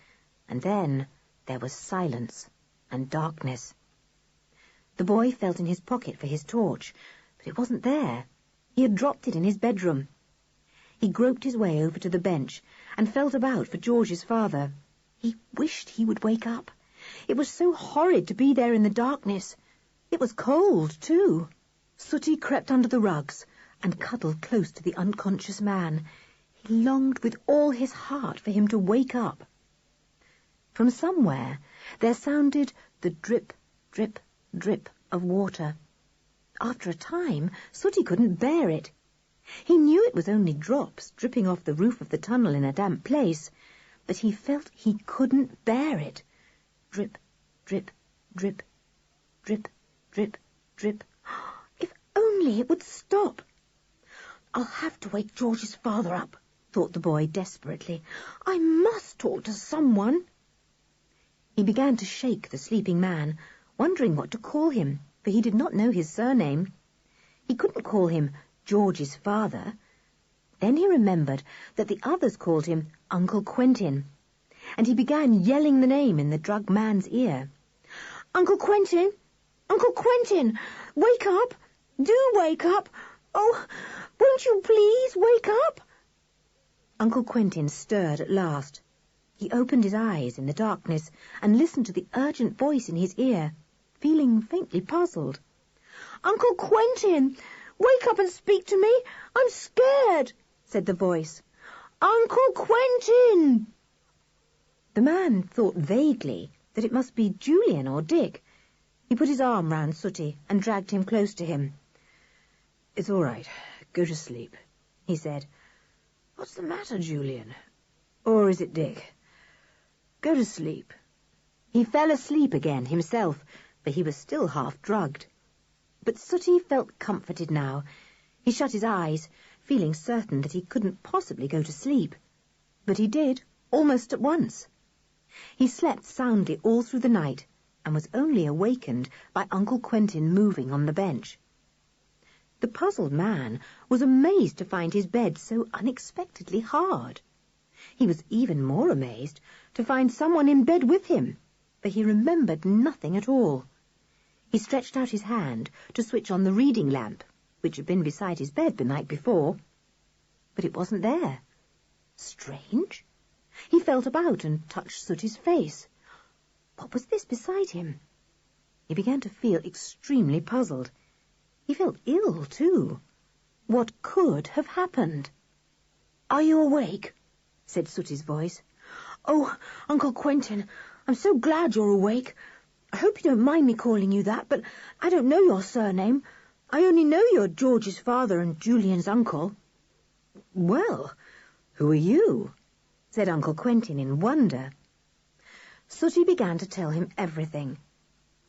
and then there was silence and darkness. The boy felt in his pocket for his torch, but it wasn't there. He had dropped it in his bedroom. He groped his way over to the bench and felt about for George's father. He wished he would wake up. It was so horrid to be there in the darkness. It was cold, too. Sooty crept under the rugs and cuddled close to the unconscious man. He longed with all his heart for him to wake up. From somewhere there sounded the drip, drip, drip of water. After a time, Sooty couldn't bear it. He knew it was only drops dripping off the roof of the tunnel in a damp place, but he felt he couldn't bear it. Drip, drip, drip, drip, drip, drip. If only it would stop. "I'll have to wake George's father up," thought the boy desperately. "I must talk to someone." He began to shake the sleeping man, wondering what to call him, for he did not know his surname. He couldn't call him George's father. Then he remembered that the others called him Uncle Quentin, and he began yelling the name in the drugged man's ear. "Uncle Quentin! Uncle Quentin! Wake up! Do wake up! Oh, won't you please wake up?" Uncle Quentin stirred at last. He opened his eyes in the darkness and listened to the urgent voice in his ear, feeling faintly puzzled. "Uncle Quentin, wake up and speak to me. I'm scared," said the voice. "Uncle Quentin!" The man thought vaguely that it must be Julian or Dick. He put his arm round Sooty and dragged him close to him. "It's all right. Go to sleep," he said. "What's the matter, Julian? Or is it Dick? Go to sleep." He fell asleep again himself, for he was still half drugged. But Sooty felt comforted now. He shut his eyes, feeling certain that he couldn't possibly go to sleep. But he did, almost at once. He slept soundly all through the night, and was only awakened by Uncle Quentin moving on the bench. The puzzled man was amazed to find his bed so unexpectedly hard. He was even more amazed to find someone in bed with him, for he remembered nothing at all. He stretched out his hand to switch on the reading lamp, which had been beside his bed the night before. But it wasn't there. Strange. He felt about and touched Sooty's face. What was this beside him? He began to feel extremely puzzled. He felt ill, too. What could have happened? "Are you awake?" said Sooty's voice. "Oh, Uncle Quentin, I'm so glad you're awake. I hope you don't mind me calling you that, but I don't know your surname. I only know you're George's father and Julian's uncle." "Well, who are you?" said Uncle Quentin in wonder. Sooty began to tell him everything.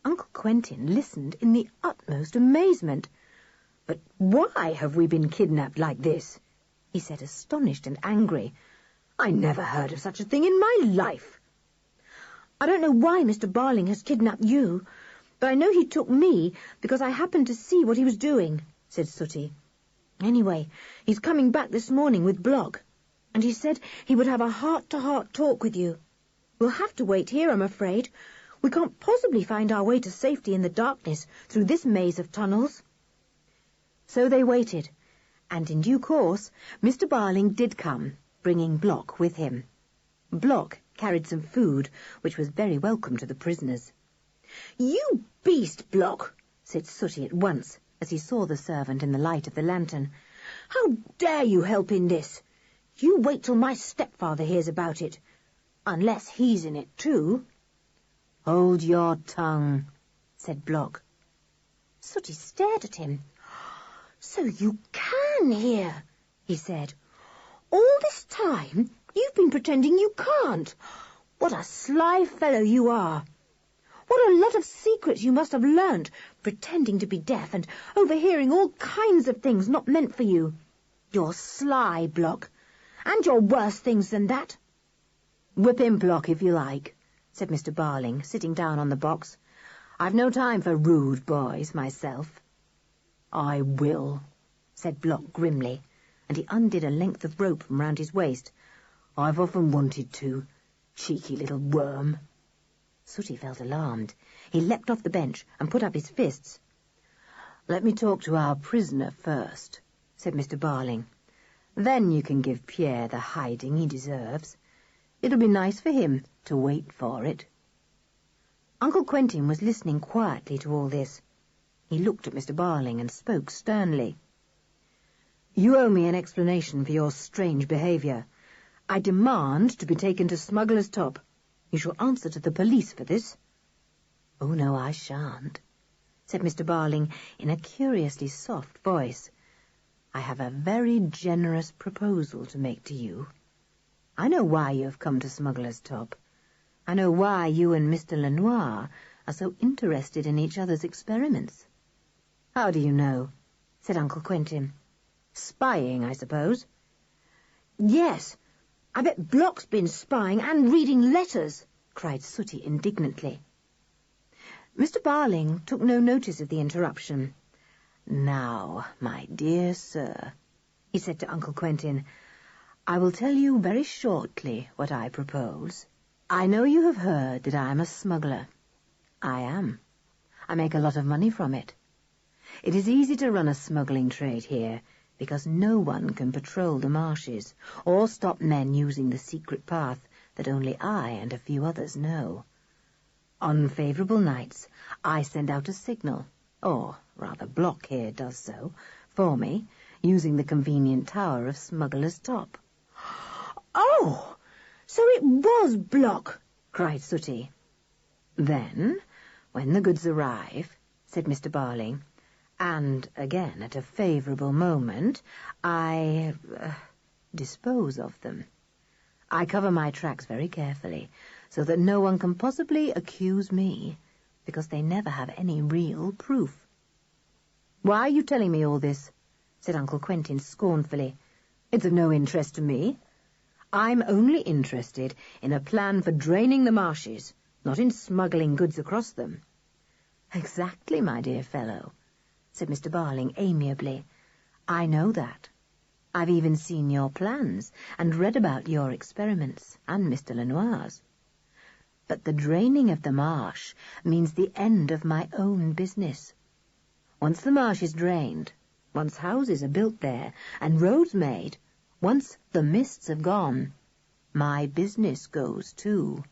Uncle Quentin listened in the utmost amazement. "But why have we been kidnapped like this?" he said, astonished and angry. "I never heard of such a thing in my life." "I don't know why Mr. Barling has kidnapped you, but I know he took me because I happened to see what he was doing," said Sooty. "Anyway, he's coming back this morning with Block, and he said he would have a heart-to-heart talk with you. We'll have to wait here, I'm afraid. We can't possibly find our way to safety in the darkness through this maze of tunnels." So they waited, and in due course Mr. Barling did come, bringing Block with him. Block carried some food, which was very welcome to the prisoners. "You beast, Block," said Sooty at once, as he saw the servant in the light of the lantern. "How dare you help in this? You wait till my stepfather hears about it. Unless he's in it too." "Hold your tongue," said Block. Sooty stared at him. "So you can hear," he said. "All this time you've been pretending you can't. What a sly fellow you are. What a lot of secrets you must have learnt, pretending to be deaf and overhearing all kinds of things not meant for you. You're sly, Block, and you're worse things than that." "Whip him, Block, if you like," said Mr. Barling, sitting down on the box. "I've no time for rude boys myself." "I will," said Block grimly, and he undid a length of rope from round his waist. "I've often wanted to. Cheeky little worm." Sooty felt alarmed. He leapt off the bench and put up his fists. "Let me talk to our prisoner first," said Mr. Barling. "Then you can give Pierre the hiding he deserves. It'll be nice for him to wait for it." Uncle Quentin was listening quietly to all this. He looked at Mr. Barling and spoke sternly. "You owe me an explanation for your strange behaviour. I demand to be taken to Smuggler's Top. You shall answer to the police for this." "Oh, no, I shan't," said Mr. Barling in a curiously soft voice. "I have a very generous proposal to make to you. I know why you have come to Smuggler's Top. I know why you and Mr. Lenoir are so interested in each other's experiments." "How do you know?" said Uncle Quentin. "Spying, I suppose?" "Yes, I bet Block's been spying and reading letters," cried Sooty indignantly. Mr. Barling took no notice of the interruption. "Now, my dear sir," he said to Uncle Quentin, "I will tell you very shortly what I propose. I know you have heard that I am a smuggler. I am. I make a lot of money from it. It is easy to run a smuggling trade here, because no one can patrol the marshes or stop men using the secret path that only I and a few others know. On favourable nights, I send out a signal, or rather Block here does so, for me, using the convenient tower of Smuggler's Top. Oh, so it was Block, cried Sooty. Then, when the goods arrive, said Mr. Barling, and again at a favourable moment, I dispose of them. I cover my tracks very carefully, so that no one can possibly accuse me, because they never have any real proof. Why are you telling me all this? Said Uncle Quentin scornfully. It's of no interest to me. I'm only interested in a plan for draining the marshes, not in smuggling goods across them. Exactly, my dear fellow, said Mr. Barling amiably. I know that. I've even seen your plans and read about your experiments and Mr. Lenoir's. But the draining of the marsh means the end of my own business. Once the marsh is drained, once houses are built there and roads made, once the mists have gone, my business goes too.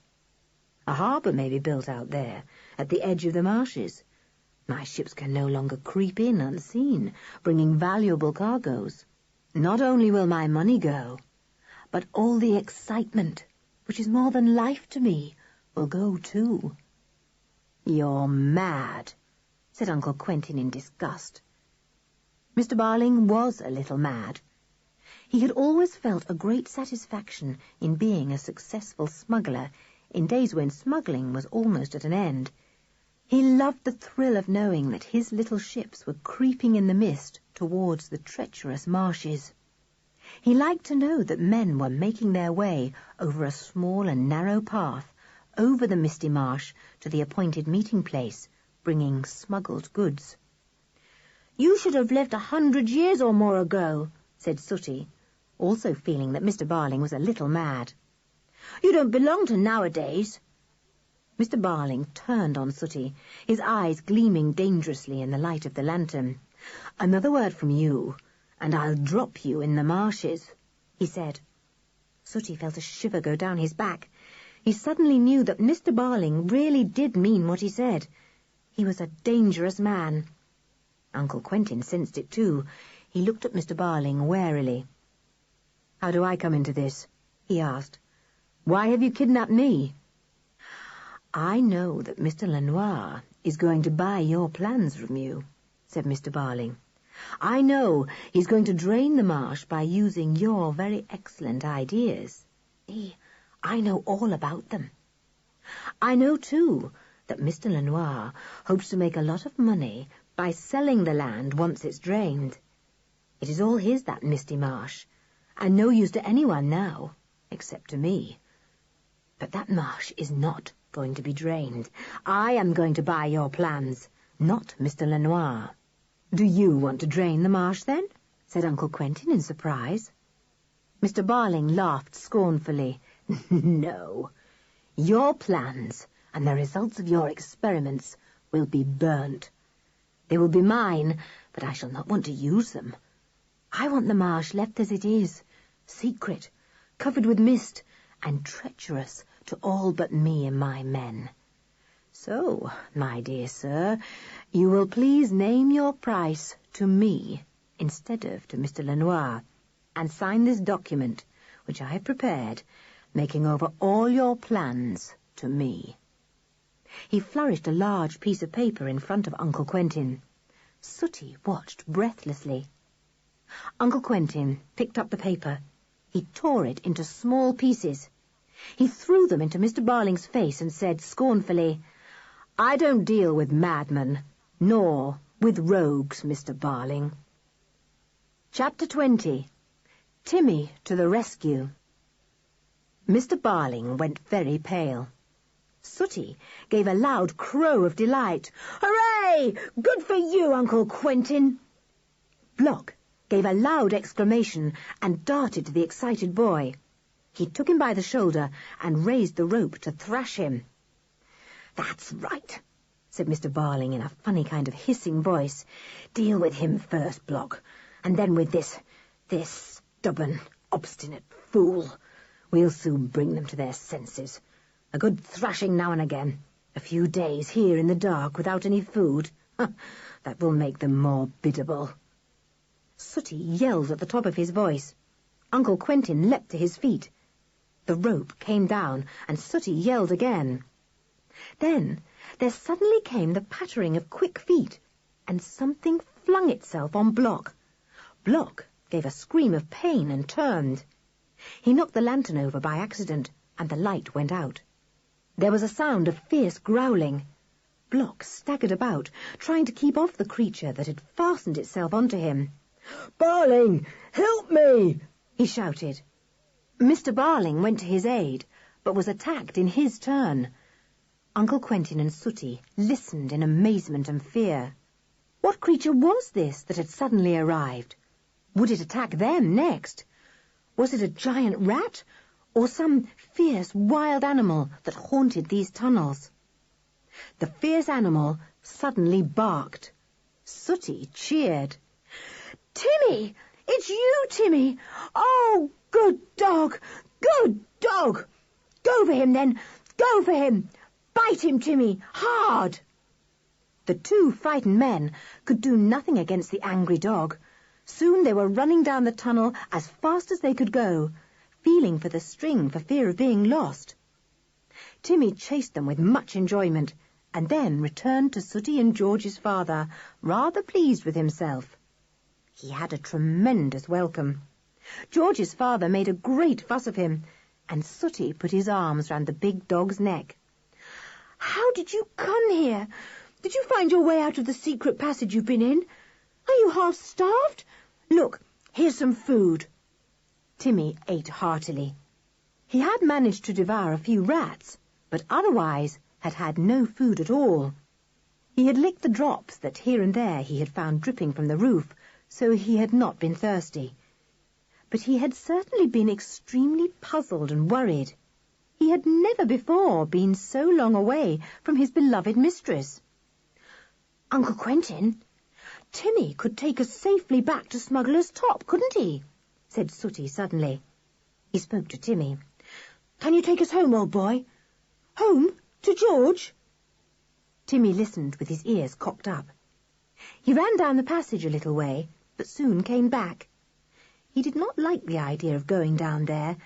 A harbour may be built out there, at the edge of the marshes. My ships can no longer creep in unseen, bringing valuable cargoes. Not only will my money go, but all the excitement, which is more than life to me, will go too. You're mad, said Uncle Quentin in disgust. Mr. Barling was a little mad. He had always felt a great satisfaction in being a successful smuggler in days when smuggling was almost at an end. He loved the thrill of knowing that his little ships were creeping in the mist towards the treacherous marshes. He liked to know that men were making their way over a small and narrow path, over the misty marsh to the appointed meeting place, bringing smuggled goods. You should have left 100 years or more ago, said Sooty, also feeling that Mr. Barling was a little mad. You don't belong to nowadays. Mr. Barling turned on Sooty, his eyes gleaming dangerously in the light of the lantern. Another word from you, and I'll drop you in the marshes, he said. Sooty felt a shiver go down his back. He suddenly knew that Mr. Barling really did mean what he said. He was a dangerous man. Uncle Quentin sensed it too. He looked at Mr. Barling warily. How do I come into this? He asked. Why have you kidnapped me? I know that Mr. Lenoir is going to buy your plans from you, said Mr. Barling. I know he's going to drain the marsh by using your very excellent ideas. I know all about them. I know, too, that Mr. Lenoir hopes to make a lot of money by selling the land once it's drained. It is all his, that misty marsh, and no use to anyone now, except to me. But that marsh is not going to be drained. I am going to buy your plans, not Mr. Lenoir. Do you want to drain the marsh, then? Said Uncle Quentin in surprise. Mr. Barling laughed scornfully. No. Your plans and the results of your experiments will be burnt. They will be mine, but I shall not want to use them. I want the marsh left as it is, secret, covered with mist, and treacherous to all but me and my men. So, my dear sir, you will please name your price to me instead of to Mr. Lenoir, and sign this document, which I have prepared, making over all your plans to me. He flourished a large piece of paper in front of Uncle Quentin. Sooty watched breathlessly. Uncle Quentin picked up the paper. He tore it into small pieces. He threw them into Mr. Barling's face and said scornfully, I don't deal with madmen, nor with rogues, Mr. Barling. Chapter 20. Timmy to the rescue. Mr. Barling went very pale. Sooty gave a loud crow of delight. Hooray! Good for you, Uncle Quentin! Block gave a loud exclamation and darted to the excited boy. He took him by the shoulder and raised the rope to thrash him. That's right, said Mr. Barling in a funny kind of hissing voice. Deal with him first, Block, And then with this stubborn, obstinate fool, we'll soon bring them to their senses. A good thrashing now and again. A few days here in the dark without any food. That will make them more biddable." Sooty yelled at the top of his voice. Uncle Quentin leapt to his feet. The rope came down, and Sooty yelled again. Then there suddenly came the pattering of quick feet, and something flung itself on Block. Block gave a scream of pain and turned. He knocked the lantern over by accident, and the light went out. There was a sound of fierce growling. Block staggered about, trying to keep off the creature that had fastened itself onto him. "Barling, help me!" he shouted. Mr. Barling went to his aid, but was attacked in his turn. Uncle Quentin and Sooty listened in amazement and fear. What creature was this that had suddenly arrived? Would it attack them next? Was it a giant rat, or some fierce wild animal that haunted these tunnels? The fierce animal suddenly barked. Sooty cheered. "Timmy! It's you, Timmy! Oh, good dog! Good dog! Go for him, then! Go for him! Bite him, Timmy! Hard!" The two frightened men could do nothing against the angry dog. Soon they were running down the tunnel as fast as they could go, feeling for the string for fear of being lost. Timmy chased them with much enjoyment, and then returned to Sooty and George's father, rather pleased with himself. He had a tremendous welcome. George's father made a great fuss of him, and Sooty put his arms round the big dog's neck. "How did you come here? Did you find your way out of the secret passage you've been in? Are you half-starved? Look, here's some food." Timmy ate heartily. He had managed to devour a few rats, but otherwise had had no food at all. He had licked the drops that here and there he had found dripping from the roof, so he had not been thirsty. But he had certainly been extremely puzzled and worried. He had never before been so long away from his beloved mistress. "Uncle Quentin, Timmy could take us safely back to Smuggler's Top, couldn't he?" said Sooty suddenly. He spoke to Timmy. "Can you take us home, old boy? Home? To George?" Timmy listened with his ears cocked up. He ran down the passage a little way, but soon came back. He did not like the idea of going down there.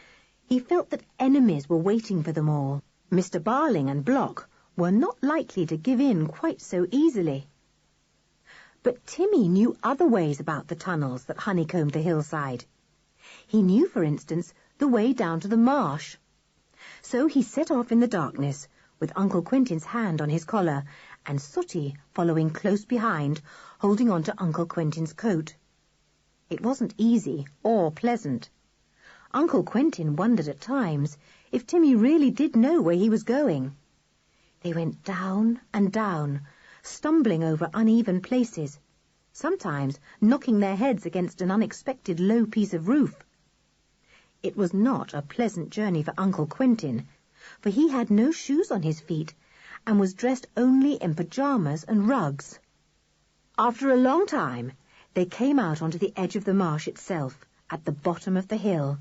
He felt that enemies were waiting for them all. Mr. Barling and Block were not likely to give in quite so easily. But Timmy knew other ways about the tunnels that honeycombed the hillside. He knew, for instance, the way down to the marsh. So he set off in the darkness, with Uncle Quentin's hand on his collar, and Sooty following close behind, holding on to Uncle Quentin's coat. It wasn't easy or pleasant. Uncle Quentin wondered at times if Timmy really did know where he was going. They went down and down, stumbling over uneven places, sometimes knocking their heads against an unexpected low piece of roof. It was not a pleasant journey for Uncle Quentin, for he had no shoes on his feet and was dressed only in pyjamas and rugs. After a long time, they came out onto the edge of the marsh itself, at the bottom of the hill.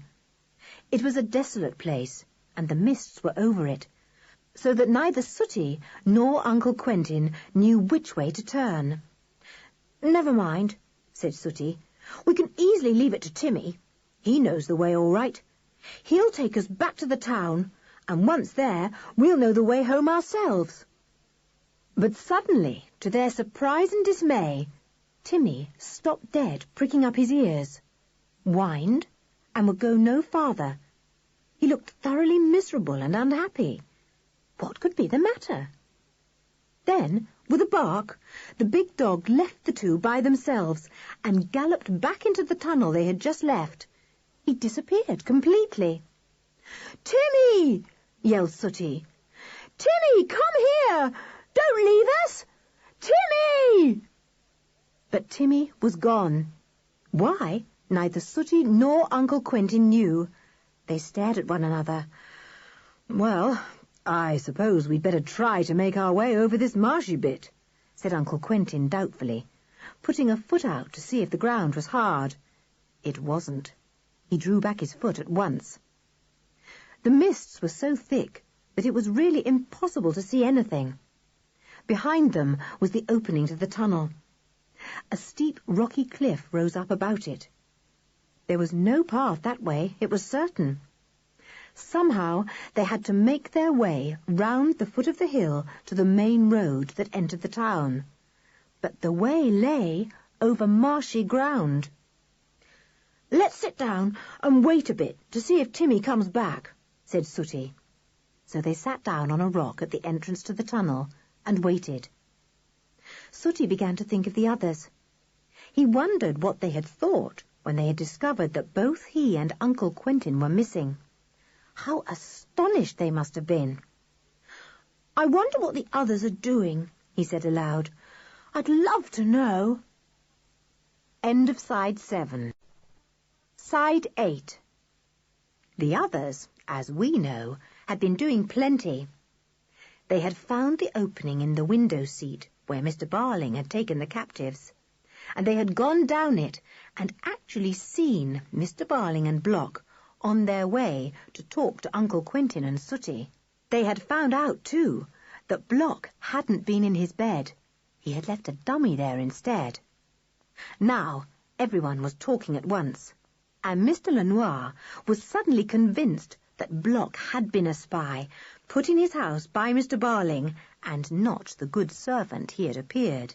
It was a desolate place, and the mists were over it, so that neither Sooty nor Uncle Quentin knew which way to turn. "Never mind," said Sooty. "We can easily leave it to Timmy. He knows the way all right. He'll take us back to the town, and once there, we'll know the way home ourselves." But suddenly, to their surprise and dismay, Timmy stopped dead, pricking up his ears, whined, and would go no farther. He looked thoroughly miserable and unhappy. What could be the matter? Then, with a bark, the big dog left the two by themselves and galloped back into the tunnel they had just left. He disappeared completely. "Timmy!" yelled Sooty. "Timmy, come here! Don't leave us! Timmy!" But Timmy was gone. Why, neither Sooty nor Uncle Quentin knew. They stared at one another. "Well, I suppose we'd better try to make our way over this marshy bit," said Uncle Quentin doubtfully. putting a foot out to see if the ground was hard. It wasn't. He drew back his foot at once. The mists were so thick that it was really impossible to see anything. Behind them was the opening to the tunnel. A steep rocky cliff rose up about it. There was no path that way, it was certain. Somehow they had to make their way round the foot of the hill to the main road that entered the town. But the way lay over marshy ground. "Let's sit down and wait a bit to see if Timmy comes back," said Sooty. So they sat down on a rock at the entrance to the tunnel and waited. Sooty began to think of the others. He wondered what they had thought when they had discovered that both he and Uncle Quentin were missing. How astonished they must have been. "I wonder what the others are doing," he said aloud. "I'd love to know." End of Side 7. Side 8. The others, as we know, had been doing plenty. They had found the opening in the window seat where Mr. Barling had taken the captives, and they had gone down it and actually seen Mr. Barling and Block on their way to talk to Uncle Quentin and Sooty. They had found out, too, that Block hadn't been in his bed. He had left a dummy there instead. Now everyone was talking at once, and Mr. Lenoir was suddenly convinced that Block had been a spy, put in his house by Mr. Barling, and not the good servant he had appeared.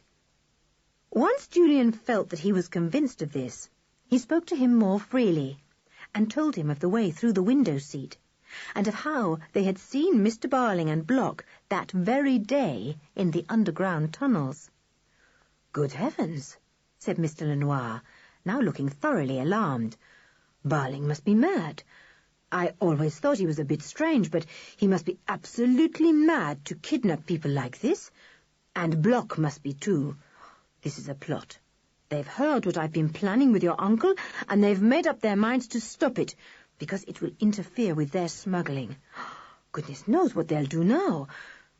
Once Julian felt that he was convinced of this, he spoke to him more freely, and told him of the way through the window seat, and of how they had seen Mr. Barling and Block that very day in the underground tunnels. "Good heavens," said Mr. Lenoir, now looking thoroughly alarmed. "Barling must be mad. I always thought he was a bit strange, but he must be absolutely mad to kidnap people like this. And Block must be too. This is a plot. They've heard what I've been planning with your uncle, and they've made up their minds to stop it, because it will interfere with their smuggling. Goodness knows what they'll do now.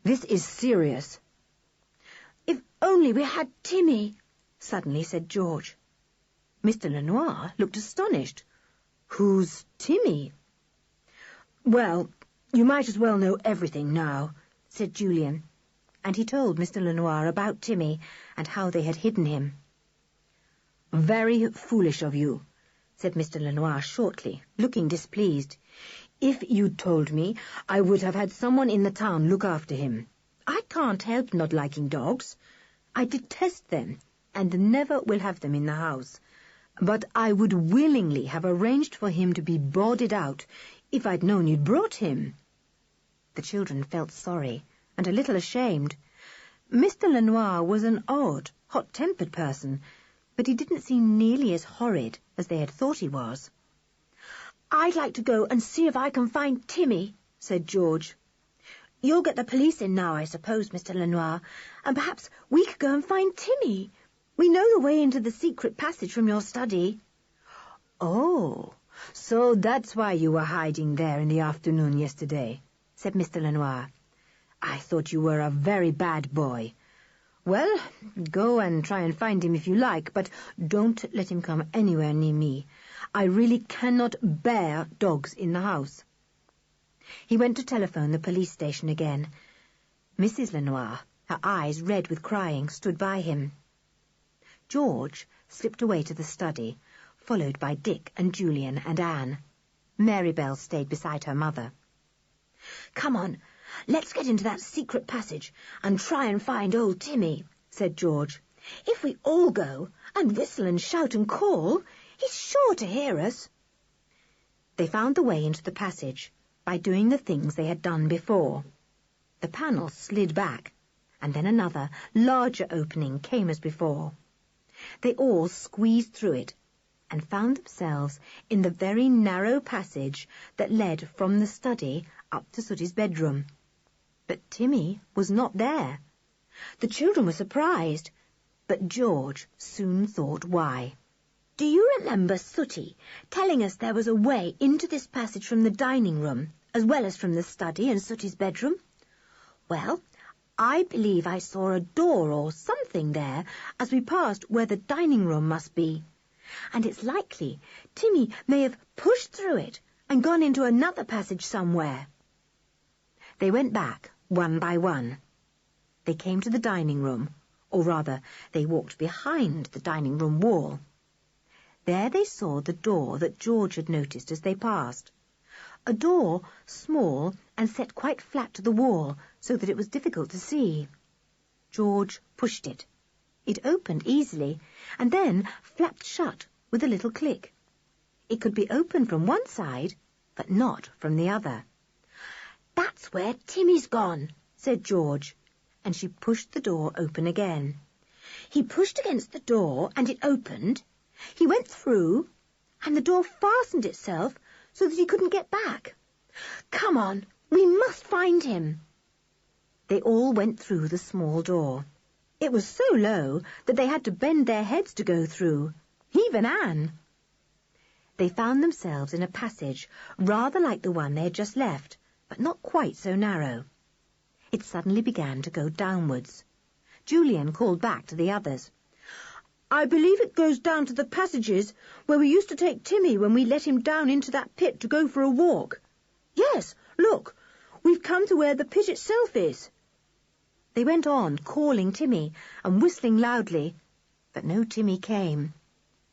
This is serious." "If only we had Timmy," suddenly said George. Mr. Lenoir looked astonished. "Who's Timmy?" "Well, you might as well know everything now," said Julian, and he told Mr. Lenoir about Timmy and how they had hidden him. "Very foolish of you," said Mr. Lenoir shortly, looking displeased. "If you'd told me, I would have had someone in the town look after him. I can't help not liking dogs. I detest them, and never will have them in the house. But I would willingly have arranged for him to be boarded out if I'd known you'd brought him." The children felt sorry and a little ashamed. Mr. Lenoir was an odd, hot-tempered person, but he didn't seem nearly as horrid as they had thought he was. "I'd like to go and see if I can find Timmy," said George. "You'll get the police in now, I suppose, Mr. Lenoir, and perhaps we could go and find Timmy. We know the way into the secret passage from your study." "Oh, so that's why you were hiding there in the afternoon yesterday," said Mr. Lenoir. "I thought you were a very bad boy. Well, go and try and find him if you like, but don't let him come anywhere near me. I really cannot bear dogs in the house." He went to telephone the police station again. Mrs. Lenoir, her eyes red with crying, stood by him. George slipped away to the study, followed by Dick and Julian and Anne. Marybelle stayed beside her mother. "Come on, let's get into that secret passage and try and find old Timmy," said George. "If we all go and whistle and shout and call, he's sure to hear us." They found the way into the passage by doing the things they had done before. The panel slid back, and then another, larger opening came as before. They all squeezed through it and found themselves in the very narrow passage that led from the study up to Sooty's bedroom. But Timmy was not there. The children were surprised, but George soon thought why. "Do you remember Sooty telling us there was a way into this passage from the dining room, as well as from the study and Sooty's bedroom? Well, I believe I saw a door or something there as we passed where the dining room must be. And it's likely Timmy may have pushed through it and gone into another passage somewhere. They went back, one by one. They came to the dining room, or rather, they walked behind the dining room wall. There they saw the door that George had noticed as they passed. A door, small and set quite flat to the wall so that it was difficult to see. George pushed it. It opened easily and then flapped shut with a little click. It could be opened from one side, but not from the other. "That's where Timmy's gone," said George, and she pushed the door open again. He pushed against the door and it opened. He went through and the door fastened itself so that he couldn't get back. "Come on, we must find him." They all went through the small door. It was so low that they had to bend their heads to go through, even Anne. They found themselves in a passage rather like the one they had just left, but not quite so narrow. It suddenly began to go downwards. Julian called back to the others. "I believe it goes down to the passages where we used to take Timmy when we let him down into that pit to go for a walk. Yes, look, we've come to where the pit itself is." They went on, calling Timmy and whistling loudly, but no Timmy came.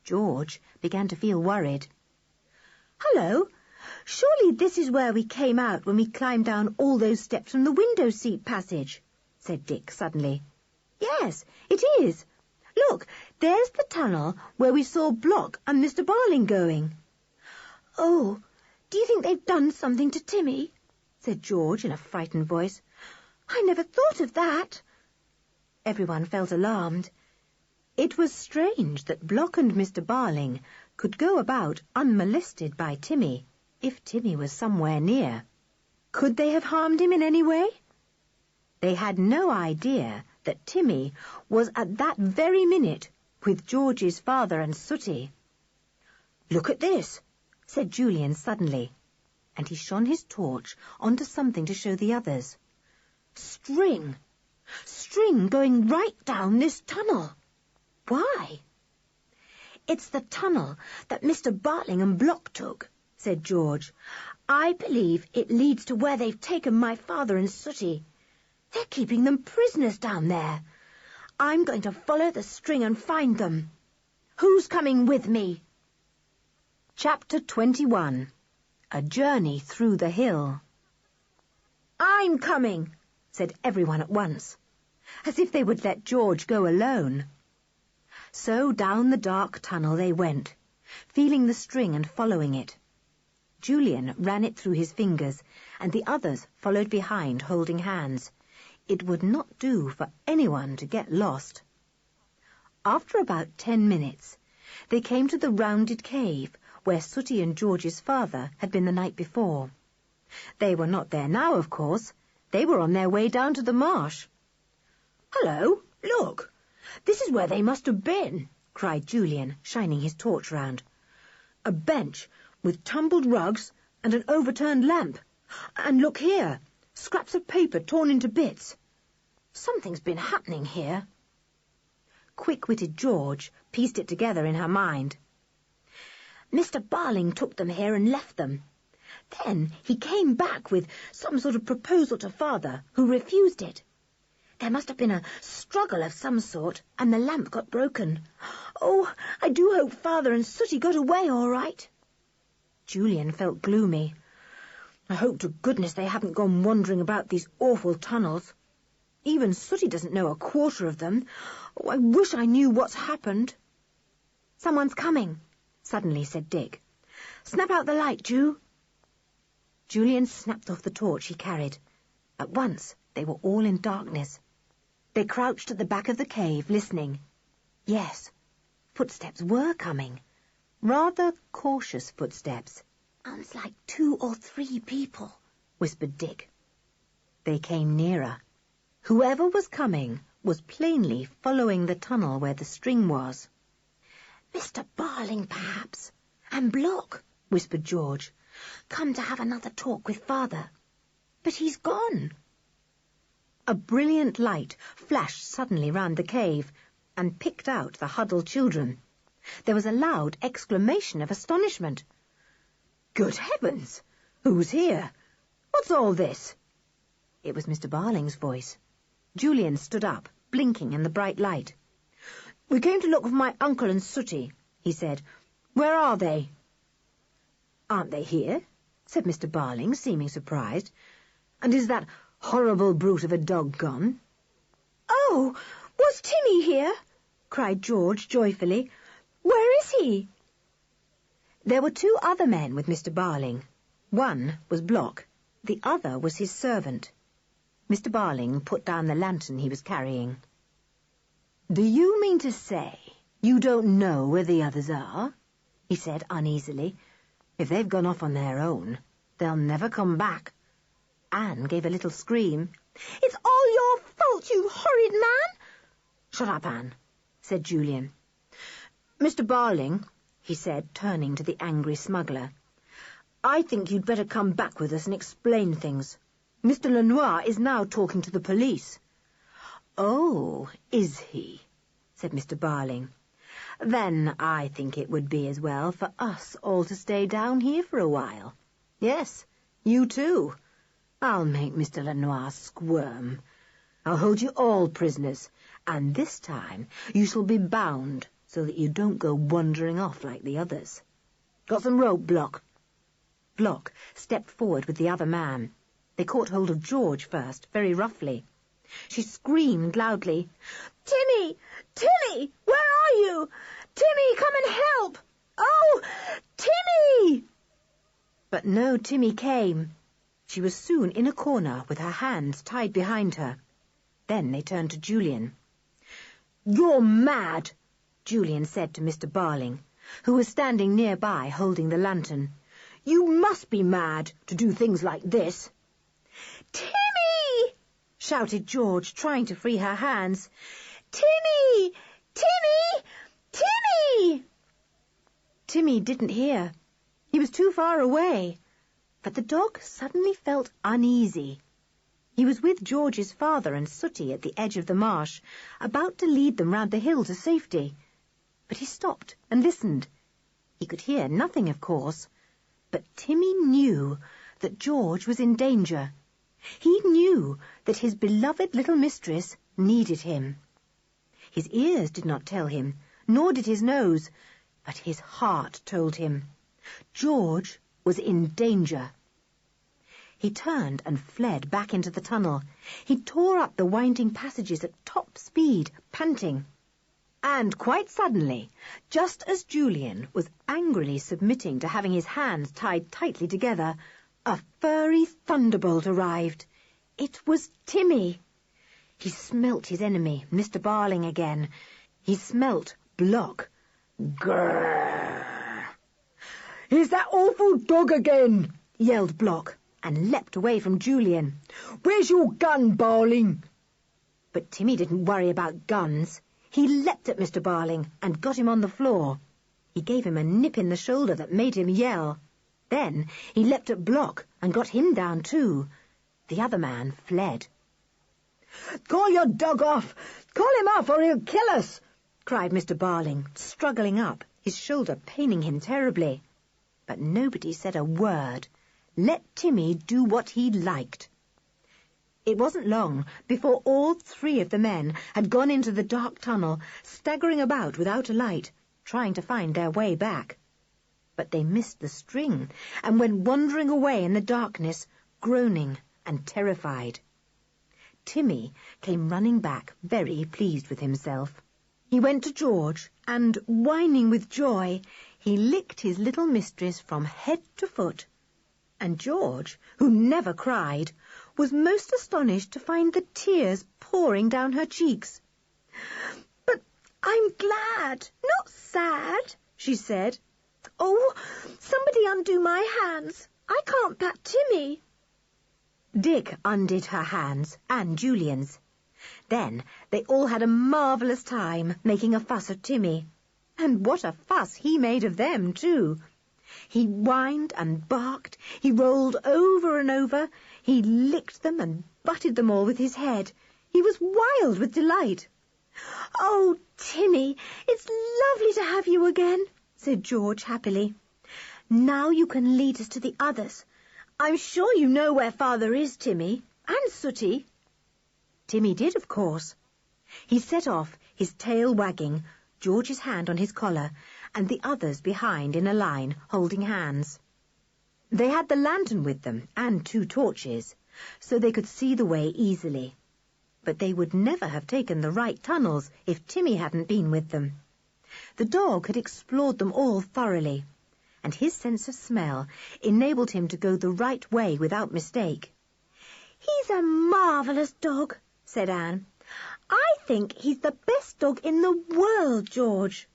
George began to feel worried. "Hullo, surely this is where we came out when we climbed down all those steps from the window seat passage," said Dick suddenly. "Yes, it is. Look, there's the tunnel where we saw Block and Mr. Barling going." "Oh, do you think they've done something to Timmy?" said George in a frightened voice. "I never thought of that." Everyone felt alarmed. It was strange that Block and Mr. Barling could go about unmolested by Timmy, if Timmy was somewhere near. Could they have harmed him in any way? They had no idea that Timmy was at that very minute with George's father and Sooty. "Look at this," said Julian suddenly, and he shone his torch onto something to show the others. "String! String going right down this tunnel. Why?" "It's the tunnel that Mr. Barling and Block took," said George. "I believe it leads to where they've taken my father and Sooty. They're keeping them prisoners down there. I'm going to follow the string and find them. Who's coming with me?" Chapter 21. A Journey Through the Hill. "I'm coming," said everyone at once, as if they would let George go alone. So down the dark tunnel they went, feeling the string and following it. Julian ran it through his fingers, and the others followed behind, holding hands. It would not do for anyone to get lost. After about 10 minutes, they came to the rounded cave where Sooty and George's father had been the night before. They were not there now, of course. They were on their way down to the marsh. "Hello, look! This is where they must have been," cried Julian, shining his torch round. "A bench with tumbled rugs and an overturned lamp. And look here, scraps of paper torn into bits. Something's been happening here." Quick-witted George pieced it together in her mind. "Mr. Barling took them here and left them. Then he came back with some sort of proposal to Father, who refused it. There must have been a struggle of some sort, and the lamp got broken. Oh, I do hope Father and Sooty got away all right." Julian felt gloomy. "I hope to goodness they haven't gone wandering about these awful tunnels. Even Sooty doesn't know a quarter of them. Oh, I wish I knew what's happened." "Someone's coming," suddenly said Dick. "Snap out the light, Ju." Julian snapped off the torch he carried. At once they were all in darkness. They crouched at the back of the cave, listening. Yes, footsteps were coming. Rather cautious footsteps. "Sounds like 2 or 3 people," whispered Dick. They came nearer. Whoever was coming was plainly following the tunnel where the string was. "Mr. Barling, perhaps, and Block," whispered George. "Come to have another talk with Father. But he's gone." A brilliant light flashed suddenly round the cave and picked out the huddled children. There was a loud exclamation of astonishment. "Good heavens! Who's here? What's all this?" It was Mr. Barling's voice. Julian stood up, blinking in the bright light. "We came to look for my uncle and Sooty," he said. "Where are they?" "Aren't they here?" said Mr. Barling, seeming surprised. "And is that horrible brute of a dog gone?" "Oh, was Timmy here?" cried George joyfully. "Where is he?" There were two other men with Mr. Barling. One was Block, the other was his servant. Mr. Barling put down the lantern he was carrying. "Do you mean to say you don't know where the others are?" he said uneasily. "If they've gone off on their own, they'll never come back." Anne gave a little scream. "It's all your fault, you horrid man!" "Shut up, Anne," said Julian. "Mr. Barling," he said, turning to the angry smuggler, "I think you'd better come back with us and explain things. Mr. Lenoir is now talking to the police." "Oh, is he?" said Mr. Barling. "Then I think it would be as well for us all to stay down here for a while. Yes, you too. I'll make Mr. Lenoir squirm. I'll hold you all prisoners, and this time you shall be bound so that you don't go wandering off like the others. Got some rope, Block?" Block stepped forward with the other man. They caught hold of George first, very roughly. She screamed loudly, "Timmy! Timmy! Where are you? Timmy, come and help! Oh, Timmy!" But no Timmy came. She was soon in a corner with her hands tied behind her. Then they turned to Julian. "You're mad," Julian said to Mr. Barling, who was standing nearby holding the lantern. "You must be mad to do things like this." "Timmy!" shouted George, trying to free her hands. "Timmy! Timmy! Timmy!" Timmy didn't hear. He was too far away. But the dog suddenly felt uneasy. He was with George's father and Sooty at the edge of the marsh, about to lead them round the hill to safety. But he stopped and listened. He could hear nothing, of course, but Timmy knew that George was in danger. He knew that his beloved little mistress needed him. His ears did not tell him, nor did his nose, but his heart told him. George was in danger. He turned and fled back into the tunnel. He tore up the winding passages at top speed, panting. And quite suddenly, just as Julian was angrily submitting to having his hands tied tightly together, a furry thunderbolt arrived. It was Timmy. He smelt his enemy, Mr. Barling, again. He smelt Block. Grrr! "Is that awful dog again?" yelled Block, and leapt away from Julian. "Where's your gun, Barling?" But Timmy didn't worry about guns. He leapt at Mr. Barling and got him on the floor. He gave him a nip in the shoulder that made him yell. Then he leapt at Block and got him down too. The other man fled. "Call your dog off! Call him off or he'll kill us!" cried Mr. Barling, struggling up, his shoulder paining him terribly. But nobody said a word. Let Timmy do what he liked. It wasn't long before all three of the men had gone into the dark tunnel, staggering about without a light, trying to find their way back. But they missed the string and went wandering away in the darkness, groaning and terrified. Timmy came running back, very pleased with himself. He went to George and, whining with joy, he licked his little mistress from head to foot. And George, who never cried, was most astonished to find the tears pouring down her cheeks. "But I'm glad, not sad," she said. "Oh, somebody undo my hands. I can't pat Timmy." Dick undid her hands and Julian's. Then they all had a marvellous time making a fuss of Timmy. And what a fuss he made of them, too. He whined and barked, he rolled over and over, he licked them and butted them all with his head. He was wild with delight. "Oh, Timmy, it's lovely to have you again," said George happily. "Now you can lead us to the others. I'm sure you know where Father is, Timmy, and Sooty." Timmy did, of course. He set off, his tail wagging, George's hand on his collar, and the others behind in a line, holding hands. They had the lantern with them, and 2 torches, so they could see the way easily. But they would never have taken the right tunnels if Timmy hadn't been with them. The dog had explored them all thoroughly, and his sense of smell enabled him to go the right way without mistake. "He's a marvellous dog," said Anne. "I think he's the best dog in the world, George."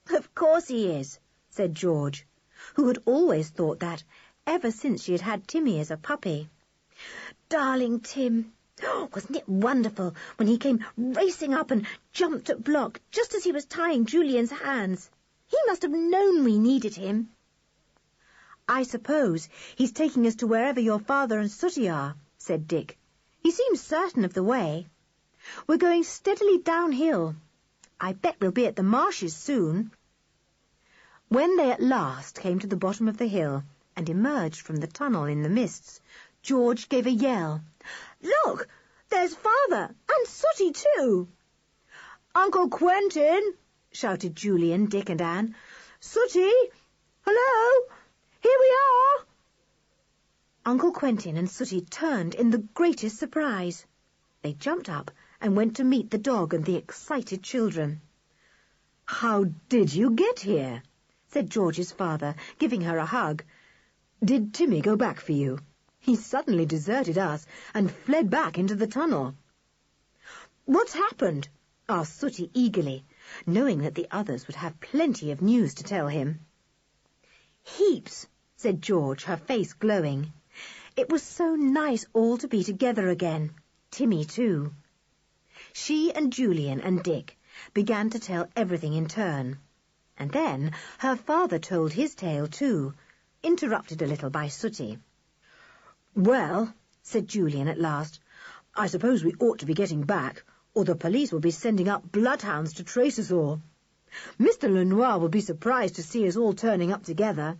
"Of course he is," said George, who had always thought that ever since she had had Timmy as a puppy. "Darling Tim. Wasn't it wonderful when he came racing up and jumped at Block just as he was tying Julian's hands? He must have known we needed him." "I suppose he's taking us to wherever your father and Sooty are," said Dick. "He seems certain of the way. We're going steadily downhill. I bet we'll be at the marshes soon." When they at last came to the bottom of the hill and emerged from the tunnel in the mists, George gave a yell. "Look, there's Father, and Sooty too." "Uncle Quentin," shouted Julian, Dick and Anne. "Sooty, hello, here we are." Uncle Quentin and Sooty turned in the greatest surprise. They jumped up and went to meet the dog and the excited children. "How did you get here?" said George's father, giving her a hug. "Did Timmy go back for you? He suddenly deserted us and fled back into the tunnel." "What's happened?" asked Sooty eagerly, knowing that the others would have plenty of news to tell him. "Heaps," said George, her face glowing. "It was so nice all to be together again. Timmy too." She and Julian and Dick began to tell everything in turn. And then her father told his tale too, interrupted a little by Sooty. "Well," said Julian at last, "I suppose we ought to be getting back, or the police will be sending up bloodhounds to trace us all. Mr. Lenoir will be surprised to see us all turning up together."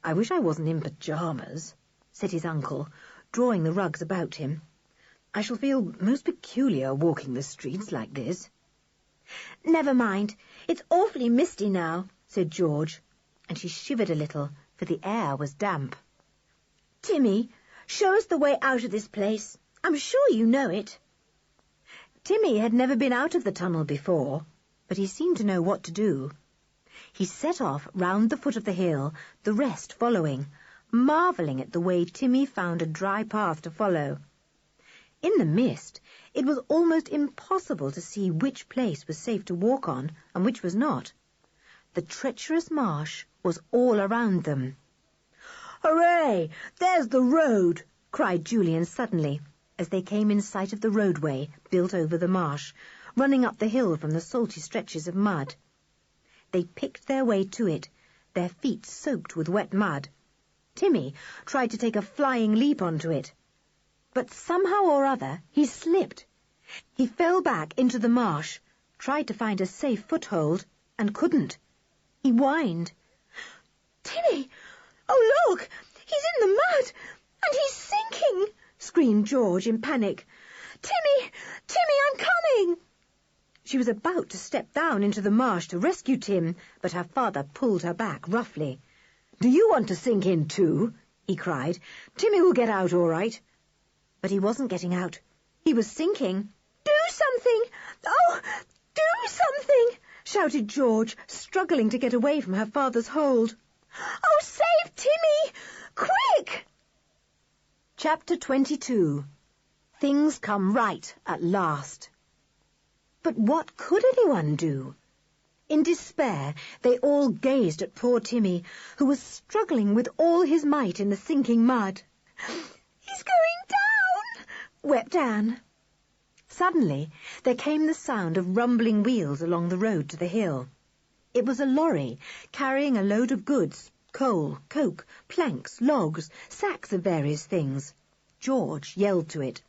"I wish I wasn't in pyjamas," said his uncle, drawing the rugs about him. "I shall feel most peculiar walking the streets like this." "Never mind, it's awfully misty now," said George, and she shivered a little, for the air was damp. "Timmy, show us the way out of this place. I'm sure you know it." Timmy had never been out of the tunnel before, but he seemed to know what to do. He set off round the foot of the hill, the rest following, marvelling at the way Timmy found a dry path to follow. In the mist, it was almost impossible to see which place was safe to walk on and which was not. The treacherous marsh was all around them. "Hooray! There's the road!" cried Julian suddenly, as they came in sight of the roadway built over the marsh, running up the hill from the salty stretches of mud. They picked their way to it, their feet soaked with wet mud. Timmy tried to take a flying leap onto it, but somehow or other he slipped. He fell back into the marsh, tried to find a safe foothold, and couldn't. He whined. "Timmy! Oh, look! He's in the mud! And he's sinking!" screamed George in panic. "Timmy! Timmy, I'm coming!" She was about to step down into the marsh to rescue Tim, but her father pulled her back roughly. "Do you want to sink in too?" he cried. "Timmy will get out all right." But he wasn't getting out. He was sinking. "Do something! Oh, do something!" shouted George, struggling to get away from her father's hold. "Oh, save Timmy! Quick!" Chapter 22. Things come right at last. But what could anyone do? In despair, they all gazed at poor Timmy, who was struggling with all his might in the sinking mud. "He's going down!" wept Anne. Suddenly, there came the sound of rumbling wheels along the road to the hill. It was a lorry carrying a load of goods, coal, coke, planks, logs, sacks of various things. George yelled to it.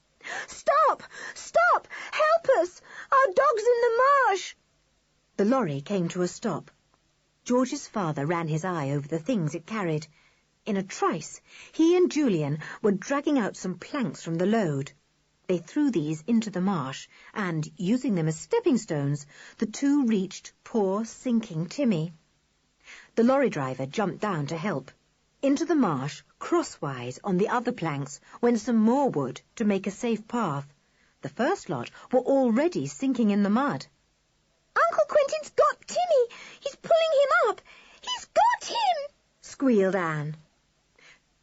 "Stop! Stop! Help us! Our dog's in the marsh!" The lorry came to a stop. George's father ran his eye over the things it carried. In a trice, he and Julian were dragging out some planks from the load. They threw these into the marsh, and, using them as stepping stones, the two reached poor, sinking Timmy. The lorry driver jumped down to help. Into the marsh, crosswise on the other planks, went some more wood to make a safe path. The first lot were already sinking in the mud. "Uncle Quentin's got Timmy! He's pulling him up! He's got him!" squealed Anne.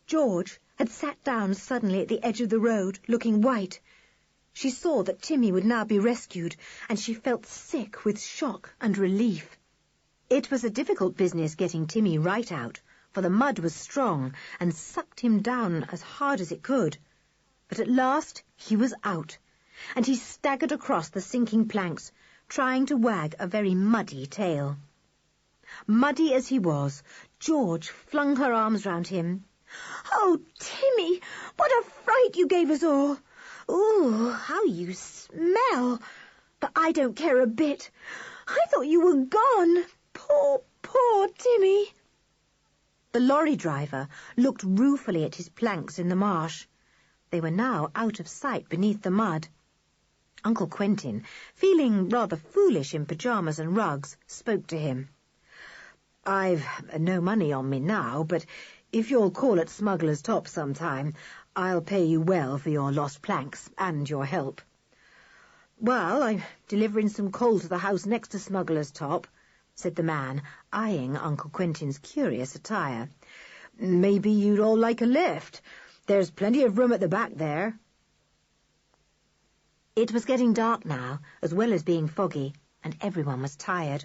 George had sat down suddenly at the edge of the road, looking white. She saw that Timmy would now be rescued, and she felt sick with shock and relief. It was a difficult business getting Timmy right out, for the mud was strong and sucked him down as hard as it could. But at last he was out, and he staggered across the sinking planks, trying to wag a very muddy tail. Muddy as he was, George flung her arms round him. "Oh, Timmy, what a fright you gave us all! Ooh, how you smell! But I don't care a bit. I thought you were gone. Poor, poor Timmy." The lorry driver looked ruefully at his planks in the marsh. They were now out of sight beneath the mud. Uncle Quentin, feeling rather foolish in pyjamas and rugs, spoke to him. "I've no money on me now, but if you'll call at Smuggler's Top sometime, I'll pay you well for your lost planks and your help." "Well, I'm delivering some coal to the house next to Smuggler's Top," said the man, eyeing Uncle Quentin's curious attire. "Maybe you'd all like a lift. There's plenty of room at the back there." It was getting dark now, as well as being foggy, and everyone was tired.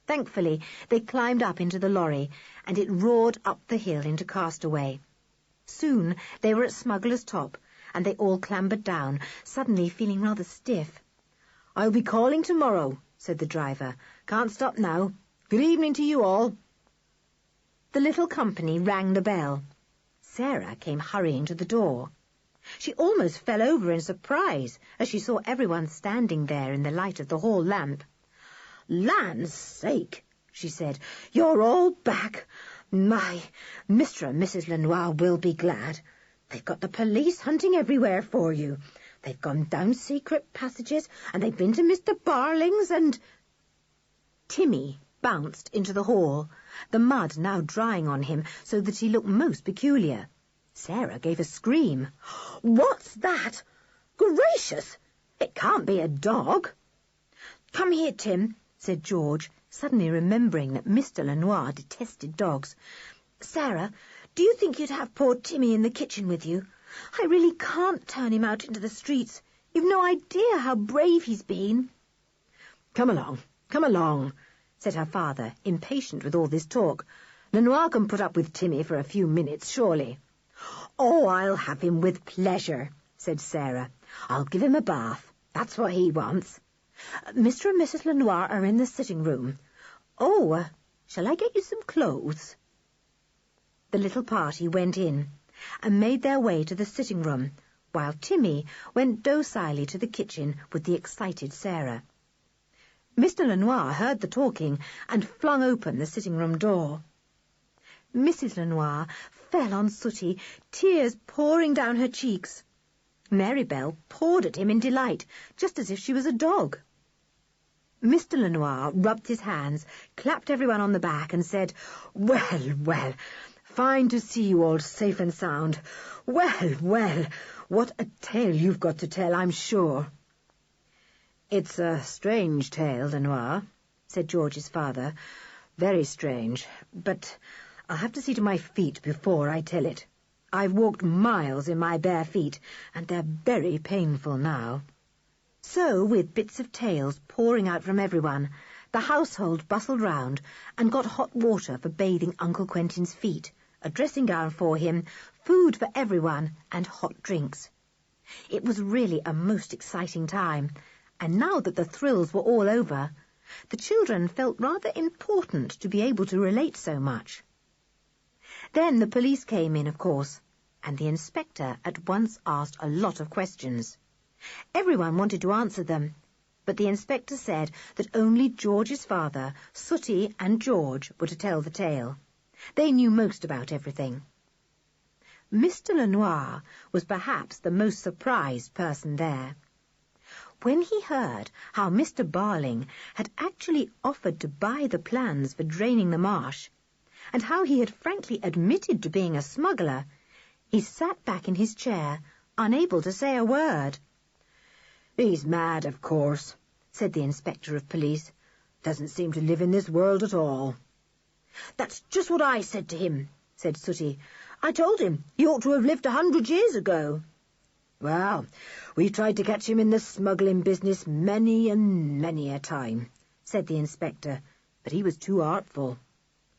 Thankfully, they climbed up into the lorry, and it roared up the hill into Castaway. Soon they were at Smuggler's Top, and they all clambered down, suddenly feeling rather stiff. "I'll be calling tomorrow," said the driver. "Can't stop now. Good evening to you all." The little company rang the bell. Sarah came hurrying to the door. She almost fell over in surprise as she saw everyone standing there in the light of the hall lamp. "Land's sake," she said, "you're all back. My, Mr. and Mrs. Lenoir will be glad. They've got the police hunting everywhere for you. They've gone down secret passages, and they've been to Mr. Barling's, and—" Timmy bounced into the hall, the mud now drying on him so that he looked most peculiar. Sarah gave a scream. "What's that? Gracious! It can't be a dog." "Come here, Tim," said George, suddenly remembering that Mr. Lenoir detested dogs. "Sarah, do you think you'd have poor Timmy in the kitchen with you? I really can't turn him out into the streets. You've no idea how brave he's been." Come along, said her father, impatient with all this talk. "Lenoir can put up with Timmy for a few minutes, surely." "Oh, I'll have him with pleasure," said Sarah. "I'll give him a bath. That's what he wants. Mr. and Mrs. Lenoir are in the sitting room. Oh, shall I get you some clothes?" The little party went in and made their way to the sitting room, while Timmy went docilely to the kitchen with the excited Sarah. Mr. Lenoir heard the talking and flung open the sitting-room door. Mrs. Lenoir fell on Sooty, tears pouring down her cheeks. Marybelle pawed at him in delight, just as if she was a dog. Mr. Lenoir rubbed his hands, clapped everyone on the back, and said, Well, fine to see you all safe and sound. Well, what a tale you've got to tell, I'm sure." "It's a strange tale, Lenoir," said George's father. "Very strange, but I'll have to see to my feet before I tell it. I've walked miles in my bare feet, and they're very painful now." So, with bits of tales pouring out from everyone, the household bustled round and got hot water for bathing Uncle Quentin's feet, a dressing-gown for him, food for everyone, and hot drinks. It was really a most exciting time, and now that the thrills were all over, the children felt rather important to be able to relate so much. Then the police came in, of course. and the inspector at once asked a lot of questions. Everyone wanted to answer them, but the inspector said that only George's father, Sooty, and George were to tell the tale. They knew most about everything. Mr. Lenoir was perhaps the most surprised person there. When he heard how Mr. Barling had actually offered to buy the plans for draining the marsh, and how he had frankly admitted to being a smuggler, he sat back in his chair, unable to say a word. "He's mad, of course," said the inspector of police. "Doesn't seem to live in this world at all." "That's just what I said to him," said Sooty. "I told him he ought to have lived 100 years ago." "Well, we tried to catch him in the smuggling business many and many a time," said the inspector, "but he was too artful.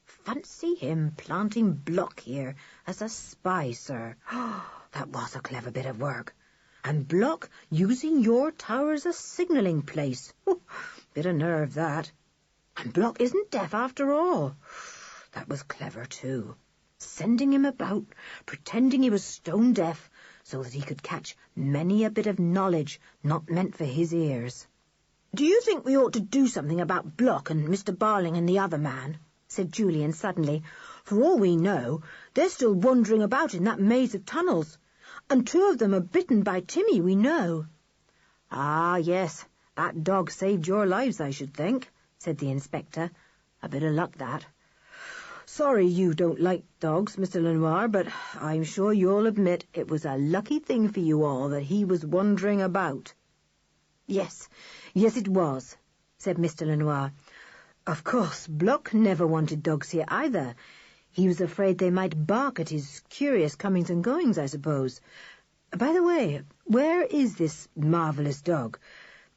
Fancy him planting Block here as a spy, sir. That was a clever bit of work. And Block using your tower as a signalling place. Bit of nerve, that. And Block isn't deaf after all. That was clever, too. Sending him about, pretending he was stone deaf, so that he could catch many a bit of knowledge not meant for his ears." "Do you think we ought to do something about Block and Mr. Barling and the other man?" said Julian suddenly. "For all we know, they're still wandering about in that maze of tunnels, and 2 of them are bitten by Timmy, we know." "Ah, yes, that dog saved your lives, I should think," said the inspector. "A bit of luck, that. Sorry you don't like dogs, Mr. Lenoir, but I'm sure you'll admit it was a lucky thing for you all that he was wandering about." "Yes, it was," said Mr. Lenoir. "Of course, Block never wanted dogs here either. He was afraid they might bark at his curious comings and goings, I suppose. By the way, where is this marvellous dog?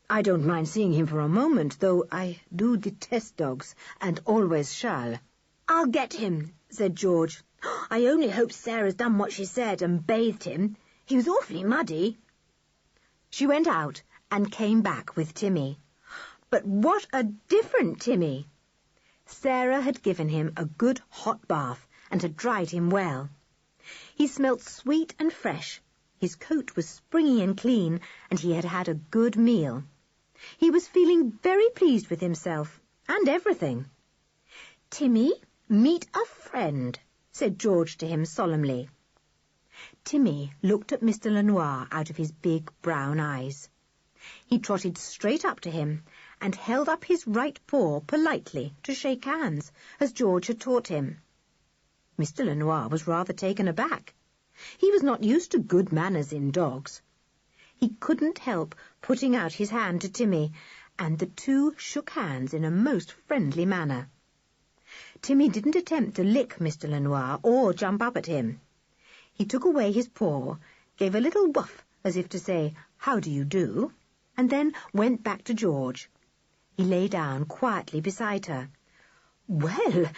I don't mind seeing him for a moment, though I do detest dogs, and always shall." "I'll get him," said George. "I only hope Sarah's done what she said and bathed him. He was awfully muddy." She went out and came back with Timmy. But what a different Timmy! Sarah had given him a good hot bath and had dried him well. He smelt sweet and fresh, his coat was springy and clean, and he had had a good meal. He was feeling very pleased with himself and everything. "Timmy, meet a friend," said George to him solemnly. Timmy looked at Mr. Lenoir out of his big brown eyes. He trotted straight up to him and held up his right paw politely to shake hands, as George had taught him. Mr. Lenoir was rather taken aback. He was not used to good manners in dogs. He couldn't help putting out his hand to Timmy, and the 2 shook hands in a most friendly manner. Timmy didn't attempt to lick Mr. Lenoir or jump up at him. He took away his paw, gave a little woof as if to say, "How do you do?" and then went back to George. He lay down quietly beside her. "Well,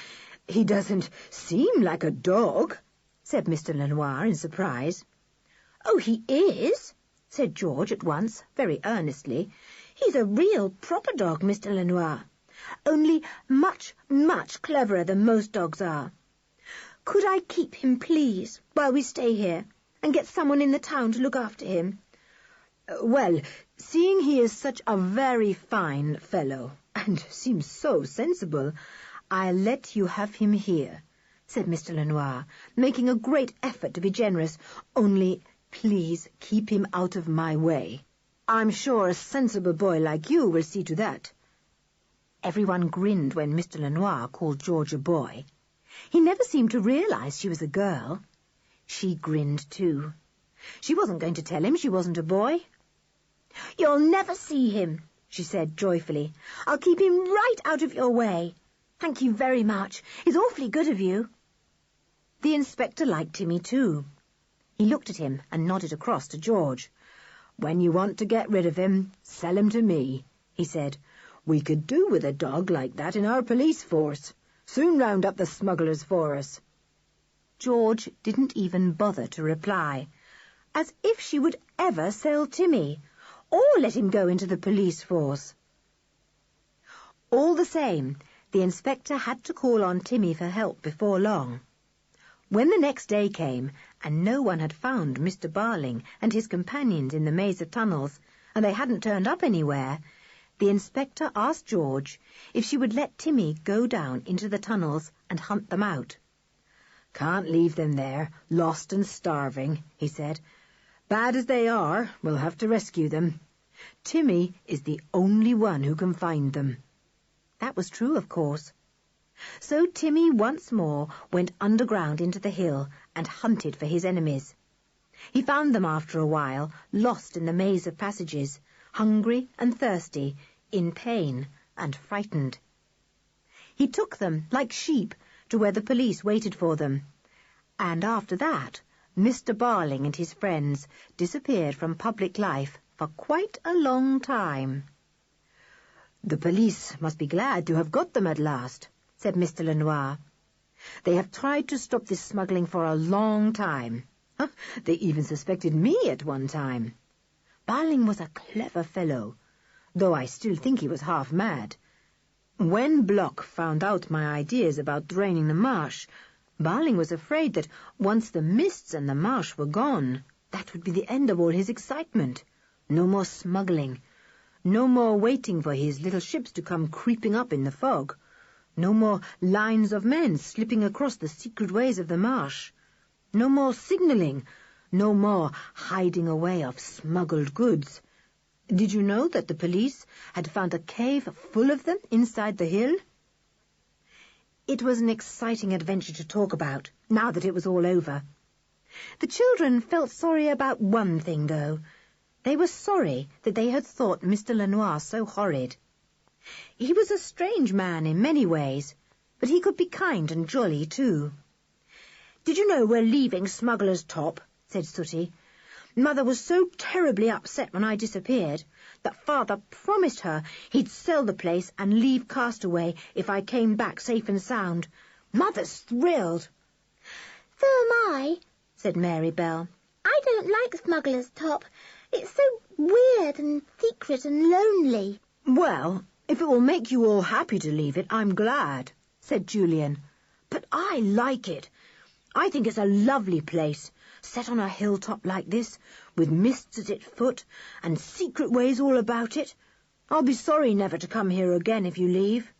he doesn't seem like a dog," said Mr. Lenoir in surprise. "Oh, he is," said George at once, very earnestly. "He's a real proper dog, Mr. Lenoir. Only much, much cleverer than most dogs are. Could I keep him, please, while we stay here, and get someone in the town to look after him?" "Well, seeing he is such a very fine fellow, and seems so sensible, I'll let you have him here," said Mr. Lenoir, making a great effort to be generous. "Only, please keep him out of my way. I'm sure a sensible boy like you will see to that." Everyone grinned when Mr. Lenoir called George a boy. He never seemed to realize she was a girl. She grinned too. She wasn't going to tell him she wasn't a boy. "You'll never see him," she said joyfully. "I'll keep him right out of your way. Thank you very much. It's awfully good of you." The inspector liked Timmy too. He looked at him and nodded across to George. "When you want to get rid of him, sell him to me," he said. "We could do with a dog like that in our police force. Soon round up the smugglers for us." George didn't even bother to reply. As if she would ever sell Timmy, or let him go into the police force. All the same, the inspector had to call on Timmy for help before long. When the next day came, and no one had found Mr. Barling and his companions in the maze of tunnels, and they hadn't turned up anywhere, the inspector asked George if she would let Timmy go down into the tunnels and hunt them out. "Can't leave them there, lost and starving," he said. "Bad as they are, we'll have to rescue them. Timmy is the only one who can find them." That was true, of course. So Timmy once more went underground into the hill and hunted for his enemies. He found them after a while, lost in the maze of passages, hungry and thirsty, in pain and frightened. He took them, like sheep, to where the police waited for them, and after that Mr. Barling and his friends disappeared from public life for quite a long time. "The police must be glad to have got them at last," said Mr. Lenoir. "They have tried to stop this smuggling for a long time. They even suspected me at one time. Barling was a clever fellow, though I still think he was half mad. When Block found out my ideas about draining the marsh, Barling was afraid that once the mists and the marsh were gone, that would be the end of all his excitement. No more smuggling. No more waiting for his little ships to come creeping up in the fog. No more lines of men slipping across the secret ways of the marsh. No more signalling. No more hiding away of smuggled goods. Did you know that the police had found a cave full of them inside the hill?" It was an exciting adventure to talk about, now that it was all over. The children felt sorry about one thing, though. They were sorry that they had thought Mr. Lenoir so horrid. He was a strange man in many ways, but he could be kind and jolly, too. "Did you know we're leaving Smuggler's Top?" said Sooty. "Mother was so terribly upset when I disappeared that Father promised her he'd sell the place and leave Castaway if I came back safe and sound. Mother's thrilled." "So am I," said Mary Bell. "I don't like Smuggler's Top. It's so weird and secret and lonely." "Well, if it will make you all happy to leave it, I'm glad," said Julian. "But I like it. I think it's a lovely place, set on a hilltop like this, with mists at its foot, and secret ways all about it. I'll be sorry never to come here again if you leave."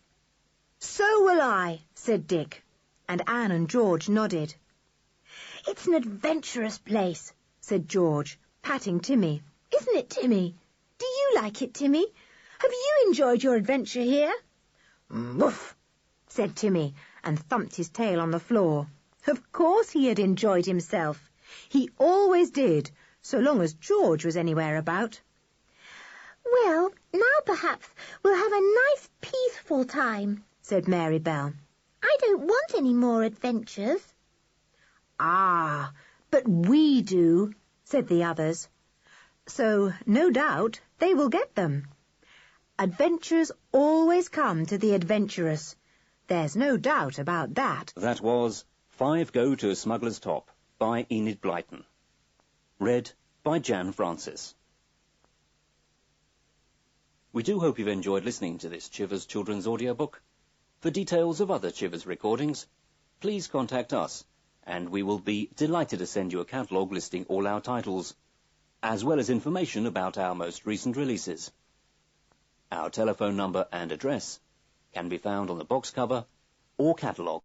"So will I," said Dick, and Anne and George nodded. "It's an adventurous place," said George, patting Timmy. "Isn't it, Timmy? Do you like it, Timmy? Have you enjoyed your adventure here?" "Woof," said Timmy, and thumped his tail on the floor. Of course he had enjoyed himself. He always did, so long as George was anywhere about. "Well, now perhaps we'll have a nice, peaceful time," said Mary Bell. "I don't want any more adventures." "Ah, but we do," said the others. So, no doubt, they will get them. Adventures always come to the adventurous. There's no doubt about that. That was Five Go To Smugglers' Top by Enid Blyton. Read by Jan Francis. We do hope you've enjoyed listening to this Chivers Children's audiobook. For details of other Chivers recordings, please contact us, and we will be delighted to send you a catalogue listing all our titles, as well as information about our most recent releases. Our telephone number and address can be found on the box cover or catalogue.